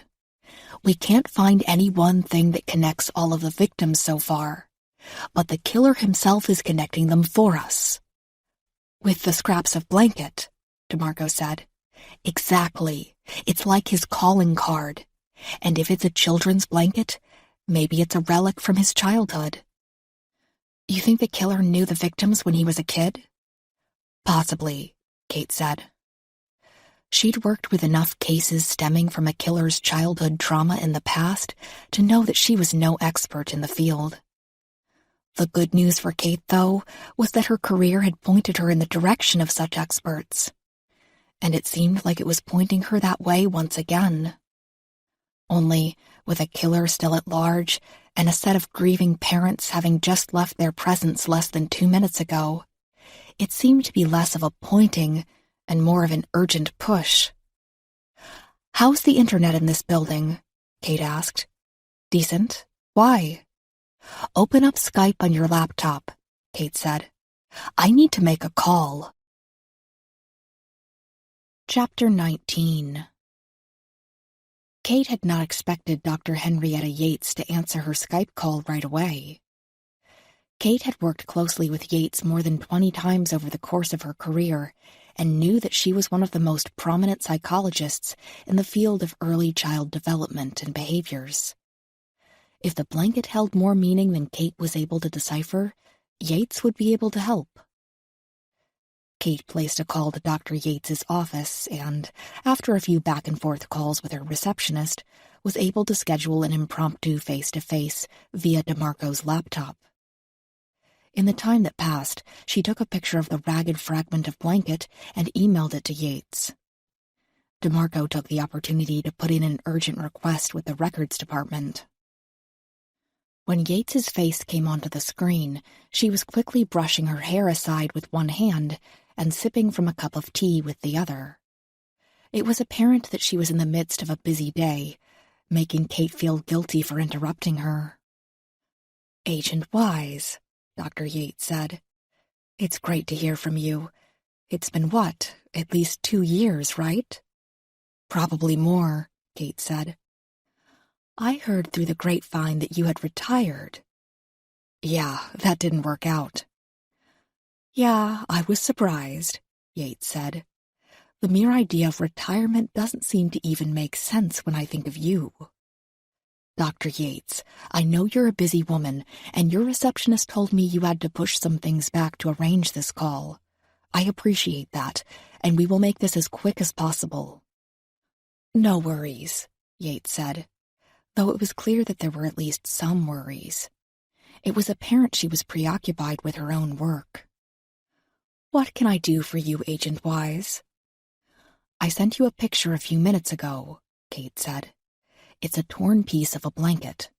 We can't find any one thing that connects all of the victims so far, but the killer himself is connecting them for us. With the scraps of blanket, DeMarco said. Exactly. It's like his calling card. And if it's a children's blanket, maybe it's a relic from his childhood. You think the killer knew the victims when he was a kid? Possibly, Kate said. She'd worked with enough cases stemming from a killer's childhood trauma in the past to know that she was no expert in the field. The good news for Kate, though, was that her career had pointed her in the direction of such experts. And it seemed like it was pointing her that way once again. Only, with a killer still at large, and a set of grieving parents having just left their presence less than 2 minutes ago, it seemed to be less of a pointing and more of an urgent push. How's the internet in this building? Kate asked. Decent? Why? Open up Skype on your laptop, Kate said. I need to make a call. Chapter 19. Kate had not expected Dr. Henrietta Yates to answer her Skype call right away. Kate had worked closely with Yates more than 20 times over the course of her career and knew that she was one of the most prominent psychologists in the field of early child development and behaviors. If the blanket held more meaning than Kate was able to decipher, Yates would be able to help. Kate placed a call to Dr. Yates's office and, after a few back-and-forth calls with her receptionist, was able to schedule an impromptu face-to-face via DeMarco's laptop. In the time that passed, she took a picture of the ragged fragment of blanket and emailed it to Yates. DeMarco took the opportunity to put in an urgent request with the records department. When Yates's face came onto the screen, she was quickly brushing her hair aside with one hand and sipping from a cup of tea with the other. It was apparent that she was in the midst of a busy day, making Kate feel guilty for interrupting her. "Agent Wise," Dr. Yates said. "It's great to hear from you. It's been what, at least 2 years, right?" "Probably more," Kate said. "I heard through the grapevine that you had retired." "Yeah, that didn't work out." "Yeah, I was surprised," Yates said. "The mere idea of retirement doesn't seem to even make sense when I think of you." "Dr. Yates, I know you're a busy woman, and your receptionist told me you had to push some things back to arrange this call. I appreciate that, and we will make this as quick as possible." "No worries," Yates said, though it was clear that there were at least some worries. It was apparent she was preoccupied with her own work. "What can I do for you, Agent Wise?" "I sent you a picture a few minutes ago," Kate said. "It's a torn piece of a blanket.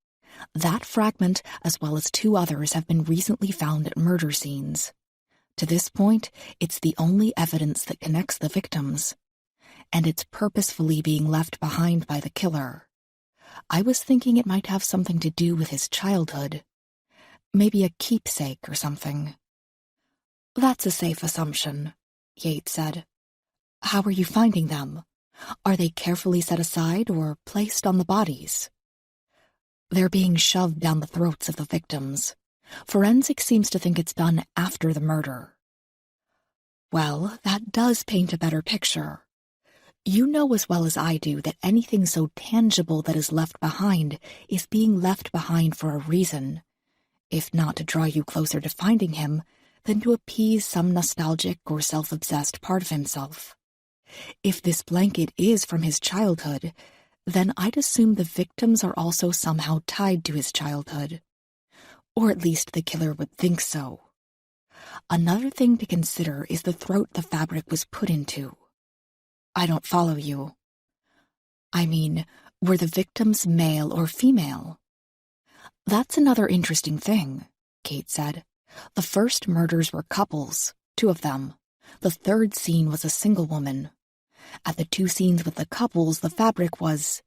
That fragment, as well as 2 others, have been recently found at murder scenes. To this point, it's the only evidence that connects the victims. And it's purposefully being left behind by the killer. I was thinking it might have something to do with his childhood. Maybe a keepsake or something." "That's a safe assumption," Yates said. "How are you finding them? Are they carefully set aside or placed on the bodies?" "They're being shoved down the throats of the victims. Forensics seems to think it's done after the murder." "Well, that does paint a better picture. You know as well as I do that anything so tangible that is left behind is being left behind for a reason, if not to draw you closer to finding him, then to appease some nostalgic or self-obsessed part of himself. If this blanket is from his childhood, then I'd assume the victims are also somehow tied to his childhood. Or at least the killer would think so. Another thing to consider is the throat the fabric was put into." "I don't follow you." "I mean, were the victims male or female?" "That's another interesting thing," Kate said. "The first murders were couples, 2 of them. The 3rd scene was a single woman. At the 2 scenes with the couples, the fabric was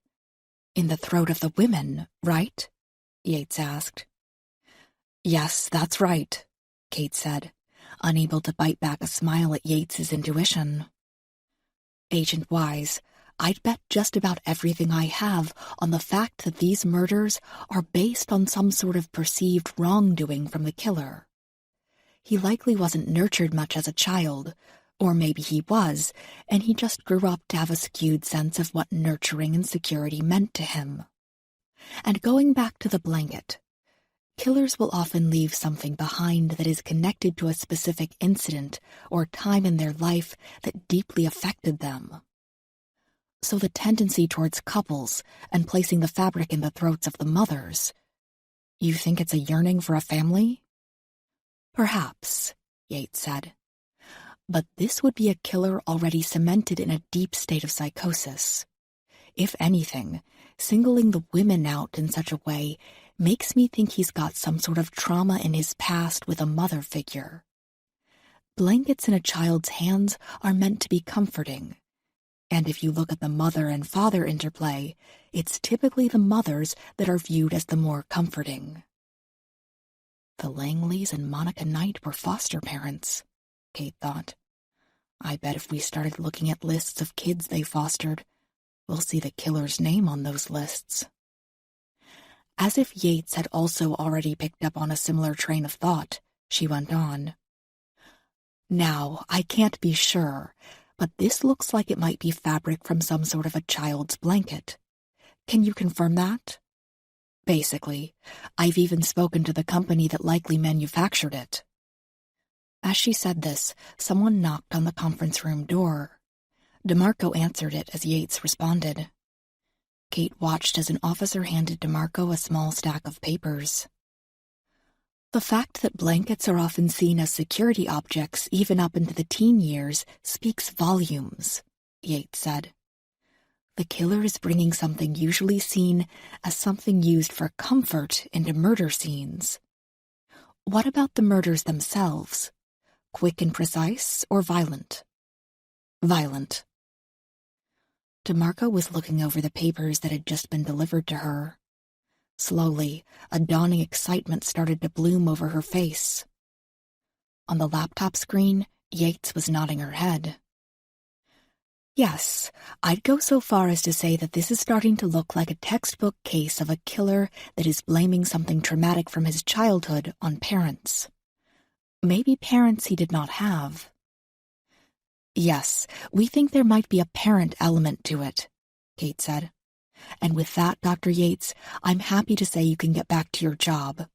in the throat of the women, right?" Yates asked. "Yes, that's right," Kate said, unable to bite back a smile at Yates's intuition. "Agent Wise, I'd bet just about everything I have on the fact that these murders are based on some sort of perceived wrongdoing from the killer. He likely wasn't nurtured much as a child, or maybe he was, and he just grew up to have a skewed sense of what nurturing and security meant to him. And going back to the blanket, killers will often leave something behind that is connected to a specific incident or time in their life that deeply affected them. So the tendency towards couples and placing the fabric in the throats of the mothers, you think it's a yearning for a family?" "Perhaps," Yates said. "But this would be a killer already cemented in a deep state of psychosis. If anything, singling the women out in such a way makes me think he's got some sort of trauma in his past with a mother figure. Blankets in a child's hands are meant to be comforting, And if you look at the mother and father interplay, it's typically the mothers that are viewed as the more comforting. The Langleys and Monica Knight were foster parents, Kate thought. I bet if we started looking at lists of kids they fostered, we'll see the killer's name on those lists. As if Yates had also already picked up on a similar train of thought, she went on. Now, I can't be sure, but this looks like it might be fabric from some sort of a child's blanket. Can you confirm that? Basically, I've even spoken to the company that likely manufactured it. As she said this, someone knocked on the conference room door. DeMarco answered it as Yates responded. Kate watched as an officer handed DeMarco a small stack of papers. The fact that blankets are often seen as security objects even up into the teen years speaks volumes, Yates said. The killer is bringing something usually seen as something used for comfort into murder scenes. What about the murders themselves? Quick and precise or violent? Violent. DeMarco was looking over the papers that had just been delivered to her. Slowly, a dawning excitement started to bloom over her face. On the laptop screen, Yates was nodding her head. Yes, I'd go so far as to say that this is starting to look like a textbook case of a killer that is blaming something traumatic from his childhood on parents. Maybe parents he did not have. Yes, we think there might be a parent element to it, Kate said. And with that, Dr. Yates, I'm happy to say you can get back to your job.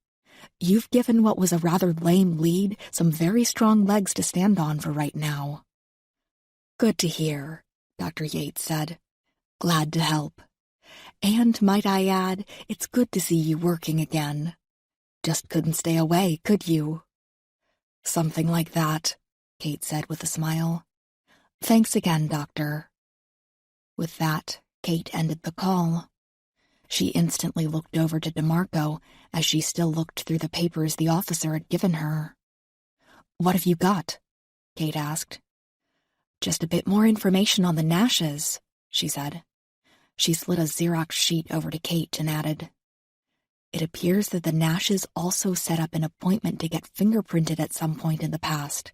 You've given what was a rather lame lead some very strong legs to stand on for right now. Good to hear, Dr. Yates said. Glad to help. And, might I add, it's good to see you working again. Just couldn't stay away, could you? Something like that, Kate said with a smile. Thanks again, Doctor. With that, Kate ended the call. She instantly looked over to DeMarco as she still looked through the papers the officer had given her. What have you got? Kate asked. Just a bit more information on the Nashes, she said. She slid a Xerox sheet over to Kate and added, It appears that the Nashes also set up an appointment to get fingerprinted at some point in the past,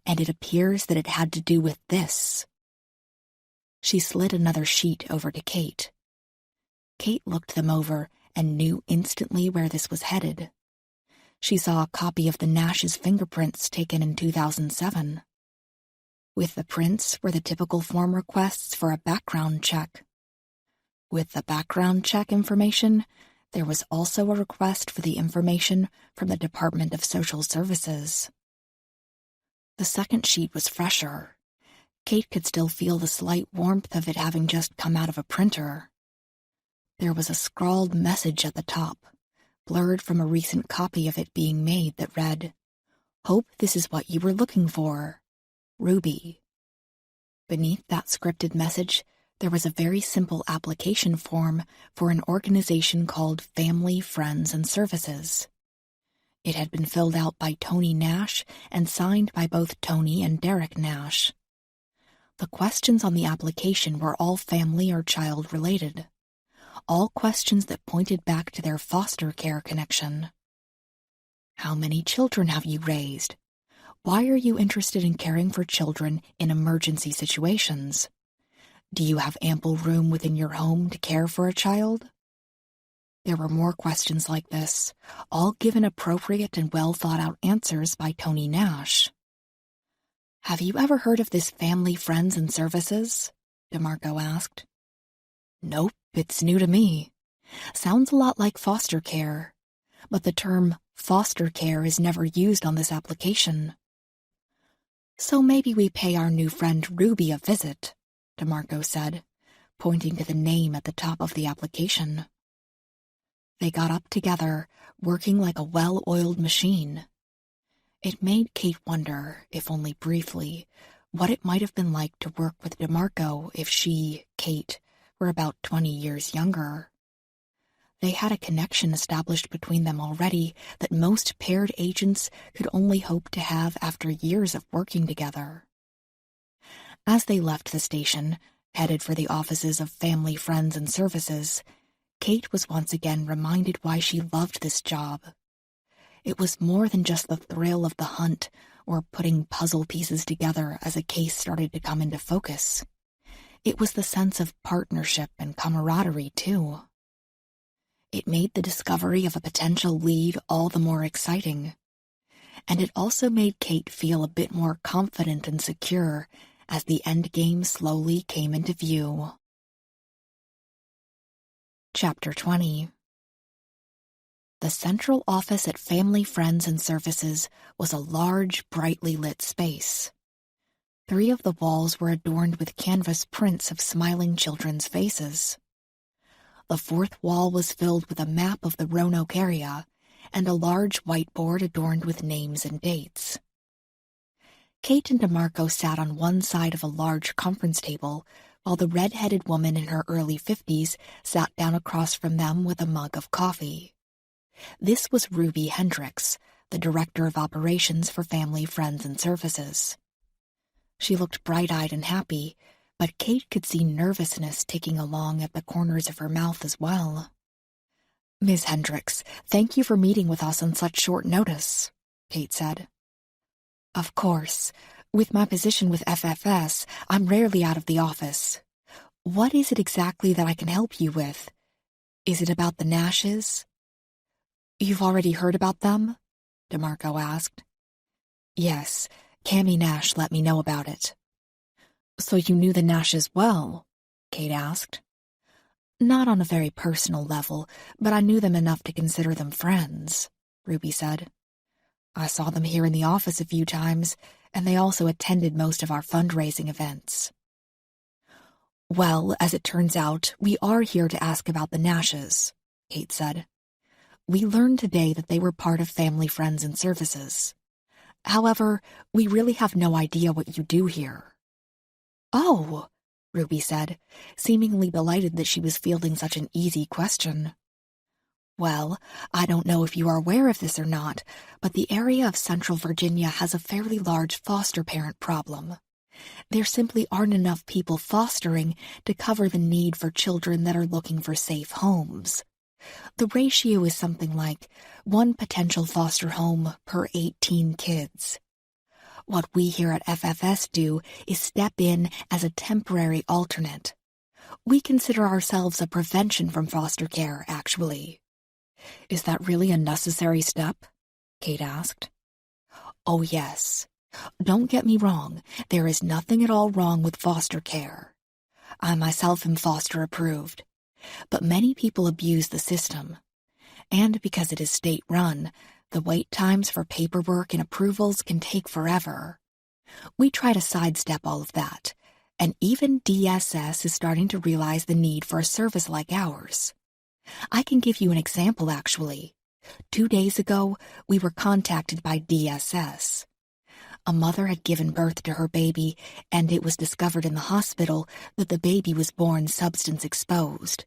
and it appears that it had to do with this. She slid another sheet over to Kate. Kate looked them over and knew instantly where this was headed. She saw a copy of the Nash's fingerprints taken in 2007. With the prints were the typical form requests for a background check. With the background check information, there was also a request for the information from the Department of Social Services. The second sheet was fresher. Kate could still feel the slight warmth of it having just come out of a printer. There was a scrawled message at the top, blurred from a recent copy of it being made, that read, Hope this is what you were looking for. Ruby. Beneath that scripted message, there was a very simple application form for an organization called Family, Friends, and Services. It had been filled out by Tony Nash and signed by both Tony and Derek Nash. The questions on the application were all family or child-related, all questions that pointed back to their foster care connection. How many children have you raised? Why are you interested in caring for children in emergency situations? Do you have ample room within your home to care for a child? There were more questions like this, all given appropriate and well-thought-out answers by Tony Nash. Have you ever heard of this Family, Friends, and Services? DeMarco asked. Nope, it's new to me. Sounds a lot like foster care, but the term foster care is never used on this application. So maybe we pay our new friend Ruby a visit, DeMarco said, pointing to the name at the top of the application. They got up together, working like a well-oiled machine. It made Kate wonder, if only briefly, what it might have been like to work with DeMarco if she, Kate, were about 20 years younger. They had a connection established between them already that most paired agents could only hope to have after years of working together. As they left the station, Headed for the offices of Family, Friends, and Services, Kate was once again reminded why she loved this job. It was more than just the thrill of the hunt or putting puzzle pieces together as a case started to come into focus. It was the sense of partnership and camaraderie, too. It made the discovery of a potential lead all the more exciting. And it also made Kate feel a bit more confident and secure as the endgame slowly came into view. Chapter 20. The central office at Family, Friends, and Services was a large, brightly lit space. 3 of the walls were adorned with canvas prints of smiling children's faces. The 4th wall was filled with a map of the Roanoke area and a large whiteboard adorned with names and dates. Kate and DeMarco sat on one side of a large conference table, while the red-headed woman in her early 50s sat down across from them with a mug of coffee. This was Ruby Hendricks, the Director of Operations for Family, Friends, and Services. She looked bright-eyed and happy, but Kate could see nervousness ticking along at the corners of her mouth as well. "Ms. Hendricks, thank you for meeting with us on such short notice," Kate said. "Of course. With my position with FFS, I'm rarely out of the office. What is it exactly that I can help you with? Is it about the Nashes?" "You've already heard about them?" DeMarco asked. "Yes, Cammie Nash let me know about it." "So you knew the Nashes well?" Kate asked. "Not on a very personal level, but I knew them enough to consider them friends," Ruby said. "I saw them here in the office a few times, and they also attended most of our fundraising events." "Well, as it turns out, we are here to ask about the Nashes," Kate said. "We learned today that they were part of Family, Friends, and Services. However, we really have no idea what you do here." "Oh," Ruby said, seemingly delighted that she was fielding such an easy question. "Well, I don't know if you are aware of this or not, but the area of Central Virginia has a fairly large foster parent problem. There simply aren't enough people fostering to cover the need for children that are looking for safe homes. The ratio is something like 1 potential foster home per 18 kids. What we here at FFS do is step in as a temporary alternate. We consider ourselves a prevention from foster care, actually." "Is that really a necessary step?" Kate asked. "Oh, yes. Don't get me wrong, there is nothing at all wrong with foster care. I myself am foster approved. But many people abuse the system. And because it is state-run, the wait times for paperwork and approvals can take forever. We try to sidestep all of that, and even DSS is starting to realize the need for a service like ours. I can give you an example, actually. 2 days ago, we were contacted by DSS. A mother had given birth to her baby, and it was discovered in the hospital that the baby was born substance-exposed.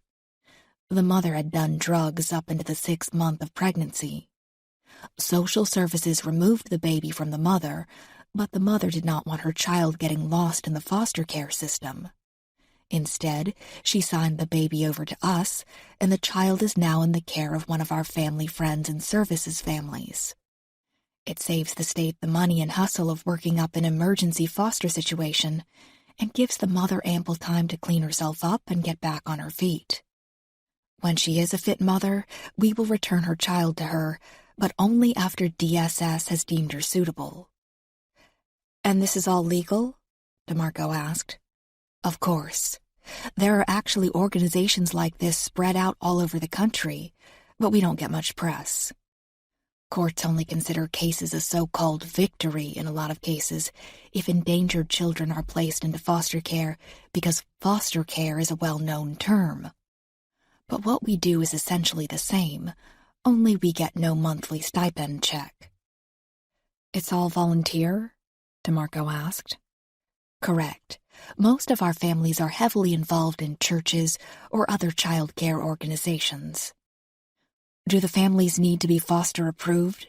The mother had done drugs up into the 6th month of pregnancy. Social services removed the baby from the mother, but the mother did not want her child getting lost in the foster care system. Instead, she signed the baby over to us, and the child is now in the care of one of our Family, Friends, and Services families. It saves the state the money and hustle of working up an emergency foster situation, and gives the mother ample time to clean herself up and get back on her feet. When she is a fit mother, we will return her child to her, but only after DSS has deemed her suitable." "And this is all legal?" DeMarco asked. "Of course. There are actually organizations like this spread out all over the country, but we don't get much press. Courts only consider cases a so-called victory in a lot of cases if endangered children are placed into foster care because foster care is a well-known term. But what we do is essentially the same, only we get no monthly stipend check." "It's all volunteer?" DeMarco asked. "Correct. Most of our families are heavily involved in churches or other child care organizations." "Do the families need to be foster approved?"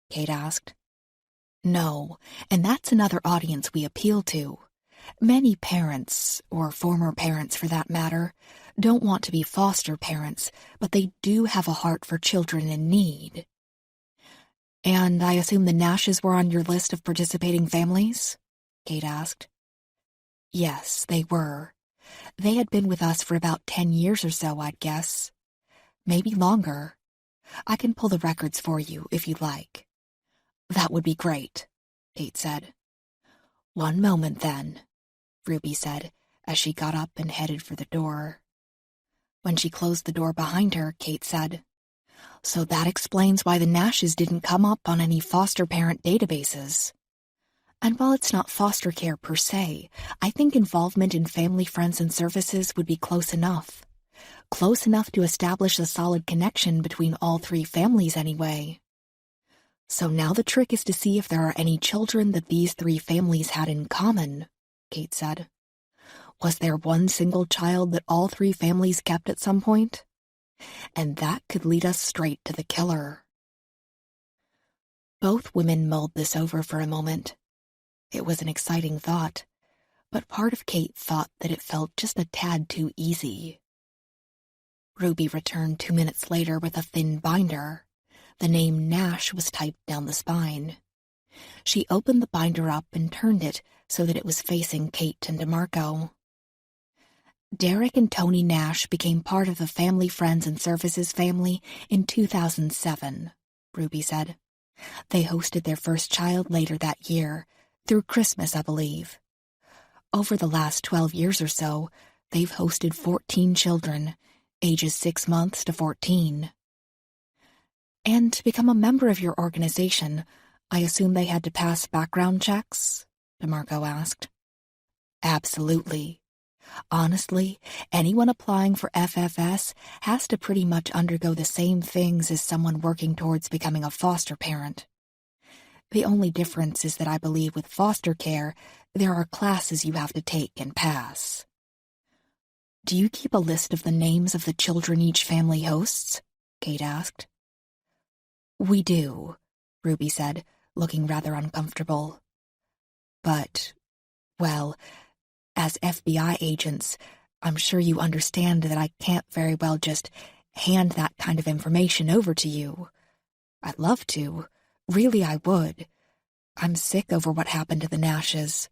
Kate asked. "No, and that's another audience we appeal to. Many parents, or former parents for that matter, don't want to be foster parents, but they do have a heart for children in need. And I assume the Nashes were on your list of participating families? Kate asked. Yes, they were. They had been with us for about 10 years or so, I'd guess. Maybe longer. I can pull the records for you if you'd like. That would be great, Kate said. One moment, then, Ruby said, as she got up and headed for the door. When she closed the door behind her, Kate said, So that explains why the Nashes didn't come up on any foster parent databases. And while it's not foster care per se, I think involvement in family, friends, and services would be close enough. Close enough to establish a solid connection between all three families anyway. So now the trick is to see if there are any children that these three families had in common, Kate said. Was there one single child that all three families kept at some point? And that could lead us straight to the killer. Both women mulled this over for a moment. It was an exciting thought, but part of Kate thought that it felt just a tad too easy. Ruby returned 2 minutes later with a thin binder. The name Nash was typed down the spine. She opened the binder up and turned it so that it was facing Kate and DeMarco. Derek and Tony Nash became part of the Family, Friends, and Services family in 2007, Ruby said. They hosted their first child later that year, through Christmas, I believe. Over the last 12 years or so, they've hosted 14 children, ages 6 months to 14. And to become a member of your organization, I assume they had to pass background checks? DeMarco asked. Absolutely. Honestly, anyone applying for FFS has to pretty much undergo the same things as someone working towards becoming a foster parent. The only difference is that I believe with foster care, there are classes you have to take and pass. Do you keep a list of the names of the children each family hosts? Kate asked. We do, Ruby said, looking rather uncomfortable. But, well, as FBI agents, I'm sure you understand that I can't very well just hand that kind of information over to you. I'd love to. Really, I would. I'm sick over what happened to the Nashes.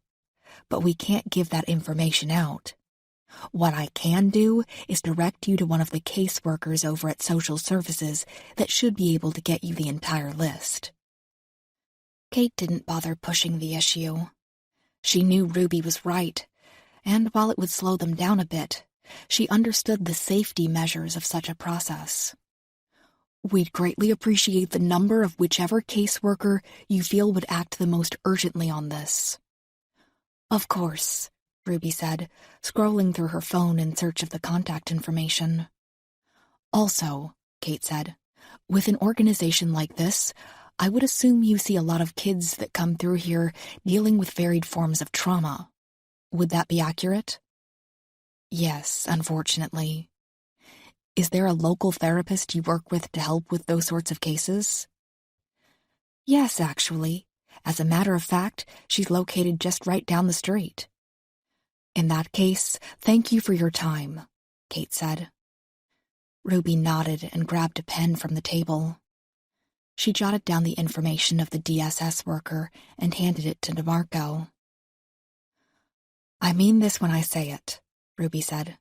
But we can't give that information out. What I can do is direct you to one of the caseworkers over at Social Services that should be able to get you the entire list. Kate didn't bother pushing the issue. She knew Ruby was right, and while it would slow them down a bit, she understood the safety measures of such a process. We'd greatly appreciate the number of whichever caseworker you feel would act the most urgently on this. Of course, Ruby said, scrolling through her phone in search of the contact information. Also, Kate said, with an organization like this, I would assume you see a lot of kids that come through here dealing with varied forms of trauma. Would that be accurate? Yes, unfortunately. Is there a local therapist you work with to help with those sorts of cases? Yes, actually. As a matter of fact, she's located just right down the street. In that case, thank you for your time, Kate said. Ruby nodded and grabbed a pen from the table. She jotted down the information of the DSS worker and handed it to DeMarco. I mean this when I say it, Ruby said.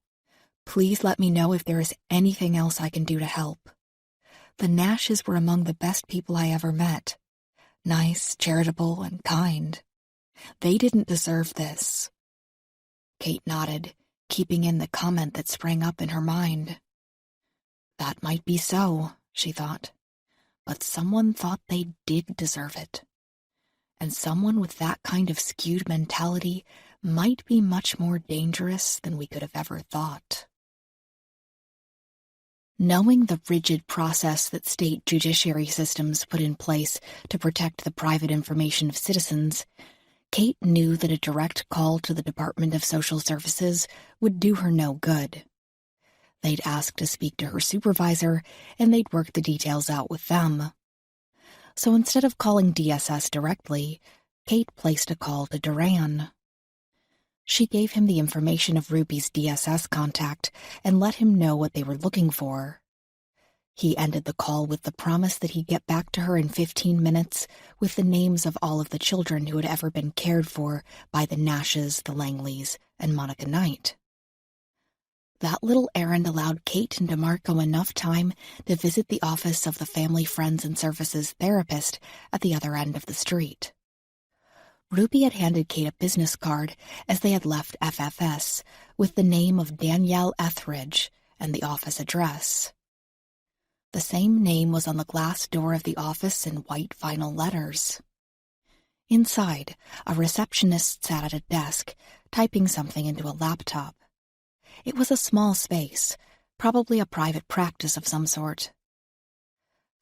Please let me know if there is anything else I can do to help. The Nashes were among the best people I ever met. Nice, charitable, and kind. They didn't deserve this. Kate nodded, keeping in the comment that sprang up in her mind. That might be so, she thought, but someone thought they did deserve it. And someone with that kind of skewed mentality might be much more dangerous than we could have ever thought. Knowing the rigid process that state judiciary systems put in place to protect the private information of citizens, Kate knew that a direct call to the Department of Social Services would do her no good. They'd ask to speak to her supervisor, and they'd work the details out with them. So instead of calling DSS directly, Kate placed a call to Duran. She gave him the information of Ruby's DSS contact and let him know what they were looking for. He ended the call with the promise that he'd get back to her in 15 minutes with the names of all of the children who had ever been cared for by the Nashes, the Langleys, and Monica Knight. That little errand allowed Kate and DeMarco enough time to visit the office of the Family Friends and Services therapist at the other end of the street. Ruby had handed Kate a business card as they had left FFS with the name of Danielle Etheridge and the office address. The same name was on the glass door of the office in white vinyl letters. Inside, a receptionist sat at a desk, typing something into a laptop. It was a small space, probably a private practice of some sort.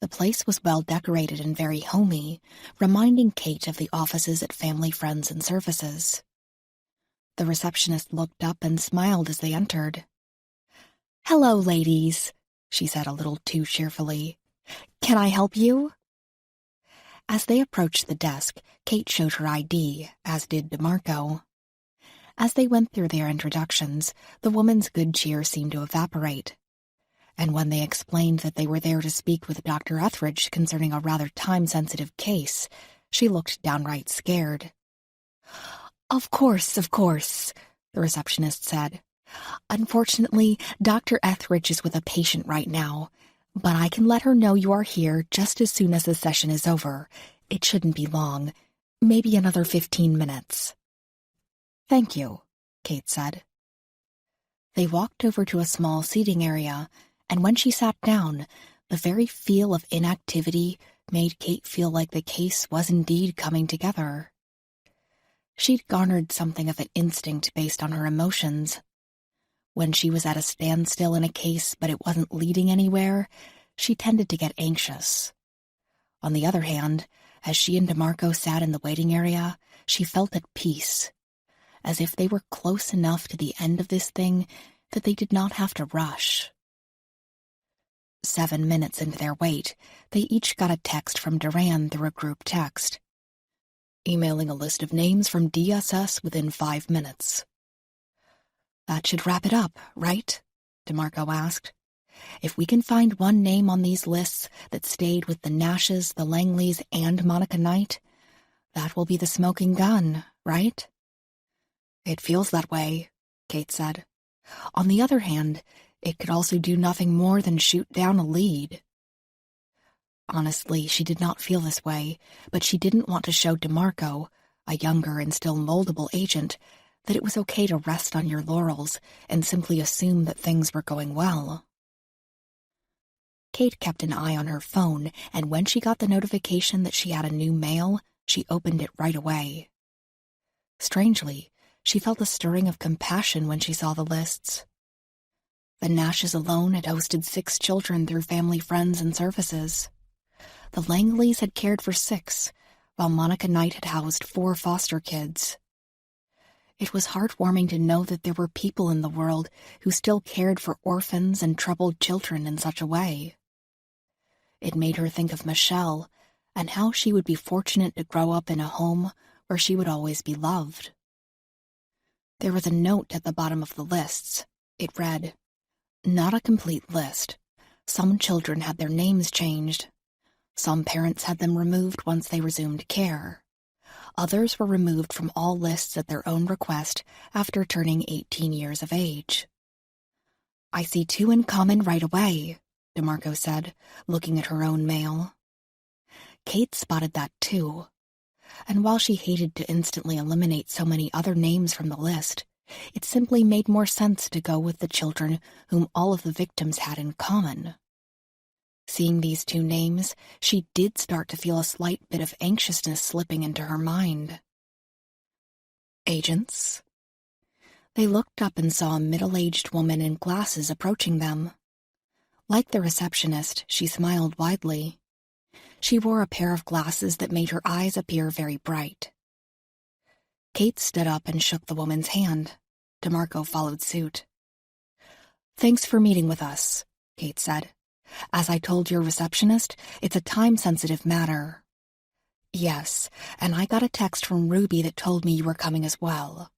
The place was well decorated and very homey, reminding Kate of the offices at Family Friends and Services. The receptionist looked up and smiled as they entered. "Hello, ladies," she said a little too cheerfully. "Can I help you?" As they approached the desk, Kate showed her ID, as did DeMarco. As they went through their introductions, the woman's good cheer seemed to evaporate. And when they explained that they were there to speak with Dr. Etheridge concerning a rather time-sensitive case, she looked downright scared. Of course," the receptionist said. "Unfortunately, Dr. Etheridge is with a patient right now, but I can let her know you are here just as soon as the session is over. It shouldn't be long, maybe another 15 minutes. "Thank you," Kate said. They walked over to a small seating area, and when she sat down, the very feel of inactivity made Kate feel like the case was indeed coming together. She'd garnered something of an instinct based on her emotions. When she was at a standstill in a case but it wasn't leading anywhere, she tended to get anxious. On the other hand, as she and DeMarco sat in the waiting area, she felt at peace, as if they were close enough to the end of this thing that they did not have to rush. 7 minutes into their wait, they each got a text from Duran through a group text. "Emailing a list of names from DSS within 5 minutes. "That should wrap it up, right?" DeMarco asked. "If we can find one name on these lists that stayed with the Nashes, the Langleys, and Monica Knight, that will be the smoking gun, right?" "It feels that way," Kate said. "On the other hand, it could also do nothing more than shoot down a lead." Honestly, she did not feel this way, but she didn't want to show DeMarco, a younger and still moldable agent, that it was okay to rest on your laurels and simply assume that things were going well. Kate kept an eye on her phone, and when she got the notification that she had a new mail, she opened it right away. Strangely, she felt a stirring of compassion when she saw the lists. The Nashes alone had hosted 6 children through Family Friends and Services. The Langleys had cared for 6, while Monica Knight had housed 4 foster kids. It was heartwarming to know that there were people in the world who still cared for orphans and troubled children in such a way. It made her think of Michelle and how she would be fortunate to grow up in a home where she would always be loved. There was a note at the bottom of the lists. It read, "Not a complete list. Some children had their names changed. Some parents had them removed once they resumed care. Others were removed from all lists at their own request after turning 18 years of age." "I see 2 in common right away," DeMarco said, looking at her own mail. Kate spotted that too. And while she hated to instantly eliminate so many other names from the list, it simply made more sense to go with the children whom all of the victims had in common. Seeing these 2 names, she did start to feel a slight bit of anxiousness slipping into her mind. "Agents?" They looked up and saw a middle-aged woman in glasses approaching them. Like the receptionist, she smiled widely. She wore a pair of glasses that made her eyes appear very bright. Kate stood up and shook the woman's hand. DeMarco followed suit. "Thanks for meeting with us," Kate said. "As I told your receptionist, it's a time-sensitive matter." "Yes, and I got a text from Ruby that told me you were coming as well.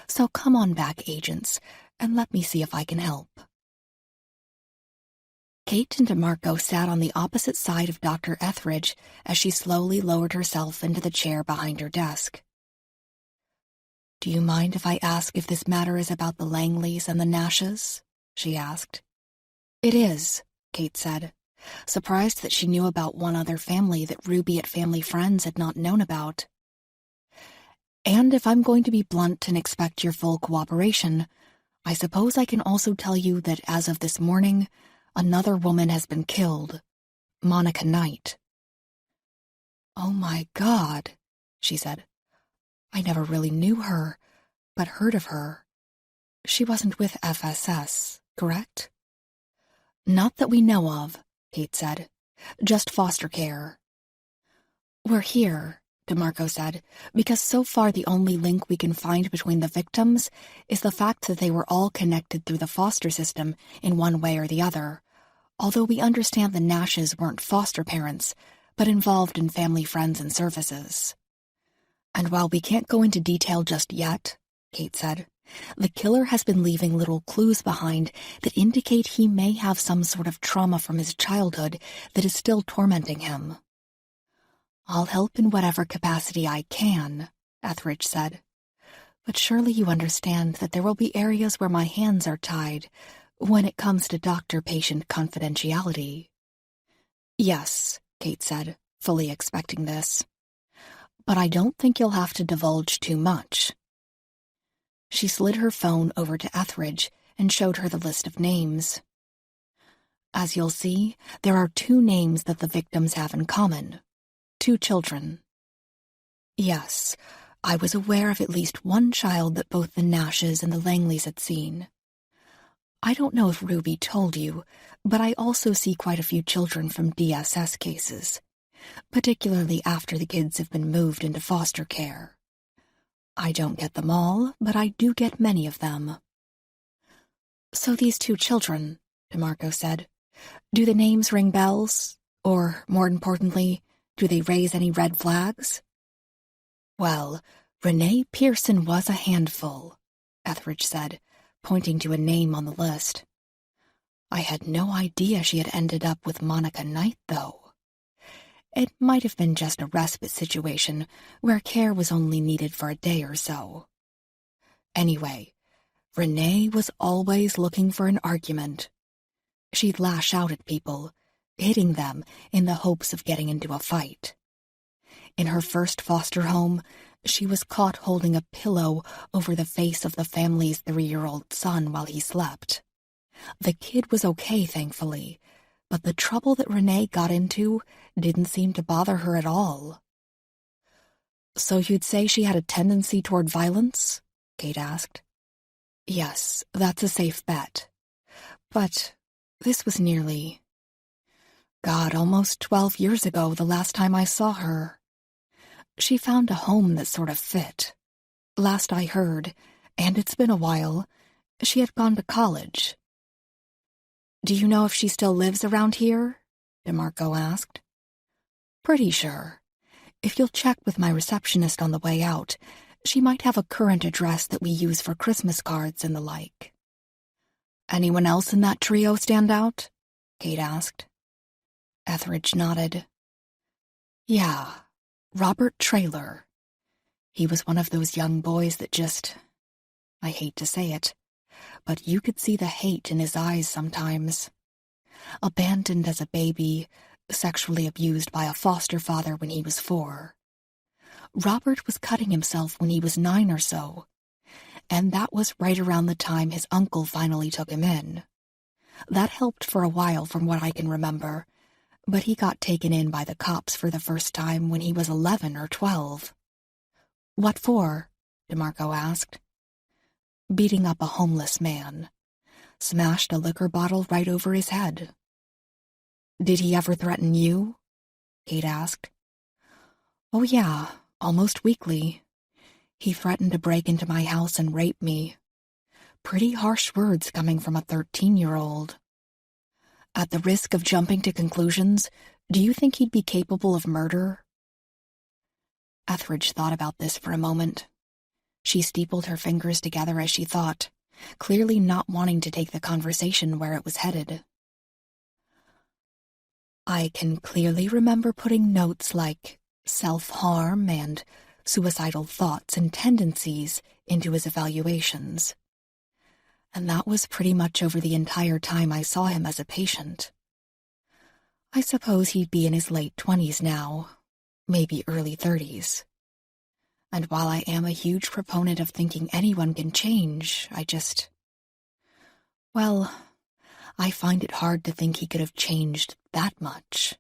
So come on back, agents, and let me see if I can help. Kate and DeMarco sat on the opposite side of Dr. Etheridge as she slowly lowered herself into the chair behind her desk. "Do you mind if I ask if this matter is about the Langleys and the Nashes?" she asked. "It is," Kate said, surprised that she knew about one other family that Ruby at Family Friends had not known about. "And if I'm going to be blunt and expect your full cooperation, I suppose I can also tell you that as of this morning, another woman has been killed, Monica Knight." "Oh my God," she said. "I never really knew her, but heard of her. She wasn't with FSS, correct?" "Not that we know of," Kate said. "Just foster care." "We're here," DeMarco said, "because so far the only link we can find between the victims is the fact that they were all connected through the foster system in one way or the other, although we understand the Nashes weren't foster parents, but involved in Family Friends and Services. And while we can't go into detail just yet," Kate said, "the killer has been leaving little clues behind that indicate he may have some sort of trauma from his childhood that is still tormenting him." "I'll help in whatever capacity I can," Etheridge said. "But surely you understand that there will be areas where my hands are tied when it comes to doctor-patient confidentiality." "Yes," Kate said, fully expecting this. "But I don't think you'll have to divulge too much." She slid her phone over to Etheridge and showed her the list of names. "As you'll see, there are 2 names that the victims have in common. 2 children." "Yes, I was aware of at least one child that both the Nashes and the Langleys had seen. I don't know if Ruby told you, but I also see quite a few children from DSS cases, particularly after the kids have been moved into foster care. I don't get them all, but I do get many of them." "So these 2 children," DeMarco said, "do the names ring bells? Or, more importantly, do they raise any red flags?" "Well, Renee Pearson was a handful," Etheridge said, pointing to a name on the list. "I had no idea she had ended up with Monica Knight, though. It might have been just a respite situation where care was only needed for a day or so. Anyway, Renee was always looking for an argument. She'd lash out at people, hitting them in the hopes of getting into a fight. In her first foster home, she was caught holding a pillow over the face of the family's 3-year-old son while he slept. The kid was okay, thankfully, but the trouble that Renee got into didn't seem to bother her at all." "So you'd say she had a tendency toward violence?" Kate asked. "Yes, that's a safe bet. But this was almost 12 years ago the last time I saw her. She found a home that sort of fit. Last I heard, and it's been a while, she had gone to college." "Do you know if she still lives around here?" DeMarco asked. "Pretty sure. If you'll check with my receptionist on the way out, she might have a current address that we use for Christmas cards and the like." "Anyone else in that trio stand out?" Kate asked. Etheridge nodded. "Yeah, Robert Traylor. He was one of those young boys that I hate to say it, but you could see the hate in his eyes sometimes. Abandoned as a baby, sexually abused by a foster father when he was 4. Robert was cutting himself when he was 9 or so, and that was right around the time his uncle finally took him in. That helped for a while from what I can remember, but he got taken in by the cops for the first time when he was 11 or 12. "What for?" DeMarco asked. "Beating up a homeless man. Smashed a liquor bottle right over his head." "Did he ever threaten you?" Kate asked. "Oh yeah, almost weekly. He threatened to break into my house and rape me. Pretty harsh words coming from a 13-year-old. At the risk of jumping to conclusions, do you think he'd be capable of murder?" Etheridge thought about this for a moment. She steepled her fingers together as she thought, clearly not wanting to take the conversation where it was headed. I can clearly remember putting notes like self-harm and suicidal thoughts and tendencies into his evaluations. And that was pretty much over the entire time I saw him as a patient. I suppose he'd be in his late 20s now, maybe early 30s. And while I am a huge proponent of thinking anyone can change, I find it hard to think he could have changed that much.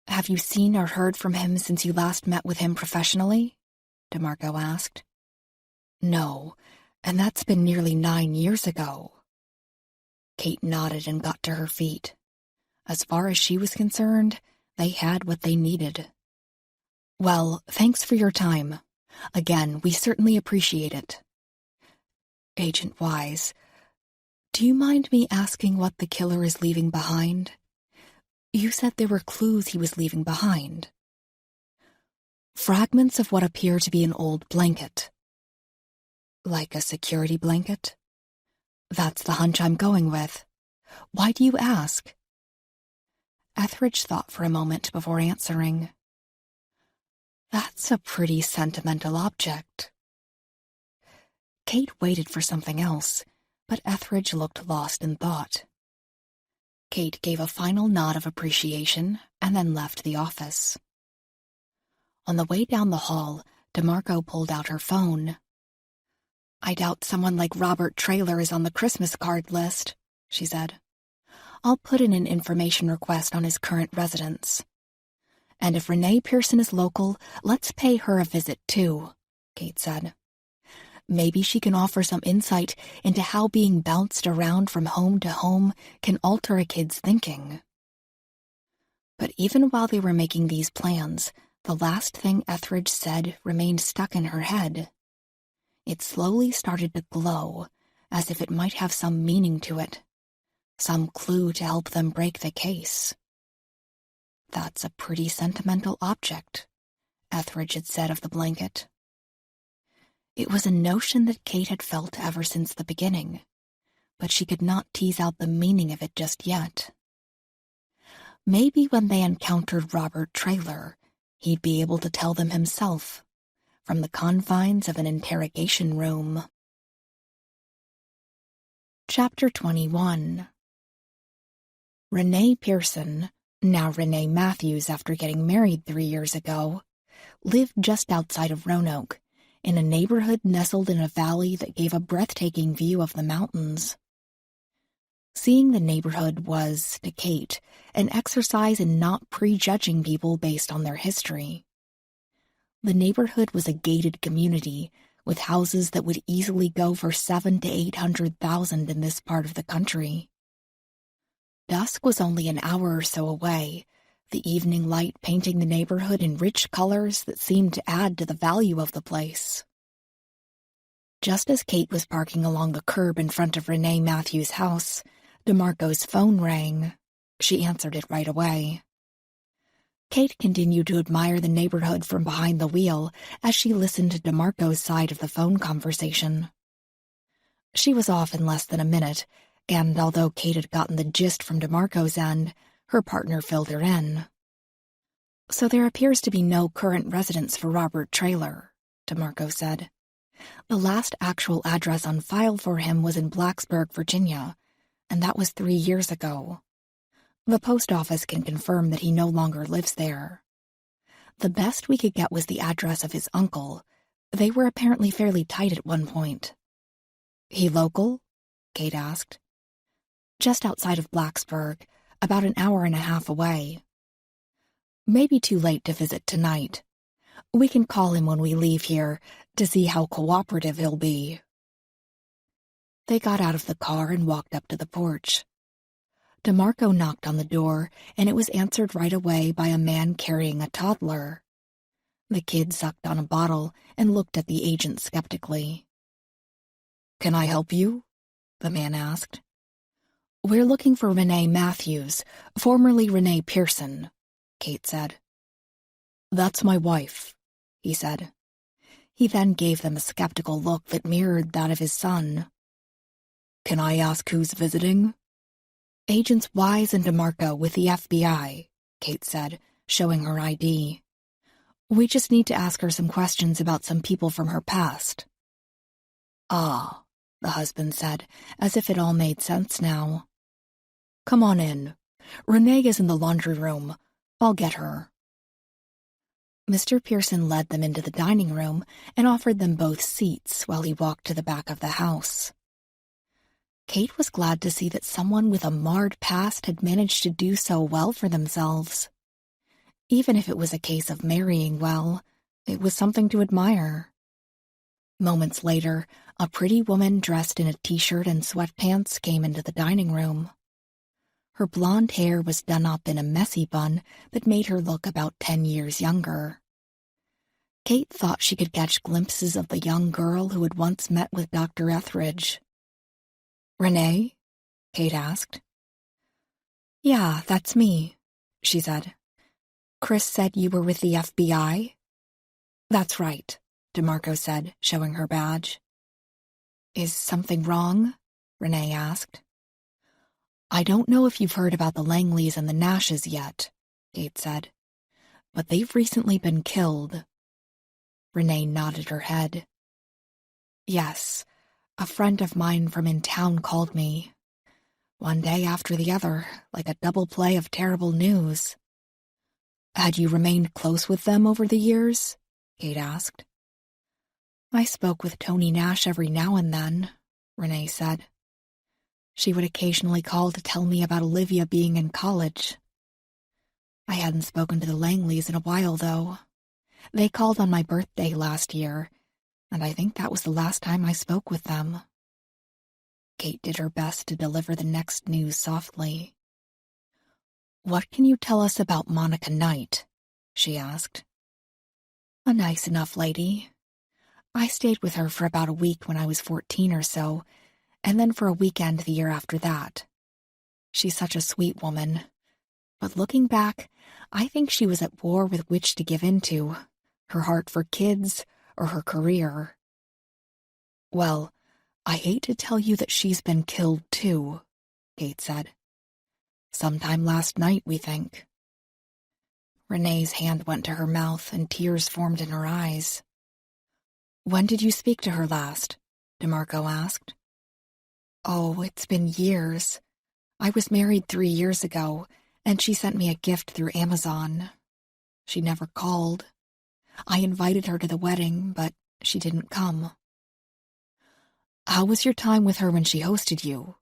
Have you seen or heard from him since you last met with him professionally? DeMarco asked. No, and that's been nearly 9 years ago. Kate nodded and got to her feet. As far as she was concerned, they had what they needed. Well, thanks for your time. Again, we certainly appreciate it. Agent Wise, do you mind me asking what the killer is leaving behind? You said there were clues he was leaving behind. Fragments of what appear to be an old blanket. Like a security blanket? That's the hunch I'm going with. Why do you ask? Etheridge thought for a moment before answering. That's a pretty sentimental object. Kate waited for something else, but Etheridge looked lost in thought. Kate gave a final nod of appreciation and then left the office. On the way down the hall, DeMarco pulled out her phone. I doubt someone like Robert Traylor is on the Christmas card list, she said. I'll put in an information request on his current residence. And if Renee Pearson is local, let's pay her a visit too, Kate said. Maybe she can offer some insight into how being bounced around from home to home can alter a kid's thinking. But even while they were making these plans, the last thing Etheridge said remained stuck in her head. It slowly started to glow, as if it might have some meaning to it, some clue to help them break the case. That's a pretty sentimental object, Etheridge had said of the blanket. It was a notion that Kate had felt ever since the beginning, but she could not tease out the meaning of it just yet. Maybe when they encountered Robert Traylor, he'd be able to tell them himself, from the confines of an interrogation room. Chapter 21. Renee Pearson, now Renee Matthews after getting married 3 years ago, lived just outside of Roanoke, in a neighborhood nestled in a valley that gave a breathtaking view of the mountains. Seeing the neighborhood was, to Kate, an exercise in not prejudging people based on their history. The neighborhood was a gated community, with houses that would easily go for $700,000 to $800,000 in this part of the country. Dusk was only an hour or so away, the evening light painting the neighborhood in rich colors that seemed to add to the value of the place. Just as Kate was parking along the curb in front of Renee Matthews' house, DeMarco's phone rang. She answered it right away. Kate continued to admire the neighborhood from behind the wheel as she listened to DeMarco's side of the phone conversation. She was off in less than a minute, and although Kate had gotten the gist from DeMarco's end, her partner filled her in. So there appears to be no current residence for Robert Traylor, DeMarco said. The last actual address on file for him was in Blacksburg, Virginia, and that was 3 years ago. The post office can confirm that he no longer lives there. The best we could get was the address of his uncle. They were apparently fairly tight at one point. He local? Kate asked. Just outside of Blacksburg, about an hour and a half away. Maybe too late to visit tonight. We can call him when we leave here to see how cooperative he'll be. They got out of the car and walked up to the porch. DeMarco knocked on the door, and it was answered right away by a man carrying a toddler. The kid sucked on a bottle and looked at the agent skeptically. "Can I help you?" the man asked. "We're looking for Renee Matthews, formerly Renee Pearson," Kate said. "That's my wife," he said. He then gave them a skeptical look that mirrored that of his son. "Can I ask who's visiting?" "Agents Wise and DeMarco with the FBI," Kate said, showing her ID. "We just need to ask her some questions about some people from her past." "Ah," the husband said, as if it all made sense now. "Come on in. Renee is in the laundry room. I'll get her." Mr. Pearson led them into the dining room and offered them both seats while he walked to the back of the house. Kate was glad to see that someone with a marred past had managed to do so well for themselves. Even if it was a case of marrying well, it was something to admire. Moments later, a pretty woman dressed in a t-shirt and sweatpants came into the dining room. Her blonde hair was done up in a messy bun that made her look about 10 years younger. Kate thought she could catch glimpses of the young girl who had once met with Dr. Etheridge. "Renee?" Kate asked. "Yeah, that's me," she said. "Chris said you were with the FBI?" "That's right," DeMarco said, showing her badge. "Is something wrong?" Renee asked. "I don't know if you've heard about the Langleys and the Nashes yet," Kate said, "but they've recently been killed." Renee nodded her head. "Yes, a friend of mine from in town called me. One day after the other, like a double play of terrible news." "Had you remained close with them over the years?" Kate asked. "I spoke with Tony Nash every now and then," Renee said. "She would occasionally call to tell me about Olivia being in college. I hadn't spoken to the Langleys in a while, though. They called on my birthday last year, and I think that was the last time I spoke with them." Kate did her best to deliver the next news softly. "What can you tell us about Monica Knight?" she asked. "A nice enough lady. I stayed with her for about a week when I was 14 or so, and then for a weekend the year after that. She's such a sweet woman. But looking back, I think she was at war with which to give into, her heart for kids or her career." "Well, I hate to tell you that she's been killed too," Kate said. "Sometime last night, we think." Renee's hand went to her mouth and tears formed in her eyes. "When did you speak to her last?" DeMarco asked. "Oh, it's been years. I was married 3 years ago, and she sent me a gift through Amazon. She never called. I invited her to the wedding, but she didn't come." "How was your time with her when she hosted you?"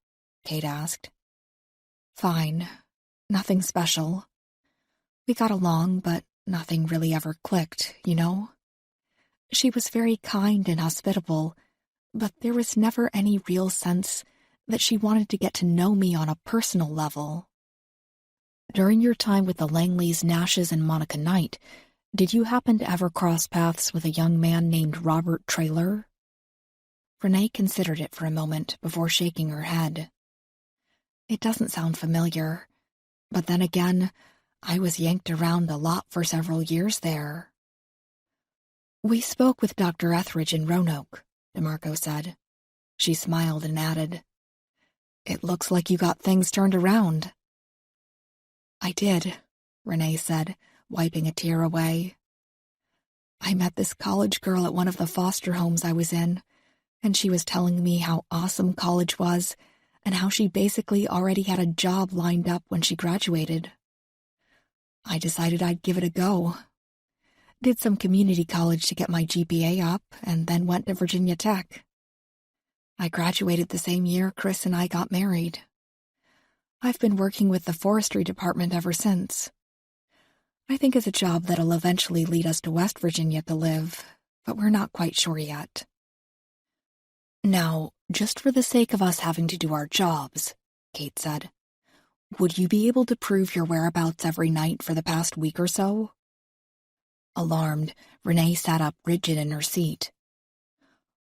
Kate asked. "Fine. Nothing special. We got along, but nothing really ever clicked, you know? She was very kind and hospitable, but there was never any real sense that she wanted to get to know me on a personal level." "During your time with the Langleys, Nashes, and Monica Knight, did you happen to ever cross paths with a young man named Robert Traylor?" Renee considered it for a moment before shaking her head. "It doesn't sound familiar, but then again, I was yanked around a lot for several years there." "We spoke with Dr. Etheridge in Roanoke," DeMarco said. She smiled and added, "It looks like you got things turned around." "I did," Renee said, wiping a tear away. "I met this college girl at one of the foster homes I was in, and she was telling me how awesome college was and how she basically already had a job lined up when she graduated. I decided I'd give it a go. Did some community college to get my GPA up, and then went to Virginia Tech. I graduated the same year Chris and I got married. I've been working with the forestry department ever since. I think it's a job that'll eventually lead us to West Virginia to live, but we're not quite sure yet." "Now, just for the sake of us having to do our jobs," Kate said, "would you be able to prove your whereabouts every night for the past week or so?" Alarmed, Renee sat up rigid in her seat.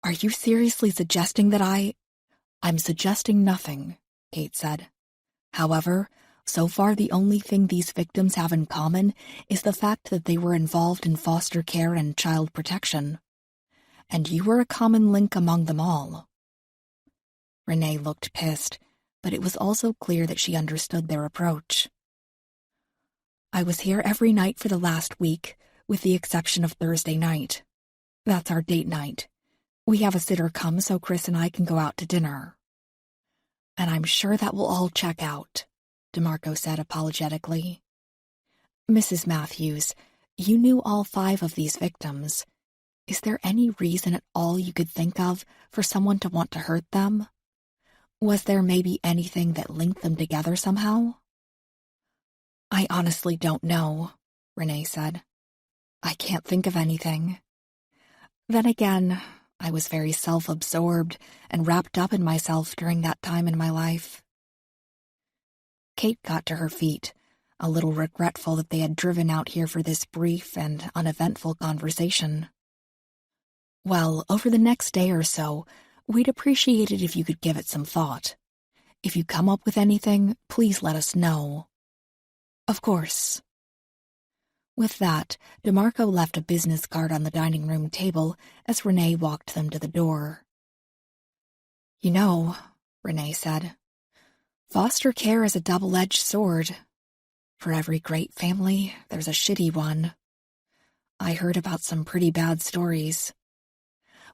"Are you seriously suggesting that I'm suggesting nothing," Kate said. "However, so far the only thing these victims have in common is the fact that they were involved in foster care and child protection. and you were a common link among them all. Renee looked pissed, but it was also clear that she understood their approach. I was here every night for the last week, with the exception of Thursday night. That's our date night. We have a sitter come so Chris and I can go out to dinner. And I'm sure that will all check out, DeMarco said apologetically. Mrs. Matthews, you knew all 5 of these victims. Is there any reason at all you could think of for someone to want to hurt them? Was there maybe anything that linked them together somehow? I honestly don't know, Renee said. I can't think of anything. Then again, I was very self-absorbed and wrapped up in myself during that time in my life. Kate got to her feet, a little regretful that they had driven out here for this brief and uneventful conversation. Well, over the next day or so, we'd appreciate it if you could give it some thought. If you come up with anything, please let us know. Of course. With that, DeMarco left a business card on the dining room table as Renee walked them to the door. You know, Renee said, foster care is a double-edged sword. For every great family, there's a shitty one. I heard about some pretty bad stories.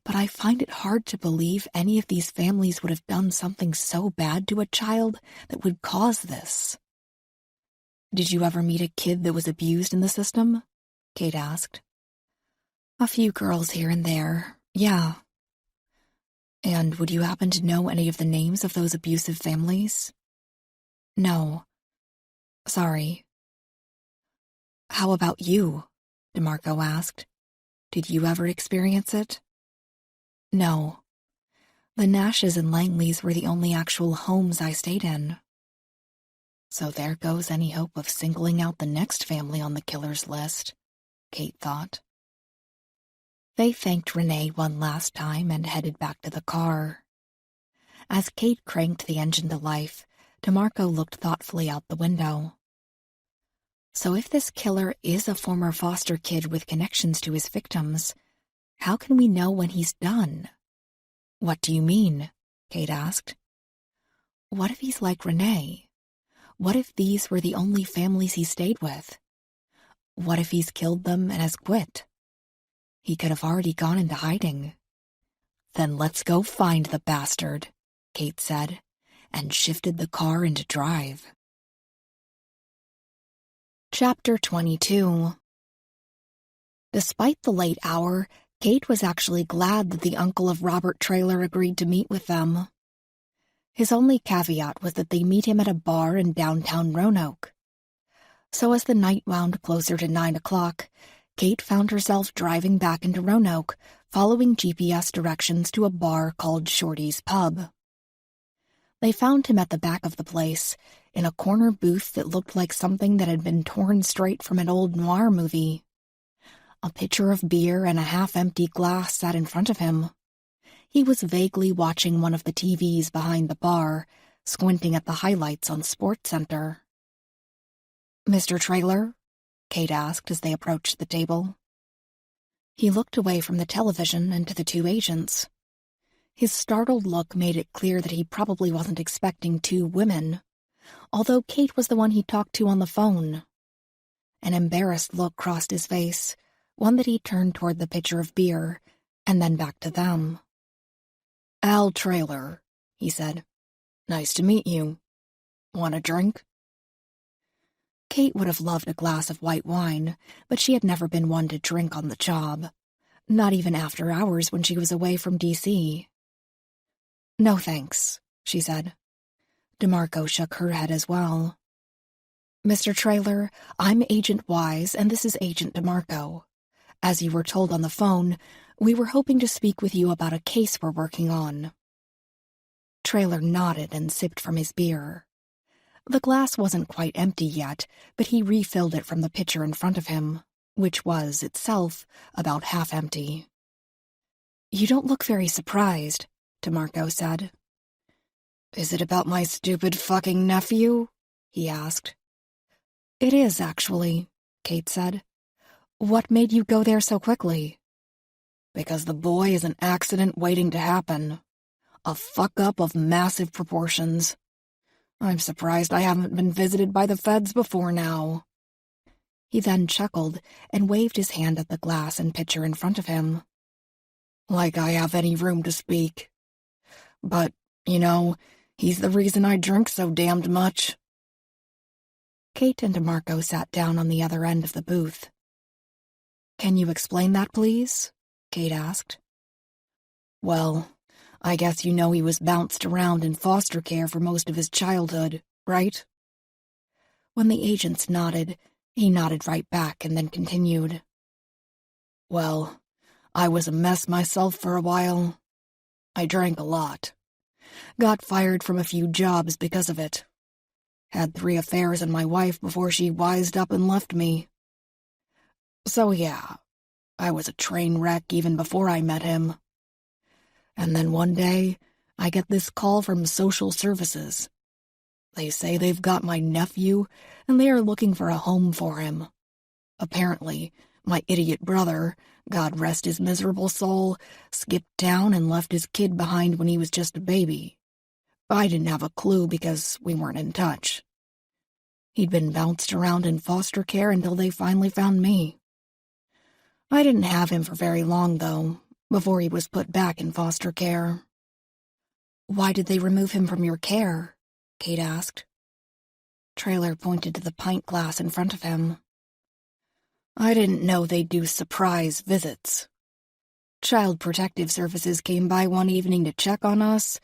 But I find it hard to believe any of these families would have done something so bad to a child that would cause this. Did you ever meet a kid that was abused in the system? Kate asked. A few girls here and there, yeah. And would you happen to know any of the names of those abusive families? No. Sorry. How about you? DeMarco asked. Did you ever experience it? No. The Nashes and Langleys were the only actual homes I stayed in. So there goes any hope of singling out the next family on the killer's list, Kate thought. They thanked Renee one last time and headed back to the car. As Kate cranked the engine to life, DeMarco looked thoughtfully out the window. So if this killer is a former foster kid with connections to his victims, how can we know when he's done? What do you mean? Kate asked. What if he's like Renee? What if these were the only families he stayed with? What if he's killed them and has quit? He could have already gone into hiding. Then let's go find the bastard, Kate said, and shifted the car into drive. Chapter 22. Despite the late hour, Kate was actually glad that the uncle of Robert Traylor agreed to meet with them. His only caveat was that they meet him at a bar in downtown Roanoke. So as the night wound closer to 9 o'clock, Kate found herself driving back into Roanoke, following GPS directions to a bar called Shorty's Pub. They found him at the back of the place, in a corner booth that looked like something that had been torn straight from an old noir movie. A pitcher of beer and a half-empty glass sat in front of him. He was vaguely watching one of the TVs behind the bar, squinting at the highlights on SportsCenter. Mr. Traylor? Kate asked as they approached the table. He looked away from the television and to the 2 agents. His startled look made it clear that he probably wasn't expecting 2 women, although Kate was the one he talked to on the phone. An embarrassed look crossed his face, one that he turned toward the pitcher of beer, and then back to them. Al Traylor, he said. Nice to meet you. Want a drink? Kate would have loved a glass of white wine, but she had never been one to drink on the job, not even after hours when she was away from D.C. No thanks, she said. DeMarco shook her head as well. Mr. Traylor, I'm Agent Wise, and this is Agent DeMarco. As you were told on the phone, we were hoping to speak with you about a case we're working on. Traylor nodded and sipped from his beer. The glass wasn't quite empty yet, but he refilled it from the pitcher in front of him, which was, itself, about half empty. You don't look very surprised, DeMarco said. Is it about my stupid fucking nephew? He asked. It is, actually, Kate said. What made you go there so quickly? Because the boy is an accident waiting to happen. A fuck-up of massive proportions. I'm surprised I haven't been visited by the feds before now." He then chuckled and waved his hand at the glass and pitcher in front of him. "Like I have any room to speak. But, he's the reason I drink so damned much." Kate and DeMarco sat down on the other end of the booth. "Can you explain that, please?" Kate asked. "Well, I guess you know he was bounced around in foster care for most of his childhood, right?" When the agents nodded, he nodded right back and then continued. "Well, I was a mess myself for a while. I drank a lot. Got fired from a few jobs because of it. Had 3 affairs on my wife before she wised up and left me. So yeah, I was a train wreck even before I met him. And then one day, I get this call from social services. They say they've got my nephew, and they are looking for a home for him. Apparently, my idiot brother, God rest his miserable soul, skipped town and left his kid behind when he was just a baby. I didn't have a clue because we weren't in touch. He'd been bounced around in foster care until they finally found me. I didn't have him for very long, though, before he was put back in foster care." "Why did they remove him from your care?" Kate asked. Trailer pointed to the pint glass in front of him. "I didn't know they'd do surprise visits. Child Protective Services came by one evening to check on us,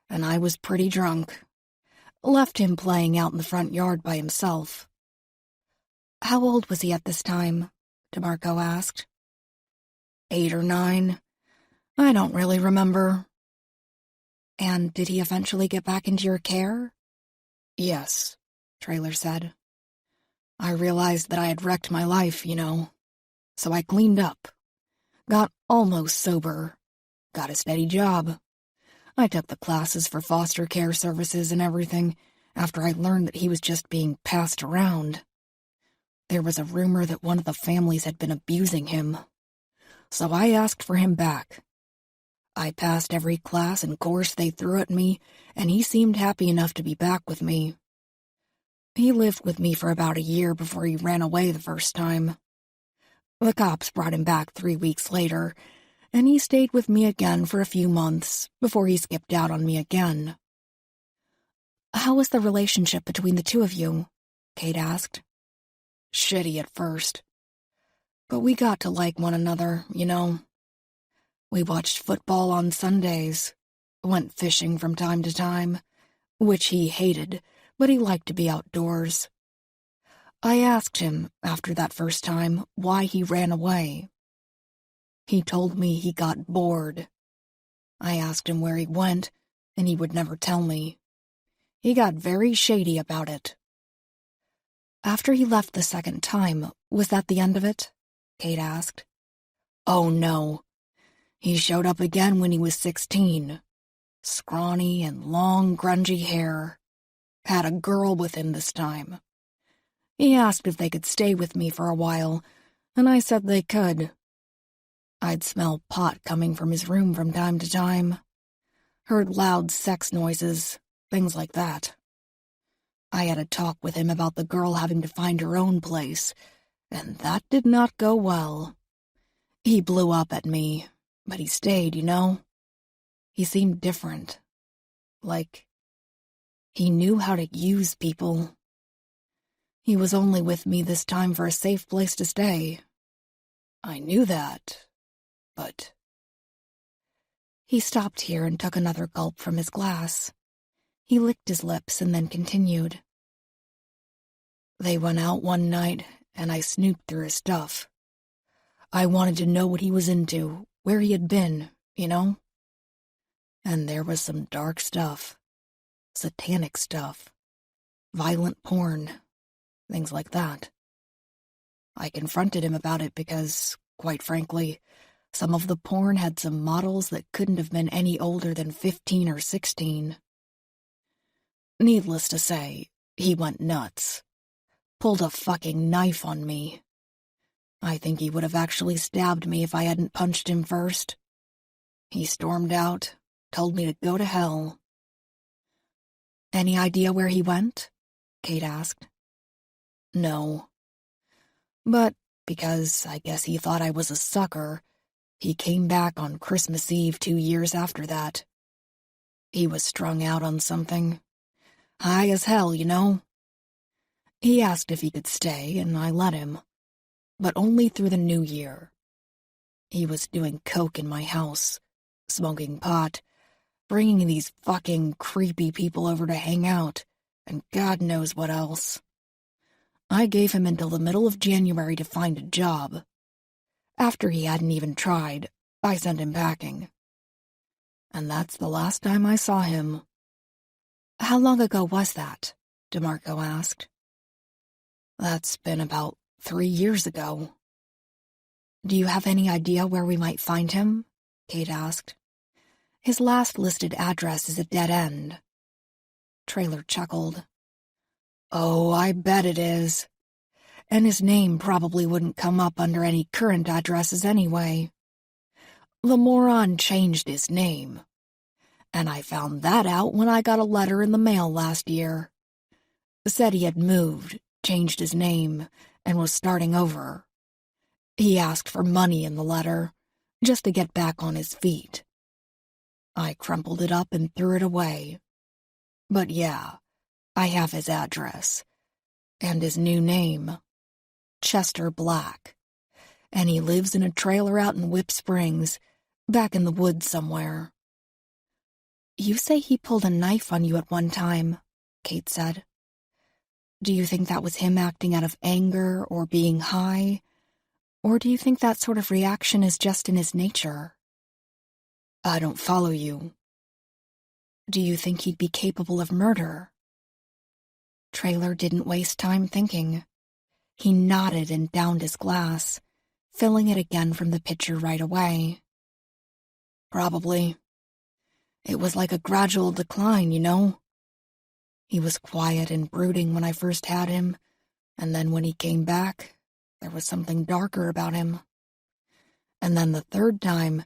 and I was pretty drunk. Left him playing out in the front yard by himself." "How old was he at this time?" DeMarco asked. 8 or 9. I don't really remember." "And did he eventually get back into your care?" "Yes," Trailer said. "I realized that I had wrecked my life, So I cleaned up. Got almost sober. Got a steady job. I took the classes for foster care services and everything after I learned that he was just being passed around. There was a rumor that one of the families had been abusing him. So I asked for him back. I passed every class and course they threw at me, and he seemed happy enough to be back with me. He lived with me for about a year before he ran away the first time. The cops brought him back 3 weeks later, and he stayed with me again for a few months before he skipped out on me again." "How was the relationship between the two of you?" Kate asked. "Shitty at first. But we got to like one another, We watched football on Sundays, went fishing from time to time, which he hated, but he liked to be outdoors. I asked him, after that first time, why he ran away. He told me he got bored. I asked him where he went, and he would never tell me. He got very shady about it." "After he left the second time, was that the end of it?" Kate asked. "Oh, no. He showed up again when he was 16. Scrawny and long, grungy hair. Had a girl with him this time. He asked if they could stay with me for a while, and I said they could. I'd smell pot coming from his room from time to time. Heard loud sex noises, things like that. I had a talk with him about the girl having to find her own place, and that did not go well. He blew up at me, but he stayed, He seemed different. Like, he knew how to use people. He was only with me this time for a safe place to stay. I knew that, but..." He stopped here and took another gulp from his glass. He licked his lips and then continued. "They went out one night, and I snooped through his stuff. I wanted to know what he was into, where he had been, And there was some dark stuff. Satanic stuff. Violent porn. Things like that. I confronted him about it because, quite frankly, some of the porn had some models that couldn't have been any older than 15 or 16. Needless to say, he went nuts. Pulled a fucking knife on me. I think he would have actually stabbed me if I hadn't punched him first. He stormed out, told me to go to hell. Any idea where he went? Kate asked. No. But because I guess he thought I was a sucker, he came back on Christmas Eve 2 years after that. He was strung out on something. High as hell, you know. He asked if he could stay, and I let him. But only through the new year. He was doing coke in my house, smoking pot, bringing these fucking creepy people over to hang out, and God knows what else. I gave him until the middle of January to find a job. After he hadn't even tried, I sent him packing. And that's the last time I saw him. How long ago was that? DeMarco asked. That's been about 3 years ago. Do you have any idea where we might find him? Kate asked. His last listed address is a dead end. Traylor chuckled. Oh, I bet it is. And his name probably wouldn't come up under any current addresses anyway. The moron changed his name. And I found that out when I got a letter in the mail last year. Said he had moved, changed his name, and was starting over. He asked for money in the letter, just to get back on his feet. I crumpled it up and threw it away. But yeah, I have his address. And his new name. Chester Black. And he lives in a trailer out in Whip Springs, back in the woods somewhere. You say he pulled a knife on you at one time, Kate said. Do you think that was him acting out of anger or being high? Or do you think that sort of reaction is just in his nature? I don't follow you. Do you think he'd be capable of murder? Traylor didn't waste time thinking. He nodded and downed his glass, filling it again from the pitcher right away. Probably. It was like a gradual decline, you know? He was quiet and brooding when I first had him, and then when he came back, there was something darker about him. And then the third time,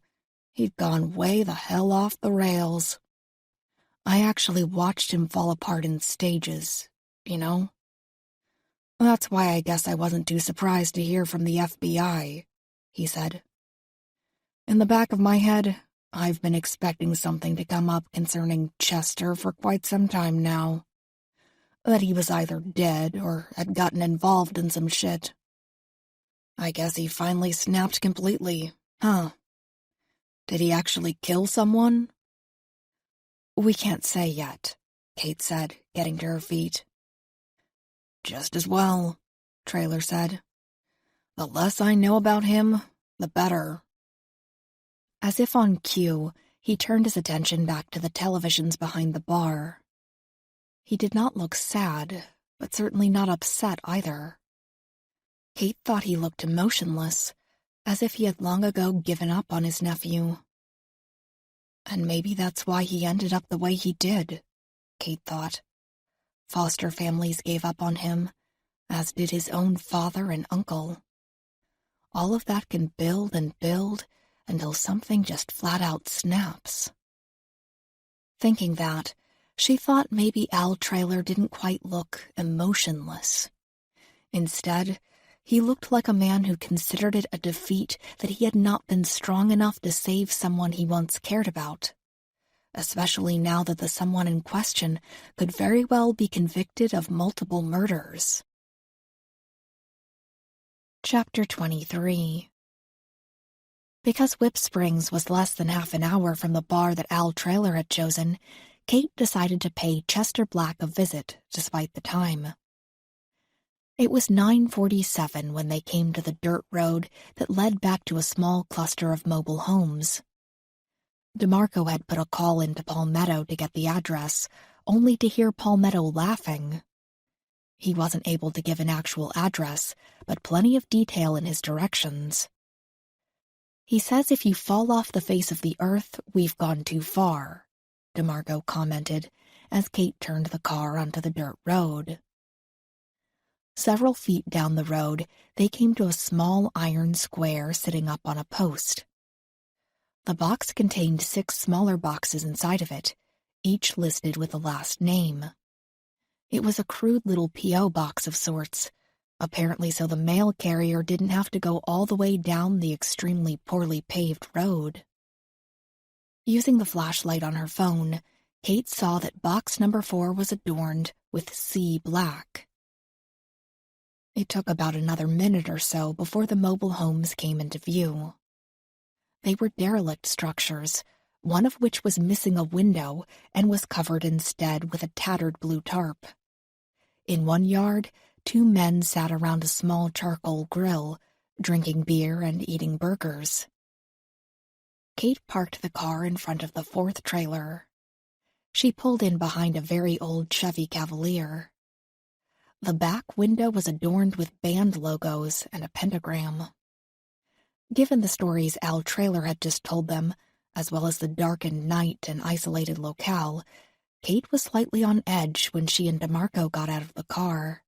he'd gone way the hell off the rails. I actually watched him fall apart in stages, you know? That's why I guess I wasn't too surprised to hear from the FBI, he said. In the back of my head, I've been expecting something to come up concerning Chester for quite some time now. That he was either dead or had gotten involved in some shit. I guess he finally snapped completely, huh? Did he actually kill someone? We can't say yet, Kate said, getting to her feet. Just as well, Traylor said. The less I know about him, the better. As if on cue, he turned his attention back to the televisions behind the bar. He did not look sad, but certainly not upset either. Kate thought he looked emotionless, as if he had long ago given up on his nephew. And maybe that's why he ended up the way he did, Kate thought. Foster families gave up on him, as did his own father and uncle. All of that can build and build until something just flat out snaps. Thinking that, she thought maybe Al Traylor didn't quite look emotionless. Instead, he looked like a man who considered it a defeat that he had not been strong enough to save someone he once cared about, especially now that the someone in question could very well be convicted of multiple murders. Chapter 23. Because Whip Springs was less than half an hour from the bar that Al Traylor had chosen, Kate decided to pay Chester Black a visit despite the time. It was 9:47 when they came to the dirt road that led back to a small cluster of mobile homes. DeMarco had put a call into Palmetto to get the address, only to hear Palmetto laughing. He wasn't able to give an actual address, but plenty of detail in his directions. He says if you fall off the face of the earth, we've gone too far, DeMarco commented as Kate turned the car onto the dirt road. Several feet down the road, they came to a small iron square sitting up on a post. The box contained 6 smaller boxes inside of it, each listed with the last name. It was a crude little P.O. box of sorts, apparently so the mail carrier didn't have to go all the way down the extremely poorly paved road. Using the flashlight on her phone, Kate saw that box number 4 was adorned with C black. It took about another minute or so before the mobile homes came into view. They were derelict structures, one of which was missing a window and was covered instead with a tattered blue tarp. In one yard, 2 men sat around a small charcoal grill, drinking beer and eating burgers. Kate parked the car in front of the 4th trailer. She pulled in behind a very old Chevy Cavalier. The back window was adorned with band logos and a pentagram. Given the stories Al Trailer had just told them, as well as the darkened night and isolated locale, Kate was slightly on edge when she and DeMarco got out of the car.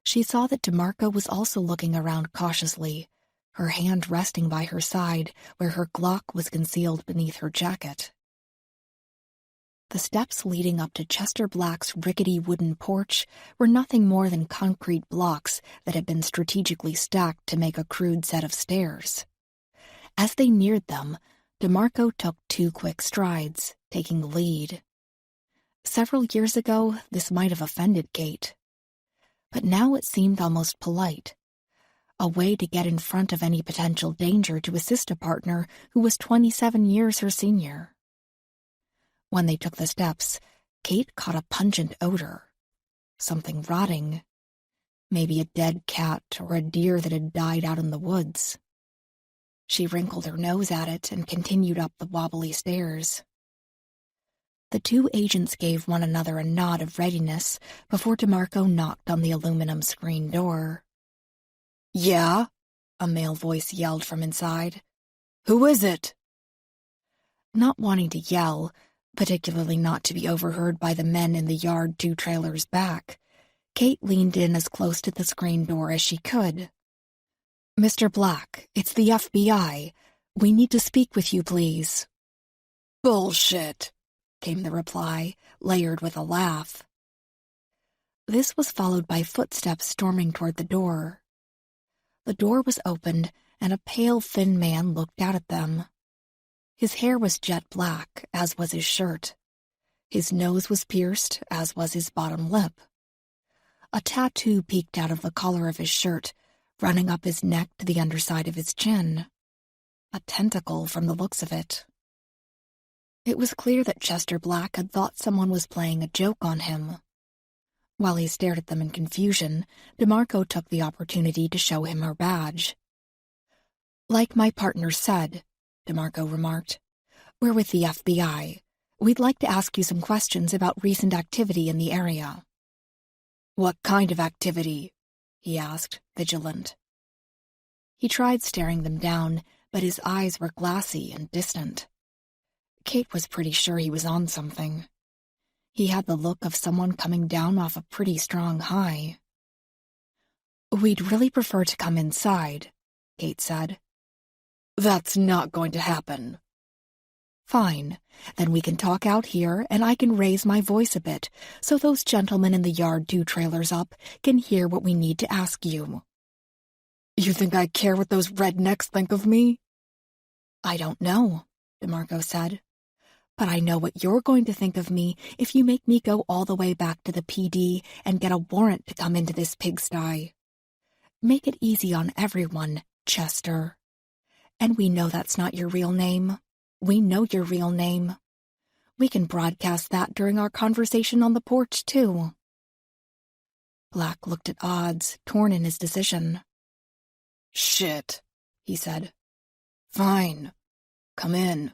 She saw that DeMarco was also looking around cautiously, her hand resting by her side where her Glock was concealed beneath her jacket. The steps leading up to Chester Black's rickety wooden porch were nothing more than concrete blocks that had been strategically stacked to make a crude set of stairs. As they neared them, DeMarco took 2 quick strides, taking the lead. Several years ago, this might have offended Kate. But now it seemed almost polite, a way to get in front of any potential danger to assist a partner who was 27 years her senior. When they took the steps, Kate caught a pungent odor. Something rotting. Maybe a dead cat or a deer that had died out in the woods. She wrinkled her nose at it and continued up the wobbly stairs. The 2 agents gave one another a nod of readiness before DeMarco knocked on the aluminum screen door. "Yeah?" a male voice yelled from inside. "Who is it?" Not wanting to yell, particularly not to be overheard by the men in the yard 2 trailers back, Kate leaned in as close to the screen door as she could. "Mr. Black, it's the FBI. We need to speak with you, please." "Bullshit," came the reply, layered with a laugh. This was followed by footsteps storming toward the door. The door was opened, and a pale, thin man looked out at them. His hair was jet black, as was his shirt. His nose was pierced, as was his bottom lip. A tattoo peeked out of the collar of his shirt, running up his neck to the underside of his chin. A tentacle from the looks of it. It was clear that Chester Black had thought someone was playing a joke on him. While he stared at them in confusion, DeMarco took the opportunity to show him her badge. "Like my partner said," DeMarco remarked, "we're with the FBI. We'd like to ask you some questions about recent activity in the area." "What kind of activity?" he asked, vigilant. He tried staring them down, but his eyes were glassy and distant. Kate was pretty sure he was on something. He had the look of someone coming down off a pretty strong high. "We'd really prefer to come inside," Kate said. "That's not going to happen." "Fine. Then we can talk out here, and I can raise my voice a bit, so those gentlemen in the yard 2 trailers up can hear what we need to ask you." "You think I care what those rednecks think of me?" "I don't know," DeMarco said. "But I know what you're going to think of me if you make me go all the way back to the PD and get a warrant to come into this pigsty. Make it easy on everyone, Chester. And we know that's not your real name. We know your real name. We can broadcast that during our conversation on the porch, too." Black looked at odds, torn in his decision. "Shit," he said. "Fine. Come in.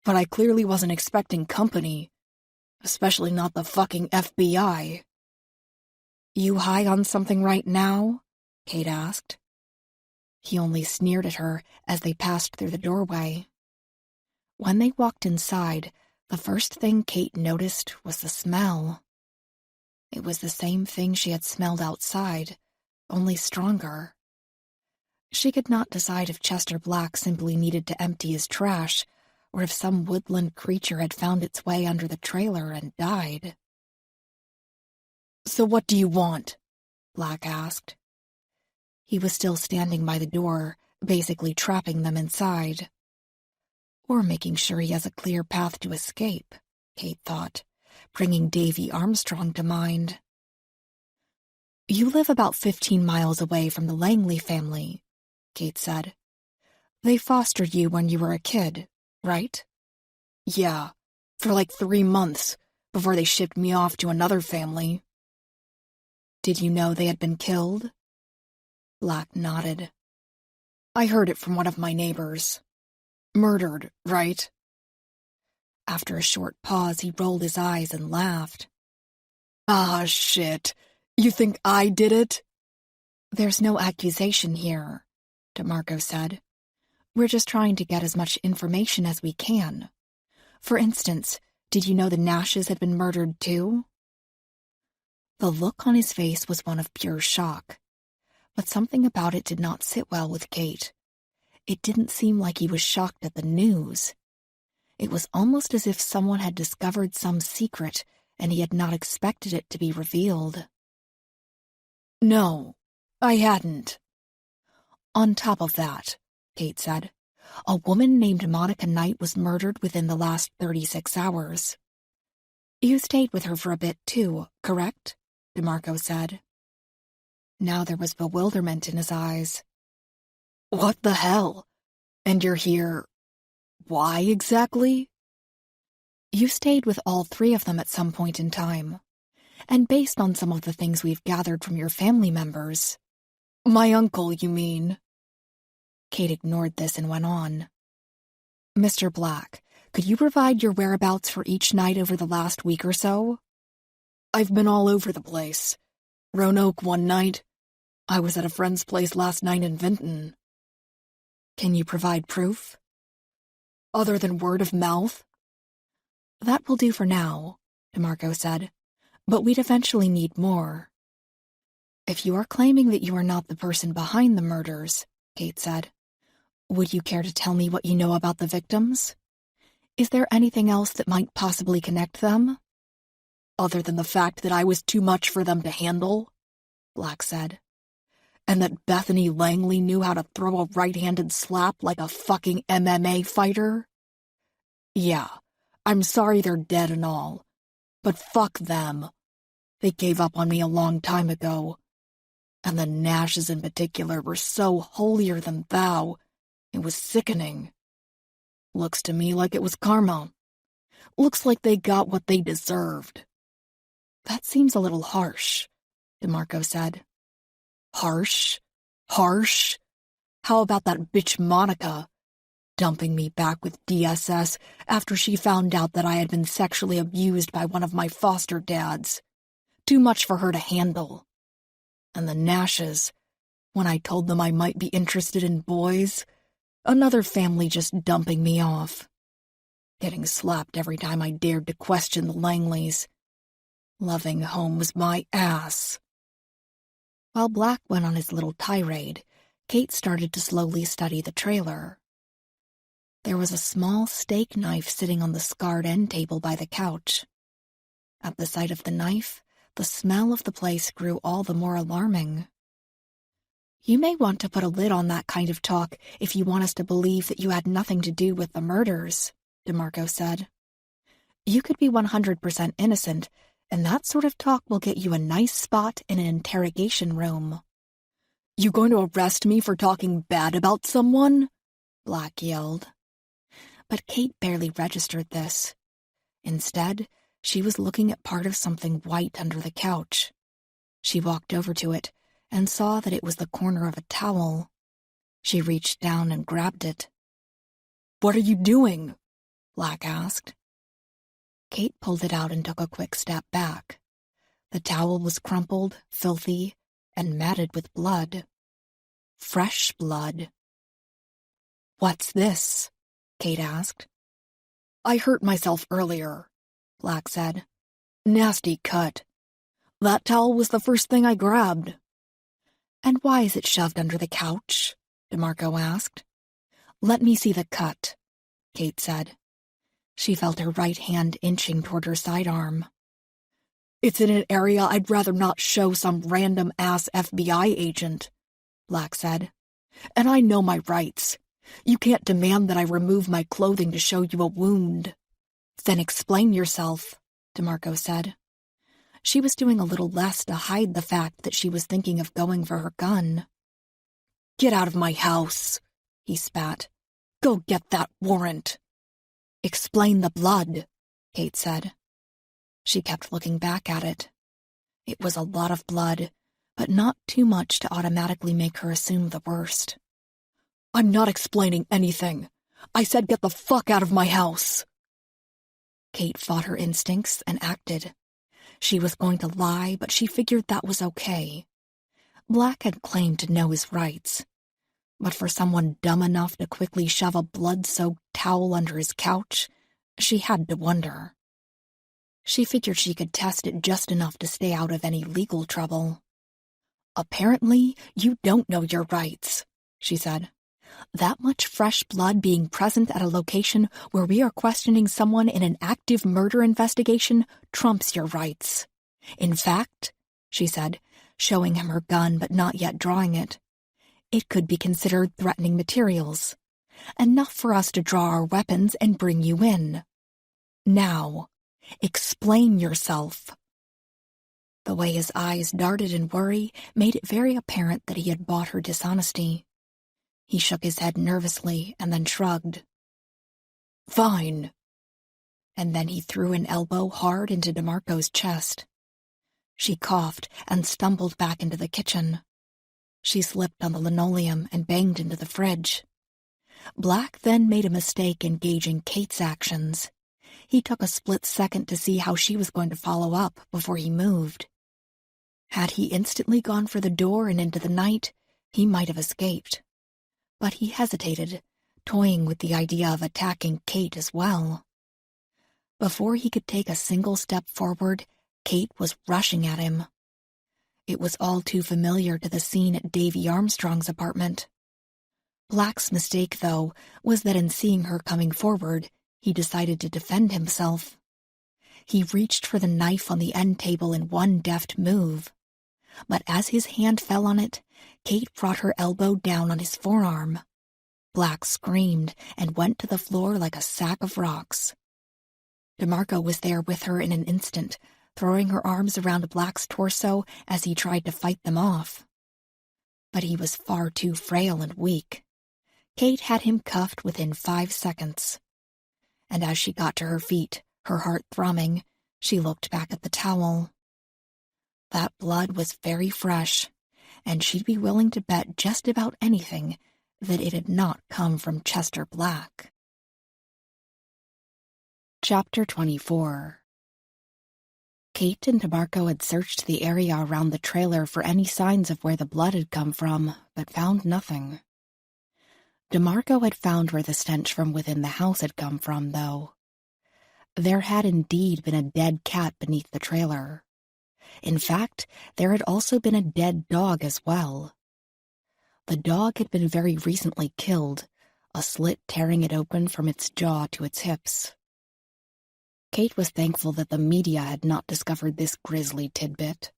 But I clearly wasn't expecting company, especially not the fucking FBI." "You high on something right now?" Kate asked. He only sneered at her as they passed through the doorway. When they walked inside, the first thing Kate noticed was the smell. It was the same thing she had smelled outside, only stronger. She could not decide if Chester Black simply needed to empty his trash, or if some woodland creature had found its way under the trailer and died. "So what do you want?" Black asked. He was still standing by the door, basically trapping them inside. Or making sure he has a clear path to escape, Kate thought, bringing Davy Armstrong to mind. "You live about 15 miles away from the Langley family," Kate said. "They fostered you when you were a kid, right?" "Yeah, for like 3 months, before they shipped me off to another family." "Did you know they had been killed?" Black nodded. "I heard it from one of my neighbors. Murdered, right?" After a short pause, he rolled his eyes and laughed. "Ah, shit. You think I did it?" "There's no accusation here," DeMarco said. "We're just trying to get as much information as we can. For instance, did you know the Nashes had been murdered too?" The look on his face was one of pure shock, but something about it did not sit well with Kate. It didn't seem like he was shocked at the news. It was almost as if someone had discovered some secret and he had not expected it to be revealed. "No, I hadn't." "On top of that," Kate said, "a woman named Monica Knight was murdered within the last 36 hours. You stayed with her for a bit too, correct?" DeMarco said. Now there was bewilderment in his eyes. "What the hell? And you're here... why exactly?" "You stayed with all 3 of them at some point in time. And based on some of the things we've gathered from your family members—" "My uncle, you mean?" Kate ignored this and went on. "Mr. Black, could you provide your whereabouts for each night over the last week or so?" "I've been all over the place. Roanoke one night. I was at a friend's place last night in Vinton." "Can you provide proof?" "Other than word of mouth?" "That will do for now," DeMarco said, "but we'd eventually need more." "If you are claiming that you are not the person behind the murders," Kate said, "would you care to tell me what you know about the victims? Is there anything else that might possibly connect them?" "Other than the fact that I was too much for them to handle," Black said. "And that Bethany Langley knew how to throw a right-handed slap like a fucking MMA fighter? Yeah, I'm sorry they're dead and all, but fuck them. They gave up on me a long time ago. And the Nashes in particular were so holier than thou, it was sickening. Looks to me like it was karma. Looks like they got what they deserved." "That seems a little harsh," DeMarco said. "Harsh? Harsh? How about that bitch Monica? Dumping me back with DSS after she found out that I had been sexually abused by one of my foster dads. Too much for her to handle. And the Nashes, when I told them I might be interested in boys, another family just dumping me off. Getting slapped every time I dared to question the Langleys. Loving home was my ass." While Black went on his little tirade, Kate started to slowly study the trailer. There was a small steak knife sitting on the scarred end table by the couch. At the sight of the knife, the smell of the place grew all the more alarming. "You may want to put a lid on that kind of talk if you want us to believe that you had nothing to do with the murders," DeMarco said. "You could be 100% innocent, and that sort of talk will get you a nice spot in an interrogation room." "You going to arrest me for talking bad about someone?" Black yelled. But Kate barely registered this. Instead, she was looking at part of something white under the couch. She walked over to it and saw that it was the corner of a towel. She reached down and grabbed it. "What are you doing?" Black asked. Kate pulled it out and took a quick step back. The towel was crumpled, filthy, and matted with blood. Fresh blood. "What's this?" Kate asked. "I hurt myself earlier," Black said. "Nasty cut. That towel was the first thing I grabbed. And why is it shoved under the couch? DeMarco asked. Let me see the cut, Kate said. She felt her right hand inching toward her sidearm. It's in an area I'd rather not show some random-ass FBI agent, Black said. And I know my rights. You can't demand that I remove my clothing to show you a wound. Then explain yourself, DeMarco said. She was doing a little less to hide the fact that she was thinking of going for her gun. Get out of my house, he spat. Go get that warrant. Explain the blood, Kate said. She kept looking back at it. It was a lot of blood, but not too much to automatically make her assume the worst. I'm not explaining anything. I said get the fuck out of my house. Kate fought her instincts and acted. She was going to lie, but she figured that was okay. Black had claimed to know his rights. But for someone dumb enough to quickly shove a blood-soaked towel under his couch, she had to wonder. She figured she could test it just enough to stay out of any legal trouble. Apparently, you don't know your rights, she said. That much fresh blood being present at a location where we are questioning someone in an active murder investigation trumps your rights. In fact, she said, showing him her gun but not yet drawing it, it could be considered threatening materials. Enough for us to draw our weapons and bring you in. Now, explain yourself. The way his eyes darted in worry made it very apparent that he had bought her dishonesty. He shook his head nervously and then shrugged. Fine. And then he threw an elbow hard into DeMarco's chest. She coughed and stumbled back into the kitchen. She slipped on the linoleum and banged into the fridge. Black then made a mistake in gauging Kate's actions. He took a split second to see how she was going to follow up before he moved. Had he instantly gone for the door and into the night, he might have escaped. But he hesitated, toying with the idea of attacking Kate as well. Before he could take a single step forward, Kate was rushing at him. It was all too familiar to the scene at Davy Armstrong's apartment. Black's mistake, though, was that in seeing her coming forward, he decided to defend himself. He reached for the knife on the end table in one deft move. But as his hand fell on it, Kate brought her elbow down on his forearm. Black screamed and went to the floor like a sack of rocks. DeMarco was there with her in an instant, throwing her arms around Black's torso as he tried to fight them off. But he was far too frail and weak. Kate had him cuffed within 5 seconds. And as she got to her feet, her heart thrumming, she looked back at the towel. That blood was very fresh, and she'd be willing to bet just about anything that it had not come from Chester Black. Chapter 24. Kate and DeMarco had searched the area around the trailer for any signs of where the blood had come from, but found nothing. DeMarco had found where the stench from within the house had come from, though. There had indeed been a dead cat beneath the trailer. In fact, there had also been a dead dog as well. The dog had been very recently killed, a slit tearing it open from its jaw to its hips. Kate was thankful that the media had not discovered this grisly tidbit.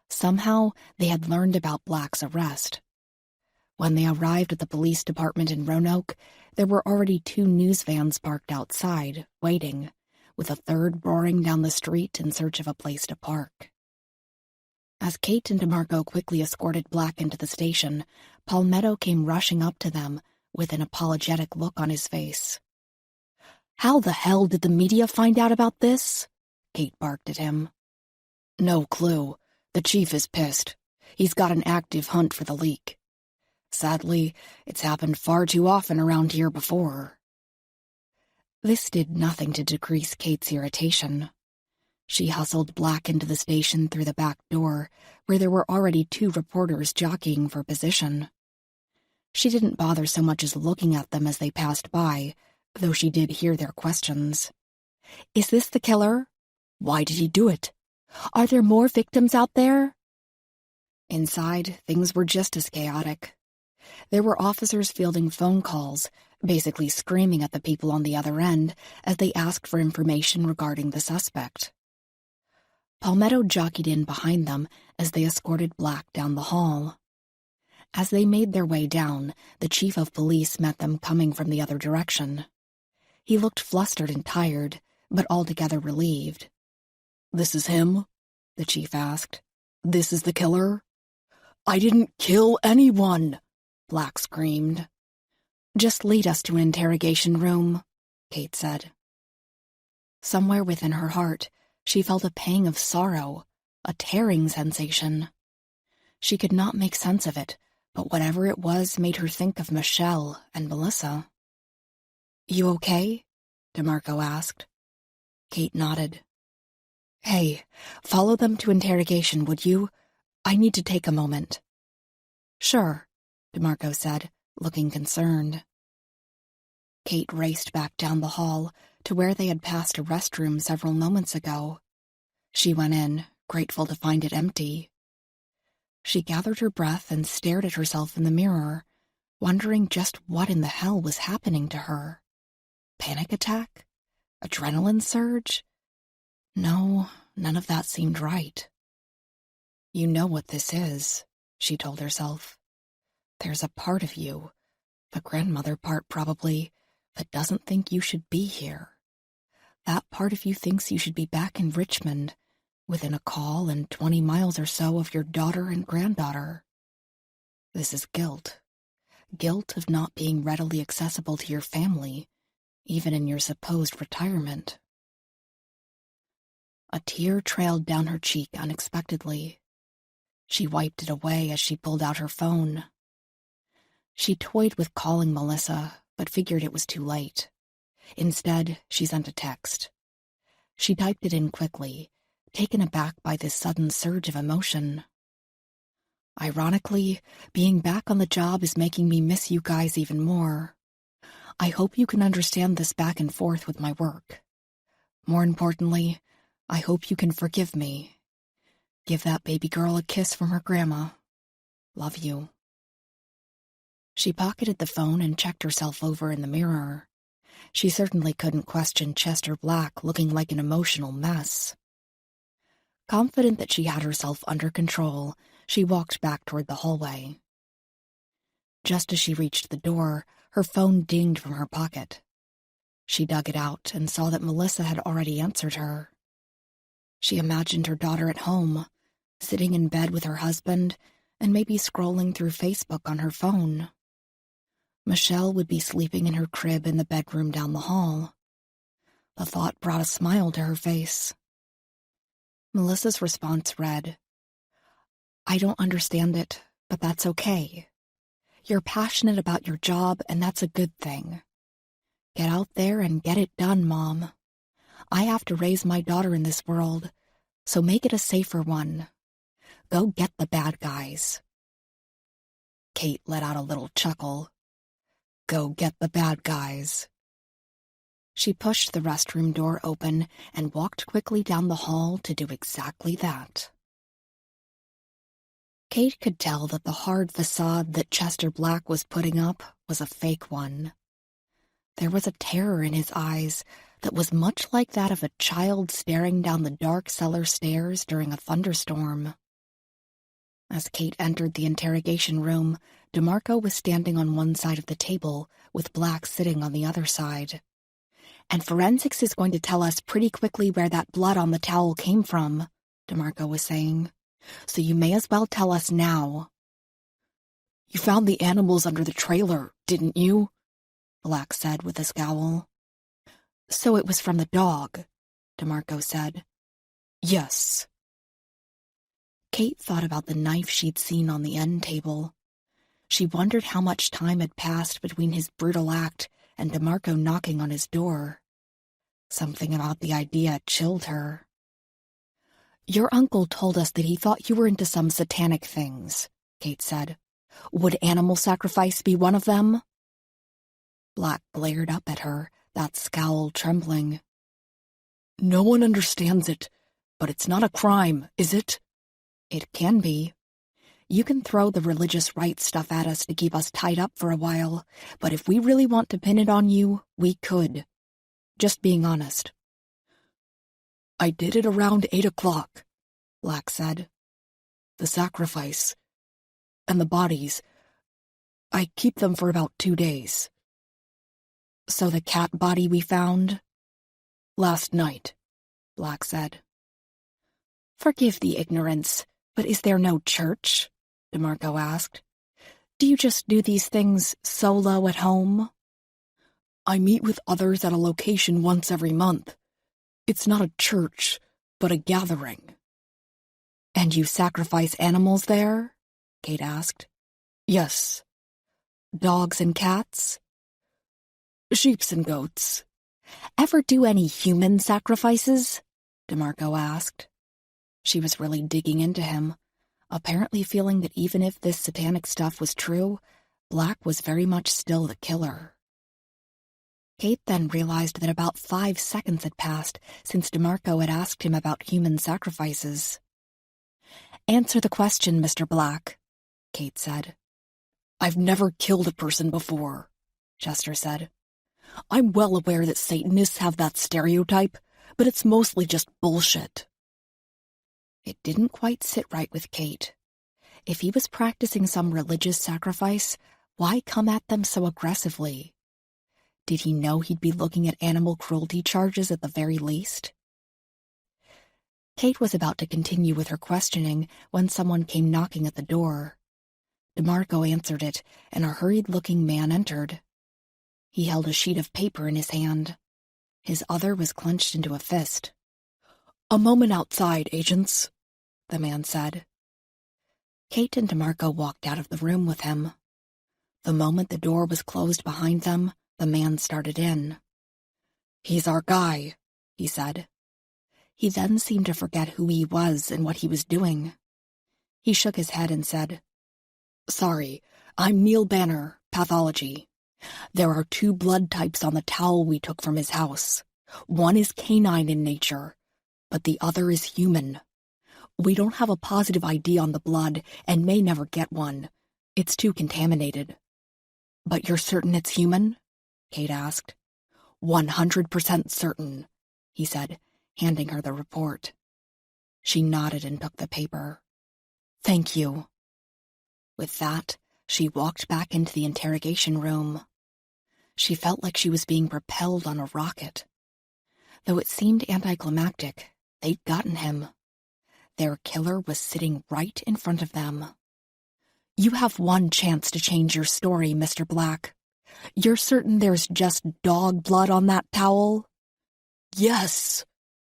Somehow, they had learned about Black's arrest. When they arrived at the police department in Roanoke, there were already 2 news vans parked outside, waiting, with a third roaring down the street in search of a place to park. As Kate and DeMarco quickly escorted Black into the station, Palmetto came rushing up to them with an apologetic look on his face. "How the hell did the media find out about this?" Kate barked at him. "No clue. The chief is pissed. He's got an active hunt for the leak. Sadly, it's happened far too often around here before." This did nothing to decrease Kate's irritation. She hustled Black into the station through the back door, where there were already 2 reporters jockeying for position. She didn't bother so much as looking at them as they passed by, though she did hear their questions. "Is this the killer? Why did he do it? Are there more victims out there? Inside, things were just as chaotic. There were officers fielding phone calls, basically screaming at the people on the other end as they asked for information regarding the suspect. Palmetto jockeyed in behind them as they escorted Black down the hall. As they made their way down, the chief of police met them coming from the other direction. He looked flustered and tired, but altogether relieved. "This is him?" the chief asked. "This is the killer?" "I didn't kill anyone!" Black screamed. "Just lead us to an interrogation room," Kate said. Somewhere within her heart, she felt a pang of sorrow, a tearing sensation. She could not make sense of it, but whatever it was made her think of Michelle and Melissa. "You okay?" DeMarco asked. Kate nodded. "Hey, follow them to interrogation, would you? I need to take a moment." "Sure," DeMarco said, looking concerned. Kate raced back down the hall to where they had passed a restroom several moments ago. She went in, grateful to find it empty. She gathered her breath and stared at herself in the mirror, wondering just what in the hell was happening to her. Panic attack? Adrenaline surge? No, none of that seemed right. "You know what this is," she told herself. "There's a part of you, the grandmother part probably, that doesn't think you should be here. That part of you thinks you should be back in Richmond, within a call and 20 miles or so of your daughter and granddaughter. This is guilt. Guilt of not being readily accessible to your family, even in your supposed retirement." A tear trailed down her cheek unexpectedly. She wiped it away as she pulled out her phone. She toyed with calling Melissa, but figured it was too late. Instead, she sent a text. She typed it in quickly, taken aback by this sudden surge of emotion. "Ironically, being back on the job is making me miss you guys even more. I hope you can understand this back and forth with my work. More importantly, I hope you can forgive me. Give that baby girl a kiss from her grandma. Love you." She pocketed the phone and checked herself over in the mirror. She certainly couldn't question Chester Black looking like an emotional mess. Confident that she had herself under control, she walked back toward the hallway. Just as she reached the door, her phone dinged from her pocket. She dug it out and saw that Melissa had already answered her. She imagined her daughter at home, sitting in bed with her husband, and maybe scrolling through Facebook on her phone. Michelle would be sleeping in her crib in the bedroom down the hall. The thought brought a smile to her face. Melissa's response read, "I don't understand it, but that's okay. You're passionate about your job, and that's a good thing. Get out there and get it done, Mom. I have to raise my daughter in this world, so make it a safer one. Go get the bad guys." Kate let out a little chuckle. Go get the bad guys. She pushed the restroom door open and walked quickly down the hall to do exactly that. Kate could tell that the hard facade that Chester Black was putting up was a fake one. There was a terror in his eyes that was much like that of a child staring down the dark cellar stairs during a thunderstorm. As Kate entered the interrogation room, DeMarco was standing on one side of the table, with Black sitting on the other side. "And forensics is going to tell us pretty quickly where that blood on the towel came from," DeMarco was saying. "So you may as well tell us now." "You found the animals under the trailer, didn't you?" Black said with a scowl. "So it was from the dog," DeMarco said. "Yes." Kate thought about the knife she'd seen on the end table. She wondered how much time had passed between his brutal act and DeMarco knocking on his door. Something about the idea chilled her. "Your uncle told us that he thought you were into some satanic things," Kate said. "Would animal sacrifice be one of them?" Black glared up at her, that scowl trembling. "No one understands it, But it's not a crime, is it? It can be. You can throw the religious rights stuff at us to keep us tied up for a while, but if we really want to pin it on you, we could. Just being honest. I did it around 8 o'clock, Black said. The sacrifice. And the bodies. I keep them for about 2 days. So the cat body we found? Last night, Black said. Forgive the ignorance, but is there no church? DeMarco asked. Do you just do these things solo at home? I meet with others at a location once every month. It's not a church, but a gathering. And you sacrifice animals there? Kate asked. Yes. Dogs and cats? Sheeps and goats. Ever do any human sacrifices? DeMarco asked. She was really digging into him, apparently feeling that even if this satanic stuff was true, Black was very much still the killer. Kate then realized that about 5 seconds had passed since DeMarco had asked him about human sacrifices. Answer the question, Mr. Black, Kate said. I've never killed a person before, Chester said. I'm well aware that Satanists have that stereotype, but it's mostly just bullshit. It didn't quite sit right with Kate. If he was practicing some religious sacrifice, why come at them so aggressively? Did he know he'd be looking at animal cruelty charges at the very least? Kate was about to continue with her questioning when someone came knocking at the door. DeMarco answered it, and a hurried-looking man entered. He held a sheet of paper in his hand. His other was clenched into a fist. A moment outside, agents, the man said. Kate and DeMarco walked out of the room with him. The moment the door was closed behind them, the man started in. He's our guy, he said. He then seemed to forget who he was and what he was doing. He shook his head and said, Sorry, I'm Neil Banner, pathology. There are 2 blood types on the towel we took from his house. One is canine in nature, but the other is human. We don't have a positive ID on the blood and may never get one. It's too contaminated. But you're certain it's human? Kate asked. 100% certain, he said, handing her the report. She nodded and took the paper. Thank you. With that, she walked back into the interrogation room. She felt like she was being propelled on a rocket. Though it seemed anticlimactic, they'd gotten him. Their killer was sitting right in front of them. You have one chance to change your story, Mr. Black. You're certain there's just dog blood on that towel? Yes,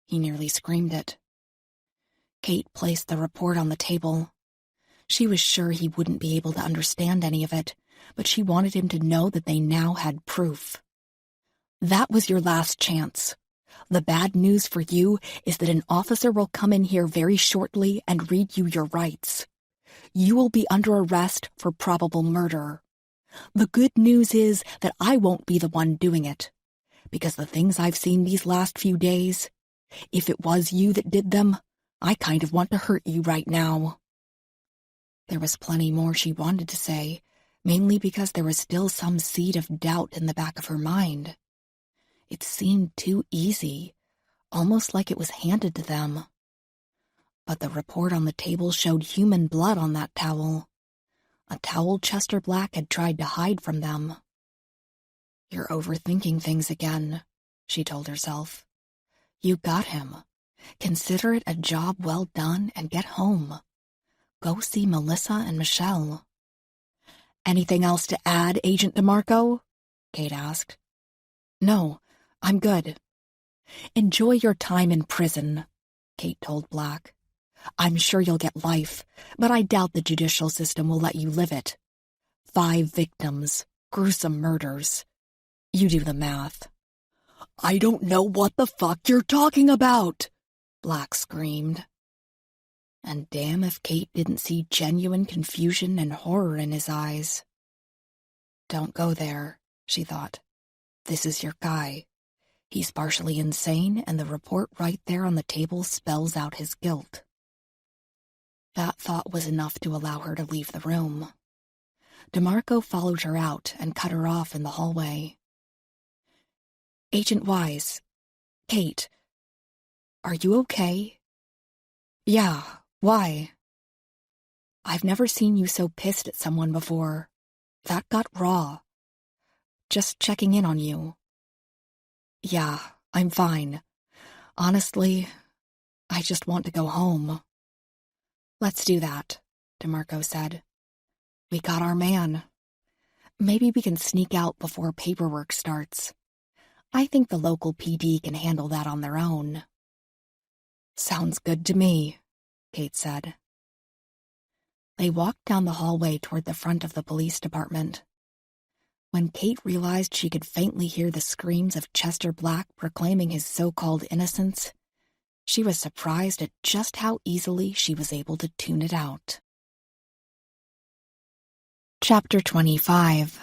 he nearly screamed it. Kate placed the report on the table. She was sure he wouldn't be able to understand any of it, but she wanted him to know that they now had proof. That was your last chance. The bad news for you is that an officer will come in here very shortly and read you your rights. You will be under arrest for probable murder. The good news is that I won't be the one doing it, because the things I've seen these last few days, if it was you that did them, I kind of want to hurt you right now. There was plenty more she wanted to say, mainly because there was still some seed of doubt in the back of her mind. It seemed too easy, almost like it was handed to them. But the report on the table showed human blood on that towel, a towel Chester Black had tried to hide from them. You're overthinking things again, she told herself. You got him. Consider it a job well done and get home. Go see Melissa and Michelle. Anything else to add, Agent DeMarco? Kate asked. No, I'm good. Enjoy your time in prison, Kate told Black. I'm sure you'll get life, but I doubt the judicial system will let you live it. 5 victims, gruesome murders. You do the math. I don't know what the fuck you're talking about, Black screamed. And damn if Kate didn't see genuine confusion and horror in his eyes. Don't go there, she thought. This is your guy. He's partially insane, and the report right there on the table spells out his guilt. That thought was enough to allow her to leave the room. DeMarco followed her out and cut her off in the hallway. Agent Wise, Kate, are you okay? Yeah, why? I've never seen you so pissed at someone before. That got raw. Just checking in on you. Yeah, I'm fine. Honestly, I just want to go home. Let's do that, DeMarco said. We got our man. Maybe we can sneak out before paperwork starts. I think the local PD can handle that on their own. Sounds good to me, Kate said. They walked down the hallway toward the front of the police department. When Kate realized she could faintly hear the screams of Chester Black proclaiming his so-called innocence, she was surprised at just how easily she was able to tune it out. Chapter 25.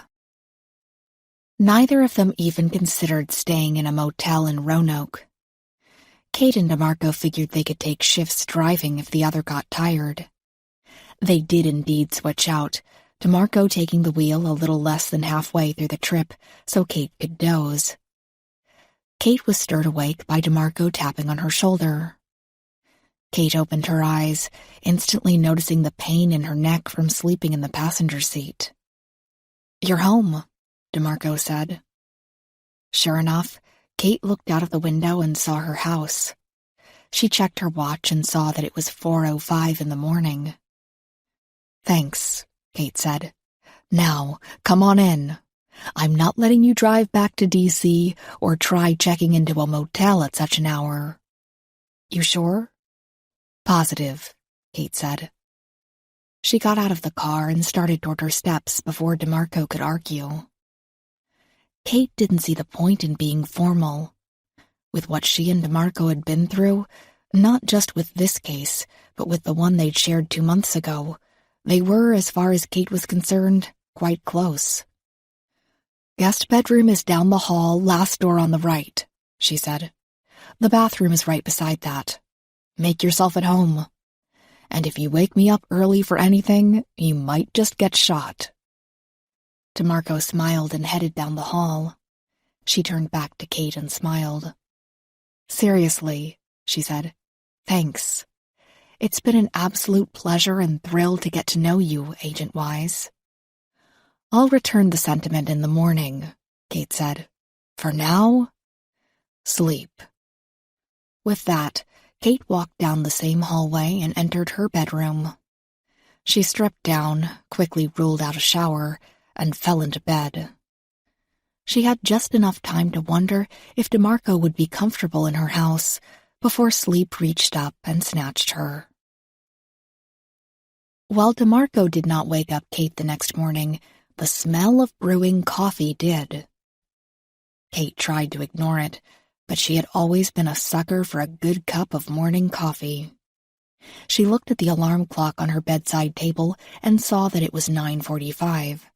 Neither of them even considered staying in a motel in Roanoke. Kate and DeMarco figured they could take shifts driving if the other got tired. They did indeed switch out, DeMarco taking the wheel a little less than halfway through the trip so Kate could doze. Kate was stirred awake by DeMarco tapping on her shoulder. Kate opened her eyes, instantly noticing the pain in her neck from sleeping in the passenger seat. "You're home," DeMarco said. Sure enough, Kate looked out of the window and saw her house. She checked her watch and saw that it was 4:05 in the morning. "Thanks," Kate said. "Now, come on in. I'm not letting you drive back to D.C. or try checking into a motel at such an hour." "You sure?" "Positive," Kate said. She got out of the car and started toward her steps before DeMarco could argue. Kate didn't see the point in being formal. With what she and DeMarco had been through, not just with this case, but with the one they'd shared 2 months ago, they were, as far as Kate was concerned, quite close. "Guest bedroom is down the hall, last door on the right," she said. "The bathroom is right beside that. Make yourself at home. And if you wake me up early for anything, you might just get shot." DeMarco smiled and headed down the hall. She turned back to Kate and smiled. "Seriously," she said, "thanks. It's been an absolute pleasure and thrill to get to know you, Agent Wise." "I'll return the sentiment in the morning," Kate said. "For now, sleep." With that, Kate walked down the same hallway and entered her bedroom. She stripped down, quickly ruled out a shower, and fell into bed. She had just enough time to wonder if DeMarco would be comfortable in her house before sleep reached up and snatched her. While DeMarco did not wake up Kate the next morning, the smell of brewing coffee did. Kate tried to ignore it, but she had always been a sucker for a good cup of morning coffee. She looked at the alarm clock on her bedside table and saw that it was 9:45.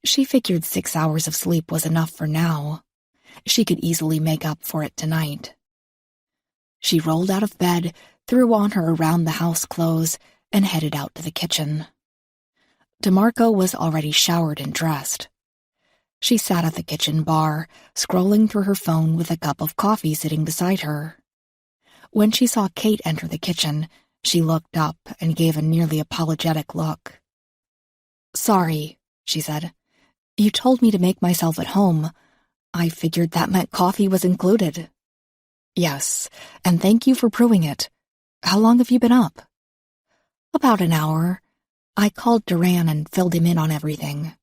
She figured 6 hours of sleep was enough for now. She could easily make up for it tonight. She rolled out of bed, threw on her around-the-house clothes, and headed out to the kitchen. DeMarco was already showered and dressed. She sat at the kitchen bar, scrolling through her phone with a cup of coffee sitting beside her. When she saw Kate enter the kitchen, she looked up and gave a nearly apologetic look. "Sorry," she said. "You told me to make myself at home. I figured that meant coffee was included." "Yes, and thank you for brewing it. How long have you been up?" "About an hour. I called Duran and filled him in on everything."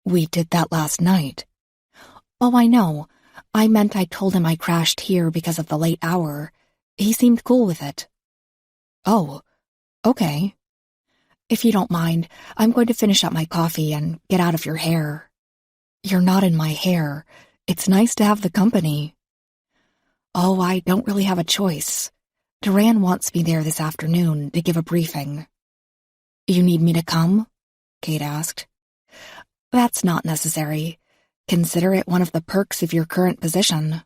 "We did that last night." "Oh, I know. I meant I told him I crashed here because of the late hour. He seemed cool with it." "Oh, okay. If you don't mind, I'm going to finish up my coffee and get out of your hair." "You're not in my hair. It's nice to have the company." "Oh, I don't really have a choice. Duran wants me there this afternoon to give a briefing." "You need me to come?" Kate asked. "That's not necessary. Consider it one of the perks of your current position."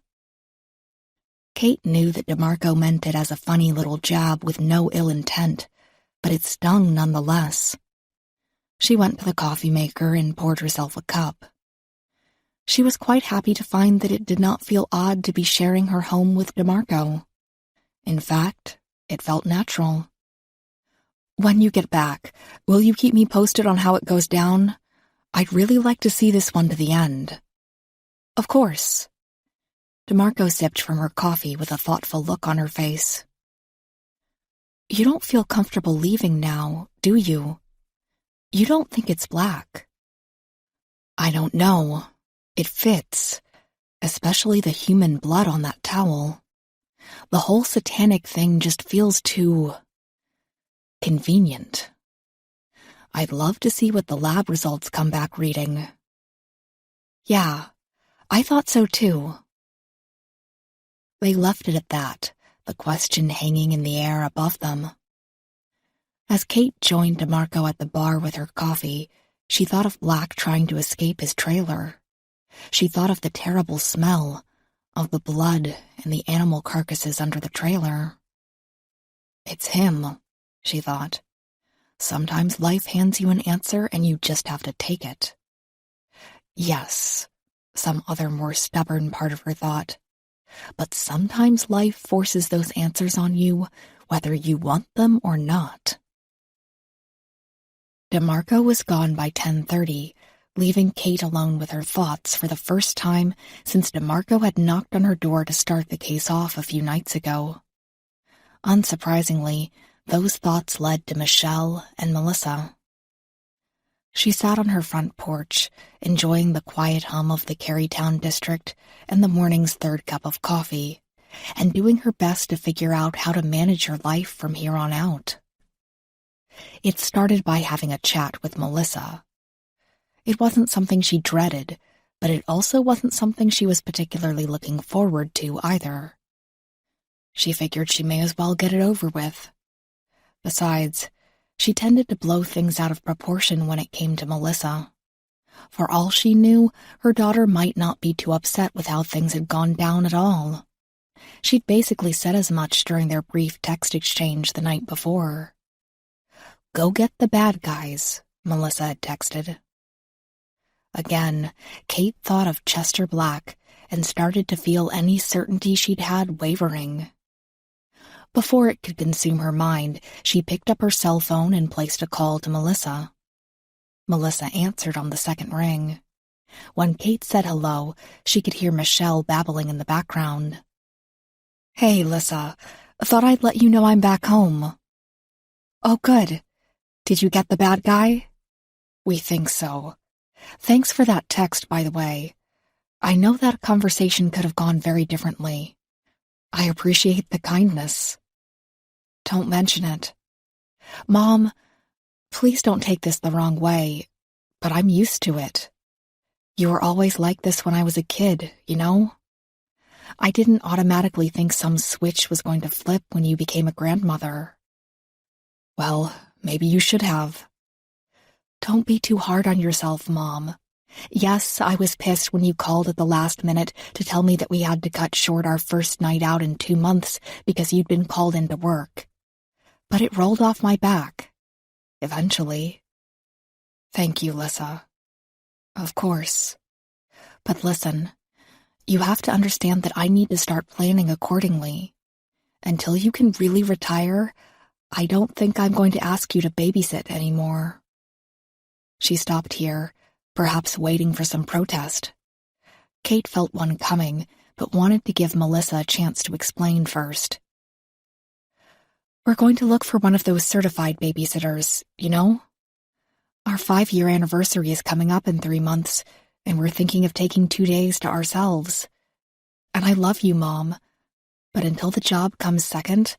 Kate knew that DeMarco meant it as a funny little jab with no ill intent, but it stung nonetheless. She went to the coffee maker and poured herself a cup. She was quite happy to find that it did not feel odd to be sharing her home with DeMarco. In fact, it felt natural. "When you get back, will you keep me posted on how it goes down? I'd really like to see this one to the end." "Of course." DeMarco sipped from her coffee with a thoughtful look on her face. "You don't feel comfortable leaving now, do you? You don't think it's black?" "I don't know. It fits, especially the human blood on that towel. The whole satanic thing just feels too convenient. I'd love to see what the lab results come back reading." "Yeah, I thought so too." They left it at that, the question hanging in the air above them. As Kate joined DeMarco at the bar with her coffee, she thought of Black trying to escape his trailer. She thought of the terrible smell, of the blood and the animal carcasses under the trailer. "It's him," she thought. "Sometimes life hands you an answer and you just have to take it." Yes, some other more stubborn part of her thought. But sometimes life forces those answers on you, whether you want them or not. DeMarco was gone by 10:30, leaving Kate alone with her thoughts for the first time since DeMarco had knocked on her door to start the case off a few nights ago. Unsurprisingly, those thoughts led to Michelle and Melissa. She sat on her front porch, enjoying the quiet hum of the Carytown district and the morning's third cup of coffee, and doing her best to figure out how to manage her life from here on out. It started by having a chat with Melissa. It wasn't something she dreaded, but it also wasn't something she was particularly looking forward to either. She figured she may as well get it over with. Besides, she tended to blow things out of proportion when it came to Melissa. For all she knew, her daughter might not be too upset with how things had gone down at all. She'd basically said as much during their brief text exchange the night before. "Go get the bad guys," Melissa had texted. Again, Kate thought of Chester Black and started to feel any certainty she'd had wavering. Before it could consume her mind, she picked up her cell phone and placed a call to Melissa. Melissa answered on the second ring. When Kate said hello, she could hear Michelle babbling in the background. "Hey, Lissa, thought I'd let you know I'm back home." "Oh, good. Did you get the bad guy?" "We think so. Thanks for that text, by the way. I know that conversation could have gone very differently. I appreciate the kindness." "Don't mention it. Mom, please don't take this the wrong way, but I'm used to it. You were always like this when I was a kid, you know? I didn't automatically think some switch was going to flip when you became a grandmother." "Well, maybe you should have." "Don't be too hard on yourself, Mom. Yes, I was pissed when you called at the last minute to tell me that we had to cut short our first night out in 2 months because you'd been called into work. But it rolled off my back. Eventually." "Thank you, Lissa." "Of course. But listen, you have to understand that I need to start planning accordingly. Until you can really retire, I don't think I'm going to ask you to babysit anymore." She stopped here, perhaps waiting for some protest. Kate felt one coming, but wanted to give Melissa a chance to explain first. "We're going to look for one of those certified babysitters, you know? Our 5-year anniversary is coming up in 3 months, and we're thinking of taking 2 days to ourselves. And I love you, Mom, but until the job comes second,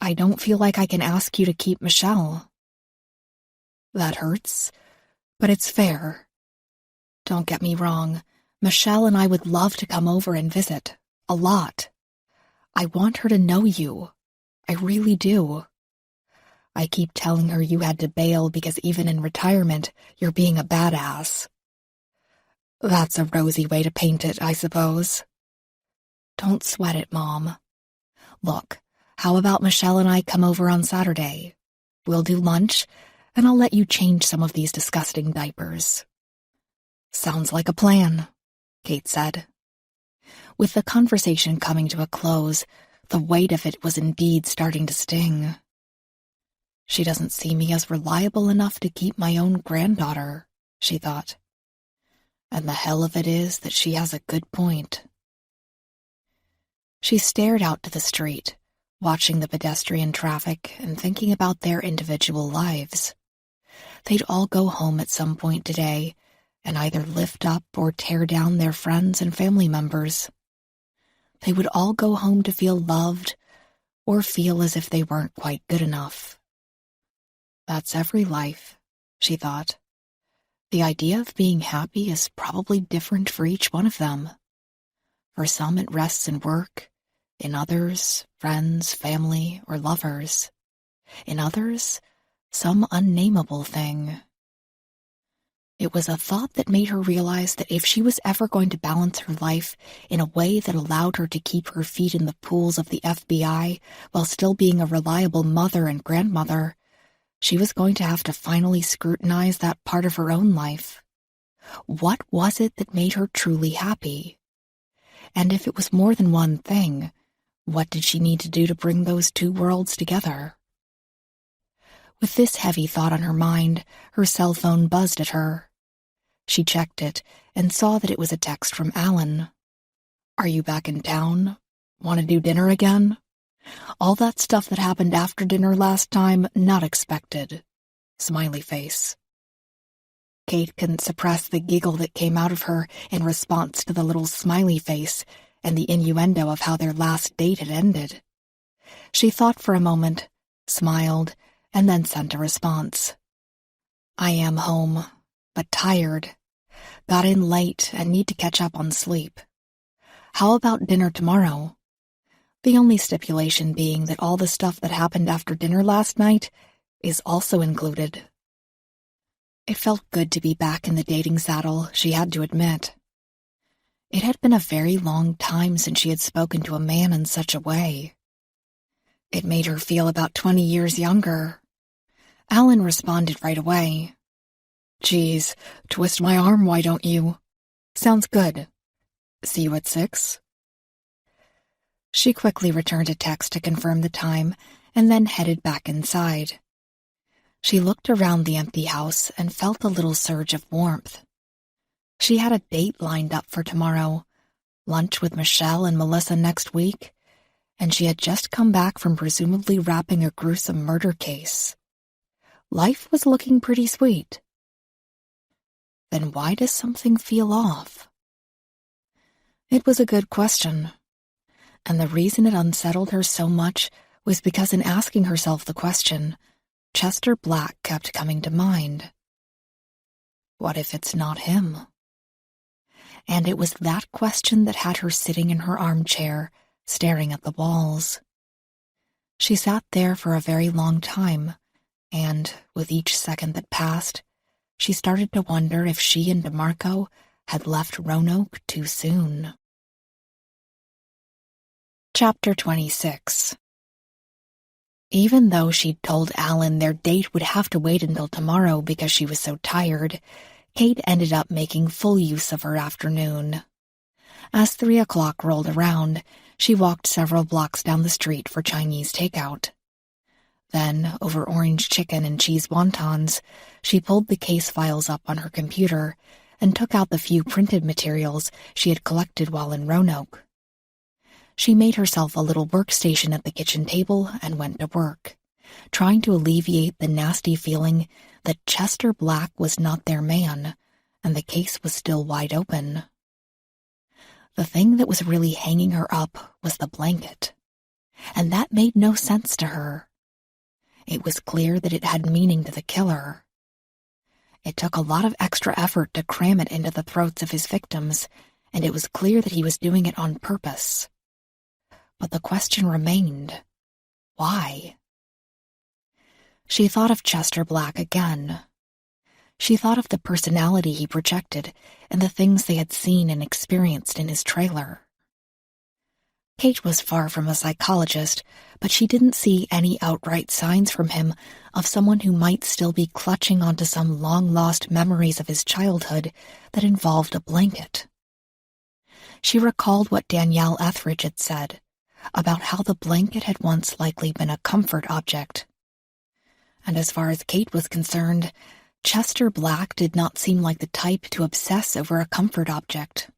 I don't feel like I can ask you to keep Michelle." "That hurts, but it's fair. Don't get me wrong, Michelle and I would love to come over and visit, a lot. I want her to know you. I really do. I keep telling her you had to bail because even in retirement, you're being a badass." That's a rosy way to paint it, I suppose. Don't sweat it, Mom. Look, how about Michelle and I come over on Saturday? We'll do lunch, and I'll let you change some of these disgusting diapers. Sounds like a plan, Kate said. With the conversation coming to a close, the weight of it was indeed starting to sting. She doesn't see me as reliable enough to keep my own granddaughter, she thought. And the hell of it is that she has a good point. She stared out to the street, watching the pedestrian traffic and thinking about their individual lives. They'd all go home at some point today and either lift up or tear down their friends and family members. They would all go home to feel loved or feel as if they weren't quite good enough. That's every life, she thought. The idea of being happy is probably different for each one of them. For some it rests in work, in others, friends, family, or lovers. In others, some unnameable thing. It was a thought that made her realize that if she was ever going to balance her life in a way that allowed her to keep her feet in the pools of the FBI while still being a reliable mother and grandmother, she was going to have to finally scrutinize that part of her own life. What was it that made her truly happy? And if it was more than one thing, what did she need to do to bring those two worlds together? With this heavy thought on her mind, her cell phone buzzed at her. She checked it and saw that it was a text from Alan. "Are you back in town? Want to do dinner again? All that stuff that happened after dinner last time, not expected." Smiley face. Kate couldn't suppress the giggle that came out of her in response to the little smiley face and the innuendo of how their last date had ended. She thought for a moment, smiled, and then sent a response. "I am home, but tired. Got in late and need to catch up on sleep. How about dinner tomorrow? The only stipulation being that all the stuff that happened after dinner last night is also included." It felt good to be back in the dating saddle, she had to admit. It had been a very long time since she had spoken to a man in such a way. It made her feel about 20 years younger. Alan responded right away. "Geez, twist my arm, why don't you? Sounds good. See you at 6? She quickly returned a text to confirm the time and then headed back inside. She looked around the empty house and felt a little surge of warmth. She had a date lined up for tomorrow, lunch with Michelle and Melissa next week, and she had just come back from presumably wrapping a gruesome murder case. Life was looking pretty sweet. Then why does something feel off? It was a good question, and the reason it unsettled her so much was because in asking herself the question, Chester Black kept coming to mind. What if it's not him? And it was that question that had her sitting in her armchair, staring at the walls. She sat there for a very long time, and, with each second that passed, she started to wonder if she and DeMarco had left Roanoke too soon. Chapter 26. Even though she'd told Alan their date would have to wait until tomorrow because she was so tired, Kate ended up making full use of her afternoon. As 3 o'clock rolled around, she walked several blocks down the street for Chinese takeout. Then, over orange chicken and cheese wontons, she pulled the case files up on her computer and took out the few printed materials she had collected while in Roanoke. She made herself a little workstation at the kitchen table and went to work, trying to alleviate the nasty feeling that Chester Black was not their man, and the case was still wide open. The thing that was really hanging her up was the blanket, and that made no sense to her. It was clear that it had meaning to the killer. It took a lot of extra effort to cram it into the throats of his victims, and it was clear that he was doing it on purpose. But the question remained, why? She thought of Chester Black again. She thought of the personality he projected and the things they had seen and experienced in his trailer. Kate was far from a psychologist, but she didn't see any outright signs from him of someone who might still be clutching onto some long-lost memories of his childhood that involved a blanket. She recalled what Danielle Etheridge had said about how the blanket had once likely been a comfort object. And as far as Kate was concerned, Chester Black did not seem like the type to obsess over a comfort object.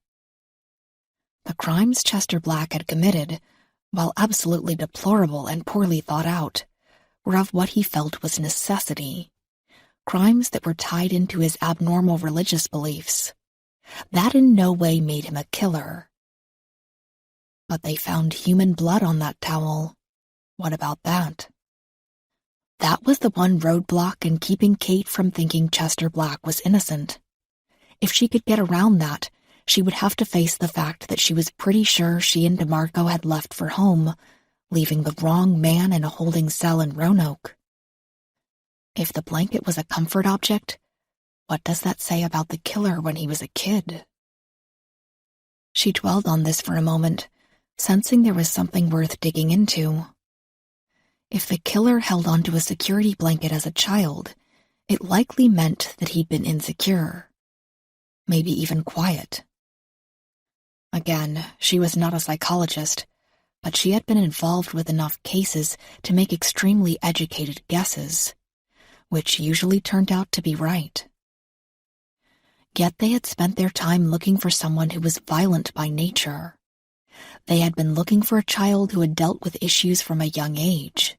The crimes Chester Black had committed, while absolutely deplorable and poorly thought out, were of what he felt was necessity, crimes that were tied into his abnormal religious beliefs. That in no way made him a killer. But they found human blood on that towel. What about that? That was the one roadblock in keeping Kate from thinking Chester Black was innocent. If she could get around that, she would have to face the fact that she was pretty sure she and DeMarco had left for home, leaving the wrong man in a holding cell in Roanoke. If the blanket was a comfort object, what does that say about the killer when he was a kid? She dwelled on this for a moment, sensing there was something worth digging into. If the killer held onto a security blanket as a child, it likely meant that he'd been insecure, maybe even quiet. Again, she was not a psychologist, but she had been involved with enough cases to make extremely educated guesses, which usually turned out to be right. Yet they had spent their time looking for someone who was violent by nature. They had been looking for a child who had dealt with issues from a young age.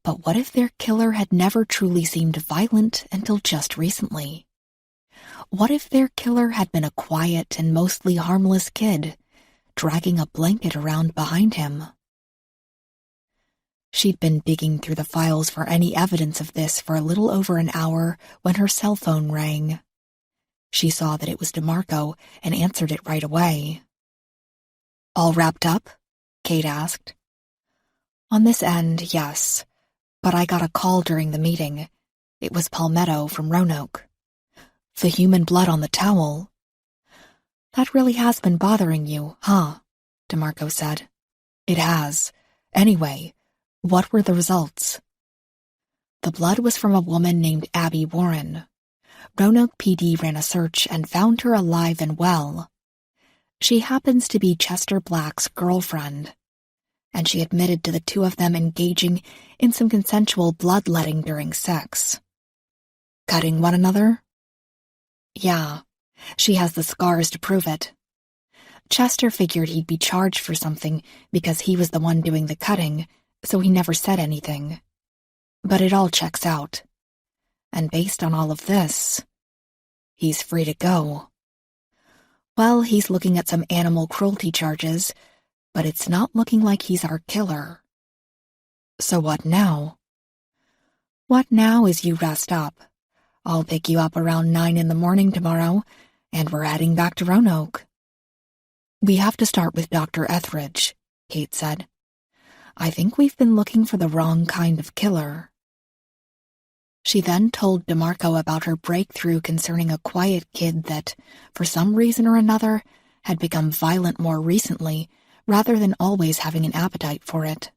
But what if their killer had never truly seemed violent until just recently? What if their killer had been a quiet and mostly harmless kid, dragging a blanket around behind him? She'd been digging through the files for any evidence of this for a little over an hour when her cell phone rang. She saw that it was DeMarco and answered it right away. "All wrapped up?" Kate asked. "On this end, yes, but I got a call during the meeting. It was Palmetto from Roanoke. The human blood on the towel." "That really has been bothering you, huh?" DeMarco said. "It has. Anyway, what were the results?" "The blood was from a woman named Abby Warren. Roanoke PD ran a search and found her alive and well. She happens to be Chester Black's girlfriend, and she admitted to the two of them engaging in some consensual bloodletting during sex." "Cutting one another?" "Yeah, she has the scars to prove it. Chester figured he'd be charged for something because he was the one doing the cutting, so he never said anything. But it all checks out. And based on all of this, he's free to go. Well, he's looking at some animal cruelty charges, but it's not looking like he's our killer." "So what now?" "What now is you rest up. I'll pick you up around 9 in the morning tomorrow, and we're heading back to Roanoke." "We have to start with Dr. Etheridge," Kate said. "I think we've been looking for the wrong kind of killer." She then told DeMarco about her breakthrough concerning a quiet kid that, for some reason or another, had become violent more recently, rather than always having an appetite for it.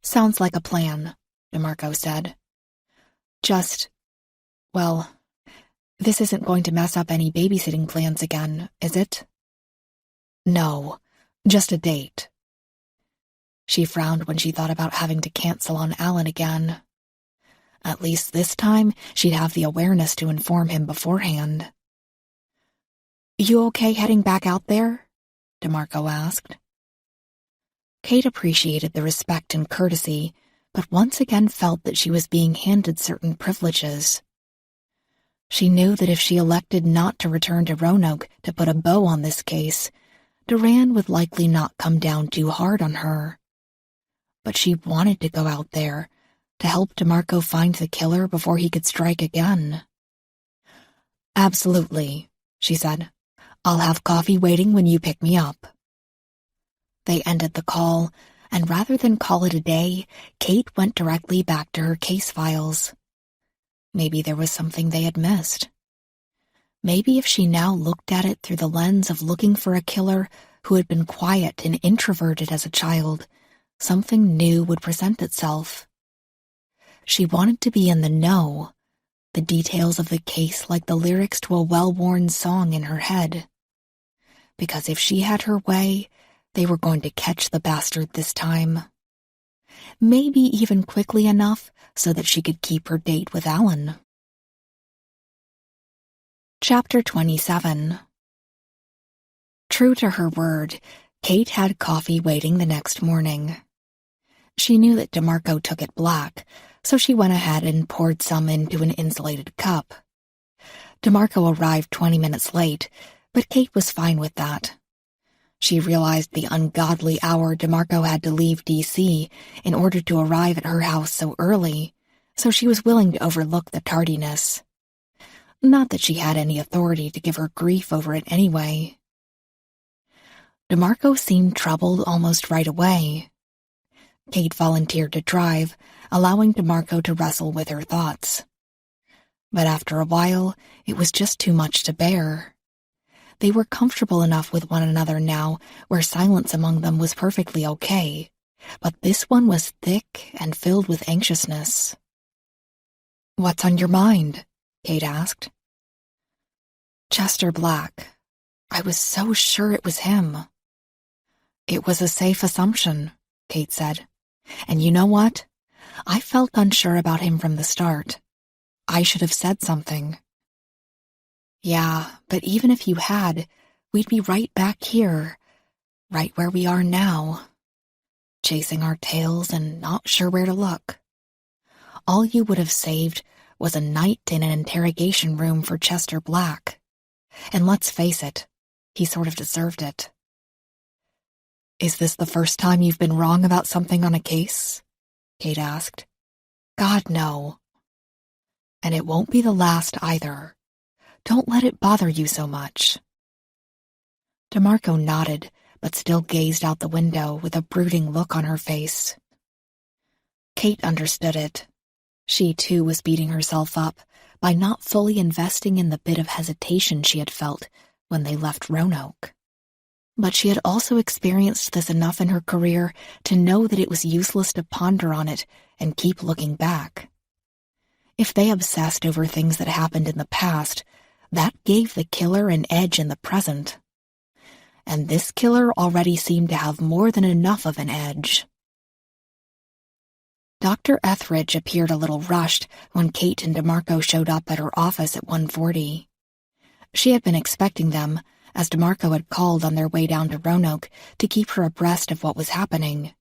"Sounds like a plan," DeMarco said. Well, this isn't going to mess up any babysitting plans again, is it?" "No, just a date." She frowned when she thought about having to cancel on Alan again. At least this time, she'd have the awareness to inform him beforehand. "You okay heading back out there?" DeMarco asked. Kate appreciated the respect and courtesy, but once again felt that she was being handed certain privileges. She knew that if she elected not to return to Roanoke to put a bow on this case, Duran would likely not come down too hard on her. But she wanted to go out there, to help DeMarco find the killer before he could strike again. "Absolutely," she said. "I'll have coffee waiting when you pick me up." They ended the call, and rather than call it a day, Kate went directly back to her case files. Maybe there was something they had missed. Maybe if she now looked at it through the lens of looking for a killer who had been quiet and introverted as a child, something new would present itself. She wanted to be in the know, the details of the case like the lyrics to a well-worn song in her head. Because if she had her way, they were going to catch the bastard this time. Maybe even quickly enough so that she could keep her date with Alan. Chapter 27. True to her word, Kate had coffee waiting the next morning. She knew that DeMarco took it black, so she went ahead and poured some into an insulated cup. DeMarco arrived 20 minutes late, but Kate was fine with that. She realized the ungodly hour DeMarco had to leave D.C. in order to arrive at her house so early, so she was willing to overlook the tardiness. Not that she had any authority to give her grief over it anyway. DeMarco seemed troubled almost right away. Kate volunteered to drive, allowing DeMarco to wrestle with her thoughts. But after a while, it was just too much to bear. They were comfortable enough with one another now where silence among them was perfectly okay, but this one was thick and filled with anxiousness. "What's on your mind?" Kate asked. "Chester Black. I was so sure it was him." "It was a safe assumption," Kate said. "And you know what? I felt unsure about him from the start. I should have said something." "Yeah, but even if you had, we'd be right back here, right where we are now, chasing our tails and not sure where to look. All you would have saved was a night in an interrogation room for Chester Black. And let's face it, he sort of deserved it." "Is this the first time you've been wrong about something on a case?" Kate asked. "God, no. And it won't be the last either. Don't let it bother you so much." DeMarco nodded, but still gazed out the window with a brooding look on her face. Kate understood it. She, too, was beating herself up by not fully investing in the bit of hesitation she had felt when they left Roanoke. But she had also experienced this enough in her career to know that it was useless to ponder on it and keep looking back. If they obsessed over things that happened in the past, that gave the killer an edge in the present. And this killer already seemed to have more than enough of an edge. Dr. Etheridge appeared a little rushed when Kate and DeMarco showed up at her office at 1:40. She had been expecting them, as DeMarco had called on their way down to Roanoke to keep her abreast of what was happening.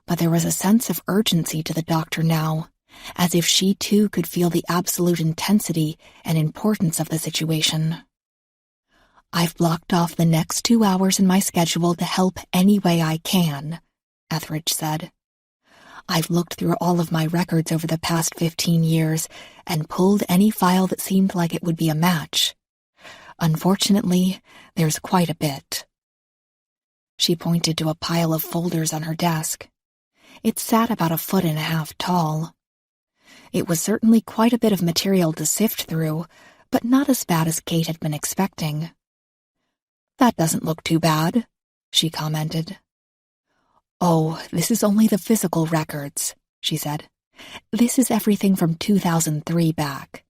But there was a sense of urgency to the doctor now, as if she too could feel the absolute intensity and importance of the situation. "I've blocked off the next 2 hours in my schedule to help any way I can," Etheridge said. "I've looked through all of my records over the past 15 years and pulled any file that seemed like it would be a match. Unfortunately, there's quite a bit." She pointed to a pile of folders on her desk. It sat about 1.5 feet tall. It was certainly quite a bit of material to sift through, but not as bad as Kate had been expecting. "That doesn't look too bad," she commented. "Oh, this is only the physical records," she said. "This is everything from 2003 back.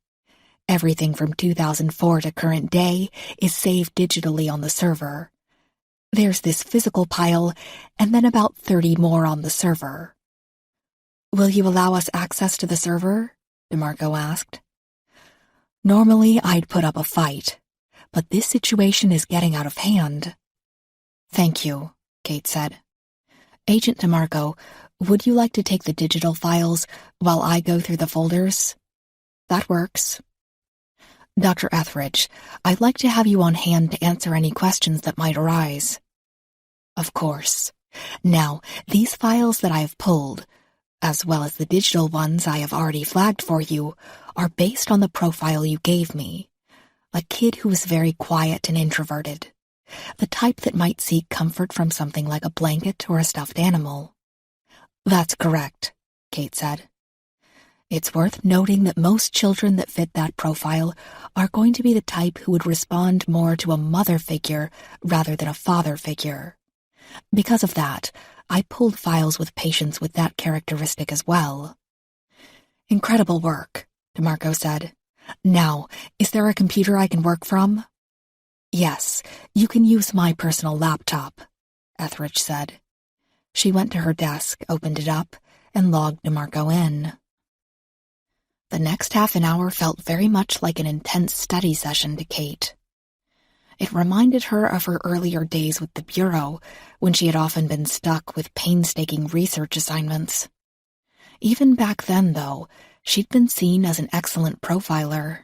Everything from 2004 to current day is saved digitally on the server. There's this physical pile, and then about 30 more on the server." "Will you allow us access to the server?" DeMarco asked. "Normally I'd put up a fight, but this situation is getting out of hand." "Thank you," Kate said. "Agent DeMarco, would you like to take the digital files while I go through the folders?" "That works." "Dr. Etheridge, I'd like to have you on hand to answer any questions that might arise." "Of course. Now, these files that I have pulled, as well as the digital ones I have already flagged for you, are based on the profile you gave me. A kid who is very quiet and introverted. The type that might seek comfort from something like a blanket or a stuffed animal." "That's correct," Kate said. It's worth noting that most children that fit that profile are going to be the type who would respond more to a mother figure rather than a father figure. Because of that, I pulled files with patients with that characteristic as well. Incredible work, DeMarco said. Now, is there a computer I can work from? Yes, you can use my personal laptop, Etheridge said. She went to her desk, opened it up, and logged DeMarco in. The next half an hour felt very much like an intense study session to Kate. It reminded her of her earlier days with the Bureau, when she had often been stuck with painstaking research assignments. Even back then, though, she'd been seen as an excellent profiler.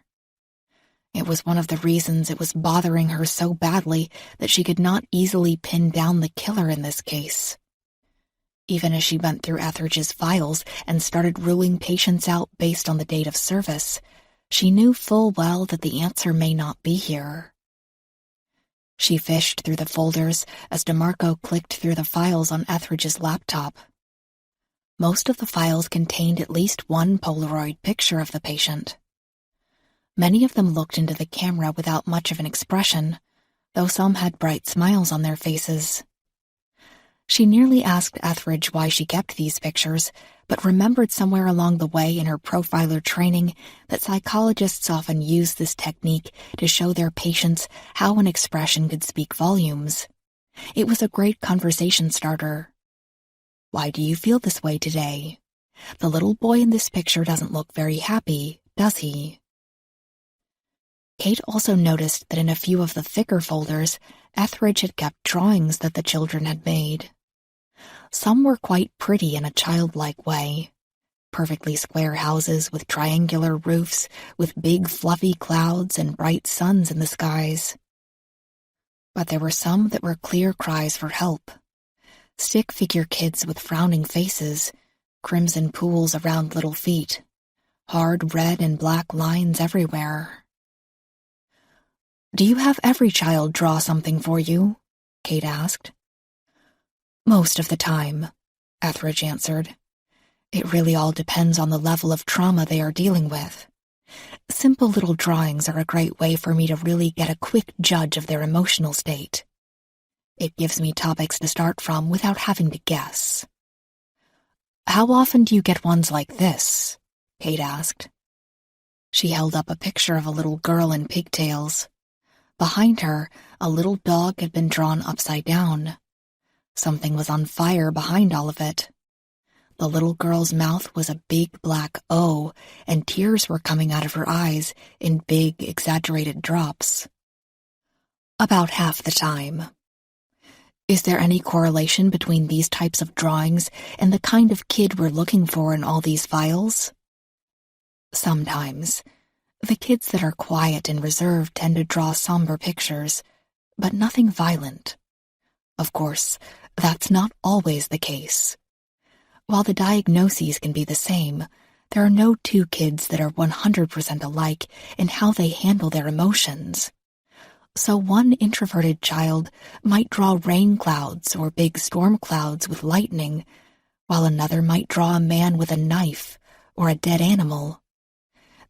It was one of the reasons it was bothering her so badly that she could not easily pin down the killer in this case. Even as she went through Etheridge's files and started ruling patients out based on the date of service, she knew full well that the answer may not be here. She fished through the folders as DeMarco clicked through the files on Etheridge's laptop. Most of the files contained at least one Polaroid picture of the patient. Many of them looked into the camera without much of an expression, though some had bright smiles on their faces. She nearly asked Etheridge why she kept these pictures, but remembered somewhere along the way in her profiler training that psychologists often use this technique to show their patients how an expression could speak volumes. It was a great conversation starter. Why do you feel this way today? The little boy in this picture doesn't look very happy, does he? Kate also noticed that in a few of the thicker folders, Etheridge had kept drawings that the children had made. Some were quite pretty in a childlike way. Perfectly square houses with triangular roofs, with big fluffy clouds and bright suns in the skies. But there were some that were clear cries for help. Stick figure kids with frowning faces, crimson pools around little feet, hard red and black lines everywhere. Do you have every child draw something for you? Kate asked. Most of the time, Etheridge answered. It really all depends on the level of trauma they are dealing with. Simple little drawings are a great way for me to really get a quick judge of their emotional state. It gives me topics to start from without having to guess. How often do you get ones like this? Kate asked. She held up a picture of a little girl in pigtails. Behind her, a little dog had been drawn upside down. Something was on fire behind all of it. The little girl's mouth was a big black O, and tears were coming out of her eyes in big, exaggerated drops. About half the time. Is there any correlation between these types of drawings and the kind of kid we're looking for in all these files? Sometimes. The kids that are quiet and reserved tend to draw somber pictures, but nothing violent. Of course, that's not always the case. While the diagnoses can be the same, there are no two kids that are 100% alike in how they handle their emotions. So one introverted child might draw rain clouds or big storm clouds with lightning, while another might draw a man with a knife or a dead animal.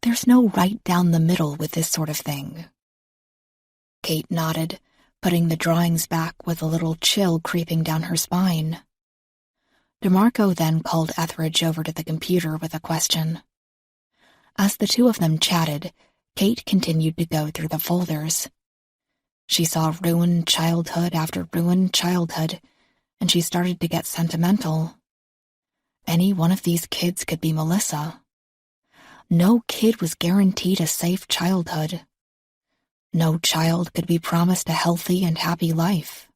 There's no right down the middle with this sort of thing. Kate nodded, putting the drawings back with a little chill creeping down her spine. DeMarco then called Etheridge over to the computer with a question. As the two of them chatted, Kate continued to go through the folders. She saw ruined childhood after ruined childhood, and she started to get sentimental. Any one of these kids could be Melissa. No kid was guaranteed a safe childhood. No child could be promised a healthy and happy life.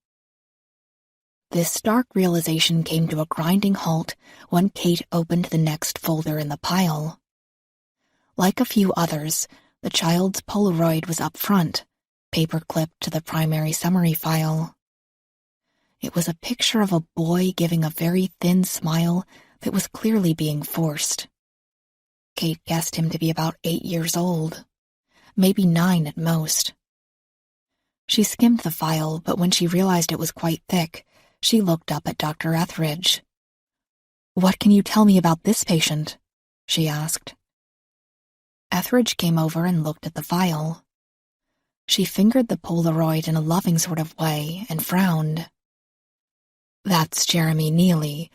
This stark realization came to a grinding halt when Kate opened the next folder in the pile. Like a few others, the child's Polaroid was up front, paper-clipped to the primary summary file. It was a picture of a boy giving a very thin smile that was clearly being forced. Kate guessed him to be about 8 years old, maybe 9 at most. She skimmed the file, but when she realized it was quite thick, she looked up at Dr. Etheridge. "What can you tell me about this patient?" she asked. Etheridge came over and looked at the file. She fingered the Polaroid in a loving sort of way and frowned. "That's Jeremy Neely.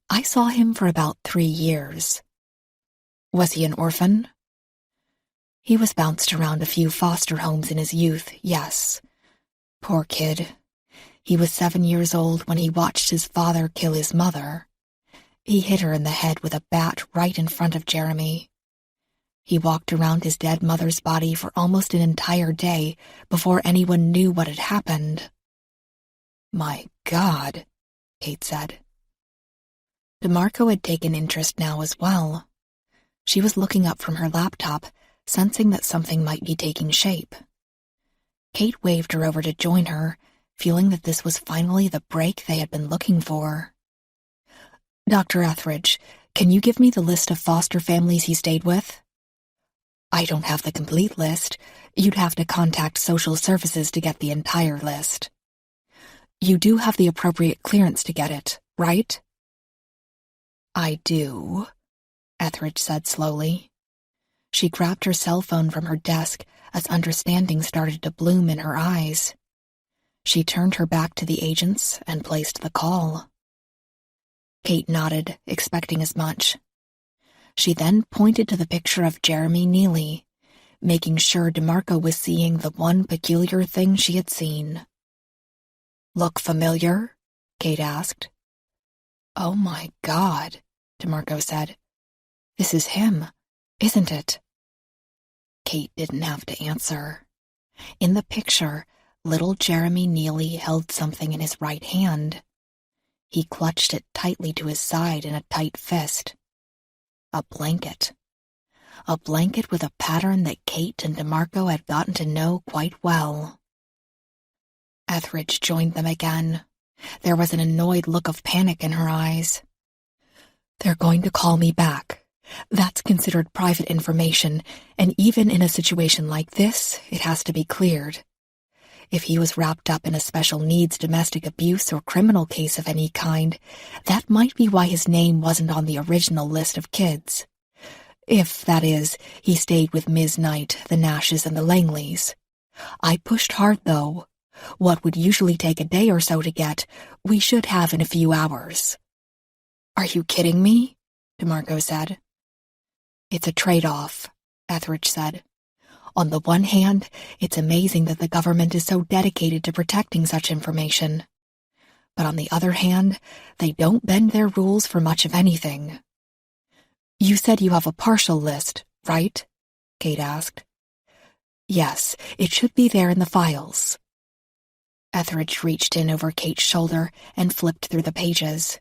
I saw him for about 3 years. Was he an orphan?" "He was bounced around a few foster homes in his youth, yes. Poor kid. He was 7 years old when he watched his father kill his mother. He hit her in the head with a bat right in front of Jeremy. He walked around his dead mother's body for almost an entire day before anyone knew what had happened." "My God," Kate said. DeMarco had taken interest now as well. She was looking up from her laptop, sensing that something might be taking shape. Kate waved her over to join her, feeling that this was finally the break they had been looking for. "Dr. Etheridge, can you give me the list of foster families he stayed with?" "I don't have the complete list. You'd have to contact social services to get the entire list." "You do have the appropriate clearance to get it, right?" "I do," Etheridge said slowly. She grabbed her cell phone from her desk as understanding started to bloom in her eyes. She turned her back to the agents and placed the call. Kate nodded, expecting as much. She then pointed to the picture of Jeremy Neely, making sure DeMarco was seeing the one peculiar thing she had seen. "Look familiar?" Kate asked. "Oh my God," DeMarco said. "This is him, isn't it?" Kate didn't have to answer. In the picture, little Jeremy Neely held something in his right hand. He clutched it tightly to his side in a tight fist. A blanket. A blanket with a pattern that Kate and DeMarco had gotten to know quite well. Etheridge joined them again. There was an annoyed look of panic in her eyes. "They're going to call me back. That's considered private information, and even in a situation like this, it has to be cleared. If he was wrapped up in a special needs domestic abuse or criminal case of any kind, that might be why his name wasn't on the original list of kids. If, that is, he stayed with Ms. Knight, the Nashes, and the Langleys. I pushed hard, though. What would usually take a day or so to get, we should have in a few hours." "Are you kidding me?" DeMarco said. "It's a trade-off," Etheridge said. "On the one hand, it's amazing that the government is so dedicated to protecting such information. But on the other hand, they don't bend their rules for much of anything." "You said you have a partial list, right?" Kate asked. "Yes, it should be there in the files." Etheridge reached in over Kate's shoulder and flipped through the pages.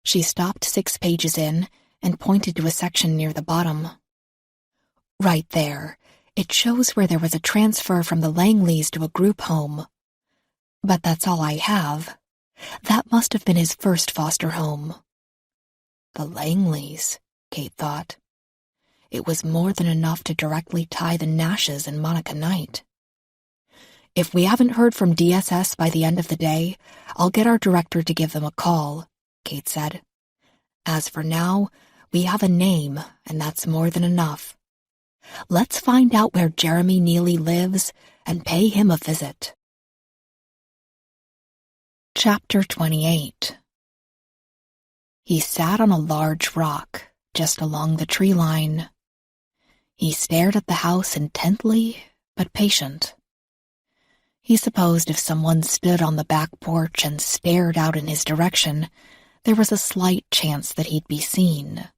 She stopped 6 pages in and pointed to a section near the bottom. "Right there. It shows where there was a transfer from the Langleys to a group home. But that's all I have. That must have been his first foster home." The Langleys, Kate thought. It was more than enough to directly tie the Nashes and Monica Knight. "If we haven't heard from DSS by the end of the day, I'll get our director to give them a call," Kate said. "As for now, we have a name, and that's more than enough. Let's find out where Jeremy Neely lives and pay him a visit." Chapter 28. He sat on a large rock just along the tree line. He stared at the house intently but patient. He supposed if someone stood on the back porch and stared out in his direction, there was a slight chance that he'd be seen.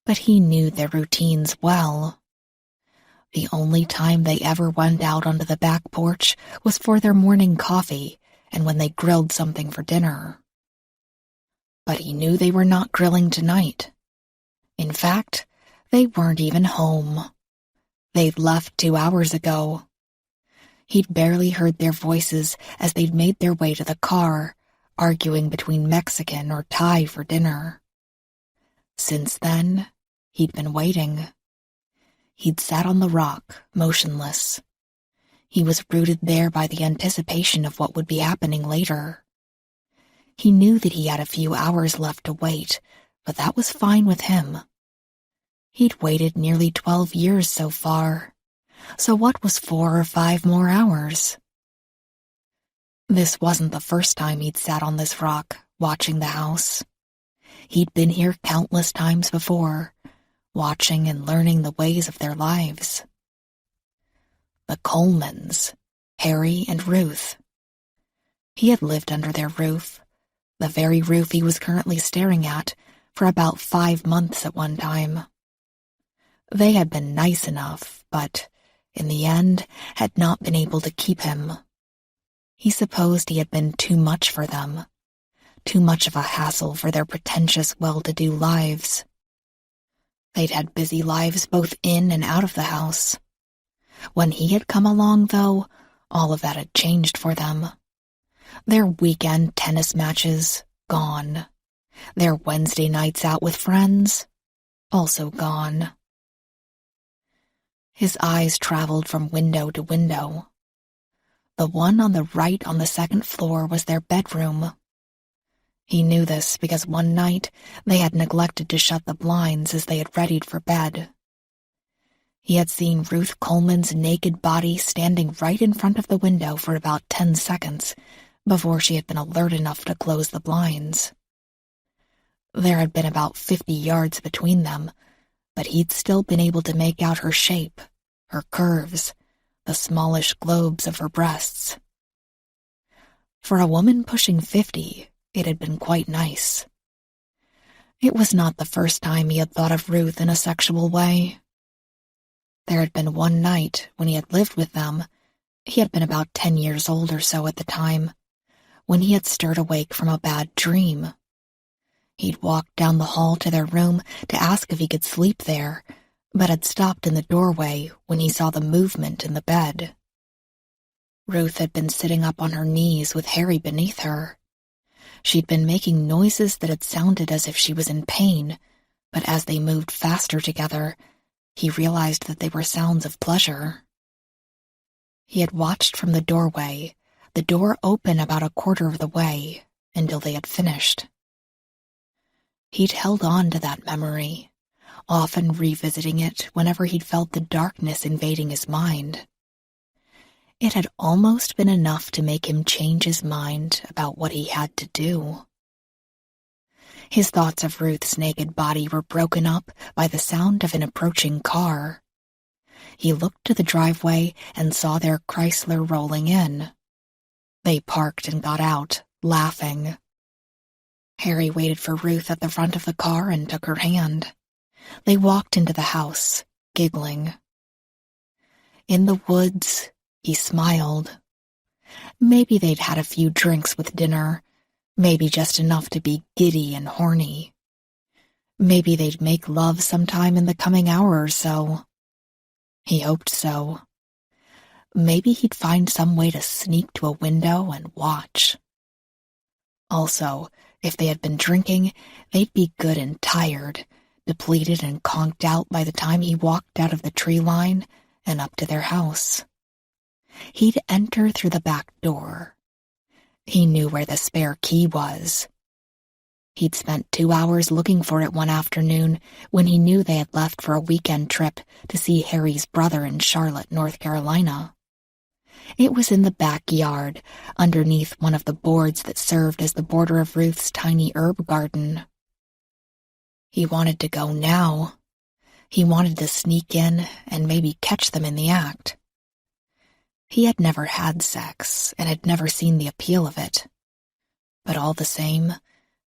But he knew their routines well. The only time they ever went out onto the back porch was for their morning coffee and when they grilled something for dinner. But he knew they were not grilling tonight. In fact, they weren't even home. They'd left 2 hours ago. He'd barely heard their voices as they'd made their way to the car, arguing between Mexican or Thai for dinner. Since then, he'd been waiting. He'd sat on the rock, motionless. He was rooted there by the anticipation of what would be happening later. He knew that he had a few hours left to wait, but that was fine with him. He'd waited nearly 12 years so far, so what was 4 or 5 more hours? This wasn't the first time he'd sat on this rock, watching the house. He'd been here countless times before, watching and learning the ways of their lives. The Colemans, Harry and Ruth. He had lived under their roof, the very roof he was currently staring at, for about 5 months at one time. They had been nice enough, but, in the end, had not been able to keep him. He supposed he had been too much for them, too much of a hassle for their pretentious, well-to-do lives. They'd had busy lives both in and out of the house. When he had come along, though, all of that had changed for them. Their weekend tennis matches, gone. Their Wednesday nights out with friends, also gone. His eyes traveled from window to window. The one on the right on the second floor was their bedroom. He knew this because one night they had neglected to shut the blinds as they had readied for bed. He had seen Ruth Coleman's naked body standing right in front of the window for about 10 seconds before she had been alert enough to close the blinds. There had been about 50 yards between them, but he'd still been able to make out her shape, her curves, the smallish globes of her breasts. For a woman pushing 50, it had been quite nice. It was not the first time he had thought of Ruth in a sexual way. There had been one night when he had lived with them, he had been about 10 years old or so at the time, when he had stirred awake from a bad dream. He'd walked down the hall to their room to ask if he could sleep there, but had stopped in the doorway when he saw the movement in the bed. Ruth had been sitting up on her knees with Harry beneath her. She'd been making noises that had sounded as if she was in pain, but as they moved faster together, he realized that they were sounds of pleasure. He had watched from the doorway, the door open about a quarter of the way, until they had finished. He'd held on to that memory, often revisiting it whenever he'd felt the darkness invading his mind. It had almost been enough to make him change his mind about what he had to do. His thoughts of Ruth's naked body were broken up by the sound of an approaching car. He looked to the driveway and saw their Chrysler rolling in. They parked and got out, laughing. Harry waited for Ruth at the front of the car and took her hand. They walked into the house, giggling. In the woods, he smiled. Maybe they'd had a few drinks with dinner, maybe just enough to be giddy and horny. Maybe they'd make love sometime in the coming hour or so. He hoped so. Maybe he'd find some way to sneak to a window and watch. Also, if they had been drinking, they'd be good and tired, depleted and conked out by the time he walked out of the tree line and up to their house. He'd enter through the back door. He knew where the spare key was. He'd spent 2 hours looking for it one afternoon when he knew they had left for a weekend trip to see Harry's brother in Charlotte, North Carolina. It was in the backyard, underneath one of the boards that served as the border of Ruth's tiny herb garden. He wanted to go now. He wanted to sneak in and maybe catch them in the act. He had never had sex and had never seen the appeal of it. But all the same,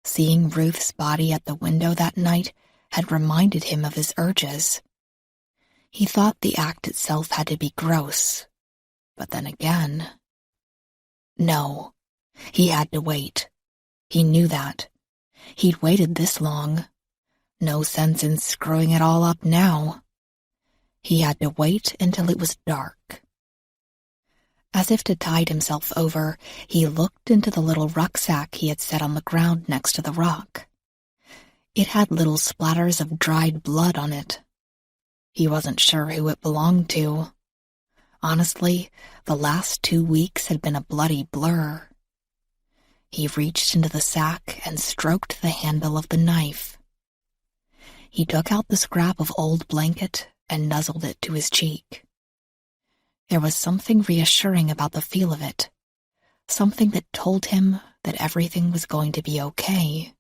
seeing Ruth's body at the window that night had reminded him of his urges. He thought the act itself had to be gross, but then again... No, he had to wait. He knew that. He'd waited this long. No sense in screwing it all up now. He had to wait until it was dark. As if to tide himself over, he looked into the little rucksack he had set on the ground next to the rock. It had little splatters of dried blood on it. He wasn't sure who it belonged to. Honestly, the last 2 weeks had been a bloody blur. He reached into the sack and stroked the handle of the knife. He took out the scrap of old blanket and nuzzled it to his cheek. There was something reassuring about the feel of it, something that told him that everything was going to be okay.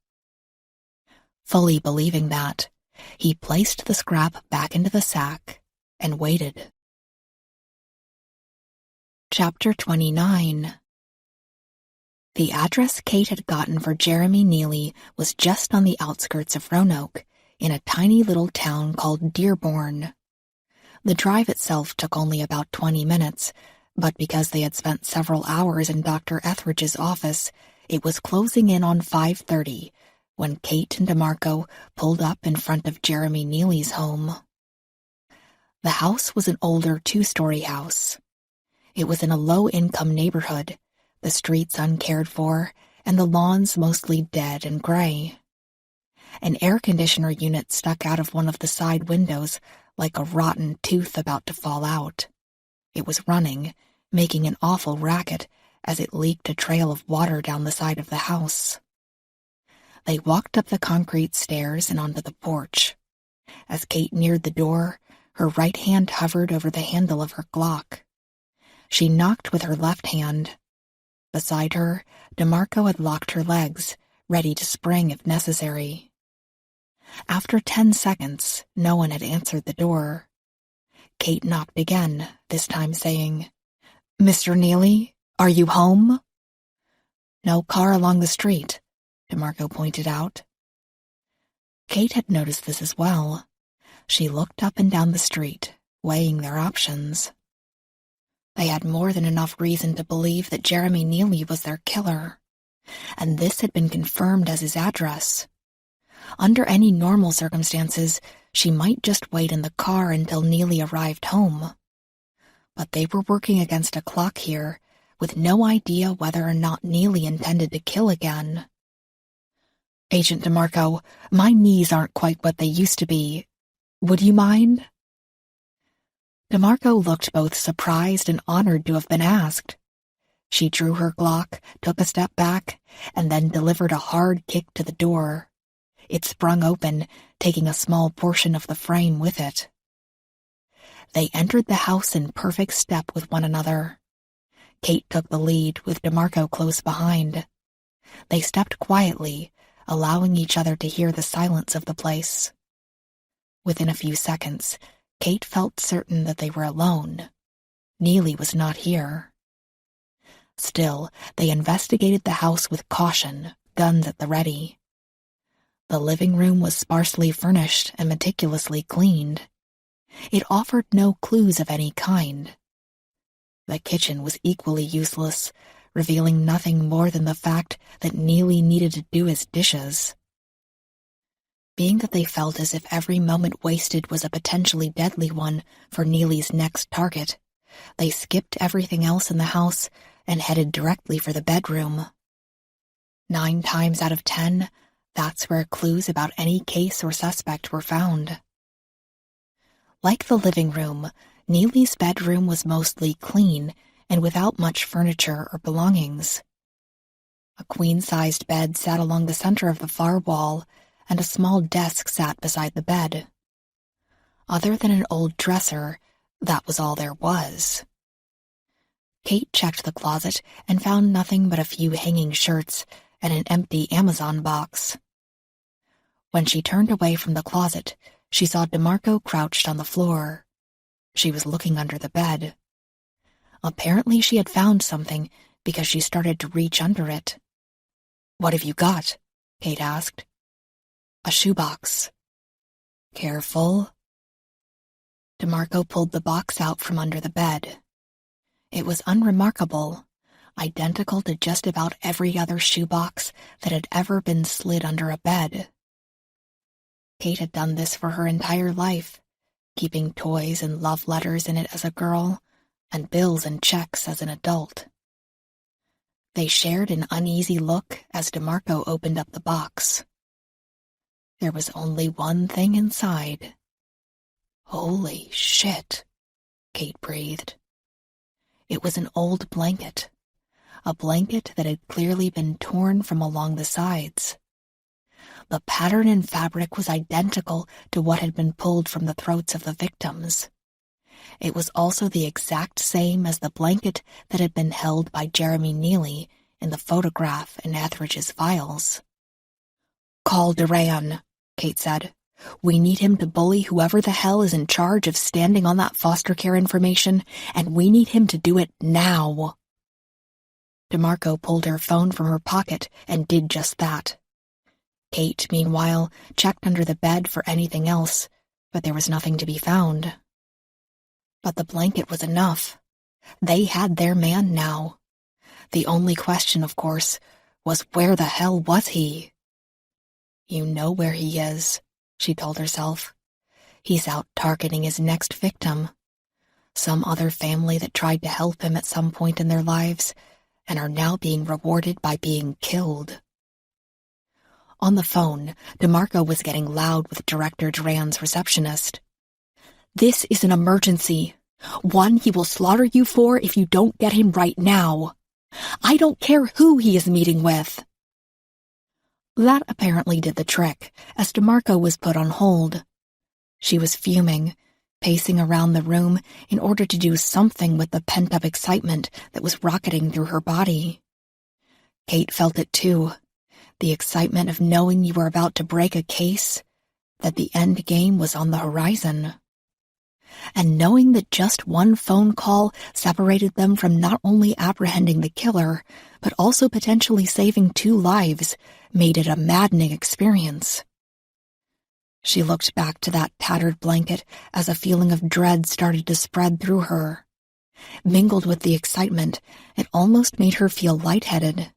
Fully believing that, he placed the scrap back into the sack and waited. Chapter 29. The address Kate had gotten for Jeremy Neely was just on the outskirts of Roanoke, in a tiny little town called Dearborn. The drive itself took only about 20 minutes, but because they had spent several hours in Dr. Etheridge's office, it was closing in on 5:30 when Kate and DeMarco pulled up in front of Jeremy Neely's home. The house was an older two-story house. It was in a low-income neighborhood, the streets uncared for, and the lawns mostly dead and gray. An air conditioner unit stuck out of one of the side windows like a rotten tooth about to fall out. It was running, making an awful racket as it leaked a trail of water down the side of the house. They walked up the concrete stairs and onto the porch. As Kate neared the door, her right hand hovered over the handle of her Glock. She knocked with her left hand. Beside her, DeMarco had locked her legs, ready to spring if necessary. After 10 seconds, no one had answered the door. Kate knocked again, this time saying, "Mr. Neely, are you home?" "No car along the street," DeMarco pointed out. Kate had noticed this as well. She looked up and down the street, weighing their options. They had more than enough reason to believe that Jeremy Neely was their killer, and this had been confirmed as his address. Under any normal circumstances, she might just wait in the car until Neely arrived home. But they were working against a clock here, with no idea whether or not Neely intended to kill again. "Agent DeMarco, my knees aren't quite what they used to be. Would you mind?" DeMarco looked both surprised and honored to have been asked. She drew her Glock, took a step back, and then delivered a hard kick to the door. It sprung open, taking a small portion of the frame with it. They entered the house in perfect step with one another. Kate took the lead, with DeMarco close behind. They stepped quietly, allowing each other to hear the silence of the place. Within a few seconds, Kate felt certain that they were alone. Neely was not here. Still, they investigated the house with caution, guns at the ready. The living room was sparsely furnished and meticulously cleaned. It offered no clues of any kind. The kitchen was equally useless, revealing nothing more than the fact that Neely needed to do his dishes. Being that they felt as if every moment wasted was a potentially deadly one for Neely's next target, they skipped everything else in the house and headed directly for the bedroom. 9 times out of 10, that's where clues about any case or suspect were found. Like the living room, Neely's bedroom was mostly clean and without much furniture or belongings. A queen-sized bed sat along the center of the far wall, and a small desk sat beside the bed. Other than an old dresser, that was all there was. Kate checked the closet and found nothing but a few hanging shirts and an empty Amazon box. When she turned away from the closet, she saw DeMarco crouched on the floor. She was looking under the bed. Apparently she had found something because she started to reach under it. "What have you got?" Kate asked. "A shoebox." "Careful." DeMarco pulled the box out from under the bed. It was unremarkable, identical to just about every other shoebox that had ever been slid under a bed. Kate had done this for her entire life, keeping toys and love letters in it as a girl, and bills and checks as an adult. They shared an uneasy look as DeMarco opened up the box. There was only one thing inside. "Holy shit," Kate breathed. It was an old blanket, a blanket that had clearly been torn from along the sides. The pattern and fabric was identical to what had been pulled from the throats of the victims. It was also the exact same as the blanket that had been held by Jeremy Neely in the photograph in Etheridge's files. "Call Duran," Kate said. "We need him to bully whoever the hell is in charge of standing on that foster care information, and we need him to do it now." DeMarco pulled her phone from her pocket and did just that. Kate, meanwhile, checked under the bed for anything else, but there was nothing to be found. But the blanket was enough. They had their man now. The only question, of course, was where the hell was he? "You know where he is," she told herself. "He's out targeting his next victim. Some other family that tried to help him at some point in their lives and are now being rewarded by being killed." On the phone, DeMarco was getting loud with Director Duran's receptionist. "This is an emergency. One he will slaughter you for if you don't get him right now. I don't care who he is meeting with." That apparently did the trick, as DeMarco was put on hold. She was fuming, pacing around the room in order to do something with the pent-up excitement that was rocketing through her body. Kate felt it too. The excitement of knowing you were about to break a case, that the end game was on the horizon. And knowing that just one phone call separated them from not only apprehending the killer, but also potentially saving 2 lives, made it a maddening experience. She looked back to that tattered blanket as a feeling of dread started to spread through her. Mingled with the excitement, it almost made her feel lightheaded.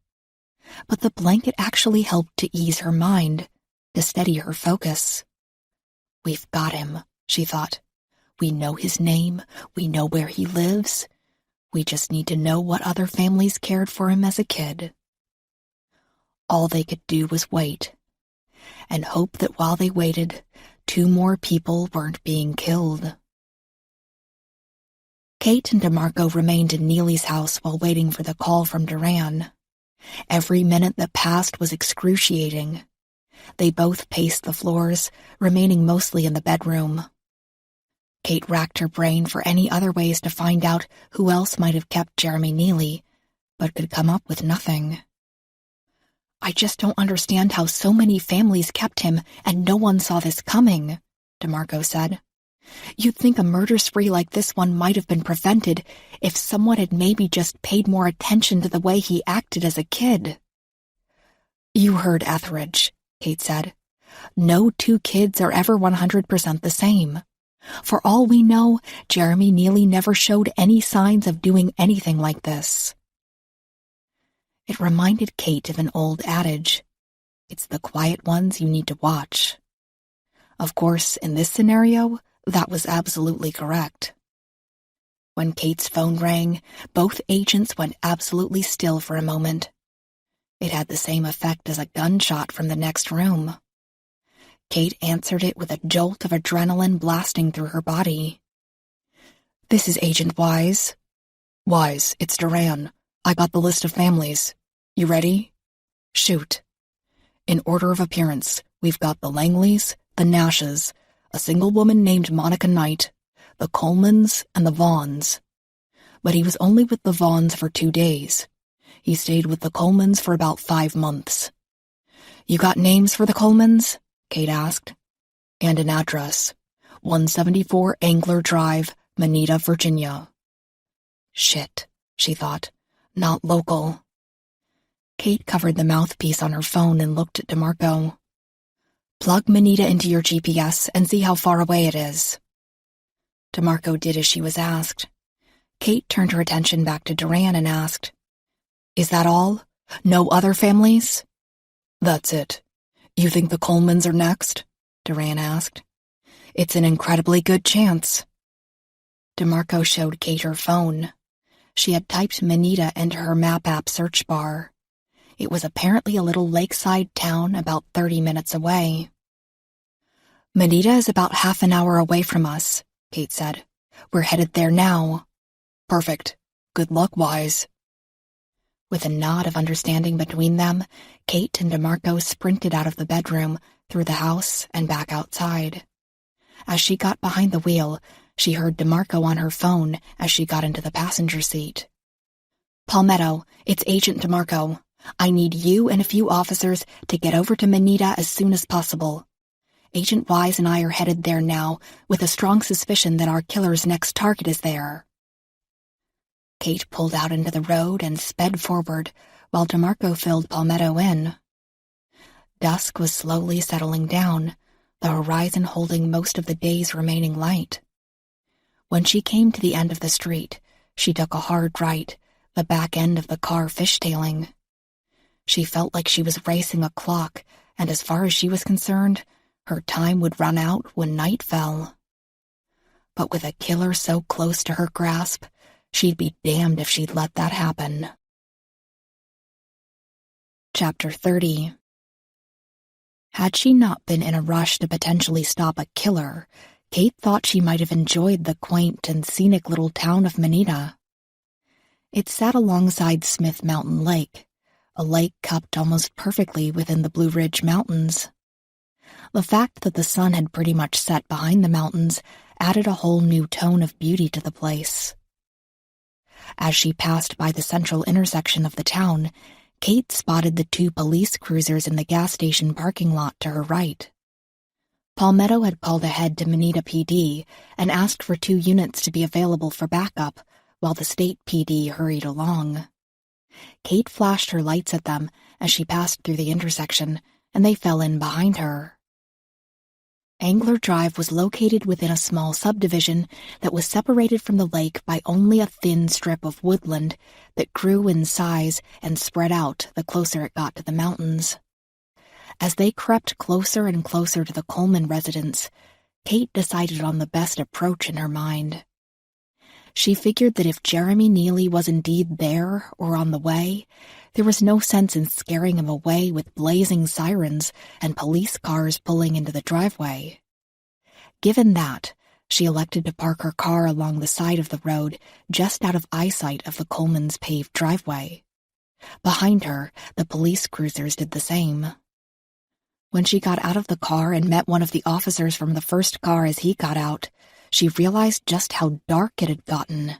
But the blanket actually helped to ease her mind, to steady her focus. "We've got him," she thought. "We know his name, we know where he lives. We just need to know what other families cared for him as a kid." All they could do was wait, and hope that while they waited, 2 more people weren't being killed. Kate and DeMarco remained in Neely's house while waiting for the call from Duran. Every minute that passed was excruciating. They both paced the floors, remaining mostly in the bedroom. Kate racked her brain for any other ways to find out who else might have kept Jeremy Neely, but could come up with nothing. "I just don't understand how so many families kept him and no one saw this coming," DeMarco said. "You'd think a murder spree like this one might have been prevented if someone had maybe just paid more attention to the way he acted as a kid." "You heard Etheridge," Kate said. "No 2 kids are ever 100% the same. For all we know, Jeremy Neely never showed any signs of doing anything like this." It reminded Kate of an old adage. It's the quiet ones you need to watch. Of course, in this scenario, that was absolutely correct. When Kate's phone rang, both agents went absolutely still for a moment. It had the same effect as a gunshot from the next room. Kate answered it with a jolt of adrenaline blasting through her body. "This is Agent Wise." "Wise, it's Duran. I got the list of families. You ready?" "Shoot." "In order of appearance, we've got the Langleys, the Nashes, a single woman named Monica Knight, the Colemans, and the Vaughns. But he was only with the Vaughns for 2 days. He stayed with the Colemans for about 5 months. You got names for the Colemans?" Kate asked. "And an address. 174 Angler Drive, Manita, Virginia." Shit, she thought. Not local. Kate covered the mouthpiece on her phone and looked at DeMarco. "Plug Manita into your GPS and see how far away it is." DeMarco did as she was asked. Kate turned her attention back to Duran and asked, "Is that all? No other families?" "That's it. You think the Colemans are next?" Duran asked. "It's an incredibly good chance." DeMarco showed Kate her phone. She had typed Manita into her map app search bar. It was apparently a little lakeside town about 30 minutes away. "Manita is about half an hour away from us," Kate said. "We're headed there now." "Perfect. Good luck, Wise." With a nod of understanding between them, Kate and DeMarco sprinted out of the bedroom, through the house, and back outside. As she got behind the wheel, she heard DeMarco on her phone as she got into the passenger seat. "Palmetto, it's Agent DeMarco. I need you and a few officers to get over to Manita as soon as possible. Agent Wise and I are headed there now, with a strong suspicion that our killer's next target is there." Kate pulled out into the road and sped forward, while DeMarco filled Palmetto in. Dusk was slowly settling down, the horizon holding most of the day's remaining light. When she came to the end of the street, she took a hard right, the back end of the car fishtailing. She felt like she was racing a clock, and as far as she was concerned, her time would run out when night fell. But with a killer so close to her grasp, she'd be damned if she'd let that happen. Chapter 30. Had she not been in a rush to potentially stop a killer, Kate thought she might have enjoyed the quaint and scenic little town of Manita. It sat alongside Smith Mountain Lake, a lake cupped almost perfectly within the Blue Ridge Mountains. The fact that the sun had pretty much set behind the mountains added a whole new tone of beauty to the place. As she passed by the central intersection of the town, Kate spotted the 2 police cruisers in the gas station parking lot to her right. Palmetto had called ahead to Manita PD and asked for 2 units to be available for backup, while the state PD hurried along. Kate flashed her lights at them as she passed through the intersection, and they fell in behind her. Angler Drive was located within a small subdivision that was separated from the lake by only a thin strip of woodland that grew in size and spread out the closer it got to the mountains. As they crept closer and closer to the Coleman residence, Kate decided on the best approach in her mind. She figured that if Jeremy Neely was indeed there or on the way, there was no sense in scaring him away with blazing sirens and police cars pulling into the driveway. Given that, she elected to park her car along the side of the road just out of eyesight of the Coleman's paved driveway. Behind her, the police cruisers did the same. When she got out of the car and met one of the officers from the first car as he got out, she realized just how dark it had gotten.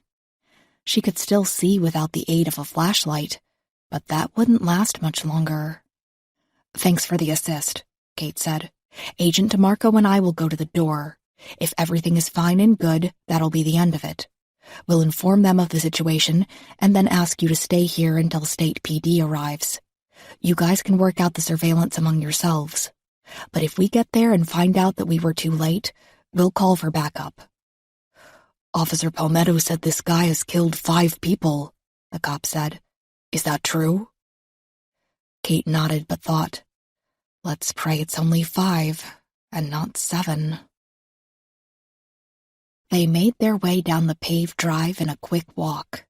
She could still see without the aid of a flashlight, but that wouldn't last much longer. "Thanks for the assist," Kate said. "Agent DeMarco and I will go to the door. If everything is fine and good, that'll be the end of it. We'll inform them of the situation and then ask you to stay here until state PD arrives. You guys can work out the surveillance among yourselves. But if we get there and find out that we were too late, we'll call for backup." "Officer Palmetto said this guy has killed 5 people," the cop said. "Is that true?" Kate nodded but thought, "Let's pray it's only 5 and not 7. They made their way down the paved drive in a quick walk.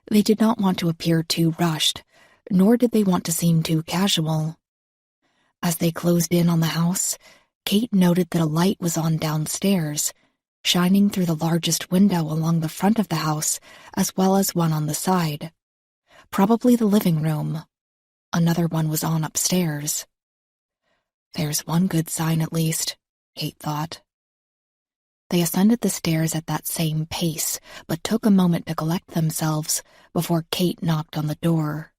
They did not want to appear too rushed, nor did they want to seem too casual. As they closed in on the house, Kate noted that a light was on downstairs, shining through the largest window along the front of the house as well as one on the side. Probably the living room. Another one was on upstairs. There's one good sign at least, Kate thought. They ascended the stairs at that same pace, but took a moment to collect themselves before Kate knocked on the door.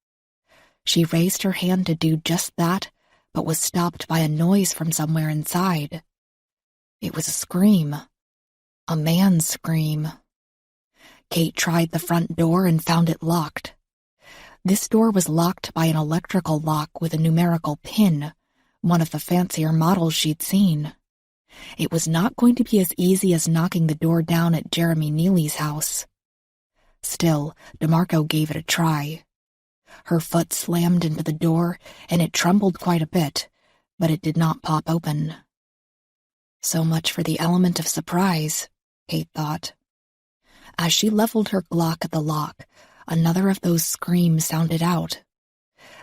She raised her hand to do just that, but was stopped by a noise from somewhere inside. It was a scream. A man's scream. Kate tried the front door and found it locked. This door was locked by an electrical lock with a numerical pin, one of the fancier models she'd seen. It was not going to be as easy as knocking the door down at Jeremy Neely's house. Still, DeMarco gave it a try. Her foot slammed into the door, and it trembled quite a bit, but it did not pop open. So much for the element of surprise, Kate thought. As she leveled her Glock at the lock, another of those screams sounded out.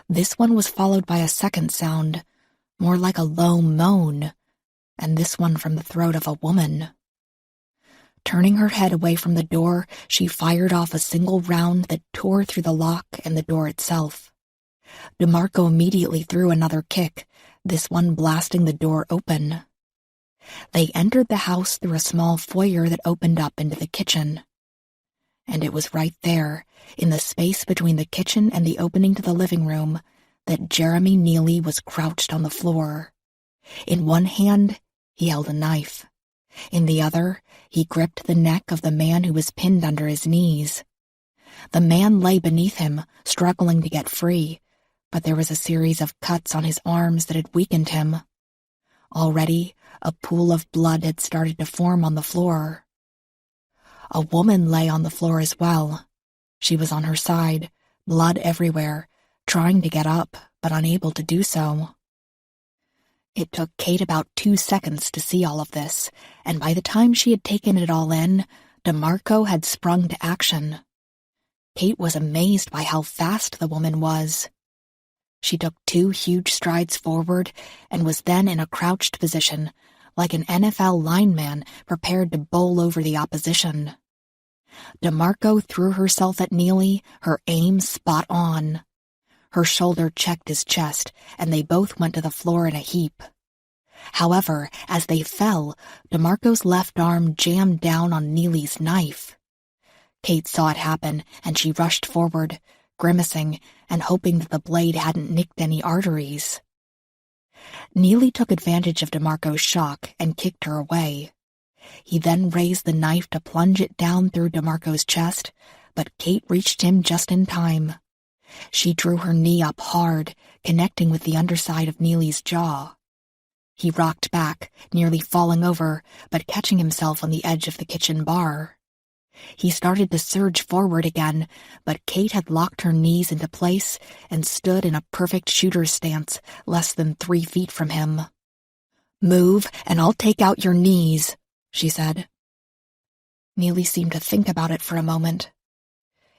This one was followed by a second sound, more like a low moan, and this one from the throat of a woman. Turning her head away from the door, she fired off a single round that tore through the lock and the door itself. DeMarco immediately threw another kick, this one blasting the door open. They entered the house through a small foyer that opened up into the kitchen. And it was right there, in the space between the kitchen and the opening to the living room, that Jeremy Neely was crouched on the floor. In one hand, he held a knife. In the other, he gripped the neck of the man who was pinned under his knees. The man lay beneath him, struggling to get free, but there was a series of cuts on his arms that had weakened him. Already, a pool of blood had started to form on the floor. A woman lay on the floor as well. She was on her side, blood everywhere, trying to get up, but unable to do so. It took Kate about 2 seconds to see all of this, and by the time she had taken it all in, DeMarco had sprung to action. Kate was amazed by how fast the woman was. She took 2 huge strides forward and was then in a crouched position, like an NFL lineman prepared to bowl over the opposition. DeMarco threw herself at Neely, her aim spot on. Her shoulder checked his chest, and they both went to the floor in a heap. However, as they fell, DeMarco's left arm jammed down on Neely's knife. Kate saw it happen, and she rushed forward, grimacing and hoping that the blade hadn't nicked any arteries. Neely took advantage of DeMarco's shock and kicked her away. He then raised the knife to plunge it down through DeMarco's chest, but Kate reached him just in time. She drew her knee up hard, connecting with the underside of Neely's jaw. He rocked back, nearly falling over, but catching himself on the edge of the kitchen bar. He started to surge forward again, but Kate had locked her knees into place and stood in a perfect shooter's stance, less than 3 feet from him. "Move, and I'll take out your knees," she said. Neely seemed to think about it for a moment.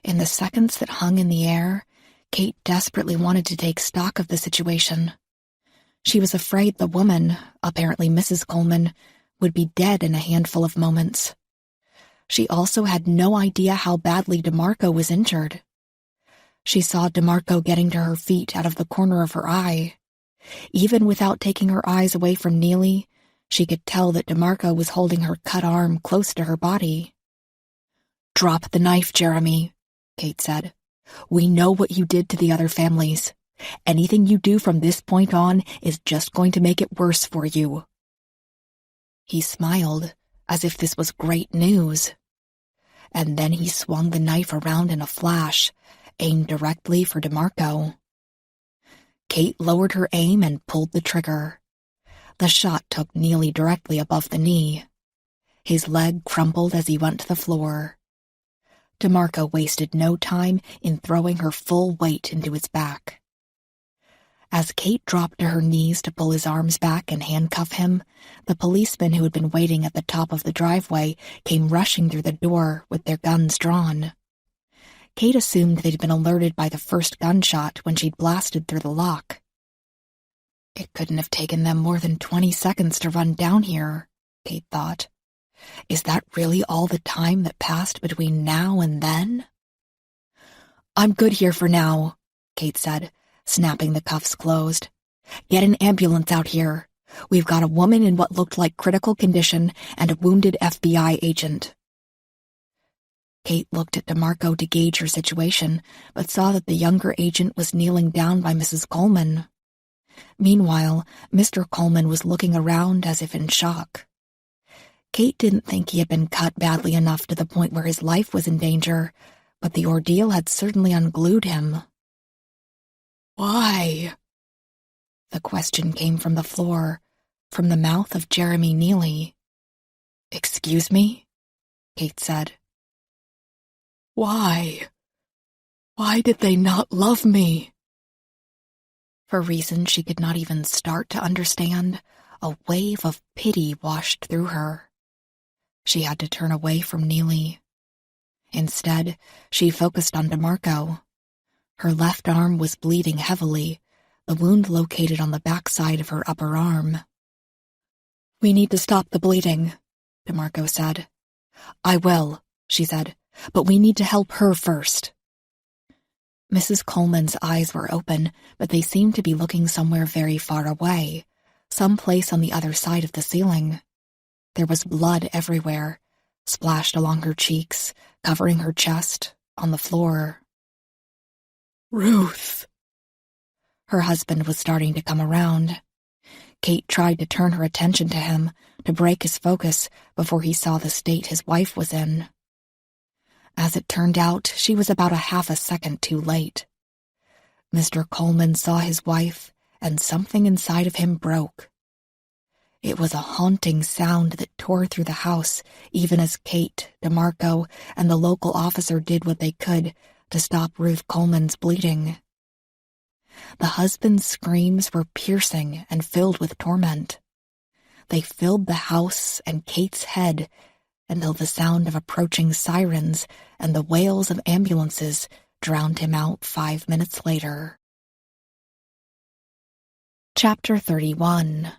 In the seconds that hung in the air, Kate desperately wanted to take stock of the situation. She was afraid the woman, apparently Mrs. Coleman, would be dead in a handful of moments. She also had no idea how badly DeMarco was injured. She saw DeMarco getting to her feet out of the corner of her eye. Even without taking her eyes away from Neely, she could tell that DeMarco was holding her cut arm close to her body. "Drop the knife, Jeremy," Kate said. "We know what you did to the other families. Anything you do from this point on is just going to make it worse for you." He smiled, as if this was great news. And then he swung the knife around in a flash, aimed directly for DeMarco. Kate lowered her aim and pulled the trigger. The shot took Neely directly above the knee. His leg crumpled as he went to the floor. DeMarco wasted no time in throwing her full weight into his back. As Kate dropped to her knees to pull his arms back and handcuff him, the policemen who had been waiting at the top of the driveway came rushing through the door with their guns drawn. Kate assumed they'd been alerted by the first gunshot when she'd blasted through the lock. It couldn't have taken them more than 20 seconds to run down here, Kate thought. Is that really all the time that passed between now and then? "I'm good here for now," Kate said, snapping the cuffs closed. "Get an ambulance out here. We've got a woman in what looked like critical condition and a wounded FBI agent." Kate looked at DeMarco to gauge her situation, but saw that the younger agent was kneeling down by Mrs. Coleman. Meanwhile, Mr. Coleman was looking around as if in shock. Kate didn't think he had been cut badly enough to the point where his life was in danger, but the ordeal had certainly unglued him. "Why?" The question came from the floor, from the mouth of Jeremy Neely. "Excuse me?" Kate said. "Why? Why did they not love me?" For reasons she could not even start to understand, a wave of pity washed through her. She had to turn away from Neely. Instead, she focused on DeMarco. Her left arm was bleeding heavily, the wound located on the backside of her upper arm. "We need to stop the bleeding," DeMarco said. I will, she said, but we need to help her first. Mrs. Coleman's eyes were open, but they seemed to be looking somewhere very far away, someplace on the other side of the ceiling. There was blood everywhere, splashed along her cheeks, covering her chest, on the floor. Ruth! Her husband was starting to come around. Kate tried to turn her attention to him, to break his focus before he saw the state his wife was in. As it turned out, she was about a half a second too late. Mr. Coleman saw his wife, and something inside of him broke. It was a haunting sound that tore through the house, even as Kate, DeMarco, and the local officer did what they could to stop Ruth Coleman's bleeding. The husband's screams were piercing and filled with torment. They filled the house and Kate's head until the sound of approaching sirens and the wails of ambulances drowned him out 5 minutes later. Chapter 31.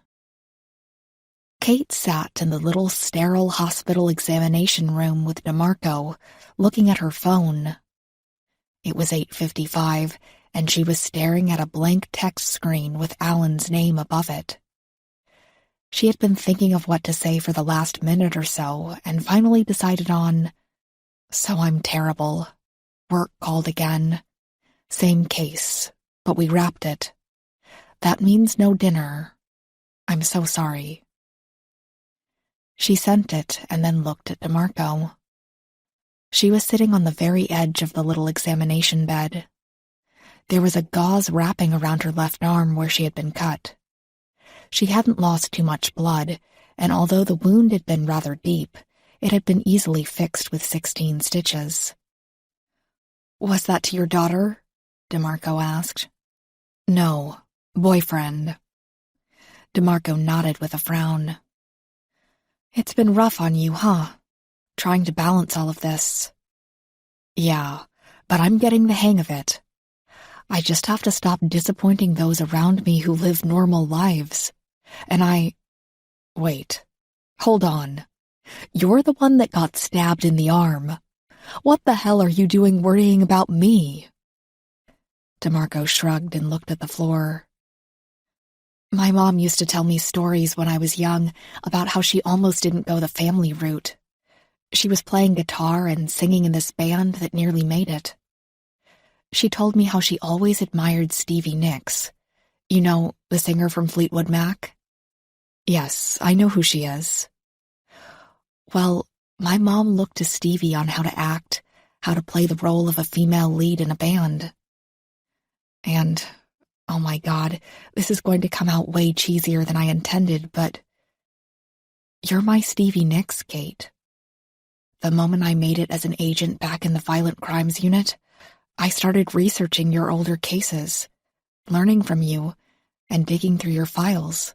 Kate sat in the little sterile hospital examination room with DeMarco, looking at her phone. It was 8:55, and she was staring at a blank text screen with Alan's name above it. She had been thinking of what to say for the last minute or so, and finally decided on, "So I'm terrible. Work called again. Same case, but we wrapped it. That means no dinner. I'm so sorry." She sent it and then looked at DeMarco. She was sitting on the very edge of the little examination bed. There was a gauze wrapping around her left arm where she had been cut. She hadn't lost too much blood, and although the wound had been rather deep, it had been easily fixed with 16 stitches. "Was that to your daughter?" DeMarco asked. "No, boyfriend." DeMarco nodded with a frown. "It's been rough on you, huh? Trying to balance all of this." "Yeah, but I'm getting the hang of it. I just have to stop disappointing those around me who live normal lives. And Wait. Hold on. You're the one that got stabbed in the arm. What the hell are you doing worrying about me?" DeMarco shrugged and looked at the floor. "My mom used to tell me stories when I was young about how she almost didn't go the family route. She was playing guitar and singing in this band that nearly made it. She told me how she always admired Stevie Nicks. You know, the singer from Fleetwood Mac?" "Yes, I know who she is." "Well, my mom looked to Stevie on how to act, how to play the role of a female lead in a band. And, oh my God, this is going to come out way cheesier than I intended, but you're my Stevie Nicks, Kate. The moment I made it as an agent back in the Violent Crimes Unit, I started researching your older cases, learning from you, and digging through your files.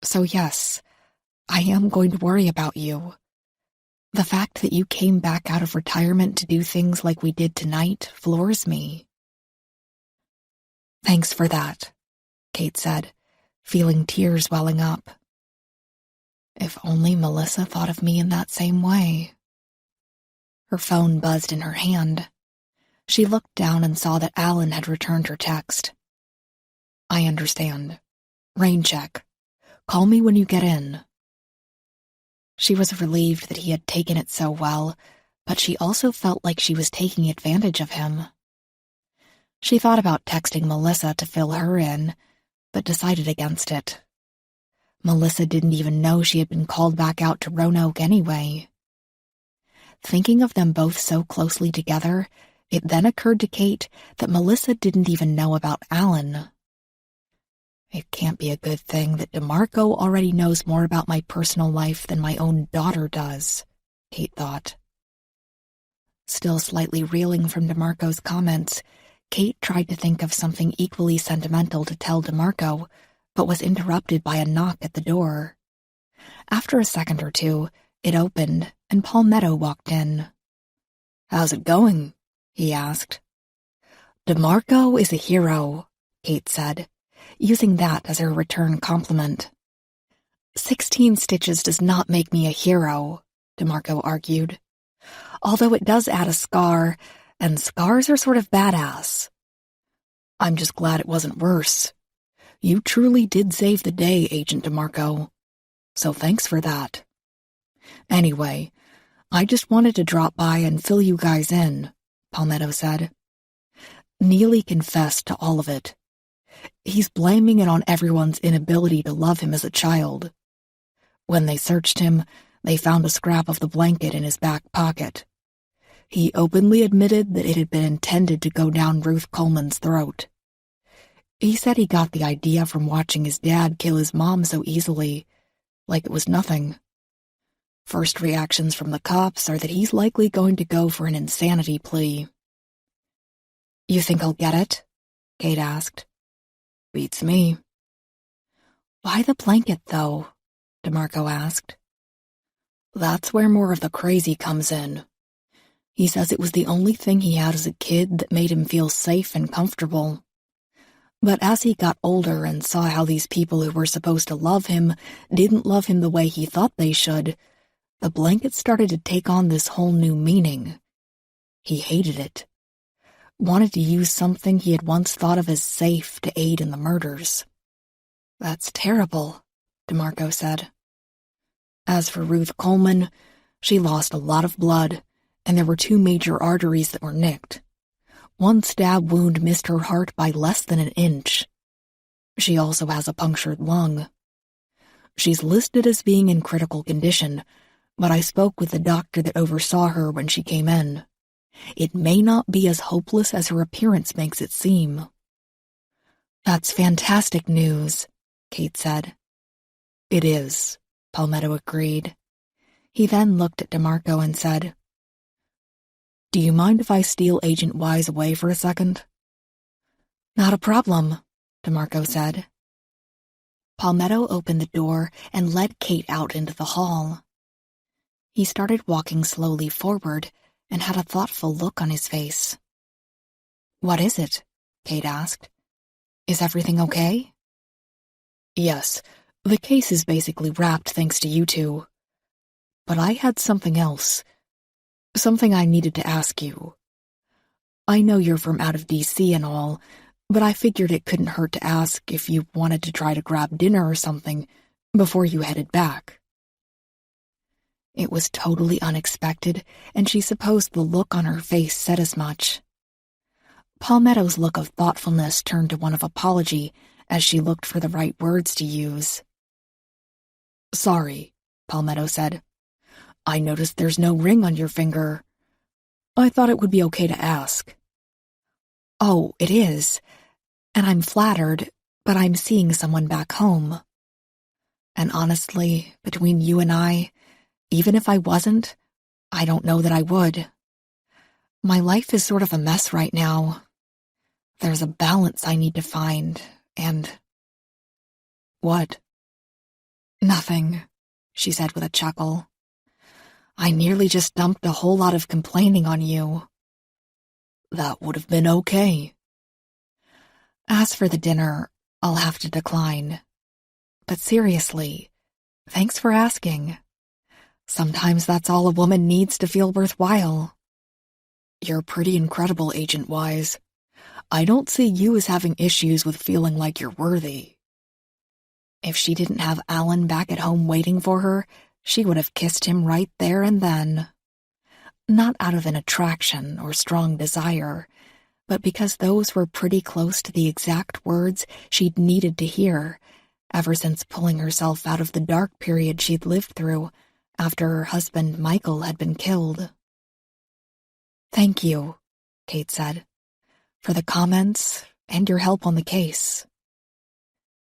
So yes, I am going to worry about you. The fact that you came back out of retirement to do things like we did tonight floors me." "Thanks for that," Kate said, feeling tears welling up. If only Melissa thought of me in that same way. Her phone buzzed in her hand. She looked down and saw that Alan had returned her text. "I understand. Rain check. Call me when you get in." She was relieved that he had taken it so well, but she also felt like she was taking advantage of him. She thought about texting Melissa to fill her in, but decided against it. Melissa didn't even know she had been called back out to Roanoke anyway. Thinking of them both so closely together, it then occurred to Kate that Melissa didn't even know about Alan. It can't be a good thing that DeMarco already knows more about my personal life than my own daughter does, Kate thought. Still slightly reeling from DeMarco's comments, Kate tried to think of something equally sentimental to tell DeMarco, but was interrupted by a knock at the door. After a second or two, it opened, and Paul Meadow walked in. "How's it going?" he asked. "DeMarco is a hero," Kate said, using that as her return compliment. 16 stitches does not make me a hero," DeMarco argued. Although it does add a scar, and scars are sort of badass. I'm just glad it wasn't worse. You truly did save the day, Agent DeMarco. So thanks for that. Anyway, I just wanted to drop by and fill you guys in, Palmetto said. Neely confessed to all of it. He's blaming it on everyone's inability to love him as a child. When they searched him, they found a scrap of the blanket in his back pocket. He openly admitted that it had been intended to go down Ruth Coleman's throat. He said he got the idea from watching his dad kill his mom so easily, like it was nothing. First reactions from the cops are that he's likely going to go for an insanity plea. You think I'll get it? Kate asked. Beats me. Why the blanket, though? DeMarco asked. That's where more of the crazy comes in. He says it was the only thing he had as a kid that made him feel safe and comfortable. But as he got older and saw how these people who were supposed to love him didn't love him the way he thought they should, the blanket started to take on this whole new meaning. He hated it. Wanted to use something he had once thought of as safe to aid in the murders. That's terrible, DeMarco said. As for Ruth Coleman, she lost a lot of blood, and there were 2 major arteries that were nicked. One stab wound missed her heart by less than an inch. She also has a punctured lung. She's listed as being in critical condition, but I spoke with the doctor that oversaw her when she came in. It may not be as hopeless as her appearance makes it seem. That's fantastic news, Kate said. It is, Palmetto agreed. He then looked at DeMarco and said, Do you mind if I steal Agent Wise away for a second? Not a problem, DeMarco said. Palmetto opened the door and led Kate out into the hall. He started walking slowly forward and had a thoughtful look on his face. What is it? Kate asked. Is everything okay? Yes, the case is basically wrapped thanks to you two. But I had something else. Something I needed to ask you. I know you're from out of D.C. and all, but I figured it couldn't hurt to ask if you wanted to try to grab dinner or something before you headed back. It was totally unexpected, and she supposed the look on her face said as much. Palmetto's look of thoughtfulness turned to one of apology as she looked for the right words to use. Sorry, Palmetto said. I noticed there's no ring on your finger. I thought it would be okay to ask. Oh, it is. And I'm flattered, but I'm seeing someone back home. And honestly, between you and I, even if I wasn't, I don't know that I would. My life is sort of a mess right now. There's a balance I need to find, and... What? Nothing, she said with a chuckle. I nearly just dumped a whole lot of complaining on you. That would have been okay. As for the dinner, I'll have to decline. But seriously, thanks for asking. Sometimes that's all a woman needs to feel worthwhile. You're pretty incredible, Agent Wise. I don't see you as having issues with feeling like you're worthy. If she didn't have Alan back at home waiting for her, she would have kissed him right there and then. Not out of an attraction or strong desire, but because those were pretty close to the exact words she'd needed to hear ever since pulling herself out of the dark period she'd lived through after her husband Michael had been killed. Thank you, Kate said, for the comments and your help on the case.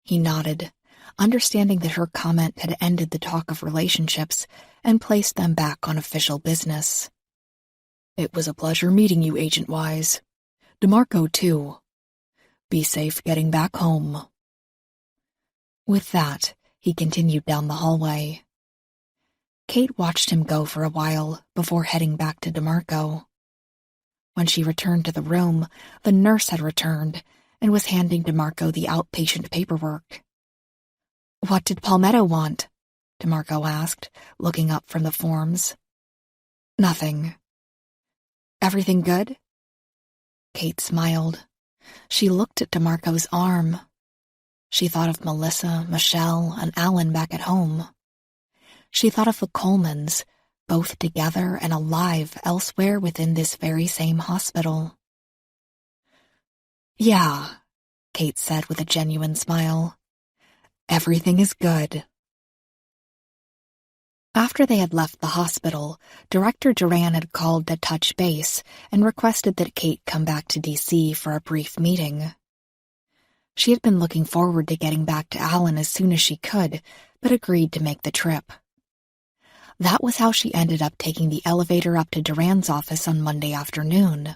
He nodded, understanding that her comment had ended the talk of relationships and placed them back on official business. It was a pleasure meeting you, Agent Wise. DeMarco, too. Be safe getting back home. With that, he continued down the hallway. Kate watched him go for a while before heading back to DeMarco. When she returned to the room, the nurse had returned and was handing DeMarco the outpatient paperwork. What did Palmetto want? DeMarco asked, looking up from the forms. Nothing. Everything good? Kate smiled. She looked at DeMarco's arm. She thought of Melissa, Michelle, and Alan back at home. She thought of the Colemans, both together and alive elsewhere within this very same hospital. Yeah, Kate said with a genuine smile. Everything is good. After they had left the hospital, Director Duran had called to touch base and requested that Kate come back to D.C. for a brief meeting. She had been looking forward to getting back to Alan as soon as she could, but agreed to make the trip. That was how she ended up taking the elevator up to Duran's office on Monday afternoon.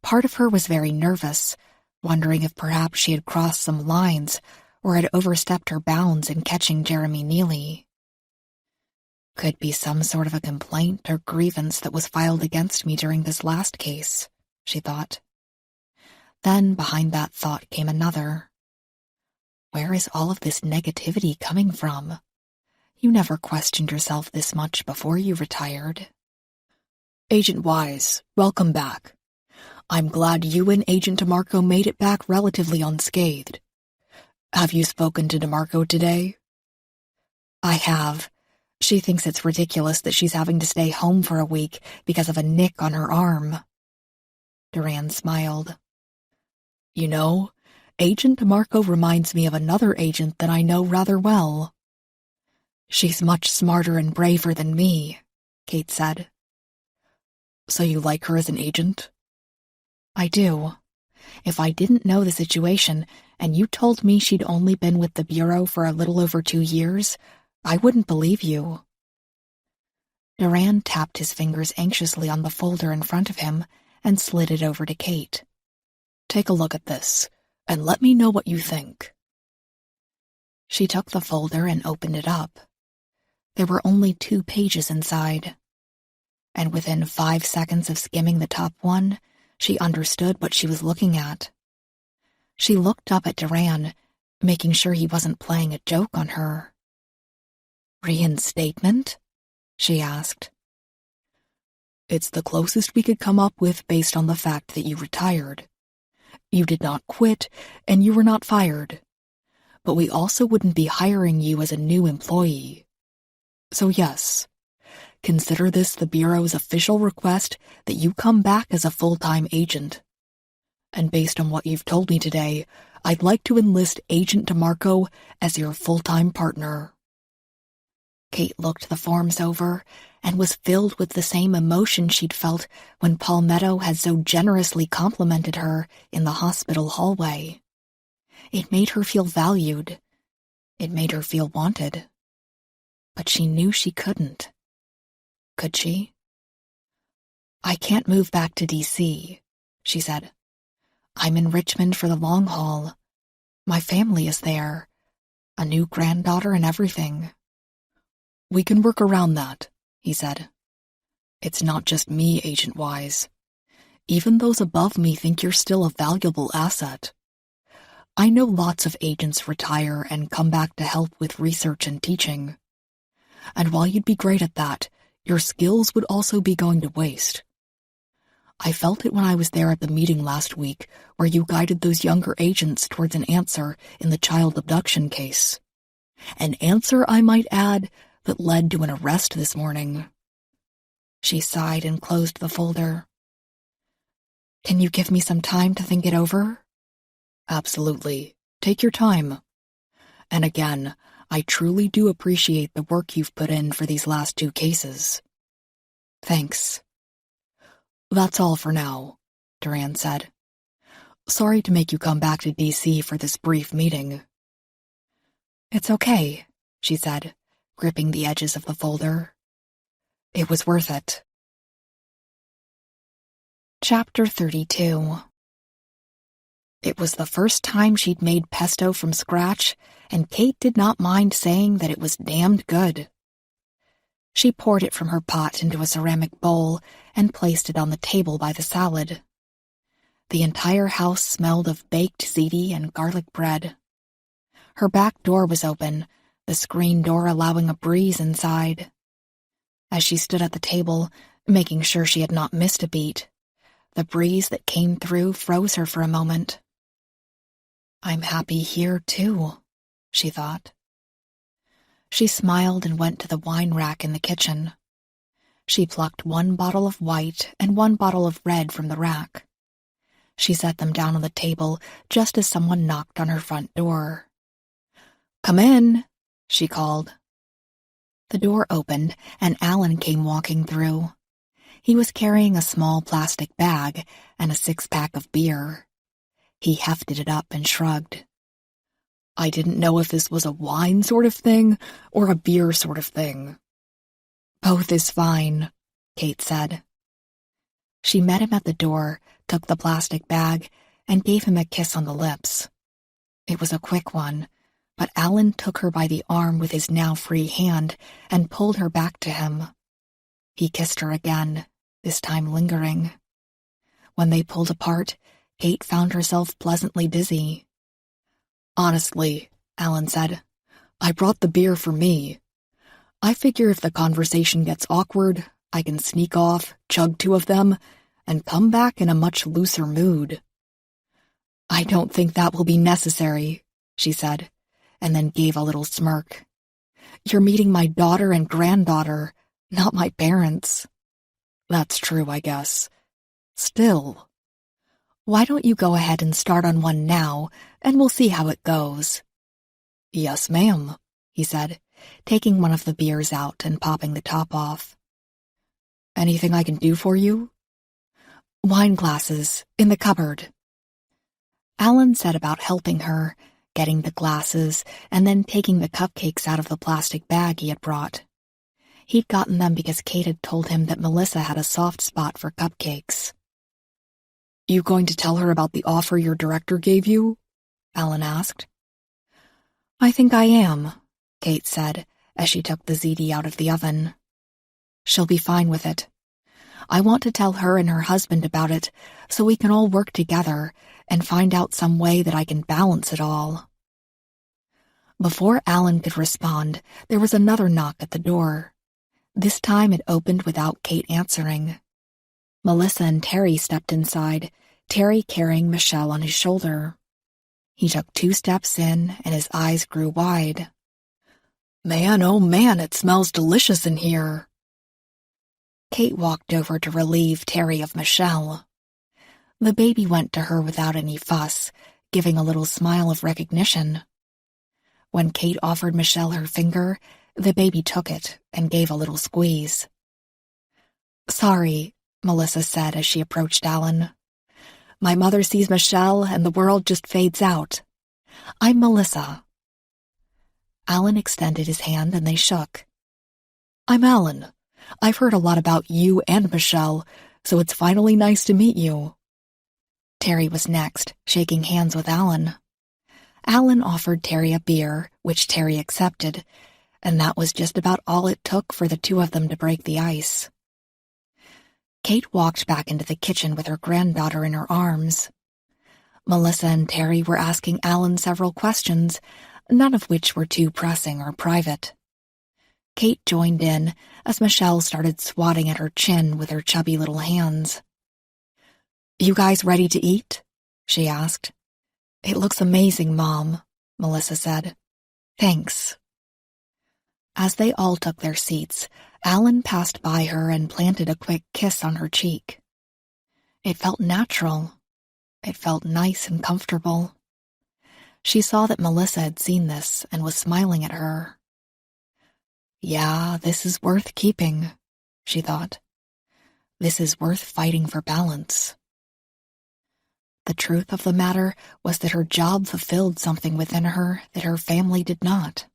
Part of her was very nervous, wondering if perhaps she had crossed some lines or had overstepped her bounds in catching Jeremy Neely. Could be some sort of a complaint or grievance that was filed against me during this last case, she thought. Then behind that thought came another. Where is all of this negativity coming from? You never questioned yourself this much before you retired. Agent Wise, welcome back. I'm glad you and Agent DeMarco made it back relatively unscathed. Have you spoken to DeMarco today? I have. She thinks it's ridiculous that she's having to stay home for a week because of a nick on her arm. Duran smiled. You know, Agent DeMarco reminds me of another agent that I know rather well. She's much smarter and braver than me, Kate said. So you like her as an agent? I do. If I didn't know the situation, and you told me she'd only been with the Bureau for a little over 2 years, I wouldn't believe you. Duran tapped his fingers anxiously on the folder in front of him and slid it over to Kate. Take a look at this, and let me know what you think. She took the folder and opened it up. There were only 2 pages inside. And within 5 seconds of skimming the top one, she understood what she was looking at. She looked up at Duran, making sure he wasn't playing a joke on her. Reinstatement? She asked. It's the closest we could come up with based on the fact that you retired. You did not quit, and you were not fired. But we also wouldn't be hiring you as a new employee. So yes, consider this the Bureau's official request that you come back as a full-time agent. And based on what you've told me today, I'd like to enlist Agent DeMarco as your full-time partner. Kate looked the forms over and was filled with the same emotion she'd felt when Palmetto had so generously complimented her in the hospital hallway. It made her feel valued. It made her feel wanted. But she knew she couldn't. Could she? I can't move back to D.C., she said. I'm in Richmond for the long haul. My family is there. A new granddaughter and everything. We can work around that, he said. It's not just me, Agent Wise. Even those above me think you're still a valuable asset. I know lots of agents retire and come back to help with research and teaching. And while you'd be great at that, your skills would also be going to waste. I felt it when I was there at the meeting last week where you guided those younger agents towards an answer in the child abduction case. An answer, I might add, that led to an arrest this morning. She sighed and closed the folder. Can you give me some time to think it over? Absolutely. Take your time. And again, I truly do appreciate the work you've put in for these last 2 cases. Thanks. That's all for now, Duran said. Sorry to make you come back to D.C. for this brief meeting. It's okay, she said, gripping the edges of the folder. It was worth it. Chapter 32. It was the first time she'd made pesto from scratch, and Kate did not mind saying that it was damned good. She poured it from her pot into a ceramic bowl and placed it on the table by the salad. The entire house smelled of baked ziti and garlic bread. Her back door was open, the screen door allowing a breeze inside. As she stood at the table, making sure she had not missed a beat, the breeze that came through froze her for a moment. "I'm happy here, too," she thought. She smiled and went to the wine rack in the kitchen. She plucked 1 bottle of white and 1 bottle of red from the rack. She set them down on the table just as someone knocked on her front door. "Come in," she called. The door opened and Alan came walking through. He was carrying a small plastic bag and a 6-pack of beer. He hefted it up and shrugged. "I didn't know if this was a wine sort of thing or a beer sort of thing." "Both is fine," Kate said. She met him at the door, took the plastic bag, and gave him a kiss on the lips. It was a quick one, but Alan took her by the arm with his now free hand and pulled her back to him. He kissed her again, this time lingering. When they pulled apart, Kate found herself pleasantly dizzy. "Honestly," Alan said, "I brought the beer for me. I figure if the conversation gets awkward, I can sneak off, chug 2 of them, and come back in a much looser mood." "I don't think that will be necessary," she said, and then gave a little smirk. "You're meeting my daughter and granddaughter, not my parents." "That's true, I guess. Still. Why don't you go ahead and start on one now, and we'll see how it goes." "Yes, ma'am," he said, taking one of the beers out and popping the top off. "Anything I can do for you?" "Wine glasses, in the cupboard." Alan set about helping her, getting the glasses, and then taking the cupcakes out of the plastic bag he had brought. He'd gotten them because Kate had told him that Melissa had a soft spot for cupcakes. "You going to tell her about the offer your director gave you?" Alan asked. "I think I am," Kate said, as she took the ziti out of the oven. "She'll be fine with it. I want to tell her and her husband about it so we can all work together and find out some way that I can balance it all." Before Alan could respond, there was another knock at the door. This time it opened without Kate answering. Melissa and Terry stepped inside, Terry carrying Michelle on his shoulder. He took 2 steps in, and his eyes grew wide. "Man, oh man, it smells delicious in here." Kate walked over to relieve Terry of Michelle. The baby went to her without any fuss, giving a little smile of recognition. When Kate offered Michelle her finger, the baby took it and gave a little squeeze. "Sorry," Melissa said as she approached Alan. "My mother sees Michelle and the world just fades out. I'm Melissa." Alan extended his hand and they shook. "I'm Alan. I've heard a lot about you and Michelle, so it's finally nice to meet you." Terry was next, shaking hands with Alan. Alan offered Terry a beer, which Terry accepted, and that was just about all it took for the 2 of them to break the ice. Kate walked back into the kitchen with her granddaughter in her arms. Melissa and Terry were asking Alan several questions, none of which were too pressing or private. Kate joined in as Michelle started swatting at her chin with her chubby little hands. "You guys ready to eat?" she asked. "It looks amazing, Mom," Melissa said. "Thanks." As they all took their seats, Alan passed by her and planted a quick kiss on her cheek. It felt natural. It felt nice and comfortable. She saw that Melissa had seen this and was smiling at her. "Yeah, this is worth keeping," she thought. "This is worth fighting for balance." The truth of the matter was that her job fulfilled something within her that her family did not.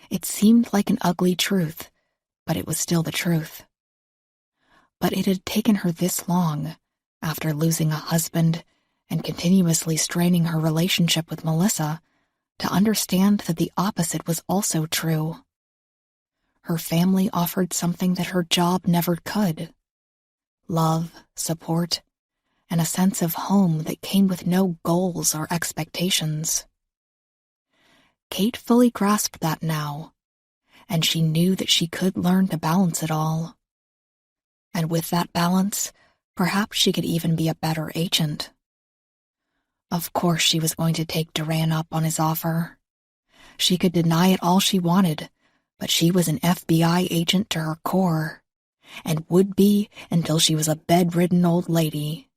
It seemed like an ugly truth, but it was still the truth. But it had taken her this long, after losing a husband and continuously straining her relationship with Melissa, to understand that the opposite was also true. Her family offered something that her job never could. Love, support, and a sense of home that came with no goals or expectations. Kate fully grasped that now, and she knew that she could learn to balance it all. And with that balance, perhaps she could even be a better agent. Of course she was going to take Duran up on his offer. She could deny it all she wanted, but she was an FBI agent to her core, and would be until she was a bedridden old lady.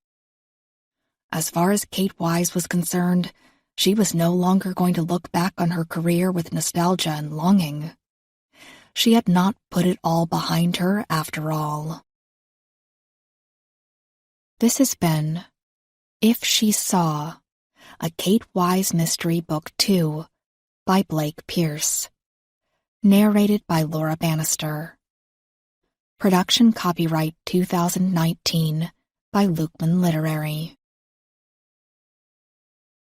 As far as Kate Wise was concerned, she was no longer going to look back on her career with nostalgia and longing. She had not put it all behind her after all. This has been If She Saw, a Kate Wise Mystery Book 2 by Blake Pierce. Narrated by Laura Bannister. Production copyright 2019 by Lukeman Literary.